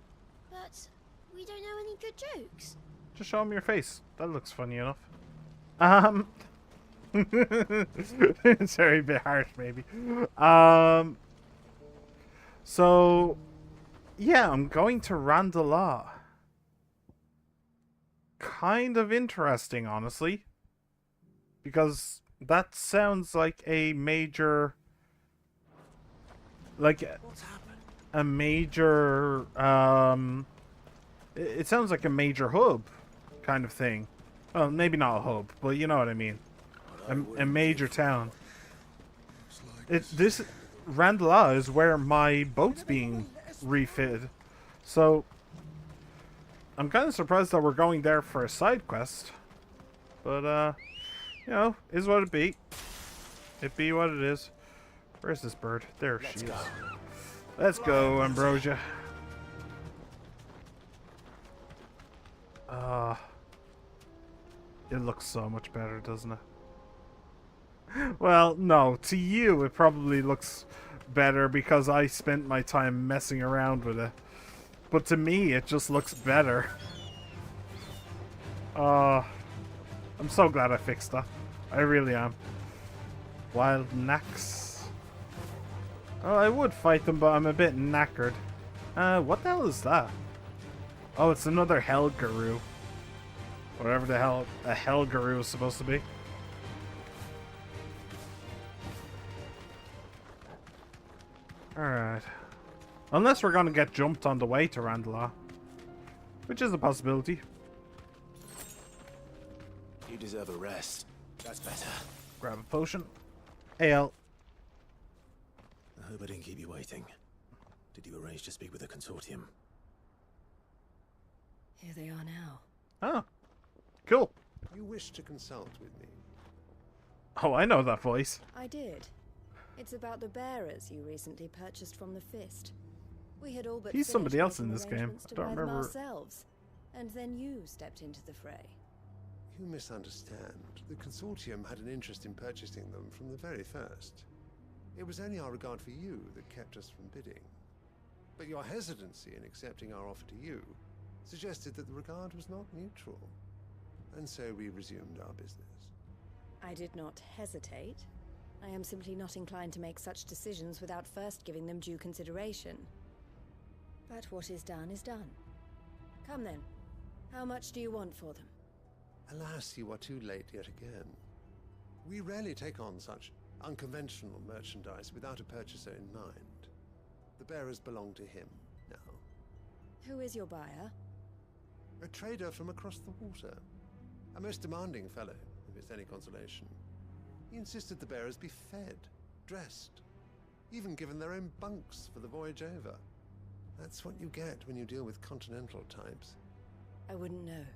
but we don't know any good jokes. Just show him your face. That looks funny enough. It's very bit harsh, maybe. So, yeah, I'm going to Randalar. Kind of interesting, honestly. Because that sounds like a major... Like, a major... It sounds like a major hub kind of thing. Well, maybe not a hub, but you know what I mean. A major town. This Randalar is where my boat's being refitted. So I'm kind of surprised that we're going there for a side quest. But you know, is what it be. It be what it is. Where's this bird? There she is. Let's go, Ambrosia. It looks so much better, doesn't it? Well, no, to you it probably looks better because I spent my time messing around with it. But to me, it just looks better. I'm so glad I fixed that. I really am. Wild knacks. Oh, I would fight them, but I'm a bit knackered. What the hell is that? Oh, it's another Helgaroo. Whatever the hell a Helgaroo is supposed to be. Alright. Unless we're gonna get jumped on the way to Randalar. Which is a possibility. You deserve a rest. That's better. Grab a potion. Ale. I hope I didn't keep you waiting. Did you arrange to speak with the consortium? Here they are now. Oh. Cool. You wish to consult with me? Oh, I know that voice. I did. It's about the bearers you recently purchased from the Fist. We had all but He's somebody else in making this game. arrangements I to don't buy them remember. ourselves, and then you stepped into the fray. You misunderstand. The consortium had an interest in purchasing them from the very first. It was only our regard for you that kept us from bidding. But your hesitancy in accepting our offer to you suggested that the regard was not mutual. And so we resumed our business. I did not hesitate. I am simply not inclined to make such decisions without first giving them due consideration. But what is done is done. Come then. How much do you want for them? Alas, you are too late yet again. We rarely take on such unconventional merchandise without a purchaser in mind. The bearers belong to him now. Who is your buyer? A trader from across the water. A most demanding fellow, if it's any consolation. He insisted the bearers be fed, dressed, even given their own bunks for the voyage over. That's what you get when you deal with continental types. I wouldn't know.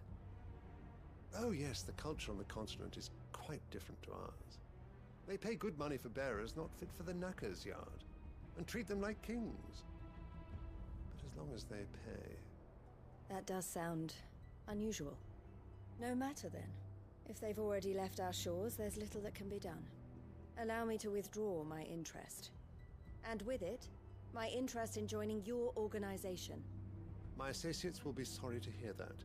Oh yes, the culture on the continent is quite different to ours. They pay good money for bearers not fit for the knacker's yard, and treat them like kings. But as long as they pay... That does sound unusual. No matter then. If they've already left our shores, there's little that can be done. Allow me to withdraw my interest. And with it, my interest in joining your organization. My associates will be sorry to hear that.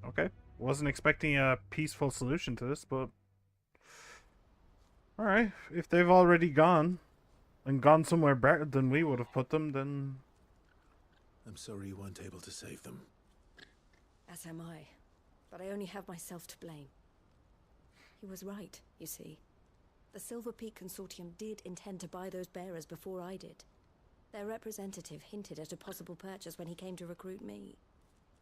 Okay. Wasn't expecting a peaceful solution to this, but... Alright, if they've already gone, and gone somewhere better than we would have put them, then... I'm sorry you weren't able to save them. As am I. But I only have myself to blame. He was right, you see. The Silver Peak Consortium did intend to buy those bearers before I did. Their representative hinted at a possible purchase when he came to recruit me.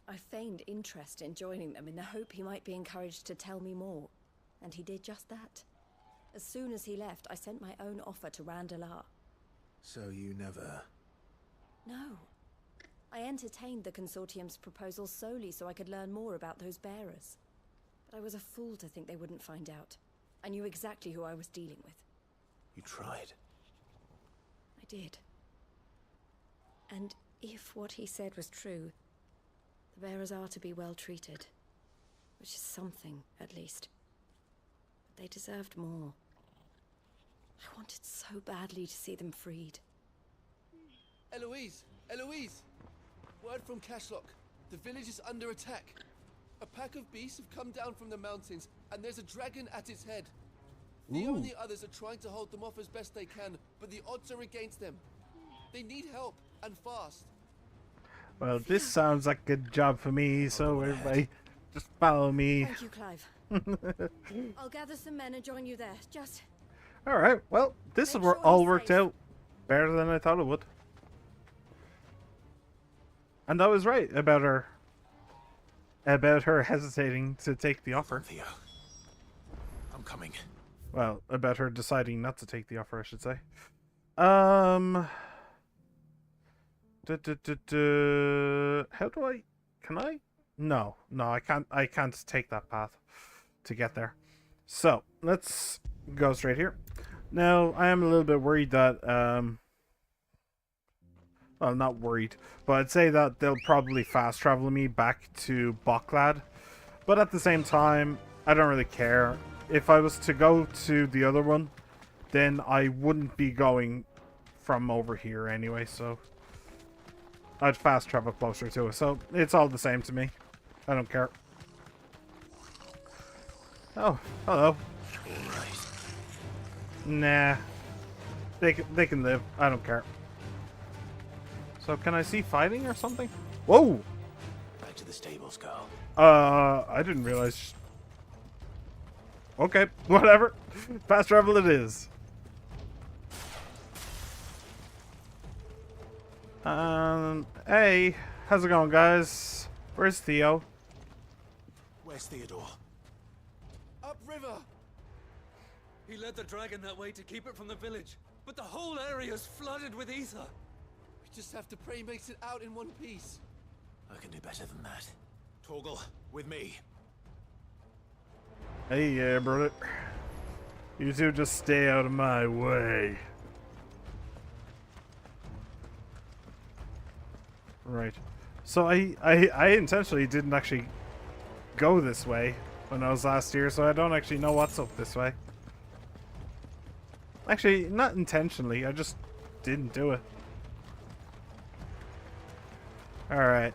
I feigned interest in joining them in the hope he might be encouraged to tell me more. And he did just that. As soon as he left, I sent my own offer to Randalar. So you never... No. I entertained the Consortium's proposal solely so I could learn more about those bearers. But I was a fool to think they wouldn't find out. I knew exactly who I was dealing with. You tried. I did. And if what he said was true, the bearers are to be well treated. Which is something, at least. But they deserved more. I wanted so badly to see them freed. Eloise! Eloise! Word from Cashlock. The village is under attack. A pack of beasts have come down from the mountains, and there's a dragon at its head. The only others are trying to hold them off as best they can, but the odds are against them. They need help, and fast. Well, this sounds like a job for me, so everybody just follow me. Thank you, Clive. I'll gather some men and join you there. Just... Alright, well, this all worked out better than I thought it would. And I was right about her. About her hesitating to take the offer. Theo. I'm coming. Well, about her deciding not to take the offer, I should say. How do I... Can I? No, I can't take that path to get there. So, let's go straight here. Now, I am a little bit worried that, well, not worried, but I'd say that they'll probably fast travel me back to Boklad. But at the same time, I don't really care. If I was to go to the other one, then I wouldn't be going from over here anyway, so I'd fast travel closer to it. So it's all the same to me. I don't care. Oh, hello. Nah. They can live. I don't care. So can I see fighting or something? Whoa! Back to the stables, girl. I didn't realize Okay, whatever. Fast travel it is. Hey, how's it going, guys? Where's Theo? Where's Theodore? Upriver! He led the dragon that way to keep it from the village, but the whole area's flooded with ether. We just have to pray he makes it out in one piece. I can do better than that. Torgal, with me. Hey, yeah, brother. You two just stay out of my way. Right. So I intentionally didn't actually go this way when I was last here, so I don't actually know what's up this way. Actually, not intentionally, I just didn't do it. Alright.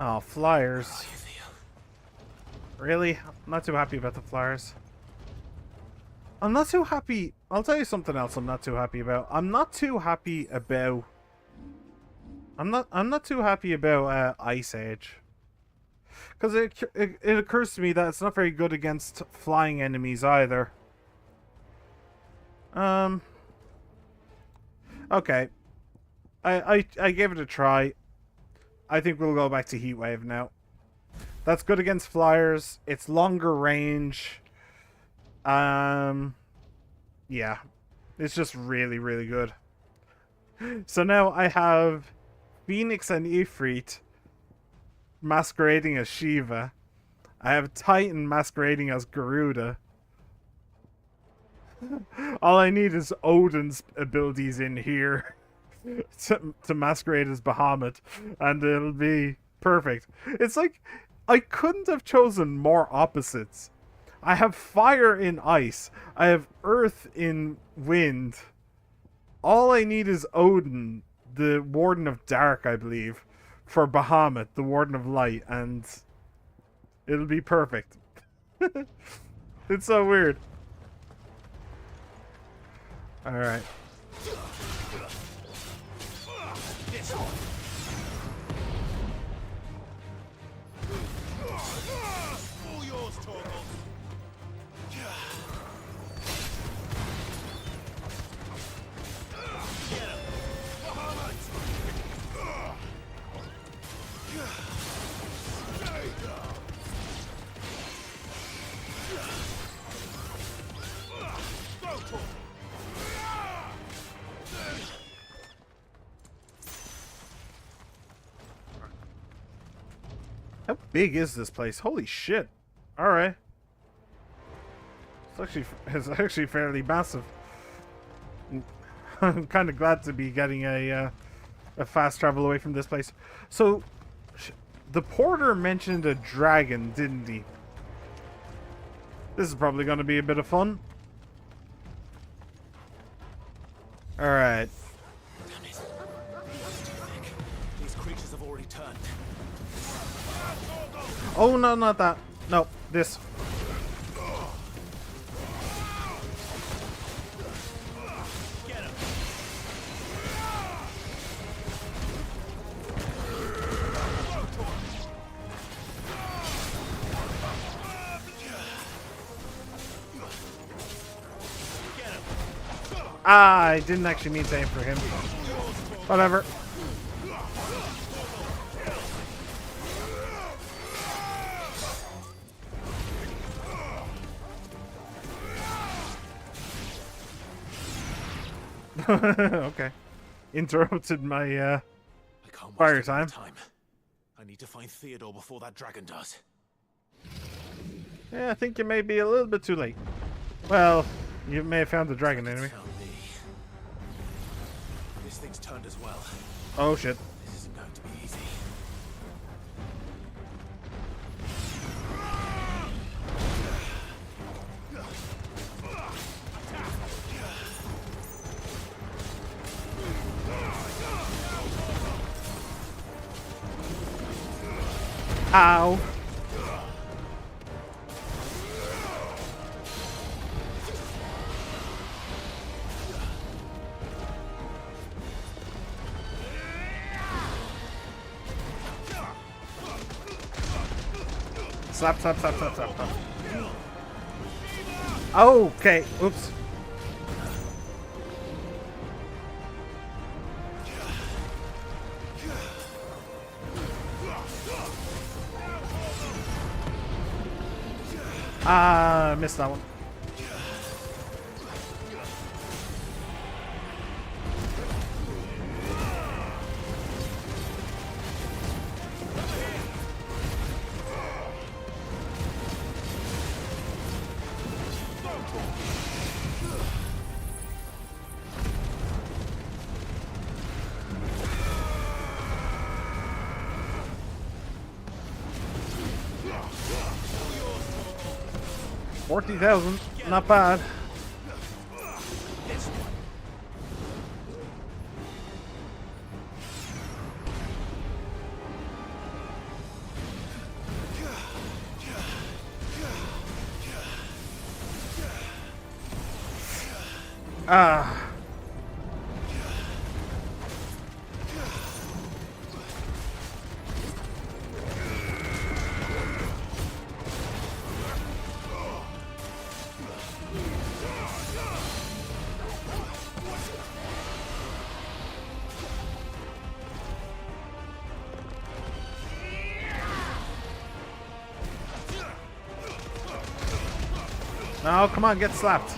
Oh, flyers. Really? I'm not too happy about the flyers. I'm not too happy. I'll tell you something else I'm not too happy about. I'm not too happy about Ice Age. Because it occurs to me that it's not very good against flying enemies either. Okay. I gave it a try. I think we'll go back to Heatwave now. That's good against flyers. It's longer range. Yeah. It's just really, really good. So now I have Phoenix and Ifrit masquerading as Shiva. I have Titan masquerading as Garuda. All I need is Odin's abilities in here to masquerade as Bahamut, and it'll be perfect. It's like I couldn't have chosen more opposites. I have fire in ice. I have earth in wind. All I need is Odin, the Warden of Dark, I believe, for Bahamut, the Warden of Light, and it'll be perfect. It's so weird. Alright. All yours, Torgal. How big is this place? Holy shit. Alright. It's actually fairly massive. I'm kind of glad to be getting a fast travel away from this place. So, the porter mentioned a dragon, didn't he? This is probably going to be a bit of fun. Alright. Damn it. These creatures have already turned. Oh, no, not that. No, this. Ah, I didn't actually mean to aim for him. Whatever. Okay. Interrupted my fire time. I need to find Theodore before that dragon does. Yeah, I think you may be a little bit too late. Well, you may have found the dragon anyway. This thing's turned as well. Oh shit. This isn't going to be easy. Ow. Slap, slap, slap, slap, slap, slap. Okay, oops. Ah, missed that one. $40,000, not bad. Ah. No, come on, get slapped.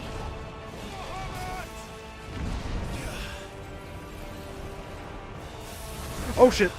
Oh shit.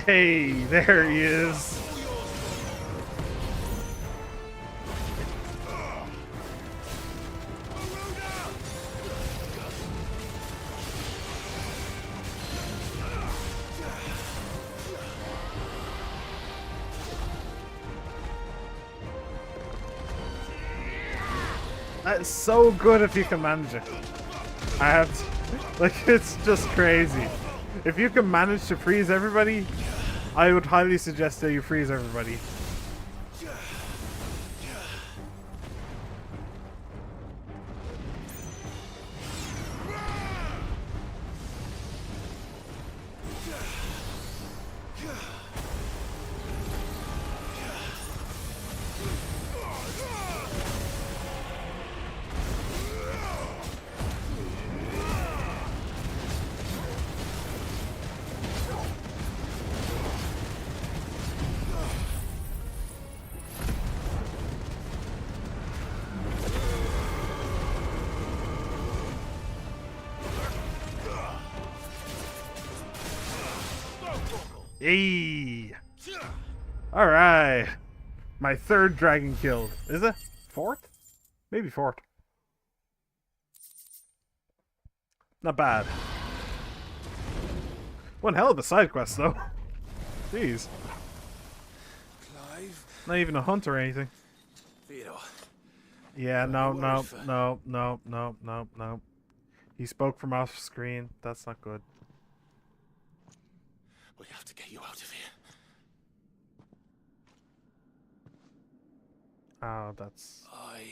Hey, there he is. That is so good if you can manage it. I have to, like, it's just crazy. If you can manage to freeze everybody, I would highly suggest that you freeze everybody. Hey! Alright. My third dragon killed. Is it? Fourth? Maybe fourth. Not bad. One hell of a side quest, though. Jeez. Clive? Not even a hunt or anything. Theodore. Yeah, no. He spoke from off screen. That's not good. We have to get you out of here. Oh, that's... I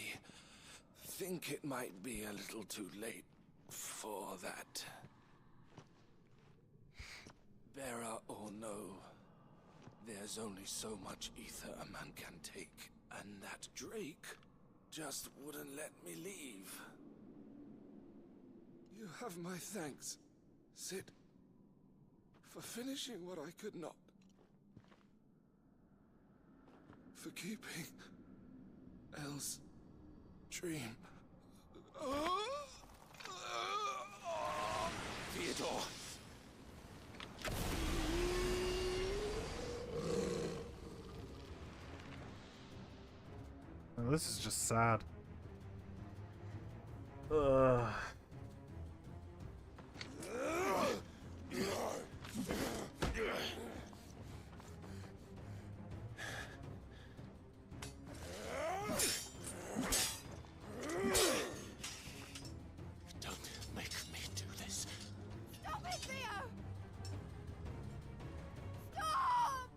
think it might be a little too late for that. Bearer or no, there's only so much ether a man can take, and that Drake just wouldn't let me leave. You have my thanks, Cid, for finishing what I could not. For keeping Elle's dream. Theodore! Well, this is just sad. Ugh. Don't make me do this. Stop it, Theo! Stop!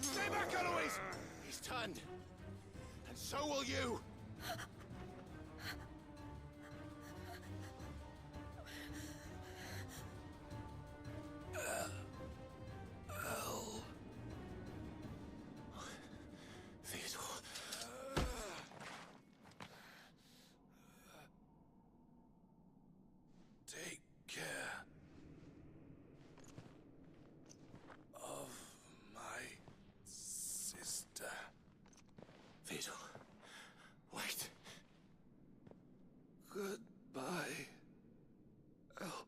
Stay back, Eloise! He's turned. And so will you! Theodore. Take care of my sister. Theodore. Wait. Goodbye, Elle.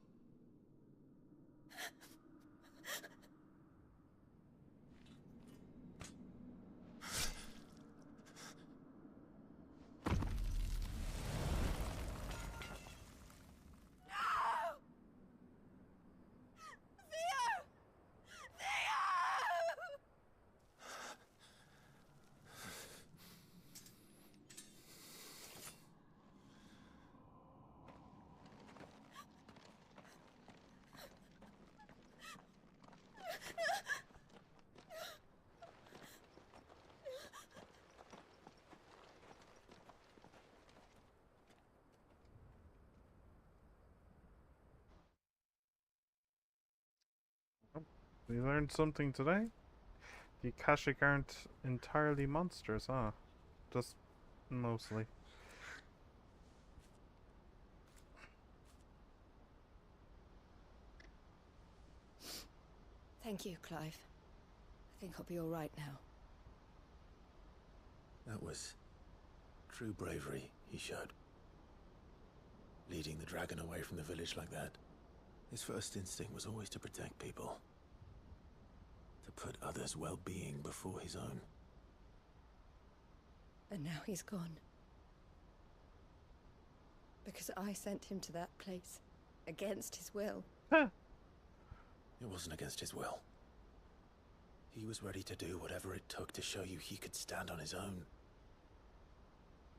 We learned something today. The Akashic aren't entirely monsters, huh? Just mostly. Thank you, Clive. I think I'll be all right now. That was true bravery he showed. Leading the dragon away from the village like that. His first instinct was always to protect people. To put others' well-being before his own. And now he's gone. Because I sent him to that place. Against his will. It wasn't against his will. He was ready to do whatever it took to show you he could stand on his own.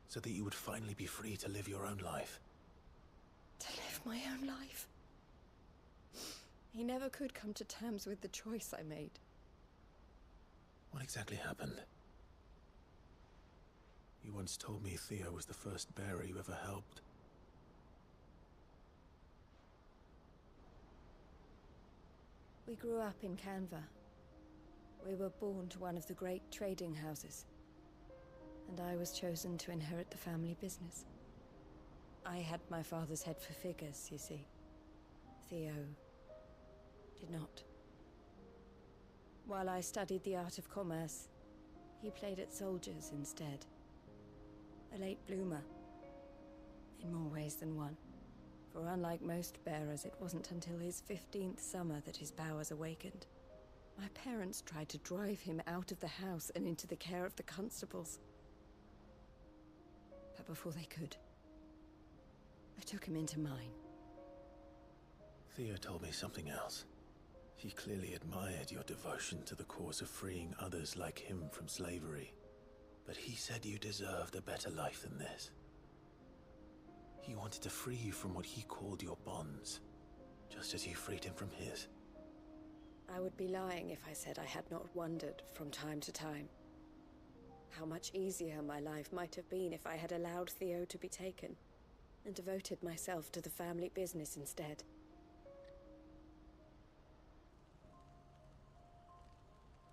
So that you would finally be free to live your own life. To live my own life. He never could come to terms with the choice I made. What exactly happened? You once told me Theo was the first bearer you ever helped. We grew up in Canva. We were born to one of the great trading houses. And I was chosen to inherit the family business. I had my father's head for figures, you see. Theo did not. While I studied the art of commerce, he played at soldiers instead. A late bloomer. In more ways than one. For unlike most bearers, it wasn't until his 15th summer that his powers awakened. My parents tried to drive him out of the house and into the care of the constables. But before they could, I took him into mine. Theo told me something else. He clearly admired your devotion to the cause of freeing others like him from slavery. But he said you deserved a better life than this. He wanted to free you from what he called your bonds, just as you freed him from his. I would be lying if I said I had not wondered from time to time how much easier my life might have been if I had allowed Theo to be taken and devoted myself to the family business instead.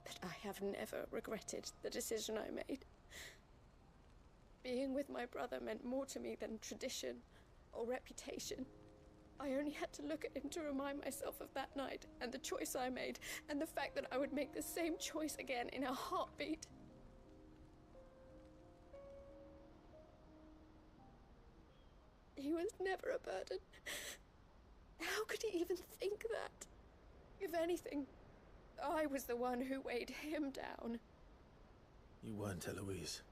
But I have never regretted the decision I made. Being with my brother meant more to me than tradition or reputation. I only had to look at him to remind myself of that night, and the choice I made, and the fact that I would make the same choice again in a heartbeat. He was never a burden. How could he even think that? If anything, I was the one who weighed him down. You weren't, Eloise.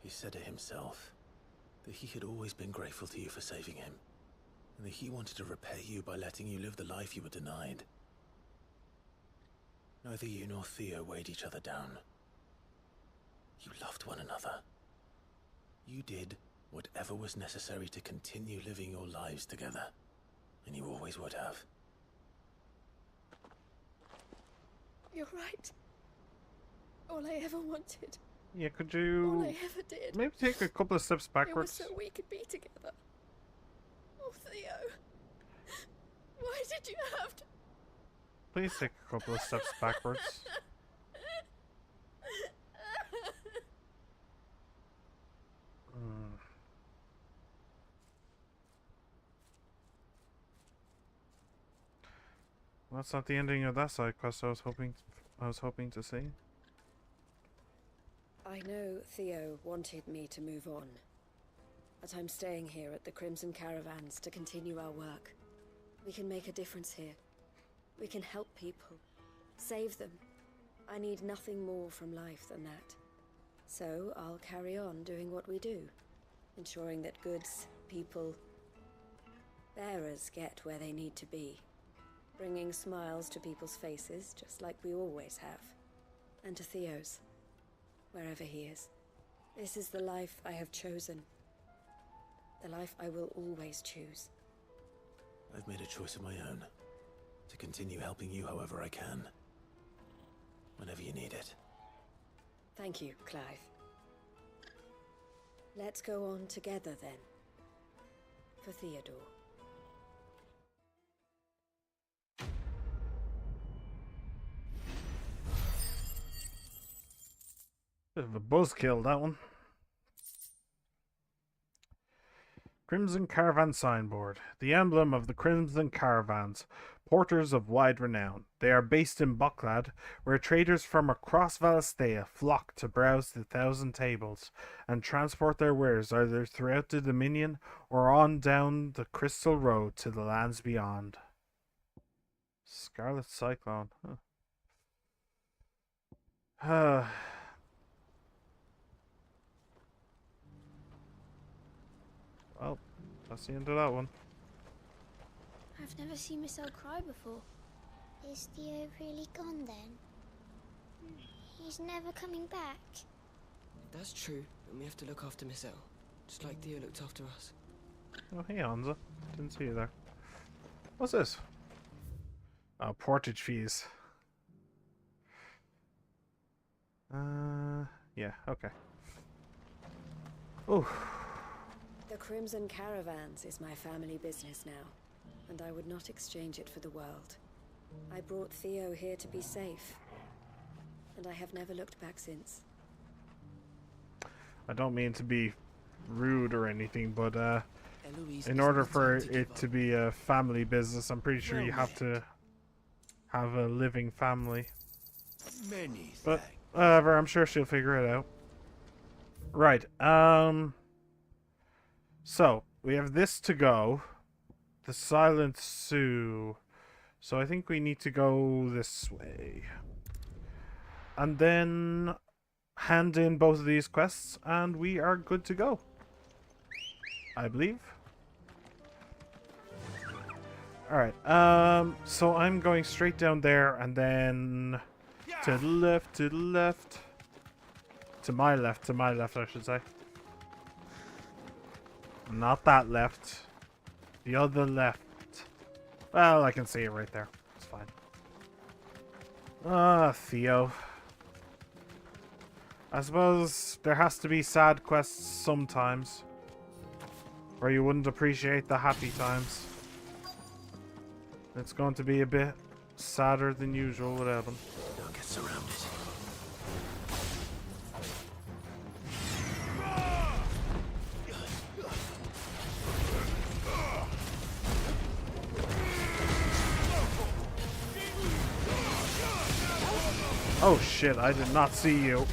He said it himself, that he had always been grateful to you for saving him, and that he wanted to repay you by letting you live the life you were denied. Neither you nor Theo weighed each other down. You loved one another. You did whatever was necessary to continue living your lives together, and you always would have. You're right. All I ever wanted. Yeah, could All you I ever did. maybe take a couple of steps It was backwards? so we could be together. Oh, Theo. Why did you have to... Please take a couple of steps backwards. Well, that's not the ending of that side quest I was hoping to see. I know Theo wanted me to move on, but I'm staying here at the Crimson Caravans to continue our work. We can make a difference here. We can help people, save them. I need nothing more from life than that. So I'll carry on doing what we do, ensuring that goods, people, bearers get where they need to be, bringing smiles to people's faces just like we always have, and to Theo's. Wherever he is. This is the life I have chosen. The life I will always choose. I've made a choice of my own, to continue helping you however I can, whenever you need it. Thank you, Clive. Let's go on together then. For Theodore. Bit of a buzzkill, that one. Crimson Caravan signboard. The emblem of the Crimson Caravans, porters of wide renown. They are based in Bucklad, where traders from across Valisthea flock to browse the thousand tables and transport their wares either throughout the Dominion or on down the Crystal Road to the lands beyond. Scarlet Cyclone. Huh. Well, that's the end of that one. I've never seen Miss L cry before. Is Theo really gone then? He's never coming back. That's true, and we have to look after Miss L, just like Theo looked after us. Oh, hey, Anza. Didn't see you there. What's this? Oh, portage fees. Yeah, okay. Oh. The Crimson Caravans is my family business now, and I would not exchange it for the world. I brought Theo here to be safe, and I have never looked back since. I don't mean to be rude or anything, but Eloise in order for it to be a family business, I'm pretty sure you have to have a living family. Many But whatever, I'm sure she'll figure it out. Right, so, we have this to go. The Silent Sioux. So I think we need to go this way. And then hand in both of these quests and we are good to go. I believe. Alright, so I'm going straight down there and then to the left, to the left. To my left, I should say. Not that left. The other left. Well, I can see it right there. It's fine. Ah, Theo. I suppose there has to be sad quests sometimes. Or you wouldn't appreciate the happy times. It's going to be a bit sadder than usual without them. Don't get surrounded. Oh shit, I did not see you.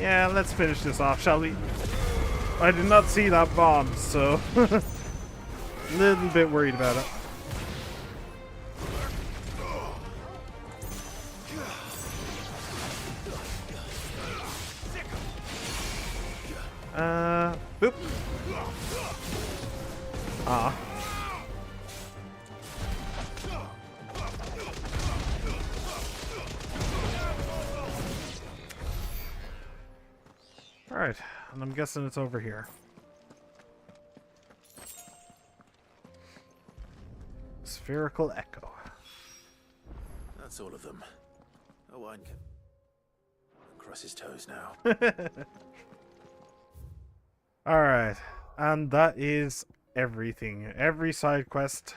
Yeah, let's finish this off, shall we? I did not see that bomb, so a little bit worried about it. Boop. Ah. Alright, and I'm guessing it's over here. Spherical Echo. That's all of them. Owen can cross his toes now. Alright, and that is everything. Every side quest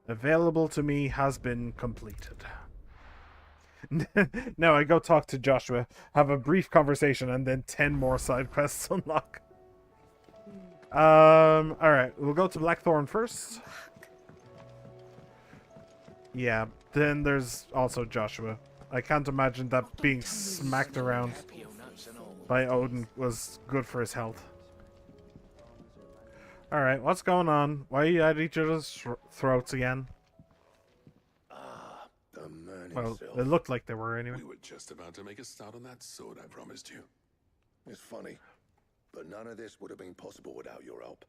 available to me has been completed. Now I go talk to Joshua, have a brief conversation, and then 10 more side quests unlock. Alright, we'll go to Blackthorn first. Yeah, then there's also Joshua. I can't imagine that being smacked around by Odin was good for his health. Alright, what's going on? Why are you at each other's throats again? Well, it looked like they were anyway. We were just about to make a start on that sword I promised you. It's funny, but none of this would have been possible without your help.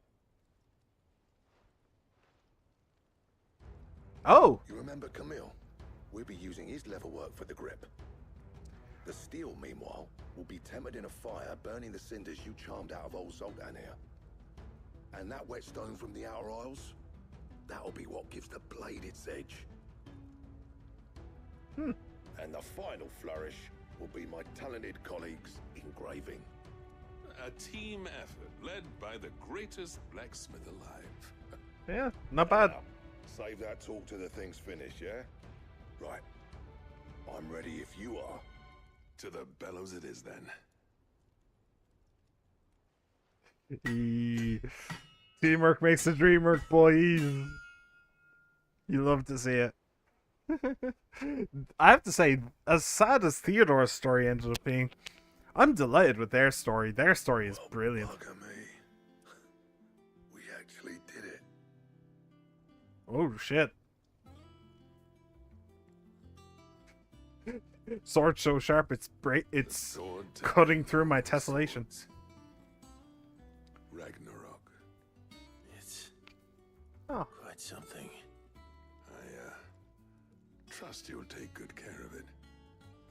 Oh! You remember Camille? We'll be using his leather work for the grip. The steel, meanwhile, will be tempered in a fire, burning the cinders you charmed out of old Zoltan here. And that whetstone from the Outer Isles, that'll be what gives the blade its edge. And the final flourish will be my talented colleagues' engraving. A team effort led by the greatest blacksmith alive. Yeah, not bad. Save that talk till the thing's finished, yeah? Right. I'm ready if you are. To the bellows it is then. Teamwork makes the dream work, boys. You love to see it. I have to say, as sad as Theodore's story ended up being, I'm delighted with their story. Their story is brilliant. We actually did it. Oh shit. Sword so sharp it's cutting through my tessellation. Ragnarok. It's quite something. Trust you'll take good care of it.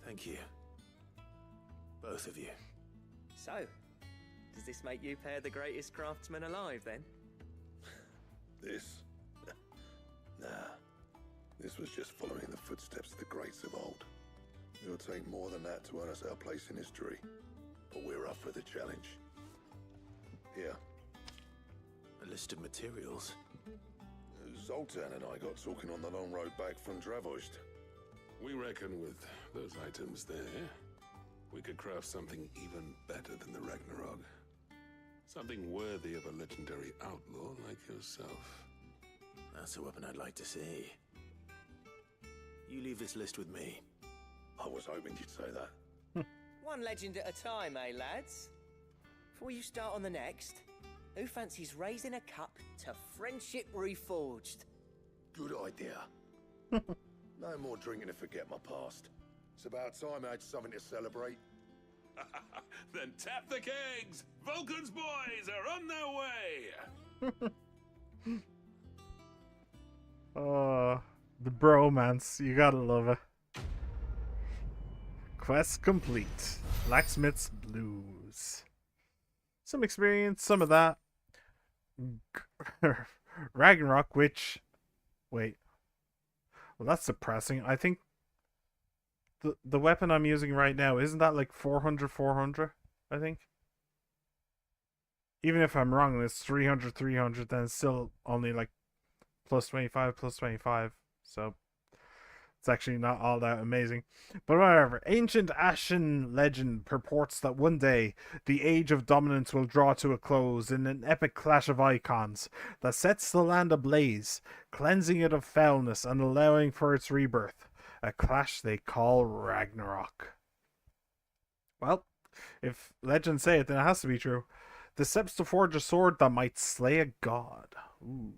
Thank you. Both of you. So, does this make you pair the greatest craftsmen alive, then? This? Nah. This was just following the footsteps of the greats of old. It'll take more than that to earn us our place in history. But we're up for the challenge. Here. A list of materials. Zoltan and I got talking on the long road back from Dravost. We reckon with those items there, we could craft something even better than the Ragnarok. Something worthy of a legendary outlaw like yourself. That's a weapon I'd like to see. You leave this list with me. I was hoping you'd say that. One legend at a time, eh, lads? Before you start on the next, who fancies raising a cup to friendship reforged? Good idea. No more drinking to forget my past. It's about time I had something to celebrate. Then tap the kegs! Vulcan's boys are on their way! Oh, the bromance. You gotta love it. Quest complete. Blacksmith's Blues. Some experience, some of that. Ragnarok, which... Wait. Well, that's depressing. I think the weapon I'm using right now, isn't that like 400, I think? Even if I'm wrong and it's 300, then it's still only like plus 25. So It's actually not all that amazing. But whatever. Ancient Ashen legend purports that one day the age of dominance will draw to a close in an epic clash of icons that sets the land ablaze, cleansing it of foulness and allowing for its rebirth. A clash they call Ragnarok. Well, if legends say it, then it has to be true. The steps to forge a sword that might slay a god. Ooh.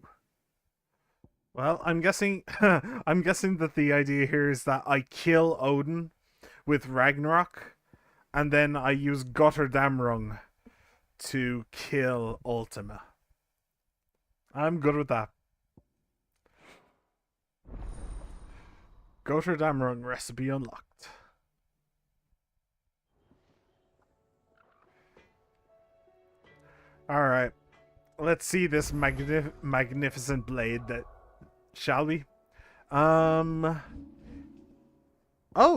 Well, I'm guessing I'm guessing that the idea here is that I kill Odin with Ragnarok, and then I use Gotterdamrung to kill Ultima. I'm good with that. Gotterdamrung recipe unlocked. Alright. Let's see this magnificent blade that... Shall we? Oh,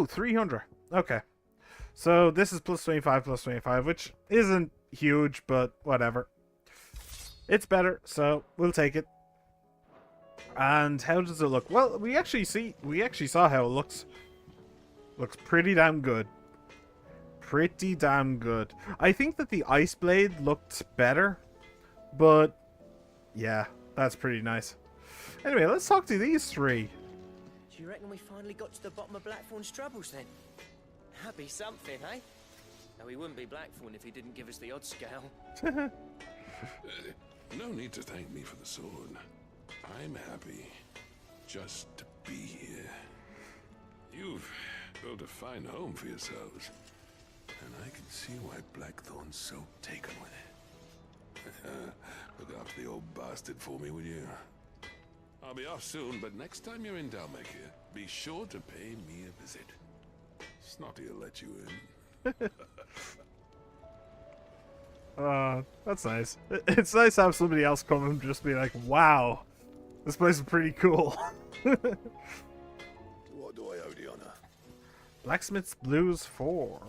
300. Okay. So this is plus 25, which isn't huge, but whatever. It's better, so we'll take it. And how does it look? Well, we actually saw how it looks. Looks pretty damn good. Pretty damn good. I think that the ice blade looked better, but yeah, that's pretty nice. Anyway, let's talk to these three. Do you reckon we finally got to the bottom of Blackthorn's troubles then? That'd be something, eh? No, he wouldn't be Blackthorn if he didn't give us the odd scale. No need to thank me for the sword. I'm happy just to be here. You've built a fine home for yourselves, and I can see why Blackthorn's so taken with it. Look after the old bastard for me, will you? I'll be off soon, but next time you're in Dalmekir, be sure to pay me a visit. Snotty will let you in. That's nice. It's nice to have somebody else come and just be like, wow, this place is pretty cool. What do I owe the honor? Blacksmith's Blues 4.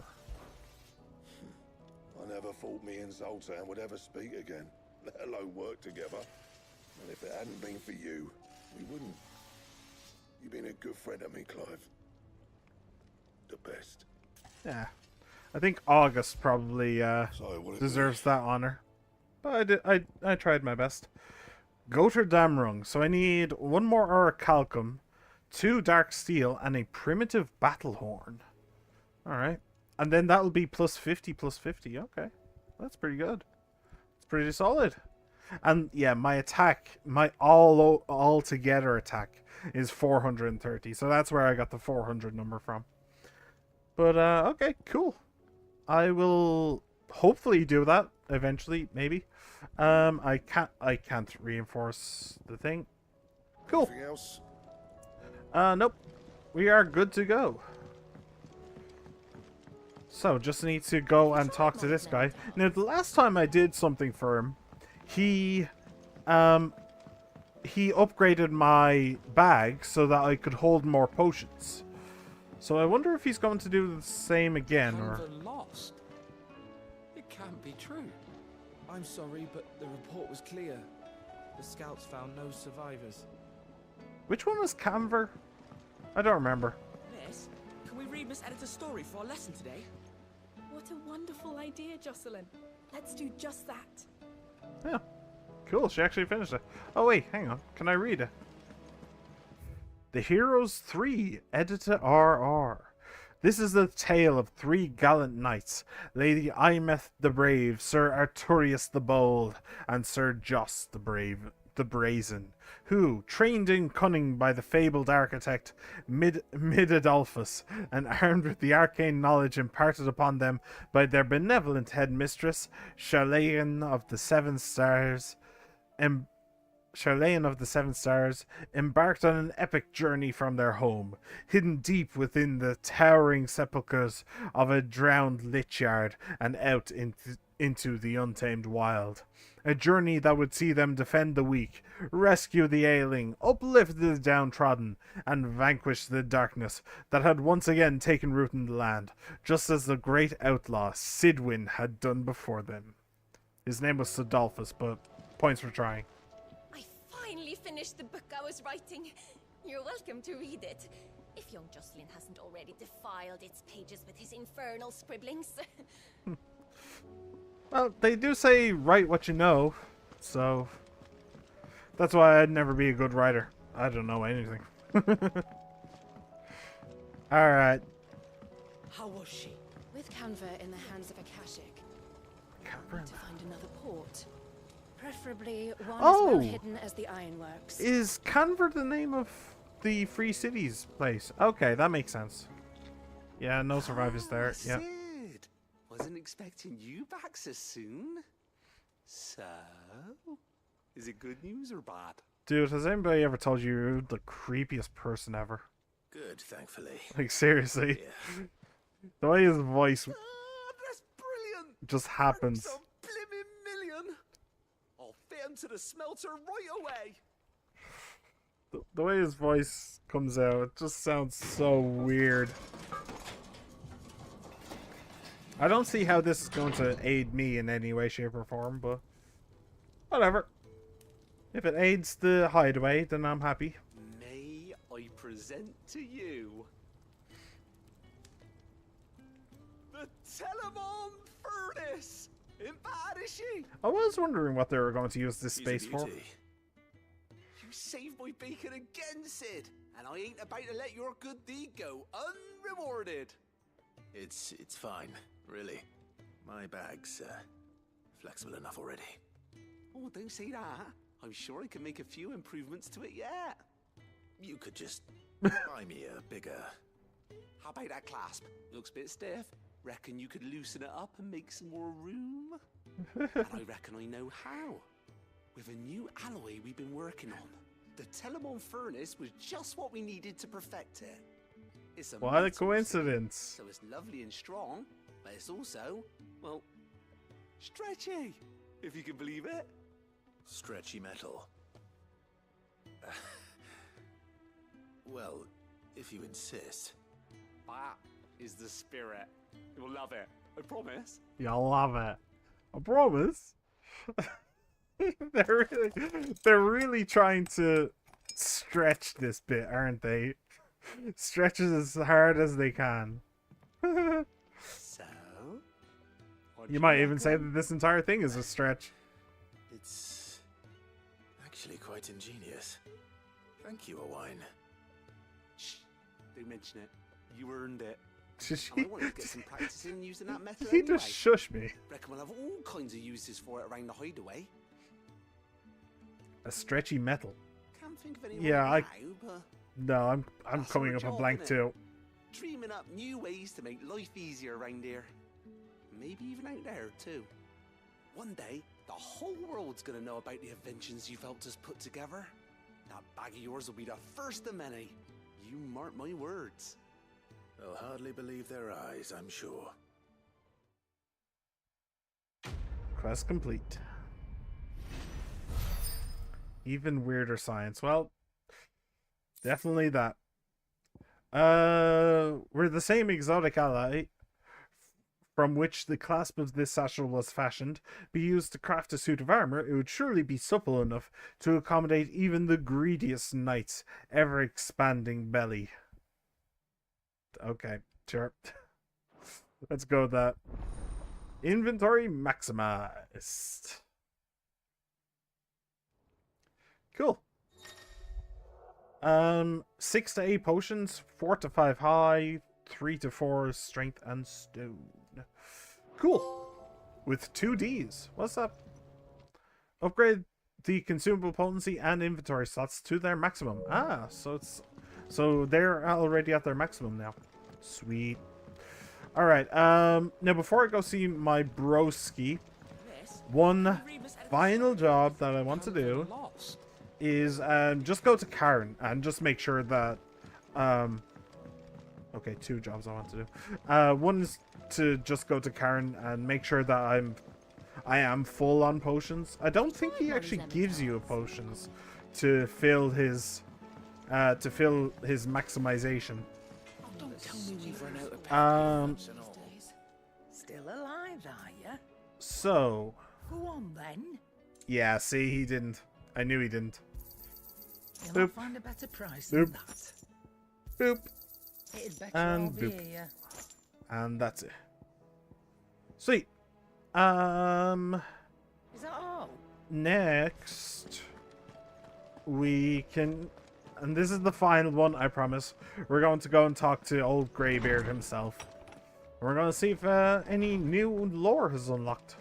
I never thought me and Zoltan would ever speak again, let alone work together. And if it hadn't been for you, we wouldn't. You've been a good friend to me, Clive. The best. Yeah. I think August probably deserves that honor. But I tried my best. Gotterdamrung. So I need one more Orichalcum, 2 Dark Steel, and a primitive battle horn. Alright. And then that'll be plus 50, plus 50. Okay. That's pretty good. It's pretty solid. And yeah, my attack, my all together attack is 430. So that's where I got the 400 number from. But okay, cool. I will hopefully do that eventually, maybe. I can't reinforce the thing. Cool. Anything else? Nope. We are good to go. So just need to go and talk to this guy. Now the last time I did something for him, he upgraded my bag so that I could hold more potions. So I wonder if he's going to do the same again, or... lost? It can't be true. I'm sorry, but the report was clear. The scouts found no survivors. Which one was Canver? I don't remember. Miss, can we read Miss Editor's story for our lesson today? What a wonderful idea, Jocelyn. Let's do just that. Yeah. Cool, she actually finished it. Oh wait, hang on. Can I read it? The Heroes 3, Editor RR. This is the tale of 3 gallant knights, Lady Imeth the Brave, Sir Arturius the Bold, and Sir Jos the Brazen, who, trained in cunning by the fabled architect Mid-Adolphus, and armed with the arcane knowledge imparted upon them by their benevolent headmistress, Charlene of the Seven Stars, embarked on an epic journey from their home, hidden deep within the towering sepulchres of a drowned lichyard and out into the untamed wild. A journey that would see them defend the weak, rescue the ailing, uplift the downtrodden, and vanquish the darkness that had once again taken root in the land, just as the great outlaw Sidwin had done before them. His name was Sidolphus, but points for trying. Finally finished the book I was writing. You're welcome to read it. If young Jocelyn hasn't already defiled its pages with his infernal scribblings. Well, they do say write what you know, so that's why I'd never be a good writer. I don't know anything. Alright. How was she? With Canva in the hands of Akashic. I need to find another port. Preferably one as well hidden as the ironworks. Is Canver the name of the Free Cities place? Okay, that makes sense. Yeah, no survivors there. Yeah. Sid, wasn't expecting you back so soon. So, is it good news or bad? Dude, has anybody ever told you you're the creepiest person ever? Good, thankfully. Like, seriously. Yeah. The way his voice That's brilliant. just happens. So blimmin' million. I'll fit him to the smelter right away. The way his voice comes out, it just sounds so weird. I don't see how this is going to aid me in any way, shape, or form, but whatever. If it aids the hideaway, then I'm happy. May I present to you the Telemon Furnace? Ain't bad, is she? I was wondering what they were going to use this She's a space for. beauty. You saved my bacon again, Sid, and I ain't about to let your good deed go unrewarded. It's fine, really. My bag's flexible enough already. Oh, don't say that. I'm sure I can make a few improvements to it yet. You could just buy me a bigger... How about that clasp? Looks a bit stiff. Reckon you could loosen it up and make some more room? And I reckon I know how. With a new alloy we've been working on. The Telemon Furnace was just what we needed to perfect it. It's a What a metal coincidence. so it's lovely and strong, but it's also, well, stretchy, if you can believe it. Stretchy metal. Well, if you insist. That is the spirit. You'll love it. I promise. You'll love it. I promise. They're really trying to stretch this bit, aren't they? Stretch it as hard as they can. So? You might even say that this entire thing is a stretch. It's actually quite ingenious. Thank you, Owain. Shh. Don't mention it. You earned it. She And I wanted to get some practice in using that method He anyway. just shush me. Reckon we'll have all kinds of uses for it around the hideaway. A stretchy metal. Can't think of anyone Yeah, now, but No, I'm that's coming our up a job, blank innit? too. Dreaming up new ways to make life easier around here. Maybe even out there too. One day, the whole world's gonna know about the inventions you've helped us put together. That bag of yours will be the first of many. You mark my words. They'll hardly believe their eyes, I'm sure. Quest complete. Even weirder science. Well, definitely that. We're the same exotic ally from which the clasp of this satchel was fashioned. Be used to craft a suit of armor, it would surely be supple enough to accommodate even the greediest knight's ever-expanding belly. Okay, sure. Let's go with that. Inventory maximized. Cool. 6 to 8 potions, 4 to 5 high, 3 to 4 strength and stone. Cool. With 2 Ds. What's up? Upgrade the consumable potency and inventory slots to their maximum. Ah, so they're already at their maximum now. Sweet. Alright, now before I go see my broski, one final job that I want to do is just go to Karen and just make sure that okay, 2 jobs I want to do. One is to just go to Karen and make sure that I am full on potions. I don't think he actually gives you potions to fill his maximization. Don't tell me we've run out of Still alive, are you? So Go on then. yeah, see, he didn't. I knew he didn't. You'll Boop. not find a better price Boop. than that. Boop. It'd better And all be boop. here. And that's it. Sweet. Is that all? Next, we can, and this is the final one, I promise. We're going to go and talk to old Greybeard himself. We're going to see if any new lore has unlocked.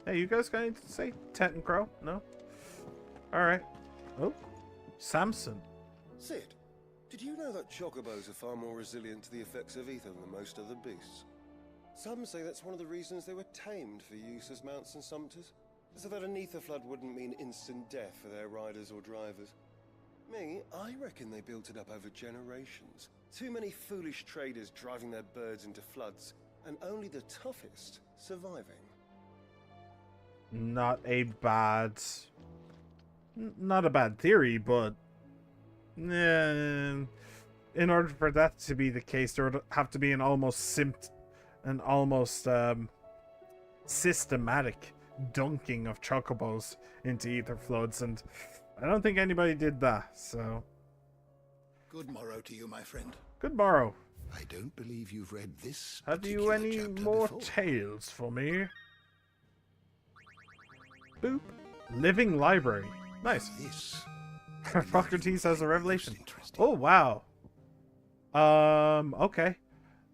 Hey, you guys got anything to say? Tet and Crow? No? Alright. Oh, Samson. Sid, did you know that chocobos are far more resilient to the effects of ether than most other beasts? Some say that's one of the reasons they were tamed for use as mounts and sumpters, so that an ether flood wouldn't mean instant death for their riders or drivers. Me, I reckon they built it up over generations. Too many foolish traders driving their birds into floods, and only the toughest surviving. Not a bad theory, but in order for that to be the case, there would have to be an almost systematic dunking of chocobos into ether floods, and I don't think anybody did that. So Good morrow to you, my friend. good morrow. I don't believe you've read this. Have you any more tales for me? Boop. Living library. Nice. This. Socrates has a revelation. Oh, wow. Okay.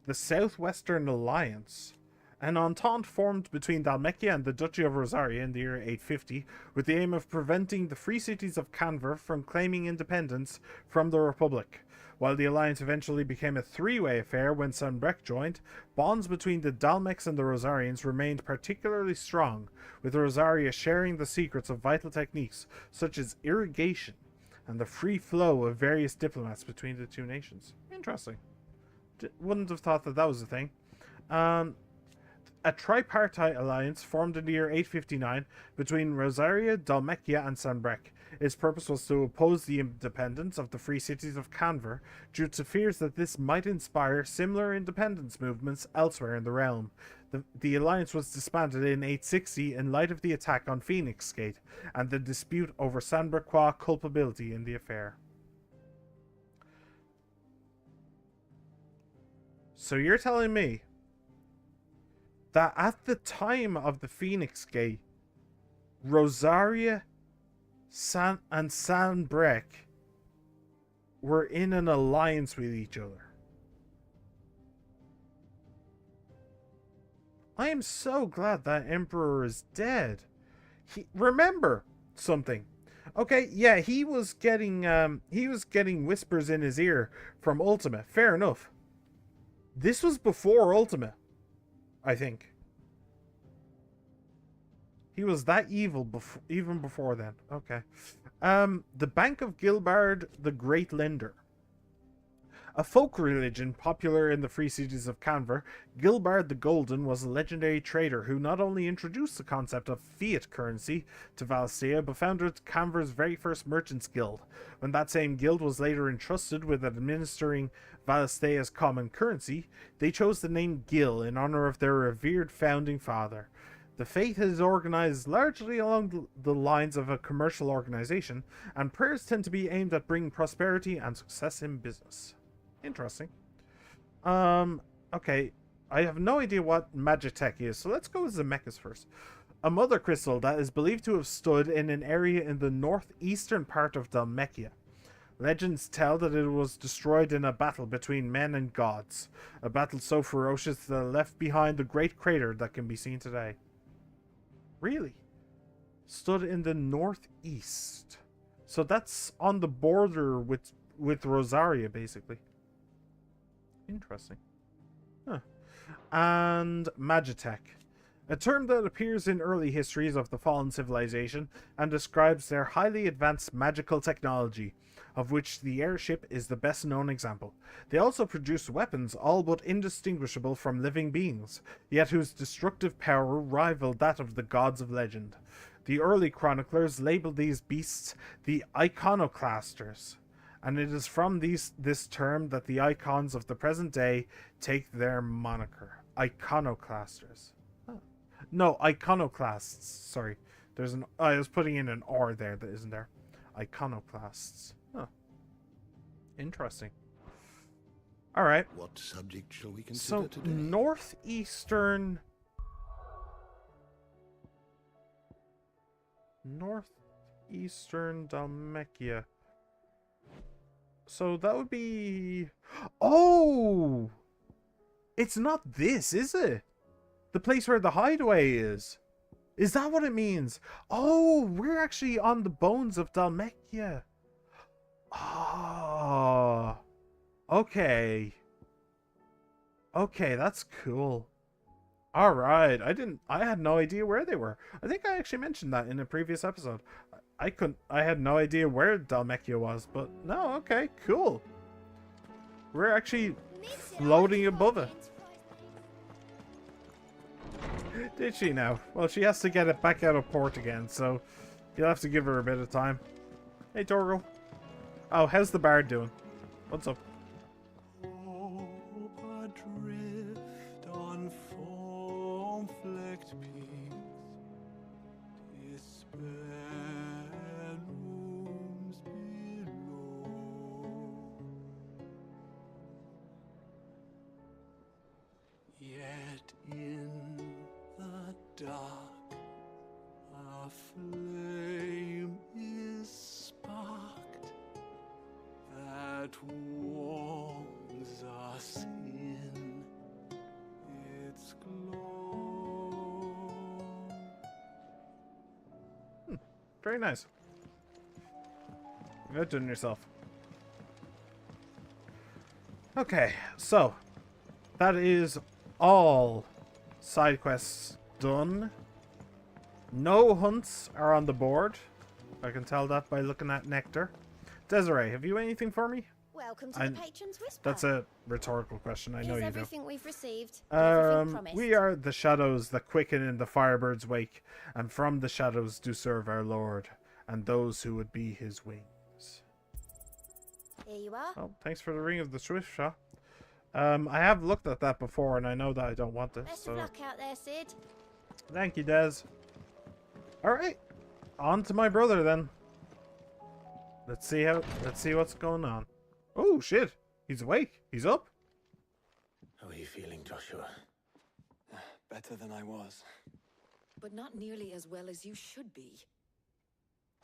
The Southwestern Alliance. An entente formed between Dhalmekia and the Duchy of Rosaria in the year 850 with the aim of preventing the free cities of Canver from claiming independence from the Republic. While the alliance eventually became a three-way affair when Sanbreque joined, bonds between the Dalmecs and the Rosarians remained particularly strong, with Rosaria sharing the secrets of vital techniques such as irrigation and the free flow of various diplomats between the two nations. Interesting. Wouldn't have thought that that was a thing. A tripartite alliance formed in the year 859 between Rosaria, Dhalmekia, and Sanbreque. Its purpose was to oppose the independence of the free cities of Canver due to fears that this might inspire similar independence movements elsewhere in the realm. The alliance was disbanded in 860 in light of the attack on Phoenix Gate and the dispute over Sanbrequois culpability in the affair. So you're telling me that at the time of the Phoenix Gate, Rosaria and Sanbreque were in an alliance with each other. I am so glad that Emperor is dead. Remember something. Okay, yeah, he was getting whispers in his ear from Ultima. Fair enough. This was before Ultima, I think. He was that evil even before then. Okay. The Bank of Gilbard the Great Lender. A folk religion popular in the free cities of Canver, Gilbard the Golden was a legendary trader who not only introduced the concept of fiat currency to Valisthea, but founded Canver's very first merchants guild. When that same guild was later entrusted with administering Valisthea's common currency, they chose the name Gil in honor of their revered founding father. The faith is organized largely along the lines of a commercial organization, and prayers tend to be aimed at bringing prosperity and success in business. Interesting. Okay. I have no idea what Magitech is, so let's go with the mechas first. A mother crystal that is believed to have stood in an area in the northeastern part of Dhalmekia. Legends tell that it was destroyed in a battle between men and gods. A battle so ferocious that it left behind the great crater that can be seen today. Really? Stood in the northeast. So that's on the border with Rosaria, basically. Interesting. Huh. And Magitech. A term that appears in early histories of the fallen civilization and describes their highly advanced magical technology, of which the airship is the best known example. They also produce weapons all but indistinguishable from living beings, yet whose destructive power rivaled that of the gods of legend. The early chroniclers labeled these beasts the iconoclasters, and it is from this term that the icons of the present day take their moniker. Iconoclasters. Oh. No, iconoclasts. Sorry. I was putting in an R there that isn't there. Iconoclasts. Huh. Interesting. All right. What subject shall we consider So today? northeastern Dalmekia. So that would be... Oh! It's not this, is it? The place where the hideaway is. Is that what it means? Oh, we're actually on the bones of Dalmekia. Ah. Okay. Okay, that's cool. Alright, I had no idea where they were. I think I actually mentioned that in a previous episode. I had no idea where Dalmekia was, but no, okay, cool. We're actually floating above it. Did she now? Well, she has to get it back out of port again, so you'll have to give her a bit of time. Hey, Torgal. Oh, how's the bard doing? What's up? Adrift on foam-flecked peaks, despair looms below. Yet in the dark, a flame is sparked that warms us in its glow. Very nice. Good doing yourself. Okay, so that is all side quests done. No hunts are on the board. I can tell that by looking at Nectar. Desiree, have you anything for me? Welcome to the Patron's Whisper. That's a rhetorical question. I know Here's you do. everything we've received. Everything promised. We are the shadows that quicken in the firebird's wake, and from the shadows do serve our Lord, and those who would be his wings. Here you are. Oh, thanks for the ring of the swift shot. I have looked at that before, and I know that I don't want this. Best of luck out there, Sid. Thank you, Des. Alright. On to my brother then. Let's see what's going on. Oh shit. He's awake. He's up. How are you feeling, Joshua? Better than I was. But not nearly as well as you should be.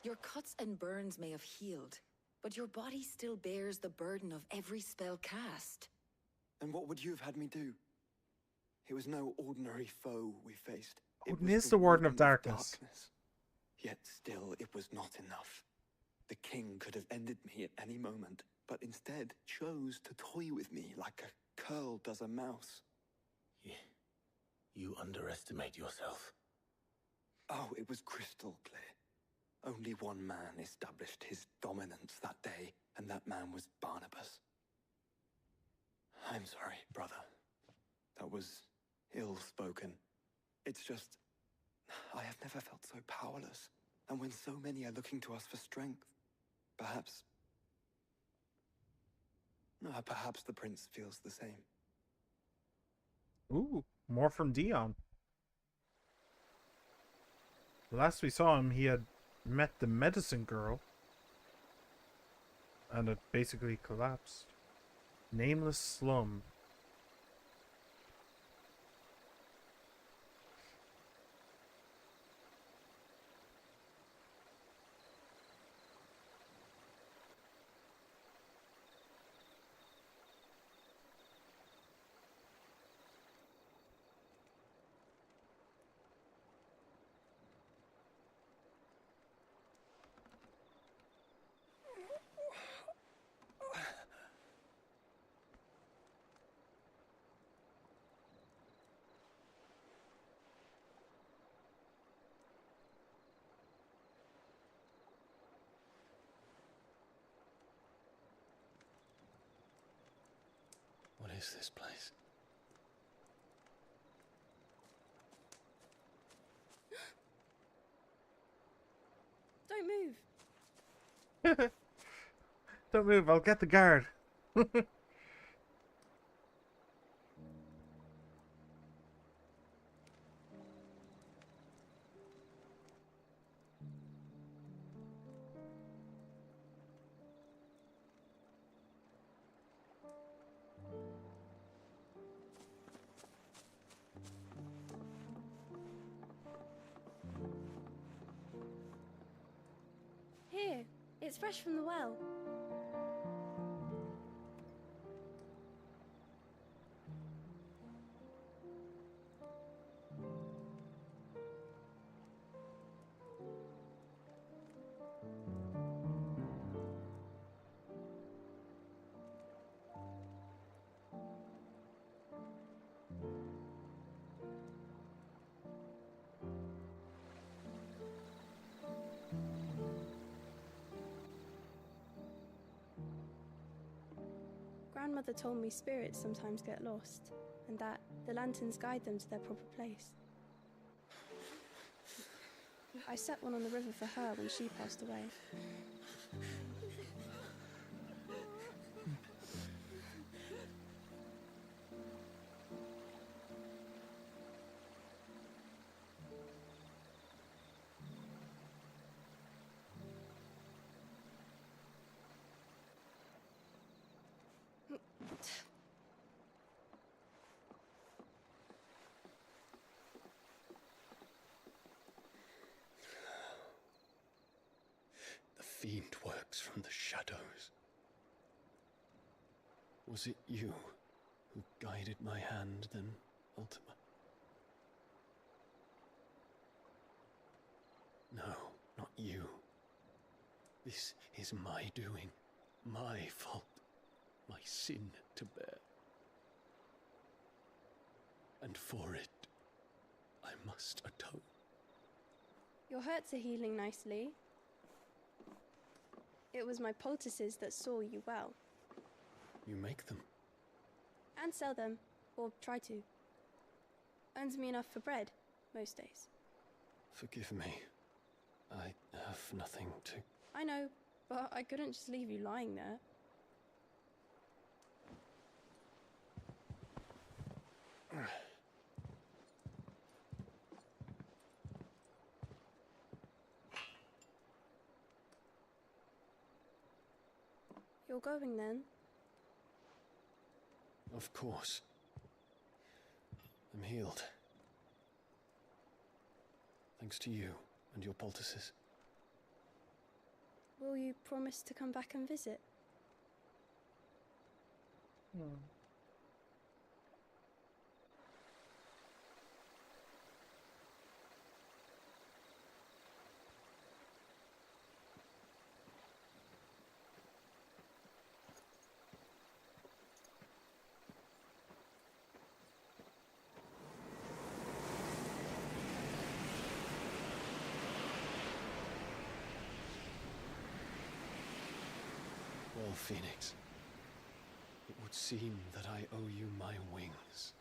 Your cuts and burns may have healed, but your body still bears the burden of every spell cast. And what would you have had me do? It was no ordinary foe we faced. Odin is the Warden of Darkness. Yet still, it was not enough. The king could have ended me at any moment, but instead chose to toy with me like a curl does a mouse. You underestimate yourself. Oh, it was crystal clear. Only one man established his dominance that day, and that man was Barnabas. I'm sorry, brother. That was ill-spoken. It's just, I have never felt so powerless. And when so many are looking to us for strength, perhaps the prince feels the same. Ooh, more from Dion. Last we saw him, he had met the medicine girl. And it basically collapsed. Nameless slum. What is this place? Don't move. Don't move, I'll get the guard. It's fresh from the well. Grandmother told me spirits sometimes get lost, and that the lanterns guide them to their proper place. I set one on the river for her when she passed away. The fiend works from the shadows. Was it you who guided my hand then, Ultima? No, not you. This is my doing, my fault, my sin to bear. And for it, I must atone. Your hurts are healing nicely. It was my poultices that saw you well. You make them? And sell them, or try to. Earns me enough for bread, most days. Forgive me. I have nothing to... I know, but I couldn't just leave you lying there. You're going then? Of course. I'm healed. Thanks to you and your poultices. Will you promise to come back and visit? Well, Phoenix, it would seem that I owe you my wings.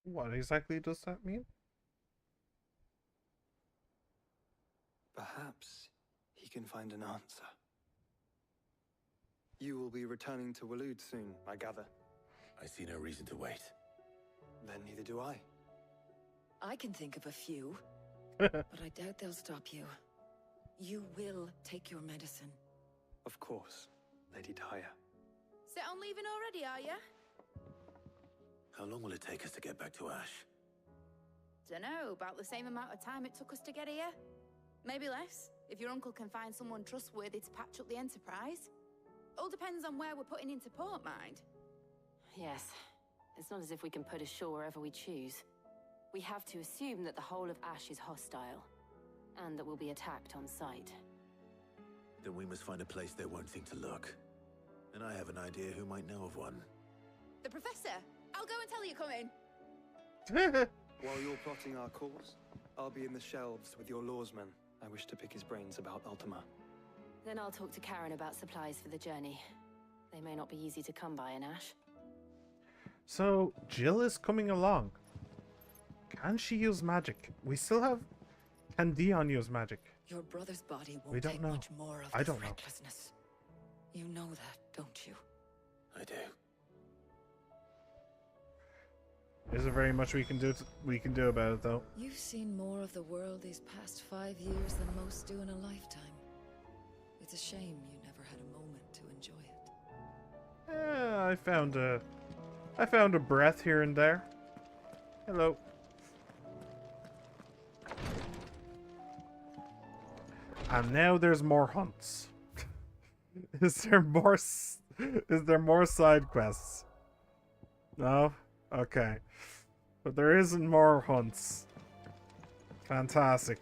What exactly does that mean? Perhaps he can find an answer. You will be returning to Waloed soon, I gather. I see no reason to wait. Then neither do I. I can think of a few, but I doubt they'll stop you. You will take your medicine. Of course, Lady Daya. Set on leaving already, are you? How long will it take us to get back to Ash? Dunno, about the same amount of time it took us to get here. Maybe less, if your uncle can find someone trustworthy to patch up the Enterprise. All depends on where we're putting into port, mind. Yes. It's not as if we can put ashore wherever we choose. We have to assume that the whole of Ash is hostile, and that we'll be attacked on sight. Then we must find a place they won't think to look. And I have an idea who might know of one. The Professor! I'll go and tell you come in. While you're plotting our course, I'll be in the shelves with your lawsman. I wish to pick his brains about Ultima. Then I'll talk to Karen about supplies for the journey. They may not be easy to come by in Ash. So, Jill is coming along. Can she use magic? We still have... Can Dion use magic? Your brother's body won't We don't take know. much more of I this don't know. recklessness. You know that, don't you? I do. Is there very much we can do about it, though? You've seen more of the world these past 5 years than most do in a lifetime. It's a shame you never had a moment to enjoy it. I found a breath here and there. Hello. And now there's more hunts. Is there more side quests? No? Okay. But there isn't more hunts. Fantastic.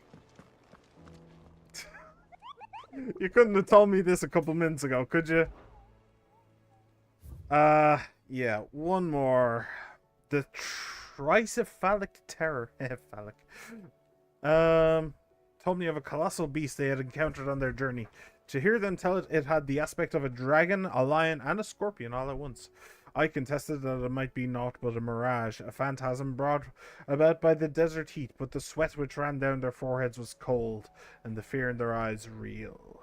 You couldn't have told me this a couple minutes ago, could you? Yeah, one more. The tricephalic terror. Phallic. Told me of a colossal beast they had encountered on their journey. To hear them tell it, it had the aspect of a dragon, a lion, and a scorpion all at once. I contested that it might be naught but a mirage, a phantasm brought about by the desert heat, but the sweat which ran down their foreheads was cold, and the fear in their eyes real.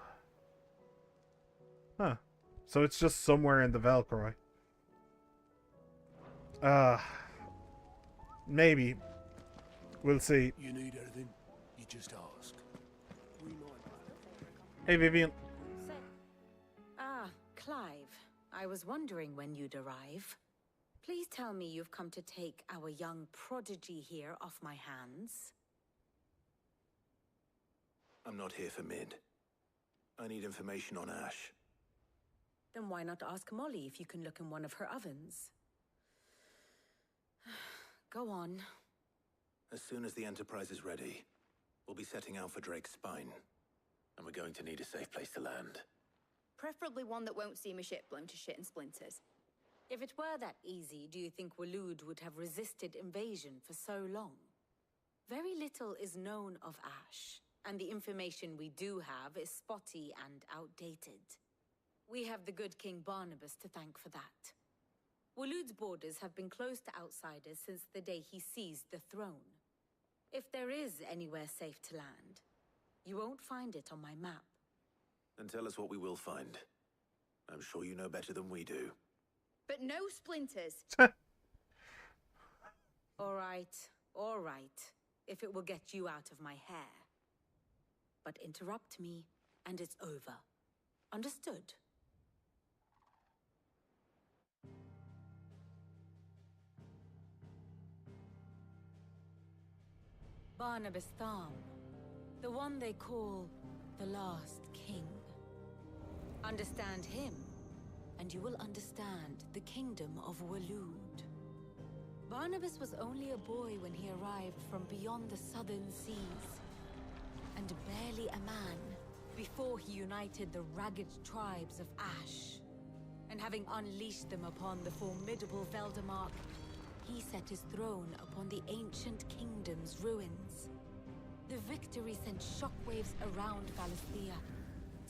Huh. So it's just somewhere in the Velcroy. Maybe. We'll see. You need anything? You just ask. Hey, Vivian. Ah, Clive. I was wondering when you'd arrive. Please tell me you've come to take our young prodigy here off my hands. I'm not here for Mid. I need information on Ash. Then why not ask Molly if you can look in one of her ovens? Go on. As soon as the Enterprise is ready, we'll be setting out for Drake's Spine. And we're going to need a safe place to land. Preferably one that won't see my ship blown to shit and splinters. If it were that easy, do you think Waloed would have resisted invasion for so long? Very little is known of Ash, and the information we do have is spotty and outdated. We have the good King Barnabas to thank for that. Waloed's borders have been closed to outsiders since the day he seized the throne. If there is anywhere safe to land, you won't find it on my map. Then tell us what we will find. I'm sure you know better than we do. But no splinters. All right, if it will get you out of my hair. But interrupt me, and it's over. Understood? Barnabas Tham, the one they call the last king. Understand him, and you will understand the kingdom of Waloed. Barnabas was only a boy when he arrived from beyond the southern seas, and barely a man before he united the ragged tribes of Ash. And having unleashed them upon the formidable Veldamark, he set his throne upon the ancient kingdom's ruins. The victory sent shockwaves around Valisthea,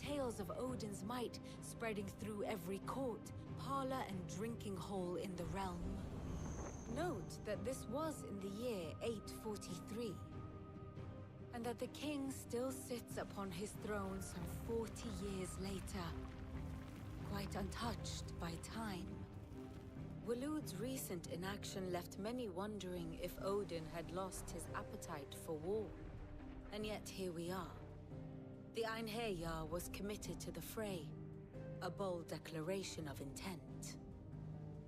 tales of Odin's might spreading through every court, parlor, and drinking hole in the realm. Note that this was in the year 843, and that the king still sits upon his throne some 40 years later, quite untouched by time. Waloed's recent inaction left many wondering if Odin had lost his appetite for war. And yet here we are. The Einherjar was committed to the fray, a bold declaration of intent.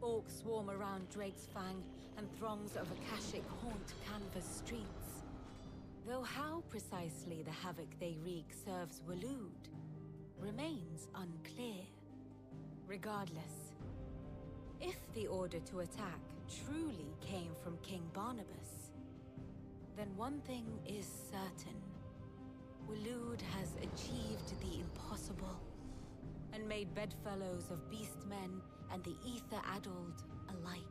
Orcs swarm around Drake's Fang, and throngs of Akashic haunt Canvas streets. Though how precisely the havoc they wreak serves Waloed remains unclear. Regardless, if the order to attack truly came from King Barnabas, then one thing is certain. Waloed has achieved the impossible, and made bedfellows of beastmen and the ether-addled alike.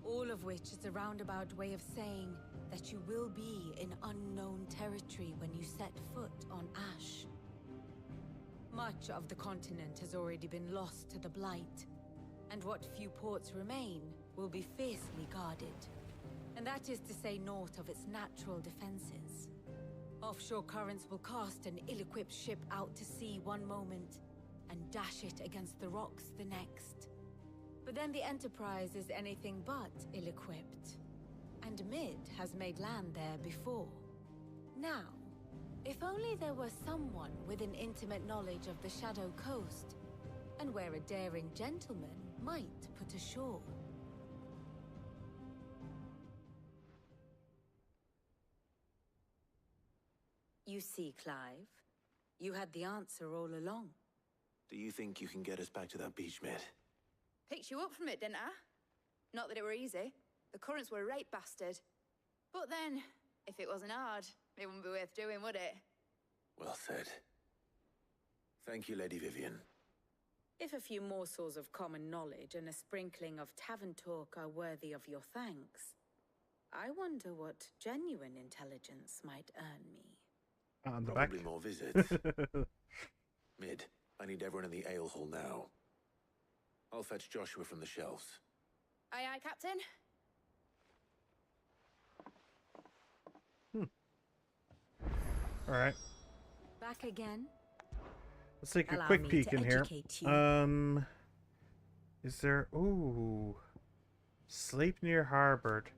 All of which is a roundabout way of saying that you will be in unknown territory when you set foot on Ash. Much of the continent has already been lost to the Blight, and what few ports remain will be fiercely guarded. And that is to say naught of its natural defenses. Offshore currents will cast an ill-equipped ship out to sea one moment, and dash it against the rocks the next. But then the Enterprise is anything but ill-equipped. And Mid has made land there before. Now, if only there were someone with an intimate knowledge of the Shadow Coast, and where a daring gentleman might put ashore. You see, Clive, You had the answer all along. Do you think you can get us back to that beach, Mid? Picked you up from it, didn't I? Not that it were easy. The currents were a right bastard. But then, if it wasn't hard, it wouldn't be worth doing, would it? Well said. Thank you, Lady Vivian. If a few morsels of common knowledge and a sprinkling of tavern talk are worthy of your thanks, I wonder what genuine intelligence might earn me. On the Probably back. more visits. Mid, I need everyone in the ale hall now. I'll fetch Joshua from the shelves. Aye, aye, Captain. Alright. Back again? Let's take a Allow quick me peek to in here. educate you. Is there... Ooh. Sleep near Harbord.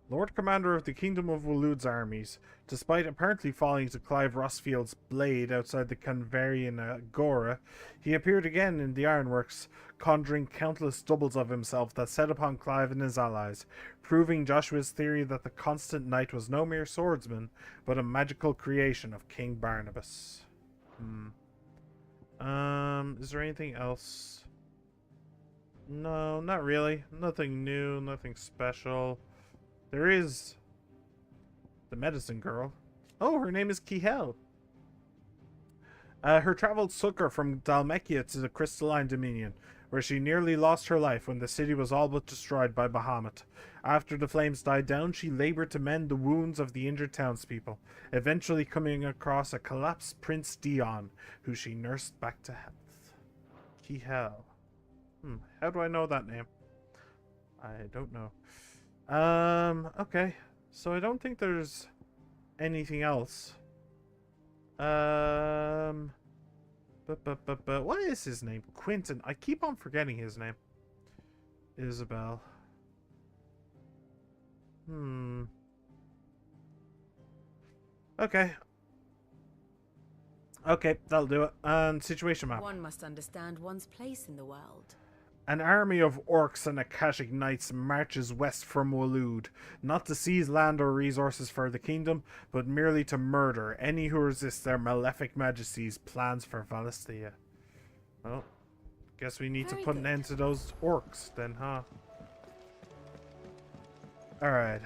Lord Commander of the Kingdom of Waloed's armies. Despite apparently falling to Clive Rossfield's blade outside the Canvarian Agora, he appeared again in the ironworks, conjuring countless doubles of himself that set upon Clive and his allies, proving Joshua's theory that the constant knight was no mere swordsman, but a magical creation of King Barnabas. Is there anything else? No, not really. Nothing new, nothing special. There is the medicine girl. Oh, her name is Kihel. Her travels took her from Dhalmekia to the Crystalline Dominion, where she nearly lost her life when the city was all but destroyed by Bahamut. After the flames died down, she labored to mend the wounds of the injured townspeople, eventually coming across a collapsed Prince Dion, who she nursed back to health. Kihel. How do I know that name? I don't know. Okay. So I don't think there's anything else. But what is his name? Quentin. I keep on forgetting his name. Isabel. Okay. Okay, that'll do it. And situation map. One must understand one's place in the world. An army of orcs and Akashic knights marches west from Waloed, not to seize land or resources for the kingdom, but merely to murder any who resist their malefic majesty's plans for Valisthea. Well, guess we need to put an end to those orcs then, huh? Alright,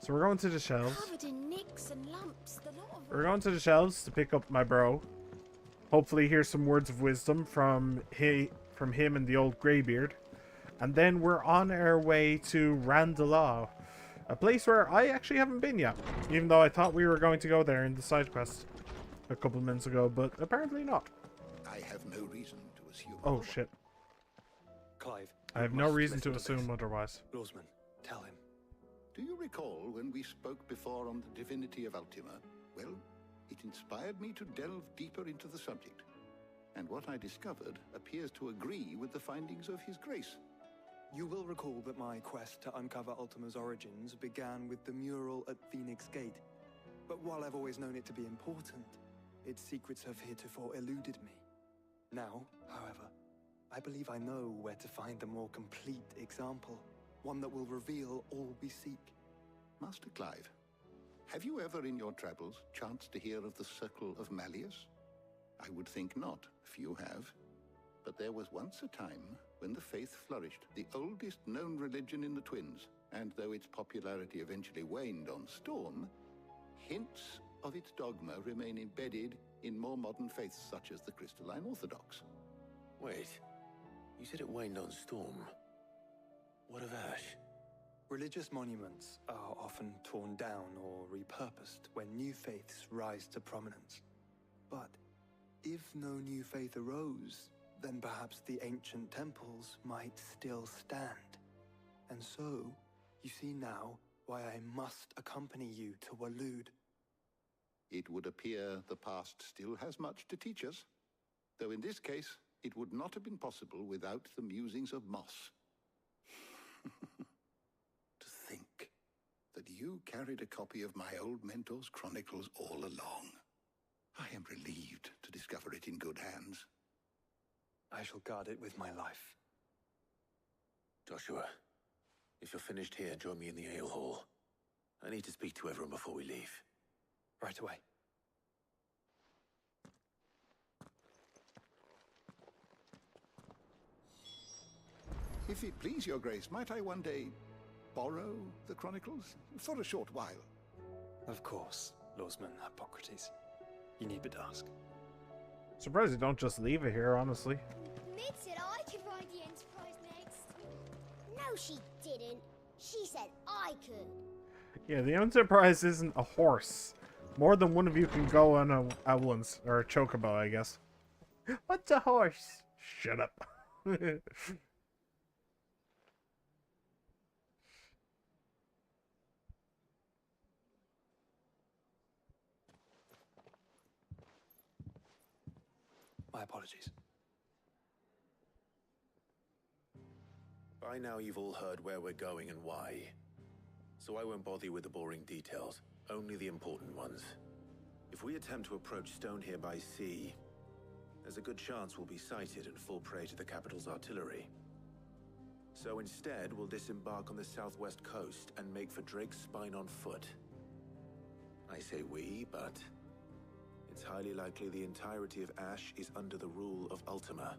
so we're going to the shelves. Covered in nicks and lumps, the lot of We're going to the shelves to pick up my bro. Hopefully hear some words of wisdom from him and the old greybeard. And then we're on our way to Randalau, a place where I actually haven't been yet, even though I thought we were going to go there in the side quest a couple minutes ago, but apparently not. I have no reason to assume. Oh shit. Clive. I have no reason to assume otherwise. Lawsman, tell him. Do you recall when we spoke before on the divinity of Ultima? Well, it inspired me to delve deeper into the subject. And what I discovered appears to agree with the findings of His Grace. You will recall that my quest to uncover Ultima's origins began with the mural at Phoenix Gate. But while I've always known it to be important, its secrets have heretofore eluded me. Now, however, I believe I know where to find the more complete example, one that will reveal all we seek. Master Clive, have you ever in your travels chanced to hear of the Circle of Malleus? I would think not, few have. But there was once a time when the faith flourished, the oldest known religion in the Twins, and though its popularity eventually waned on Storm, hints of its dogma remain embedded in more modern faiths such as the Crystalline Orthodox. Wait, you said it waned on Storm. What of Ash? Religious monuments are often torn down or repurposed when new faiths rise to prominence. But if no new faith arose, then perhaps the ancient temples might still stand. And so, you see now why I must accompany you to Waloed. It would appear the past still has much to teach us, though in this case, it would not have been possible without the musings of Moss. To think that you carried a copy of my old mentor's chronicles all along. I am relieved to discover it in good hands. I shall guard it with my life. Joshua, if you're finished here, join me in the ale hall. I need to speak to everyone before we leave. Right away. If it please your grace, might I one day borrow the chronicles? For a short while. Of course, Lawsman Hippocrates. You need but ask. Surprised you don't just leave it here, honestly. Mid said I could ride the Enterprise next. No, she didn't. She said I could. Yeah, the Enterprise isn't a horse. More than one of you can go on at once. Or a chocobo, I guess. What's a horse? Shut up. My apologies. By now you've all heard where we're going and why. So I won't bother you with the boring details, only the important ones. If we attempt to approach Stone here by sea, there's a good chance we'll be sighted and fall prey to the capital's artillery. So instead, we'll disembark on the southwest coast and make for Drake's Spine on foot. I say we, but it's highly likely the entirety of Ash is under the rule of Ultima.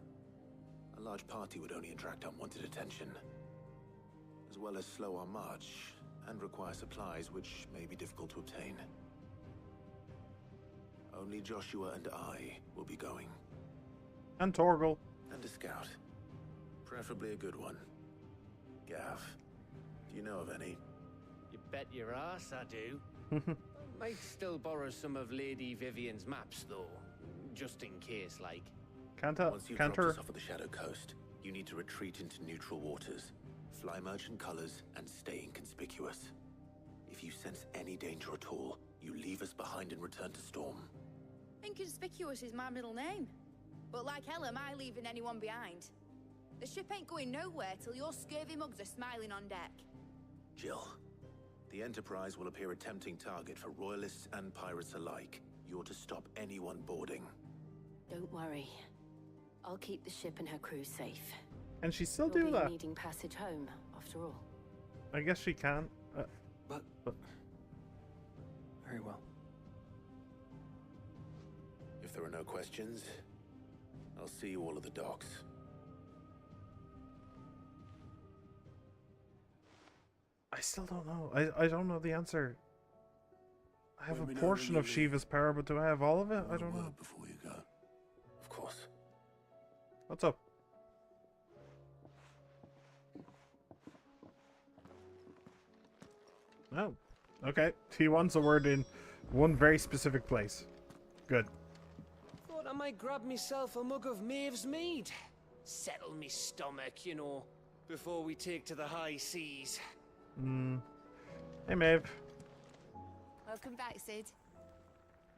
A large party would only attract unwanted attention, as well as slow our march and require supplies which may be difficult to obtain. Only Joshua and I will be going. And Torgal. And a scout. Preferably a good one. Gav, do you know of any? You bet your ass I do. Might still borrow some of Lady Vivian's maps, though. Just in case, like. Once you've dropped us off at the Shadow Coast, you need to retreat into neutral waters, fly merchant colors, and stay inconspicuous. If you sense any danger at all, you leave us behind and return to Storm. Inconspicuous is my middle name. But like hell am I leaving anyone behind. The ship ain't going nowhere till your scurvy mugs are smiling on deck. Jill, the Enterprise will appear a tempting target for royalists and pirates alike. You're to stop anyone boarding. Don't worry. I'll keep the ship and her crew safe. And she still You'll do be that. needing passage home, after all. I guess she can. But very well. If there are no questions, I'll see you all at the docks. I still don't know. I don't know the answer. I have a portion of Shiva's power, but do I have all of it? I don't know. Before you go. Of course. What's up? Oh. Okay. He wants a word in one very specific place. Good. Thought I might grab myself a mug of Maeve's mead. Settle me stomach, you know, before we take to the high seas. Hey, Maeve. Welcome back, Sid.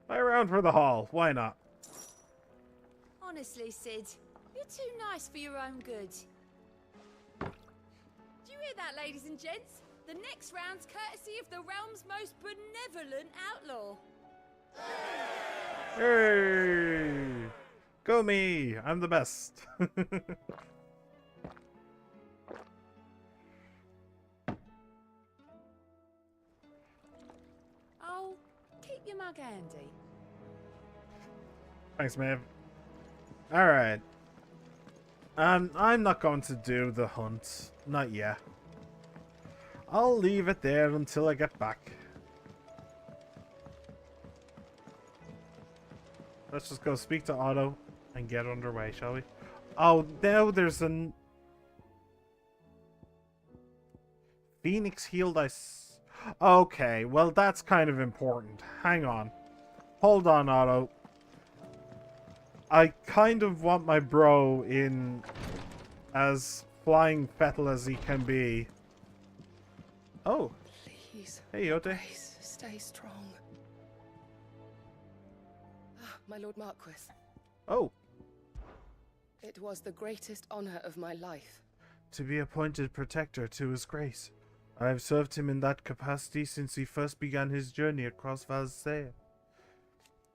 Buy around for the haul. Why not? Honestly, Sid, you're too nice for your own good. Do you hear that, ladies and gents? The next round's courtesy of the realm's most benevolent outlaw. Hey! Go me! I'm the best. Oh, keep your mug handy. Thanks, Maeve. Alright. I'm not going to do the hunt. Not yet. I'll leave it there until I get back. Let's just go speak to Otto and get underway, shall we? Oh, now there's an... Phoenix healed us. Okay, well that's kind of important. Hang on. Hold on, Otto. I kind of want my bro in as flying fettle as he can be. Oh. Please. Hey, Yote. Grace, stay strong. Ah, my Lord Marquis. Oh. It was the greatest honor of my life. To be appointed protector to his grace. I have served him in that capacity since he first began his journey across Valsea.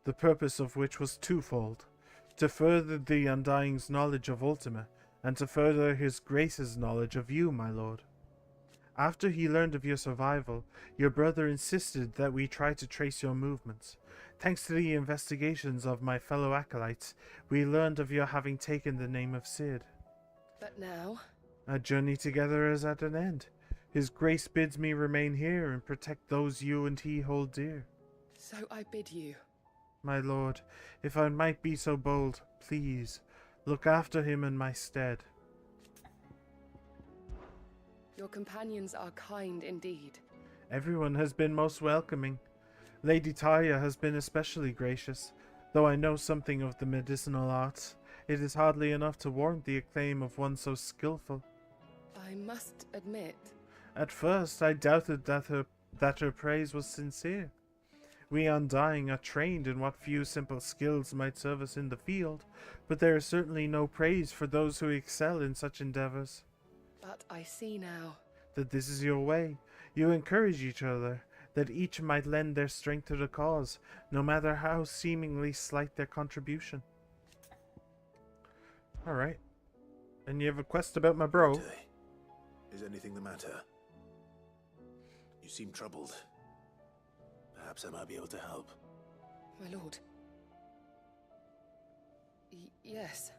The purpose of which was twofold. To further the Undying's knowledge of Ultima, and to further his grace's knowledge of you, my lord. After he learned of your survival, your brother insisted that we try to trace your movements. Thanks to the investigations of my fellow acolytes, we learned of your having taken the name of Sid. But now? Our journey together is at an end. His grace bids me remain here and protect those you and he hold dear. So I bid you. My lord, if I might be so bold, please, look after him in my stead. Your companions are kind indeed. Everyone has been most welcoming. Lady Talia has been especially gracious. Though I know something of the medicinal arts, it is hardly enough to warrant the acclaim of one so skillful. I must admit... At first, I doubted that her praise was sincere. We Undying are trained in what few simple skills might serve us in the field, but there is certainly no praise for those who excel in such endeavors. But I see now that this is your way. You encourage each other, that each might lend their strength to the cause, no matter how seemingly slight their contribution. Alright. And you have a quest about my bro. Is anything the matter? You seem troubled. Perhaps I might be able to help. My lord. Yes.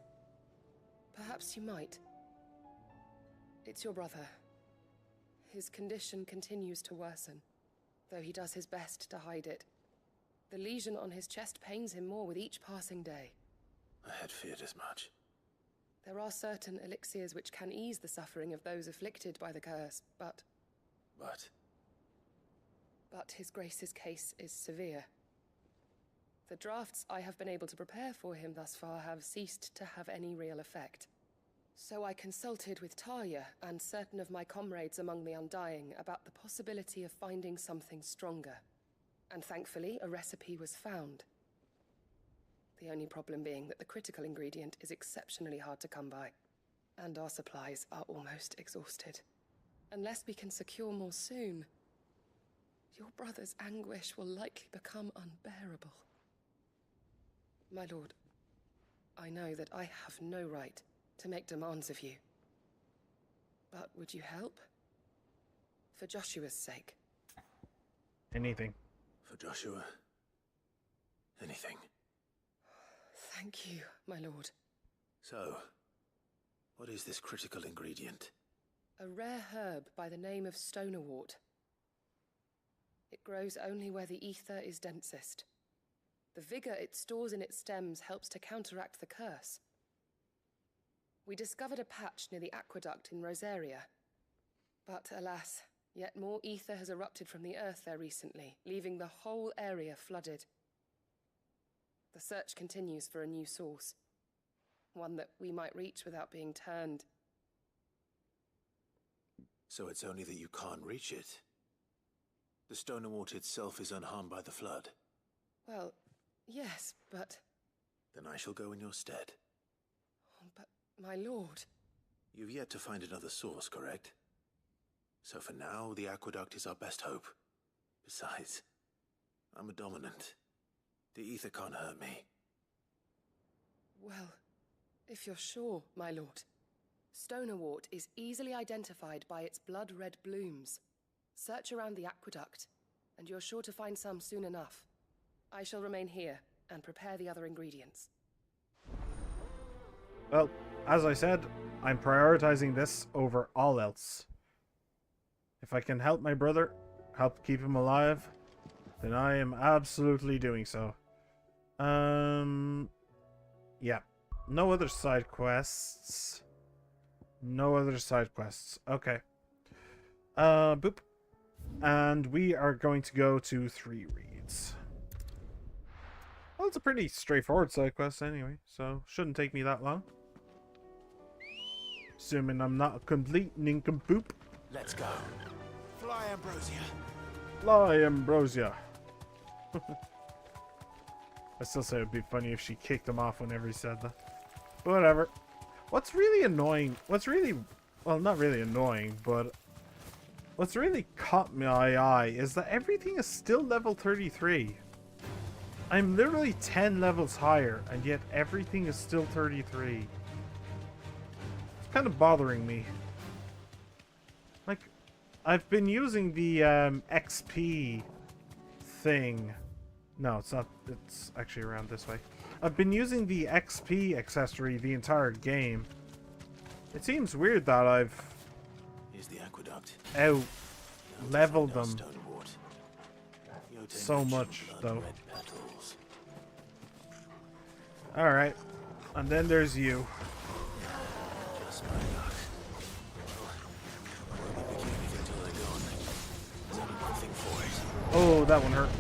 Perhaps you might. It's your brother. His condition continues to worsen, though he does his best to hide it. The lesion on his chest pains him more with each passing day. I had feared as much. There are certain elixirs which can ease the suffering of those afflicted by the curse, but... But His Grace's case is severe. The drafts I have been able to prepare for him thus far have ceased to have any real effect. So I consulted with Talia and certain of my comrades among the Undying about the possibility of finding something stronger. And thankfully, a recipe was found. The only problem being that the critical ingredient is exceptionally hard to come by, and our supplies are almost exhausted. Unless we can secure more soon, your brother's anguish will likely become unbearable. My lord, I know that I have no right to make demands of you. But would you help? For Joshua's sake. Anything. For Joshua? Anything. Thank you, my lord. So, what is this critical ingredient? A rare herb by the name of stonerwort. It grows only where the ether is densest. The vigor it stores in its stems helps to counteract the curse. We discovered a patch near the aqueduct in Rosaria. But alas, yet more ether has erupted from the earth there recently, leaving the whole area flooded. The search continues for a new source. One that we might reach without being turned. So it's only that you can't reach it. The stonerwort itself is unharmed by the flood. Well, yes, but... Then I shall go in your stead. But, my lord... You've yet to find another source, correct? So for now, the aqueduct is our best hope. Besides, I'm a dominant. The ether can't hurt me. Well, if you're sure, my lord. Stonerwort is easily identified by its blood-red blooms. Search around the aqueduct, and you're sure to find some soon enough. I shall remain here and prepare the other ingredients. Well, as I said, I'm prioritizing this over all else. If I can help my brother, help keep him alive, then I am absolutely doing so. Yeah. No other side quests. No other side quests. Okay. Boop. And we are going to go to 3 reads. Well, it's a pretty straightforward side quest anyway, so shouldn't take me that long. Assuming I'm not a complete nincompoop. Let's go. Fly, Ambrosia. Fly, Ambrosia. I still say it would be funny if she kicked him off whenever he said that. But whatever. What's really annoying, well, not really annoying, but what's really caught my eye is that everything is still level 33. I'm literally 10 levels higher, and yet everything is still 33. It's kind of bothering me. Like, I've been using the XP thing. No, it's not. It's actually around this way. I've been using the XP accessory the entire game. It seems weird that I've Here's the aqueduct. out leveled Now to them find our stone wart. Yote so mentioned much, blood though. red petals. Alright. And then there's you. Just my luck. Well, I won't be picking anything till they're gone. There's only one thing for it. Oh, that one hurt.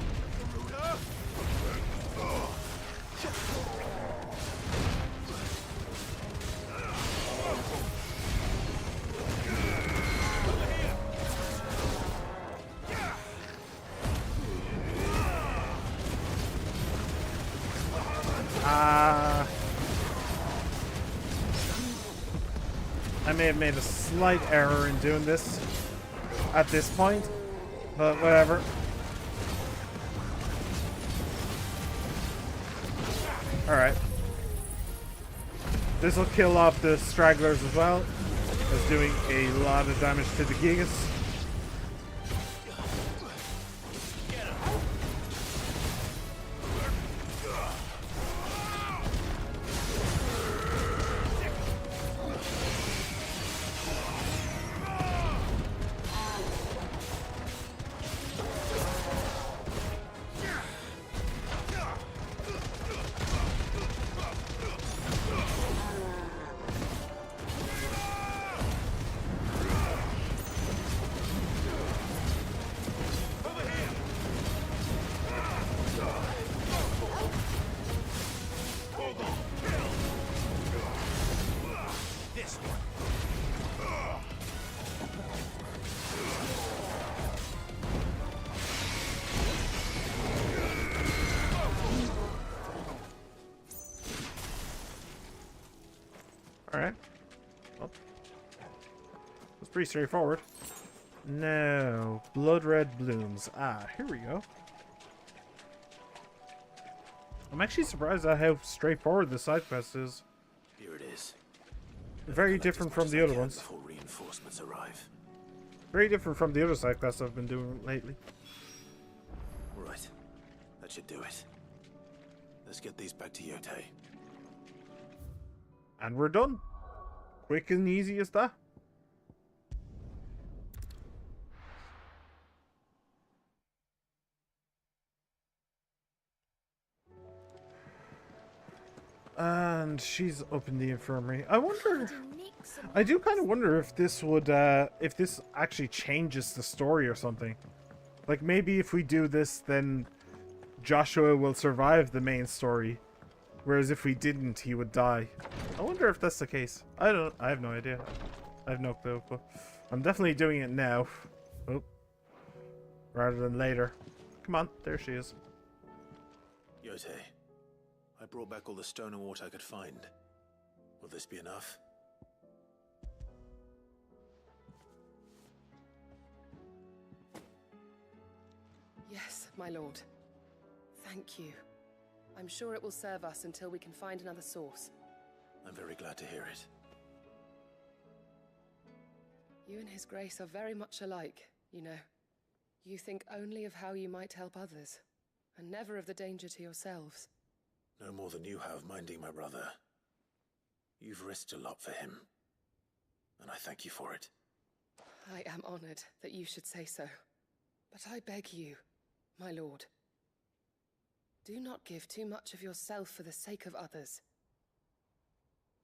I may have made a slight error in doing this at this point, but whatever. Alright. This will kill off the stragglers as well. It's doing a lot of damage to the Gigas. Alright. Well, that's pretty straightforward. No. Blood red blooms. Ah, here we go. I'm actually surprised at how straightforward the side quest is. Here it is. Very different from the other ones. Before reinforcements arrive. Very different from the other side quests I've been doing lately. Right. That should do it. Let's get these back to Yote. And we're done. Quick and easy as that. And she's up in the infirmary. I wonder... I do kind of wonder if this would, if this actually changes the story or something. Like, maybe if we do this, then Joshua will survive the main story. Whereas if we didn't, he would die. I wonder if that's the case. I have no idea. I have no clue, but I'm definitely doing it now. Oh. Rather than later. Come on, there she is. Yote, I brought back all the stone and water I could find. Will this be enough? Yes, my lord. Thank you. I'm sure it will serve us until we can find another source. I'm very glad to hear it. You and His Grace are very much alike, you know. You think only of how you might help others, and never of the danger to yourselves. No more than you have minding my brother. You've risked a lot for him, and I thank you for it. I am honored that you should say so. But I beg you, my lord, do not give too much of yourself for the sake of others.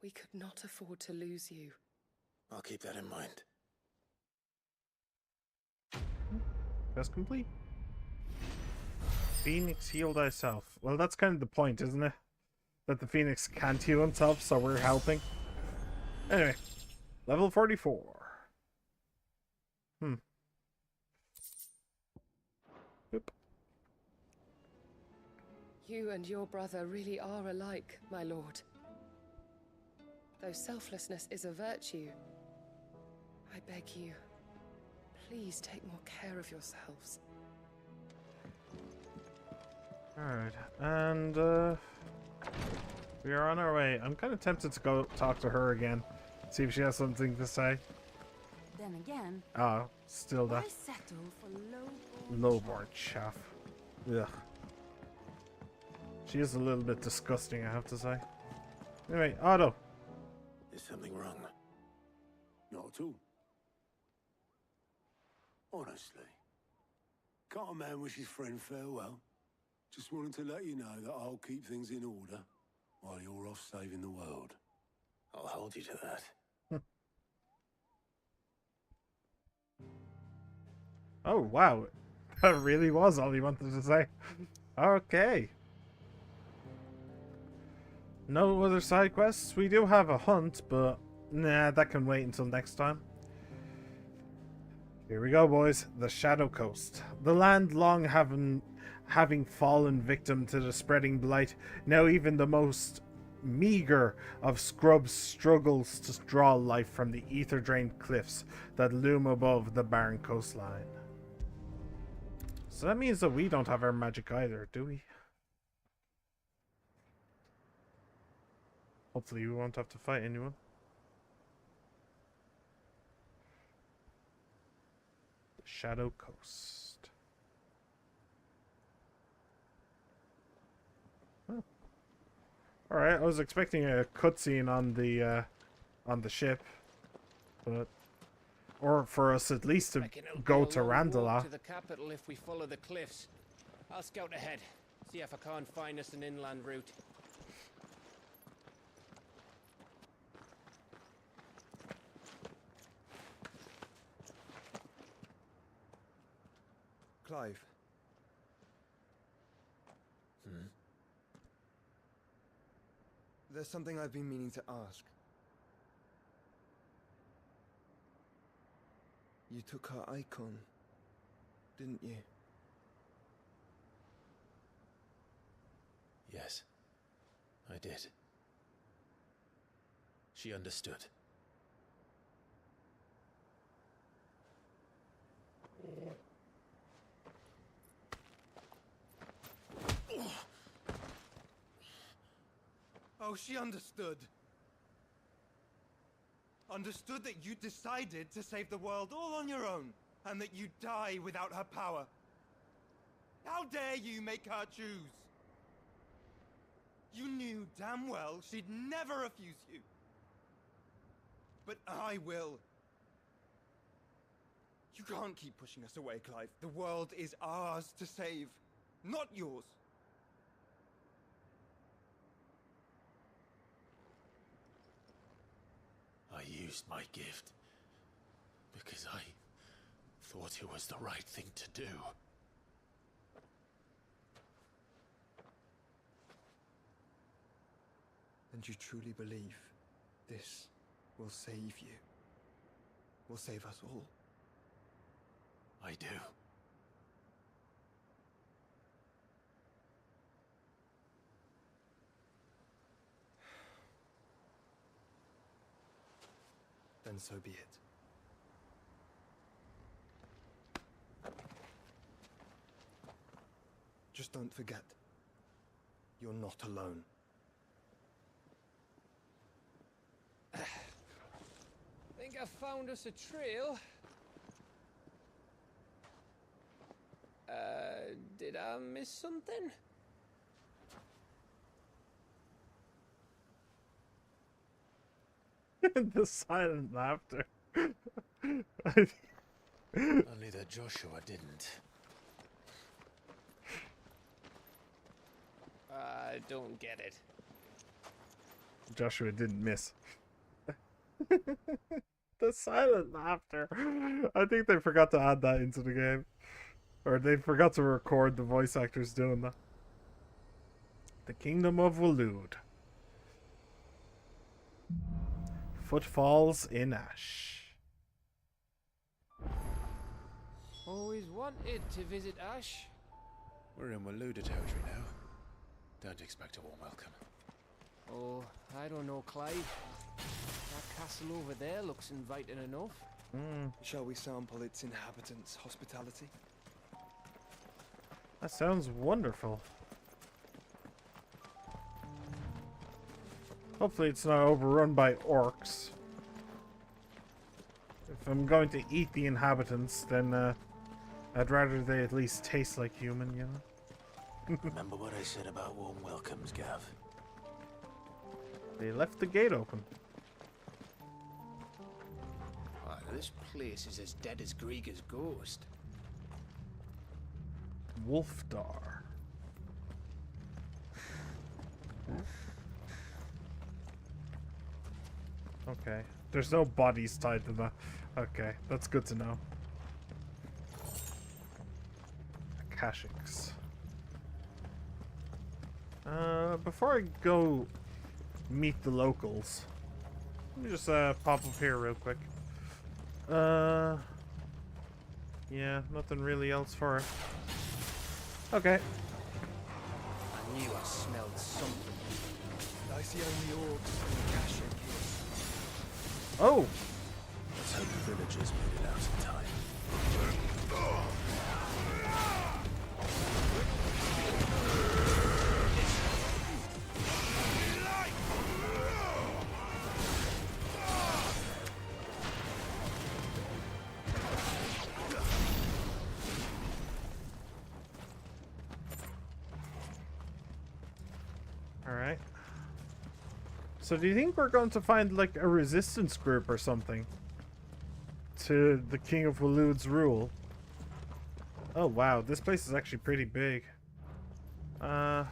We could not afford to lose you. I'll keep that in mind. Quest complete. Phoenix, heal thyself. Well, that's kind of the point, isn't it? That the Phoenix can't heal himself, so we're helping. Anyway, level 44. Oop. You and your brother really are alike, my lord. Though selflessness is a virtue, I beg you, please take more care of yourselves. Alright, and we are on our way. I'm kind of tempted to go talk to her again, see if she has something to say. Then again, Oh, still why that settle for lowborn chaff. Ugh. She is a little bit disgusting, I have to say. Anyway, Otto. Is something wrong? Not at all. Honestly. Can't a man wish his friend farewell? Just wanted to let you know that I'll keep things in order while you're off saving the world. I'll hold you to that. Oh, wow. That really was all he wanted to say. Okay. No other side quests? We do have a hunt, but nah, that can wait until next time. Here we go, boys. The Shadow Coast. The land long having fallen victim to the spreading blight, now even the most meager of scrubs struggles to draw life from the ether-drained cliffs that loom above the barren coastline. So that means that we don't have our magic either, do we? Hopefully we won't have to fight anyone. The Shadow Coast. Oh. Alright, I was expecting a cutscene on the ship. But or for us at least to go to Randala. To the capital if we follow the cliffs. I'll scout ahead. See if I can't find us an inland route. Clive. There's something I've been meaning to ask. You took her icon, didn't you? Yes, I did. She understood. Oh, she understood. Understood that you decided to save the world all on your own, and that you'd die without her power. How dare you make her choose? You knew damn well she'd never refuse you. But I will. You can't keep pushing us away, Clive. The world is ours to save, not yours. I used my gift because I thought it was the right thing to do. And you truly believe this will save you? Will save us all? I do. Then so be it. Just don't forget, you're not alone. Think I found us a trail. Did I miss something? The silent laughter. Only that Joshua didn't. I don't get it. Joshua didn't miss. The silent laughter. I think they forgot to add that into the game. Or they forgot to record the voice actors doing that. The Kingdom of Waloed. Footfalls in Ash. Always wanted to visit Ash. We're in Waloed territory now. Don't expect a warm welcome. Oh, I don't know, Clive. That castle over there looks inviting enough. Shall we sample its inhabitants' hospitality? That sounds wonderful. Hopefully it's not overrun by orcs. If I'm going to eat the inhabitants, then I'd rather they at least taste like human, you know? Remember what I said about warm welcomes, Gav? They left the gate open. Oh, this place is as dead as Grieger's ghost. Wolfdar. Okay. There's no bodies tied to that. Okay, that's good to know. Akashics. Before I go meet the locals, let me just pop up here real quick. Yeah, nothing really else for it. Okay. I knew I smelled something. I see only orcs and Akashic here. Oh! Let's hope the villagers made it out in time. Alright. So do you think we're going to find like a resistance group or something to the King of Waloed's rule? Oh wow, this place is actually pretty big. Alright.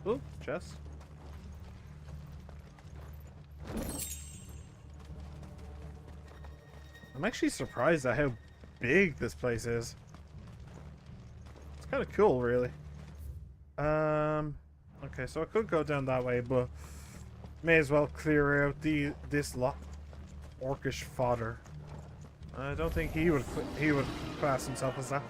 Oh, chest. I'm actually surprised at how big this place is. It's kind of cool, really. Okay, so I could go down that way, but may as well clear out this lot. Orcish fodder. I don't think he would class himself as that.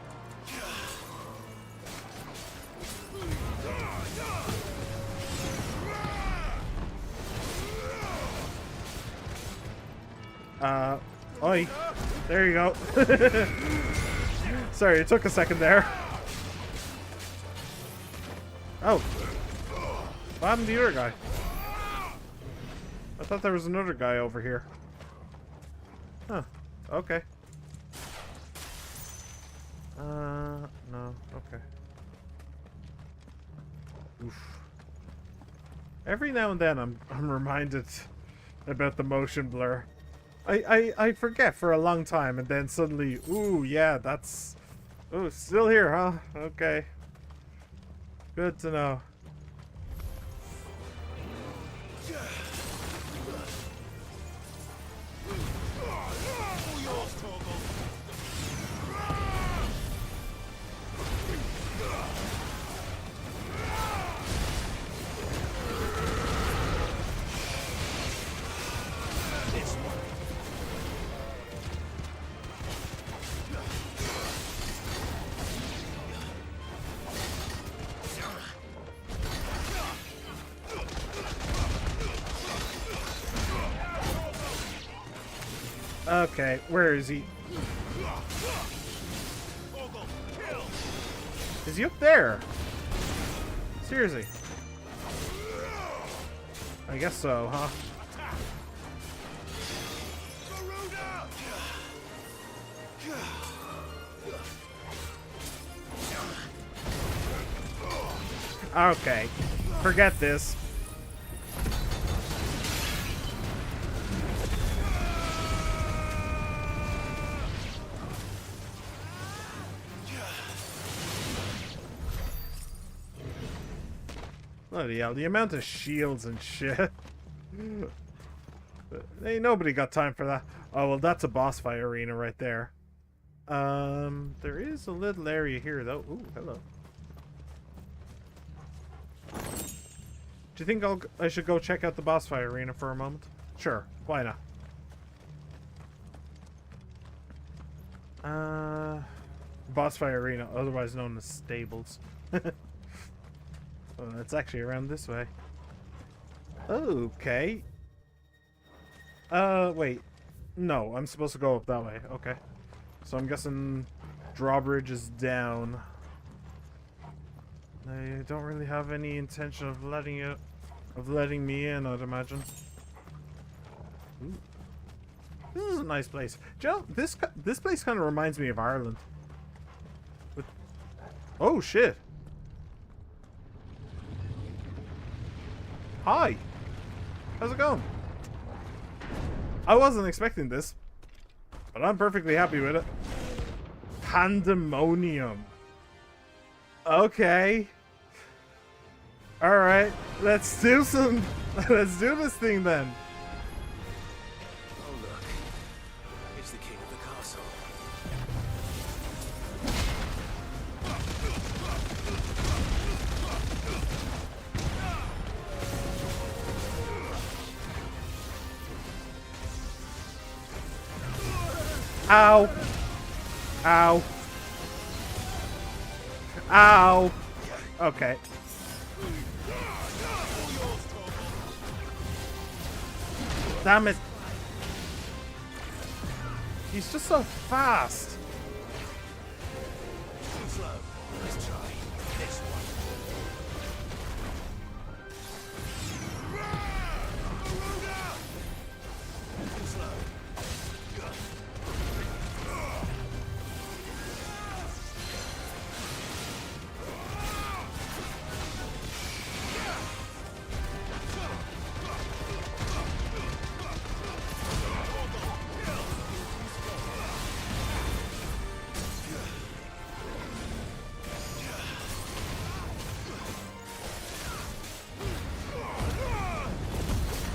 Oi. There you go. Sorry, it took a second there. Oh. What happened to the other guy? I thought there was another guy over here. Huh. Okay. No. Okay. Oof. Every now and then I'm reminded about the motion blur. I forget for a long time, and then suddenly, ooh, yeah, that's... Ooh, still here, huh? Okay. Good to know. Okay, where is he? Is he up there? Seriously? I guess so, huh? Okay, forget this. Bloody hell, the amount of shields and shit. Ain't nobody got time for that. Oh, well, that's a boss fight arena right there. There is a little area here, though. Ooh, hello. Do you think I should go check out the boss fight arena for a moment? Sure, why not? Boss fight arena, otherwise known as stables. Oh, it's actually around this way. Okay. Wait. No, I'm supposed to go up that way. Okay. So I'm guessing drawbridge is down. They don't really have any intention of letting me in, I'd imagine. Ooh. This is a nice place. Do you know, this place kind of reminds me of Ireland. Oh shit. Hi. How's it going? I wasn't expecting this, but I'm perfectly happy with it. Pandemonium. Okay. Alright, let's do let's do this thing then. Oh look, it's the king of the castle. Ow. Ow. Ow. Okay. Damn it. He's just so fast. Too slow. Let's try this one. Too slow.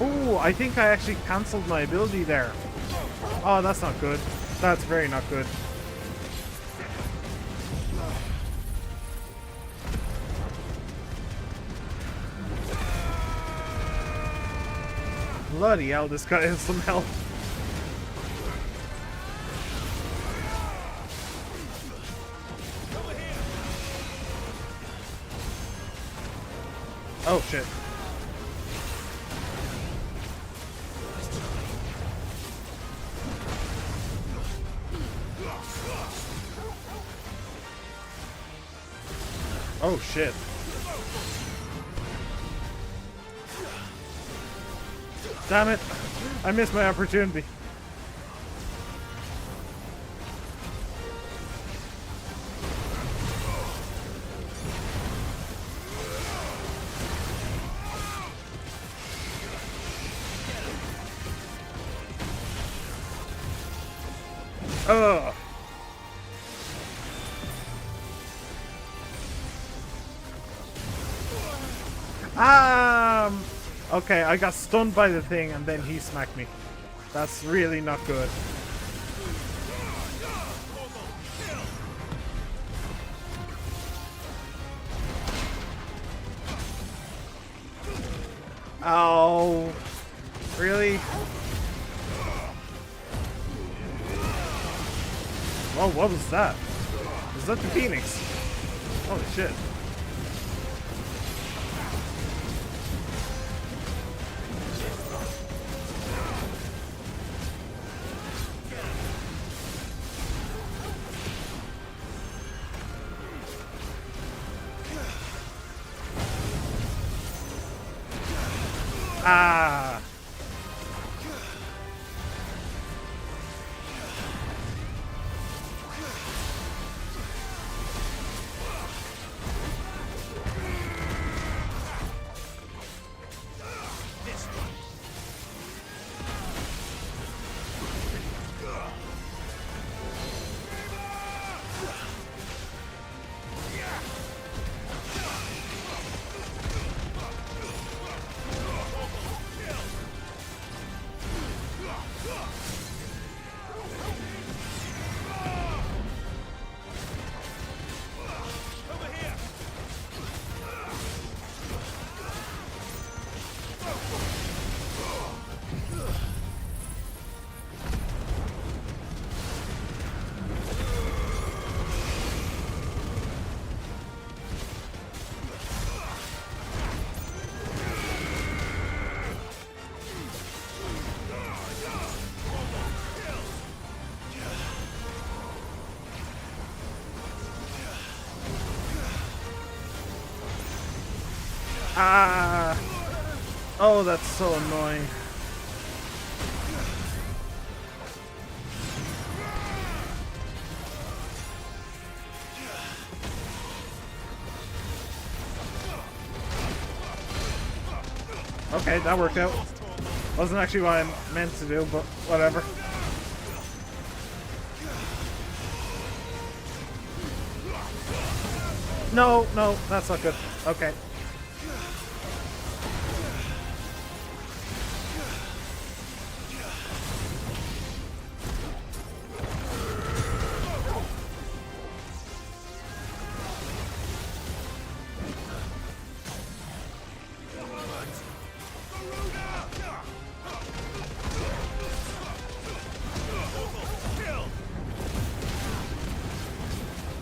Ooh, I think I actually cancelled my ability there. Oh, that's not good. That's very not good. Bloody hell, this guy has some health. Oh shit. Oh shit. Damn it. I missed my opportunity. Ugh. Okay, I got stunned by the thing and then he smacked me. That's really not good. Oh, really? Oh, what was that? Is that the Phoenix? Holy shit. Ah. Ah! Oh, that's so annoying. Okay, that worked out. Wasn't actually what I meant to do, but whatever. No, no, that's not good. Okay.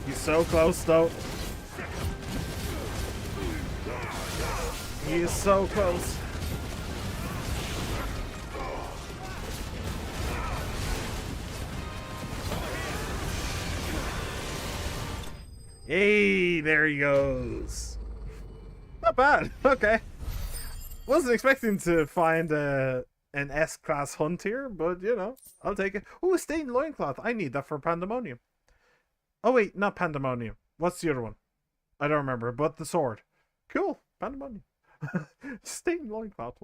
He's so close, though. He is so close. Hey, there he goes. Not bad. Okay. Wasn't expecting to find an S-class hunt here, but you know, I'll take it. Oh, a stained loincloth. I need that for Pandemonium. Oh wait, not Pandemonium. What's the other one? I don't remember, but the sword. Cool. Pandemonium. Stained loincloth.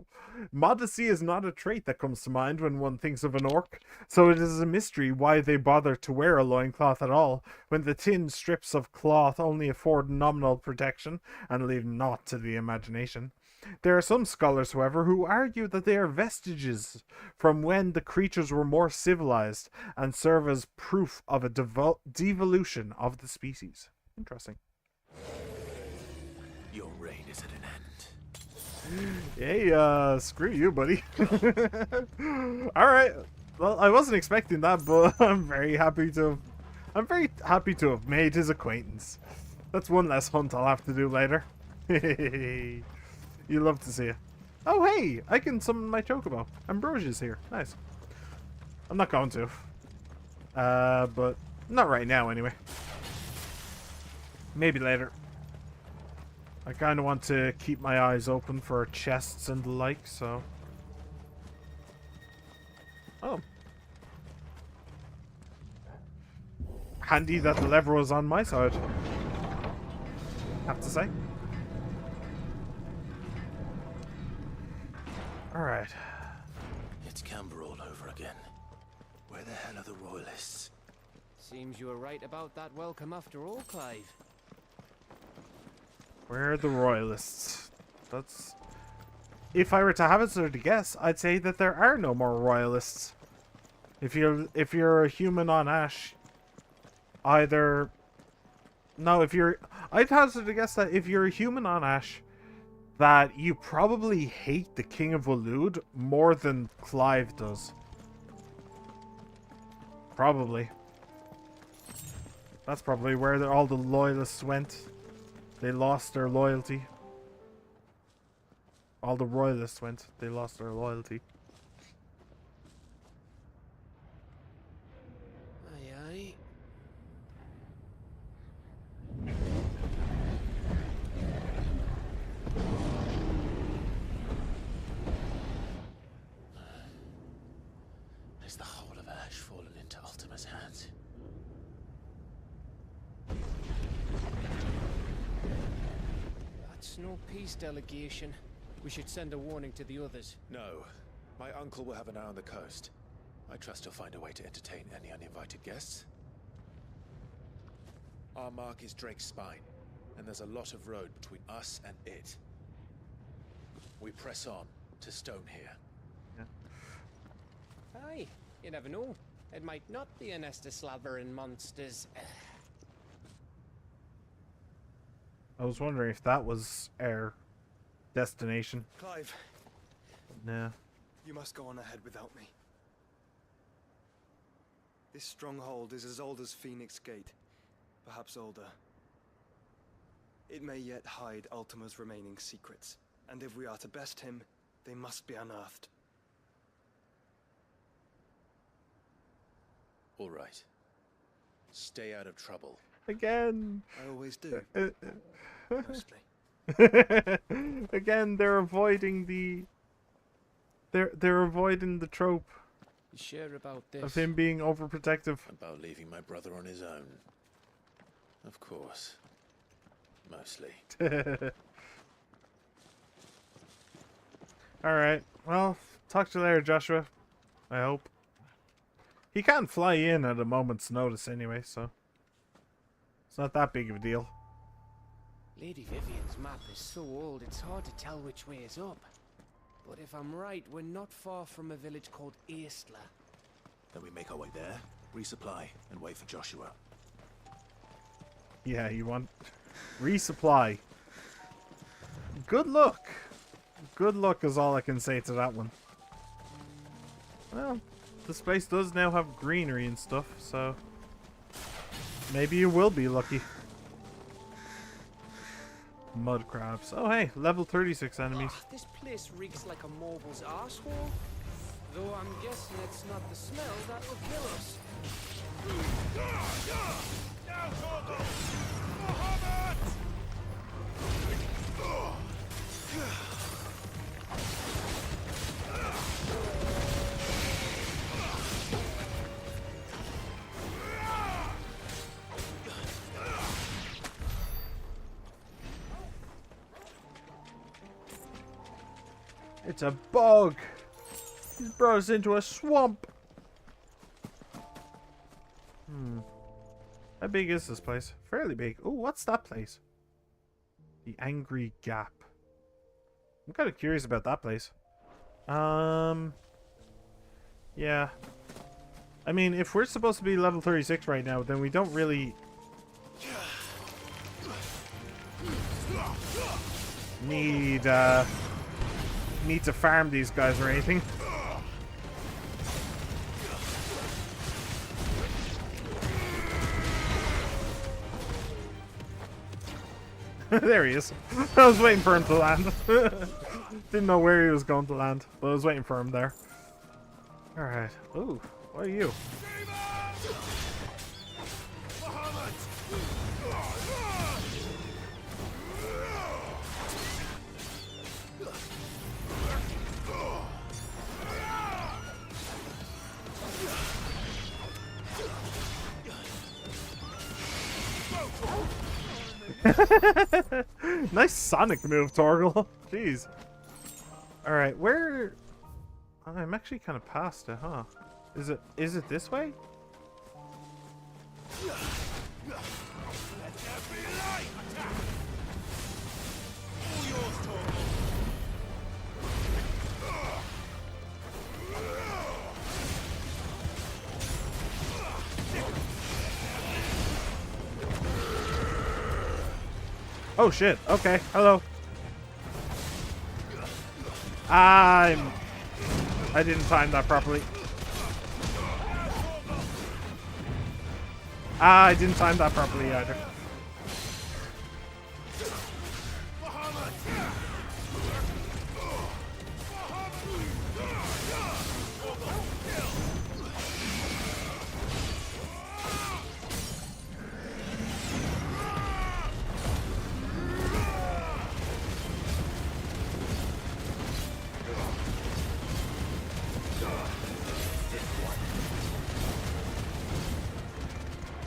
Modesty is not a trait that comes to mind when one thinks of an orc, so it is a mystery why they bother to wear a loincloth at all, when the thin strips of cloth only afford nominal protection and leave naught to the imagination. There are some scholars, however, who argue that they are vestiges from when the creatures were more civilized and serve as proof of a devolution of the species. Interesting. Your reign is at an end. Hey, screw you, buddy. Alright. Well, I wasn't expecting that, but I'm very happy to have made his acquaintance. That's one less hunt I'll have to do later. You love to see it. Oh, hey! I can summon my chocobo. Ambrosia's here. Nice. I'm not going to. But not right now, anyway. Maybe later. I kind of want to keep my eyes open for chests and the like, so... Oh. Handy that the lever was on my side. Have to say. Alright. It's Camber all over again. Where the hell are the royalists? Seems you were right about that welcome after all, Clive. Where are the royalists? That's... If I were to hazard to guess, I'd say that there are no more royalists. If you're a human on Ash, either... No, if you're... I'd hazard to guess that if you're a human on Ash, that you probably hate the King of Waloed more than Clive does. Probably. That's probably where all the loyalists went. They lost their loyalty. All the royalists went. They lost their loyalty. Aye, aye. Has the whole of Ash fallen into Ultima's hands? That's no peace delegation. We should send a warning to the others. No. My uncle will have an eye on the coast. I trust he'll find a way to entertain any uninvited guests. Our mark is Drake's Spine, and there's a lot of road between us and it. We press on to Stonehere. Aye, you never know. It might not be a nest of slavering monsters. I was wondering if that was our destination. Clive. Nah. You must go on ahead without me. This stronghold is as old as Phoenix Gate, perhaps older. It may yet hide Ultima's remaining secrets, and if we are to best him, they must be unearthed. All right. Stay out of trouble. Again. I always do. Mostly. Again, they're avoiding the... They're avoiding the trope You sure about this? of him being overprotective. About leaving my brother on his own. Of course. Mostly. Alright, well, talk to you later, Joshua. I hope. He can't fly in at a moment's notice anyway, so... It's not that big of a deal. Lady Vivian's map is so old it's hard to tell which way is up. But if I'm right, we're not far from a village called Aether. Then we make our way there, resupply, and wait for Joshua. Yeah, you want... Resupply. Good luck. Good luck is all I can say to that one. Well, this place does now have greenery and stuff, so... Maybe you will be lucky. Mud crabs. Oh hey, level 36 enemies. This place reeks like a moble's arsehole. Though I'm guessing it's not the smell that will kill us. It's a bog. He's brought us into a swamp. How big is this place? Fairly big. Oh, what's that place? The Angry Gap. I'm kind of curious about that place. Yeah. I mean, if we're supposed to be level 36 right now, then we don't really need to farm these guys or anything. There he is. I was waiting for him to land. Didn't know where he was going to land, but I was waiting for him there. Alright. Ooh, what are you? Nice Sonic move, Torgal. Jeez. Alright, where... Oh, I'm actually kind of past it, huh? Is it this way? Oh shit, okay, hello. I didn't time that properly. I didn't time that properly either.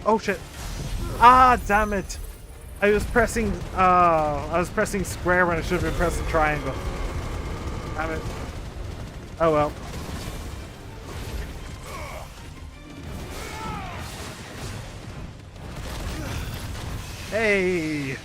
Oh shit. Ah, damn it. I was pressing square when I should have been pressing triangle. Damn it. Oh well. Hey.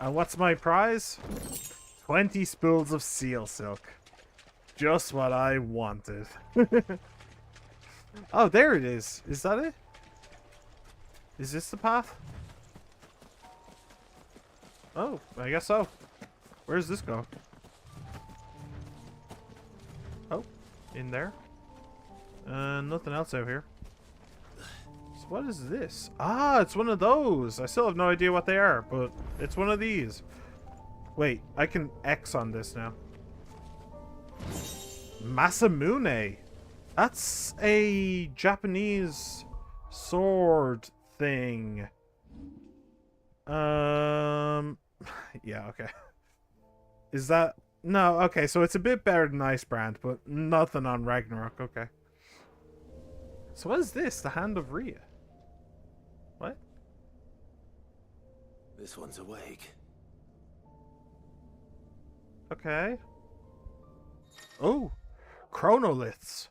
And what's my prize? 20 spools of seal silk. Just what I wanted. Oh, there it is. Is that it? Is this the path? Oh, I guess so. Where does this go? Oh, in there. Nothing else out here. So what is this? Ah, it's one of those. I still have no idea what they are, but it's one of these. Wait, I can X on this now. Masamune. That's a Japanese sword thing. Yeah, okay. Is that... No, okay, so it's a bit better than Icebrand, but nothing on Ragnarok, okay. So what is this? The Hand of Rhea? What? This one's awake. Okay. Oh, chronoliths.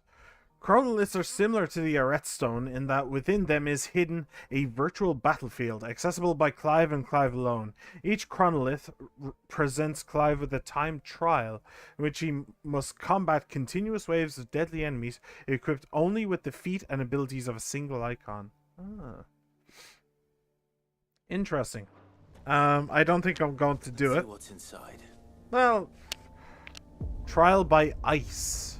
Chronoliths are similar to the Aretstone in that within them is hidden a virtual battlefield, accessible by Clive and Clive alone. Each chronolith presents Clive with a timed trial, in which he must combat continuous waves of deadly enemies, equipped only with the feat and abilities of a single icon. Ah. Interesting. I don't think I'm going to do it. What's inside? Well, trial by ice.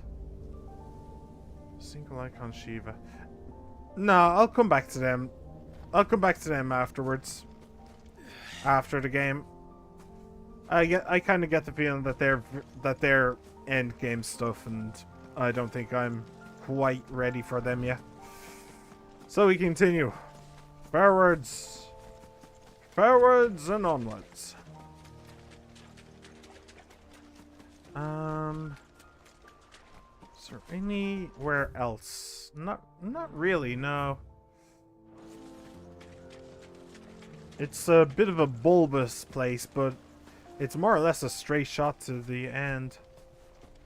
Single icon Shiva. No, I'll come back to them. I'll come back to them afterwards. After the game. I kind of get the feeling that they're end game stuff, and I don't think I'm quite ready for them yet. So we continue. Forwards. Forwards and onwards. Is there anywhere else? Not really, no. It's a bit of a bulbous place, but it's more or less a straight shot to the end.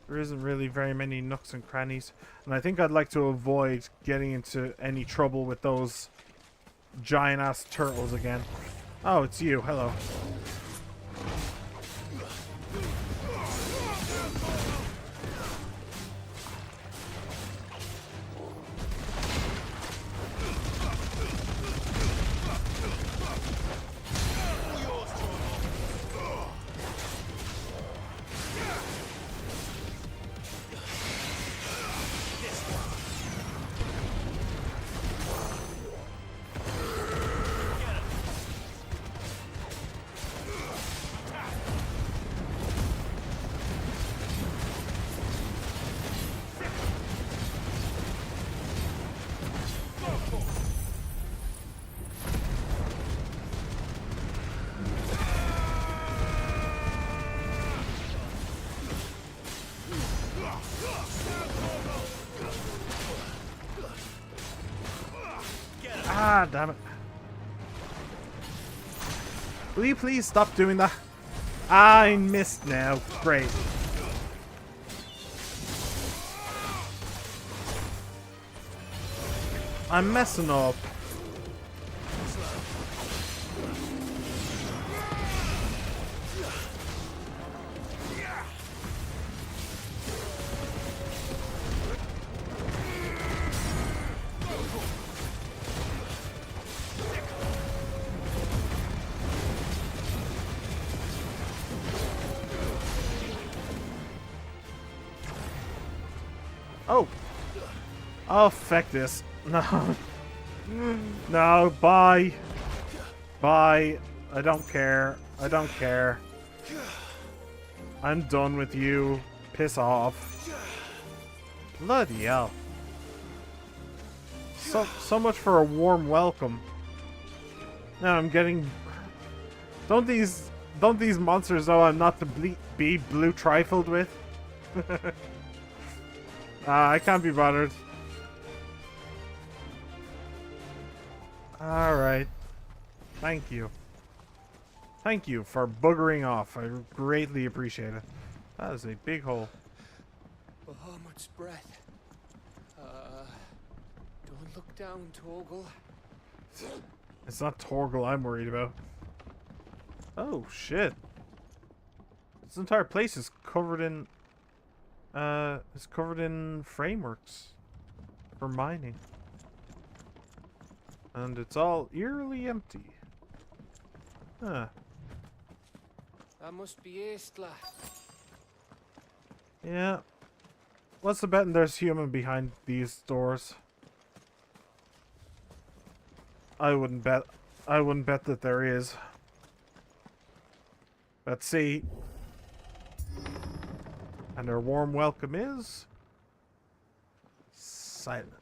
There isn't really very many nooks and crannies, and I think I'd like to avoid getting into any trouble with those giant-ass turtles again. Oh, it's you. Hello. Ah, damn it. Will you please stop doing that? I missed now. Great. I'm messing up. Oh. Oh, feck this. No. No, bye. Bye. I don't care. I don't care. I'm done with you. Piss off. Bloody hell. So much for a warm welcome. Now I'm getting... Don't these monsters know I'm not to be blue trifled with? I can't be bothered. Alright. Thank you. Thank you for buggering off. I greatly appreciate it. That is a big hole. Oh, much breath. Don't look down, Torgal. It's not Torgal I'm worried about. Oh shit! This entire place is covered in frameworks for mining, and it's all eerily empty. Huh. That must be Aether. Yeah. What's the betting there's human behind these doors? I wouldn't bet that there is. Let's see. And their warm welcome is silent.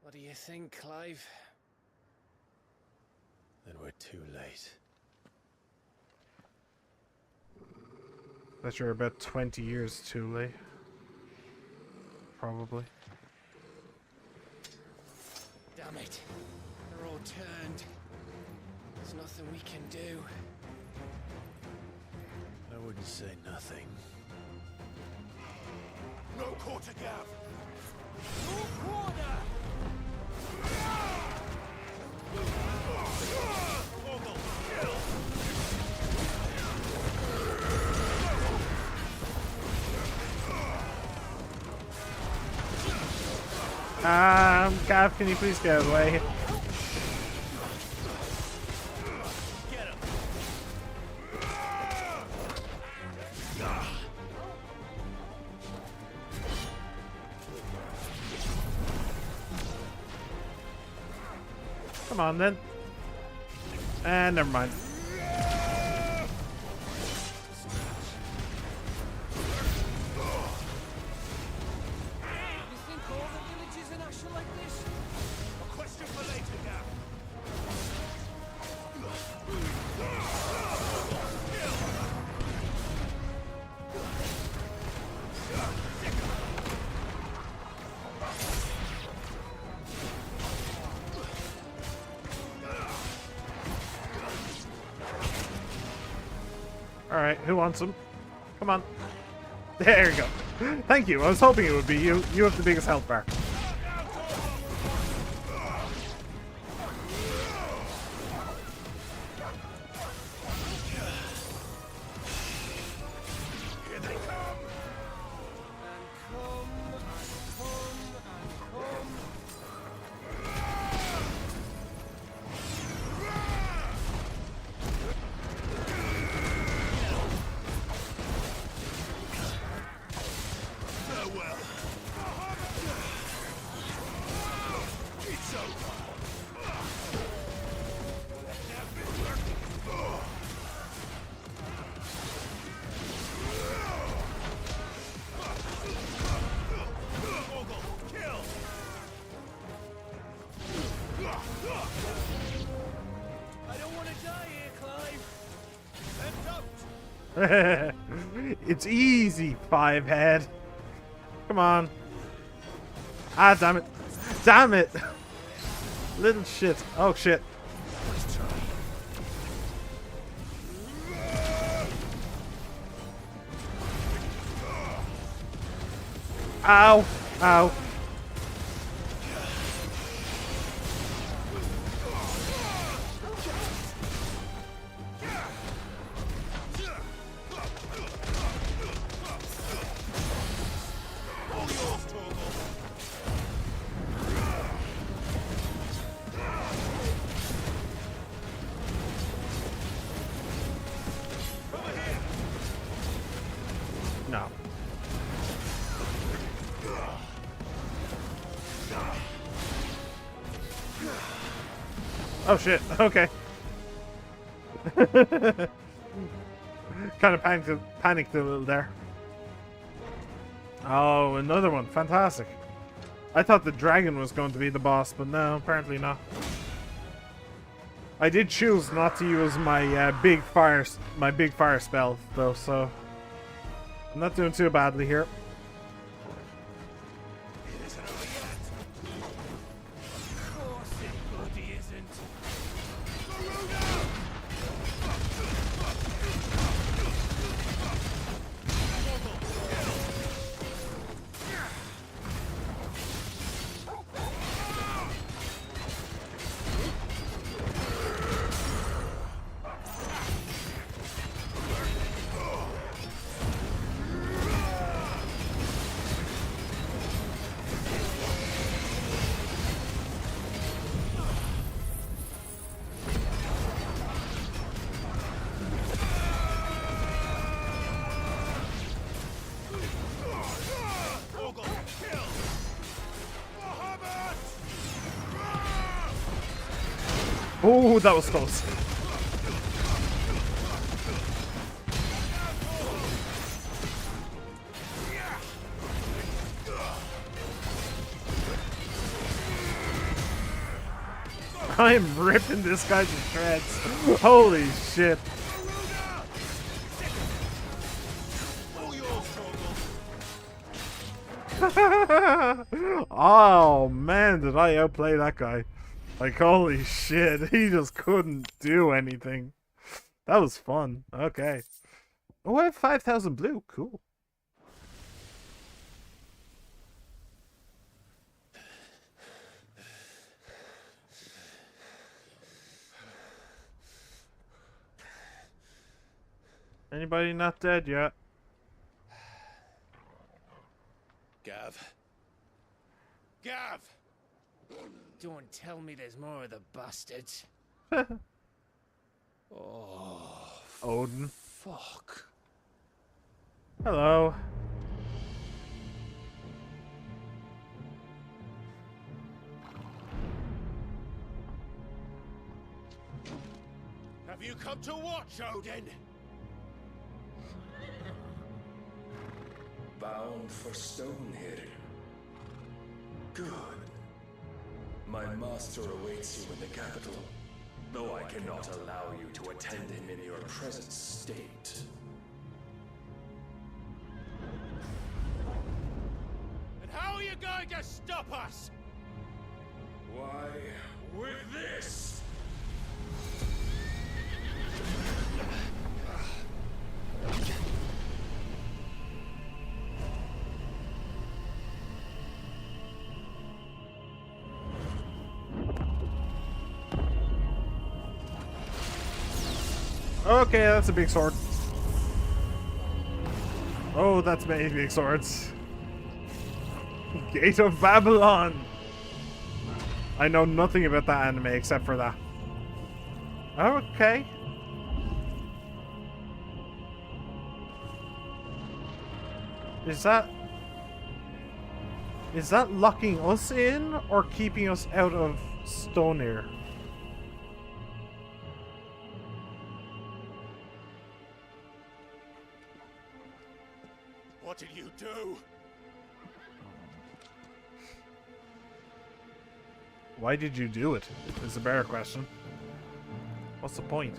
What do you think, Clive? Then we're too late. That you're about 20 years too late. Probably. Damn it. They're all turned. There's nothing we can do. I wouldn't say nothing. No quarter gap! No quarter! Gav, can you please get away? Come on then. And never mind. Alright, who wants them? Come on. There you go. Thank you. I was hoping it would be you. You have the biggest health bar. It's easy, 5-head. Come on. Ah, damn it. Damn it. Little shit. Oh, shit. Ow. Ow. No. Oh shit, okay. Kind of panicked a little there. Oh, another one. Fantastic. I thought the dragon was going to be the boss, but no, apparently not. I did choose not to use my big fire spell though, so I'm not doing too badly here. Of course it bloody isn't. Oh, that was close. I am ripping this guy to shreds. Holy shit. Oh man, did I outplay that guy. Like, holy shit, he just couldn't do anything. That was fun. Okay. Oh, I have 5,000 blue. Cool. Anybody not dead yet? Gav. Gav! Don't tell me there's more of the bastards. Oh, Odin. fuck. Hello. Have you come to watch, Odin? Bound for Stonehill. Good. My master awaits you in the capital, though I cannot allow you to attend him in your present state. And how are you going to stop us? Why, with this! Okay, that's a big sword. Oh, that's many big swords. Gate of Babylon! I know nothing about that anime except for that. Okay. Is that locking us in or keeping us out of Stoneir? What did you do? Why did you do it? Is a better question. What's the point?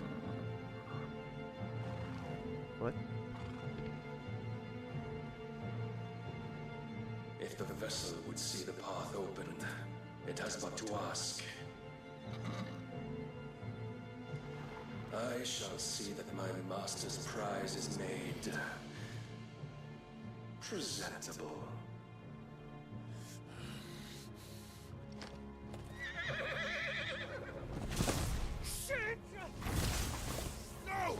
What? If the vessel would see the path opened, it has but to ask. I shall see that my master's prize is made presentable. Shit! No!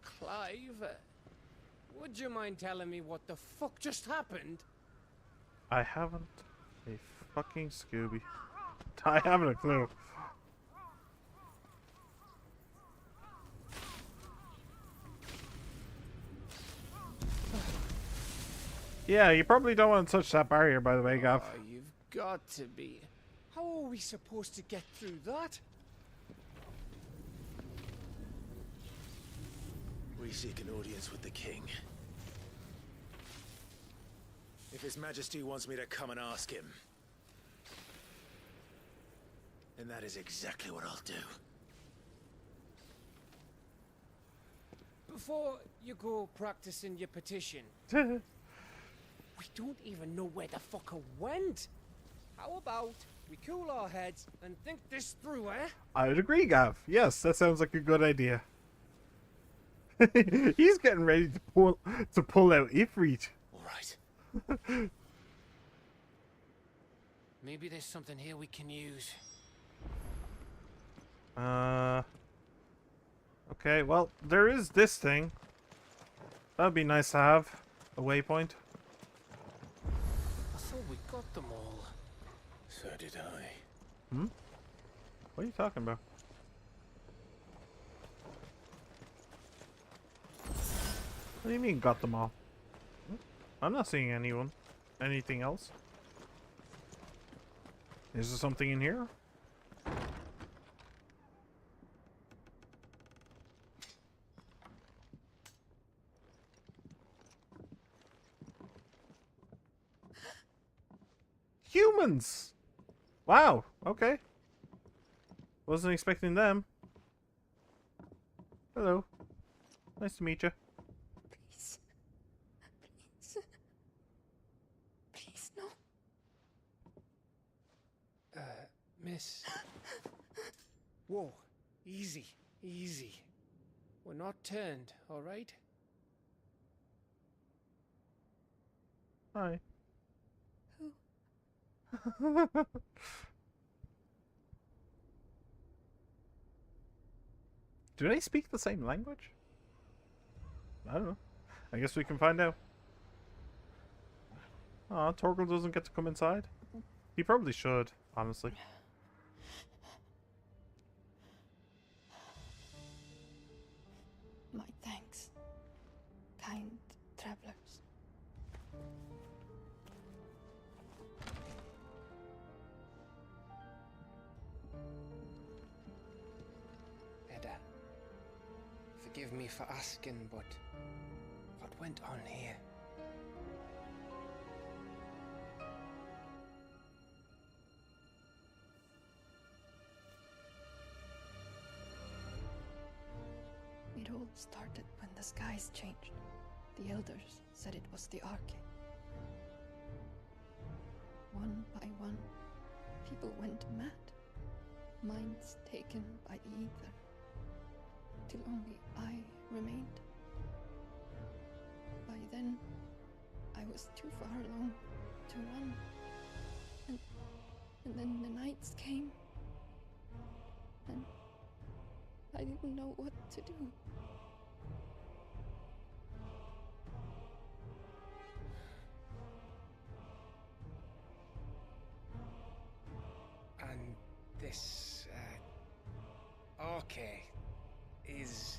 Clive, would you mind telling me what the fuck just happened? I haven't a fucking Scooby. I haven't a clue. Yeah, you probably don't want to touch that barrier, by the way, Gav. Oh, you've got to be. How are we supposed to get through that? We seek an audience with the king. If His Majesty wants me to come and ask him, then that is exactly what I'll do. Before you go practicing your petition, we don't even know where the fucker went. How about we cool our heads and think this through, eh? I would agree, Gav. Yes, that sounds like a good idea. He's getting ready to pull out Ifrit. All right. Maybe there's something here we can use. Okay, well, there is this thing. That'd be nice to have. A waypoint. I thought we got them all. So did I. Hmm? What are you talking about? What do you mean, got them all? I'm not seeing anyone. Anything else? Is there something in here? Humans! Wow, okay. Wasn't expecting them. Hello. Nice to meet you. Please. Please. Please, no. Miss. Whoa. Easy. Easy. We're not turned, alright? Hi. Who? Do they speak the same language? I don't know. I guess we can find out. Aw, Torgal doesn't get to come inside. He probably should, honestly. My thanks, kind travelers. Edda, forgive me for asking, but what went on here? It all started when the skies changed. The elders said it was the Arche. One by one, people went mad. Minds taken by the Aether. Till only I remained. By then, I was too far along to run. And then the nights came. And I didn't know what to do. And this, Arche is...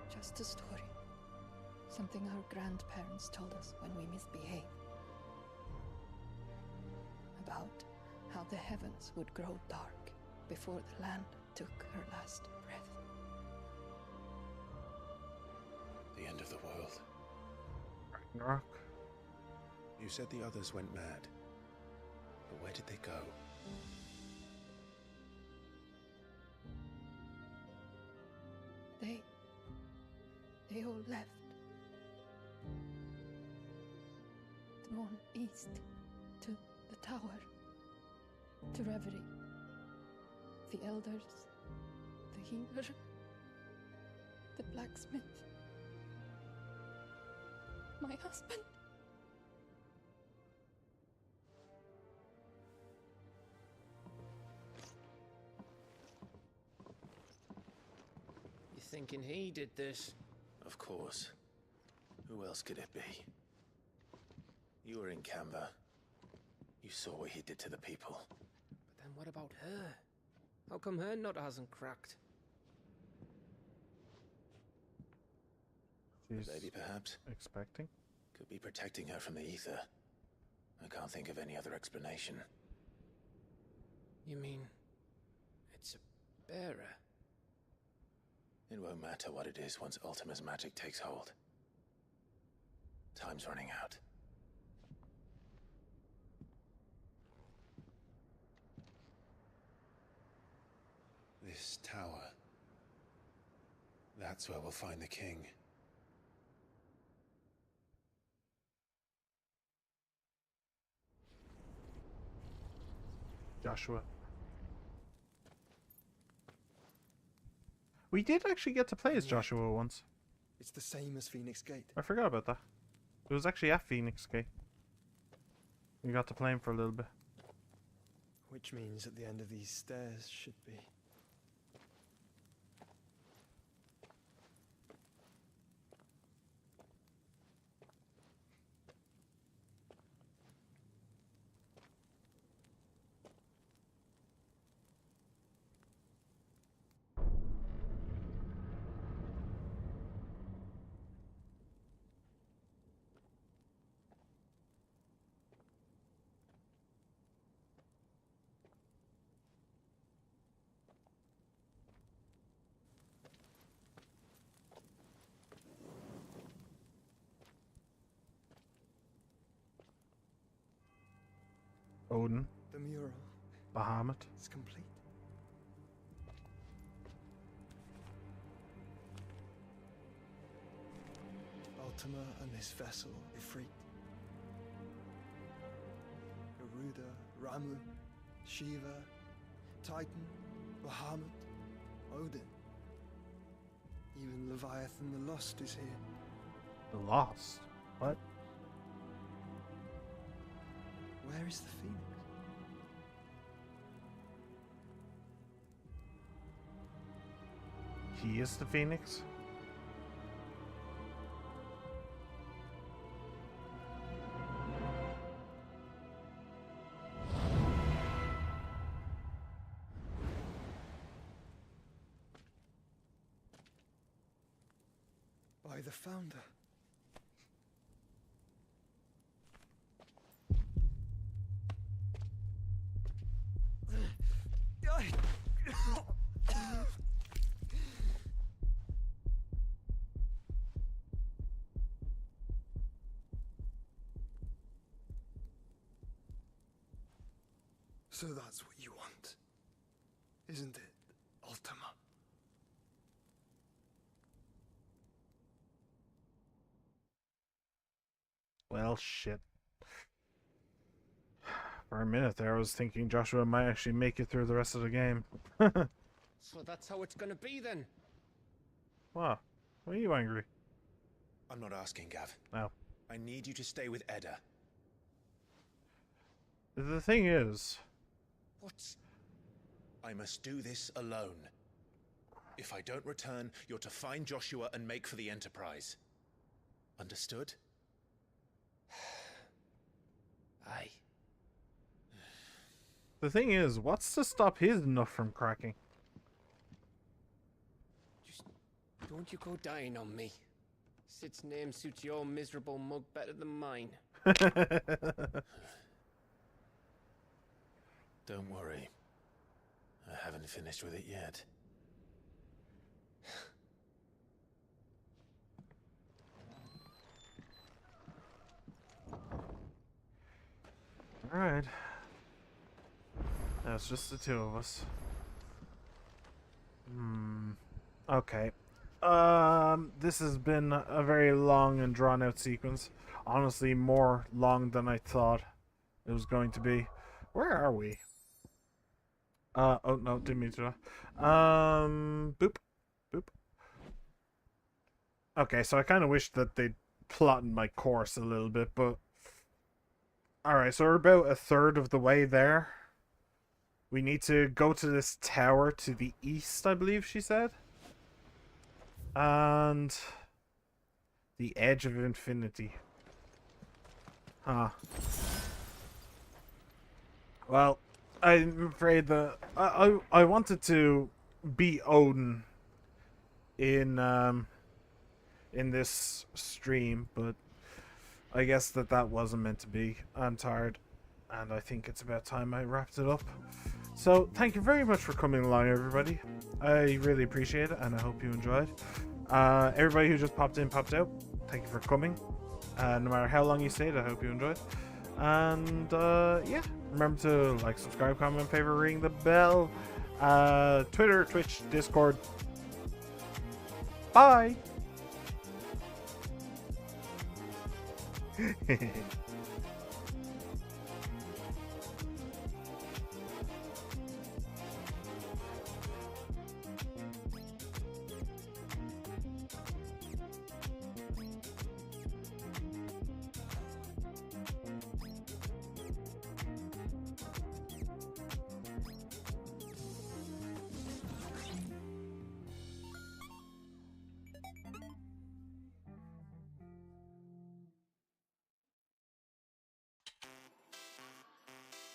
Just a story. Something our grandparents told us when we misbehaved. About how the heavens would grow dark before the land took her last breath. The end of the world. Ragnarok. You said the others went mad. But where did they go? They all left. Gone east to the tower, to Reverie. The elders, the healer, the blacksmith, my husband. You thinking he did this? Of course. Who else could it be? You were in Canva. You saw what he did to the people. But then what about her? How come her nut hasn't cracked? She's Maybe perhaps. Expecting? Could be protecting her from the Aether. I can't think of any other explanation. You mean... it's a bearer? It won't matter what it is once Ultima's magic takes hold. Time's running out. This tower. That's where we'll find the king. Joshua. We did actually get to play as Joshua once. It's the same as Phoenix Gate. I forgot about that. It was actually at Phoenix Gate. We got to play him for a little bit. Which means at the end of these stairs should be... Odin. The mural Bahamut. is complete. Ultima and his vessel, Ifrit. Garuda, Ramu, Shiva, Titan, Bahamut, Odin. Even Leviathan the Lost is here. The Lost? What? Where is the Phoenix? He is the Phoenix? By the Founder. So that's what you want, isn't it, Ultima? Well, shit. For a minute there, I was thinking Joshua might actually make it through the rest of the game. So that's how it's gonna be then. What? Why are you angry? I'm not asking, Gav. No. I need you to stay with Edda. The thing is... What? I must do this alone. If I don't return, you're to find Joshua and make for the Enterprise. Understood? Aye. The thing is, what's to stop his nut from cracking? Don't you go dying on me. Sid's name suits your miserable mug better than mine. Don't worry. I haven't finished with it yet. Alright. Now it's just the two of us. Okay. This has been a very long and drawn out sequence. Honestly, more long than I thought it was going to be. Where are we? Oh no, didn't mean to. Boop. Boop. Okay, so I kind of wish that they'd plotted my course a little bit, but... Alright, so we're about a third of the way there. We need to go to this tower to the east, I believe she said. And... the edge of infinity. Huh. Well, I'm afraid that... I wanted to beat Odin in this stream, but I guess that wasn't meant to be. I'm tired, and I think it's about time I wrapped it up. So, thank you very much for coming along, everybody. I really appreciate it, and I hope you enjoyed. Everybody who just popped in, popped out, thank you for coming. No matter how long you stayed, I hope you enjoyed. And, yeah, remember to like, subscribe, comment, favorite, ring the bell. Twitter, Twitch, Discord. Bye!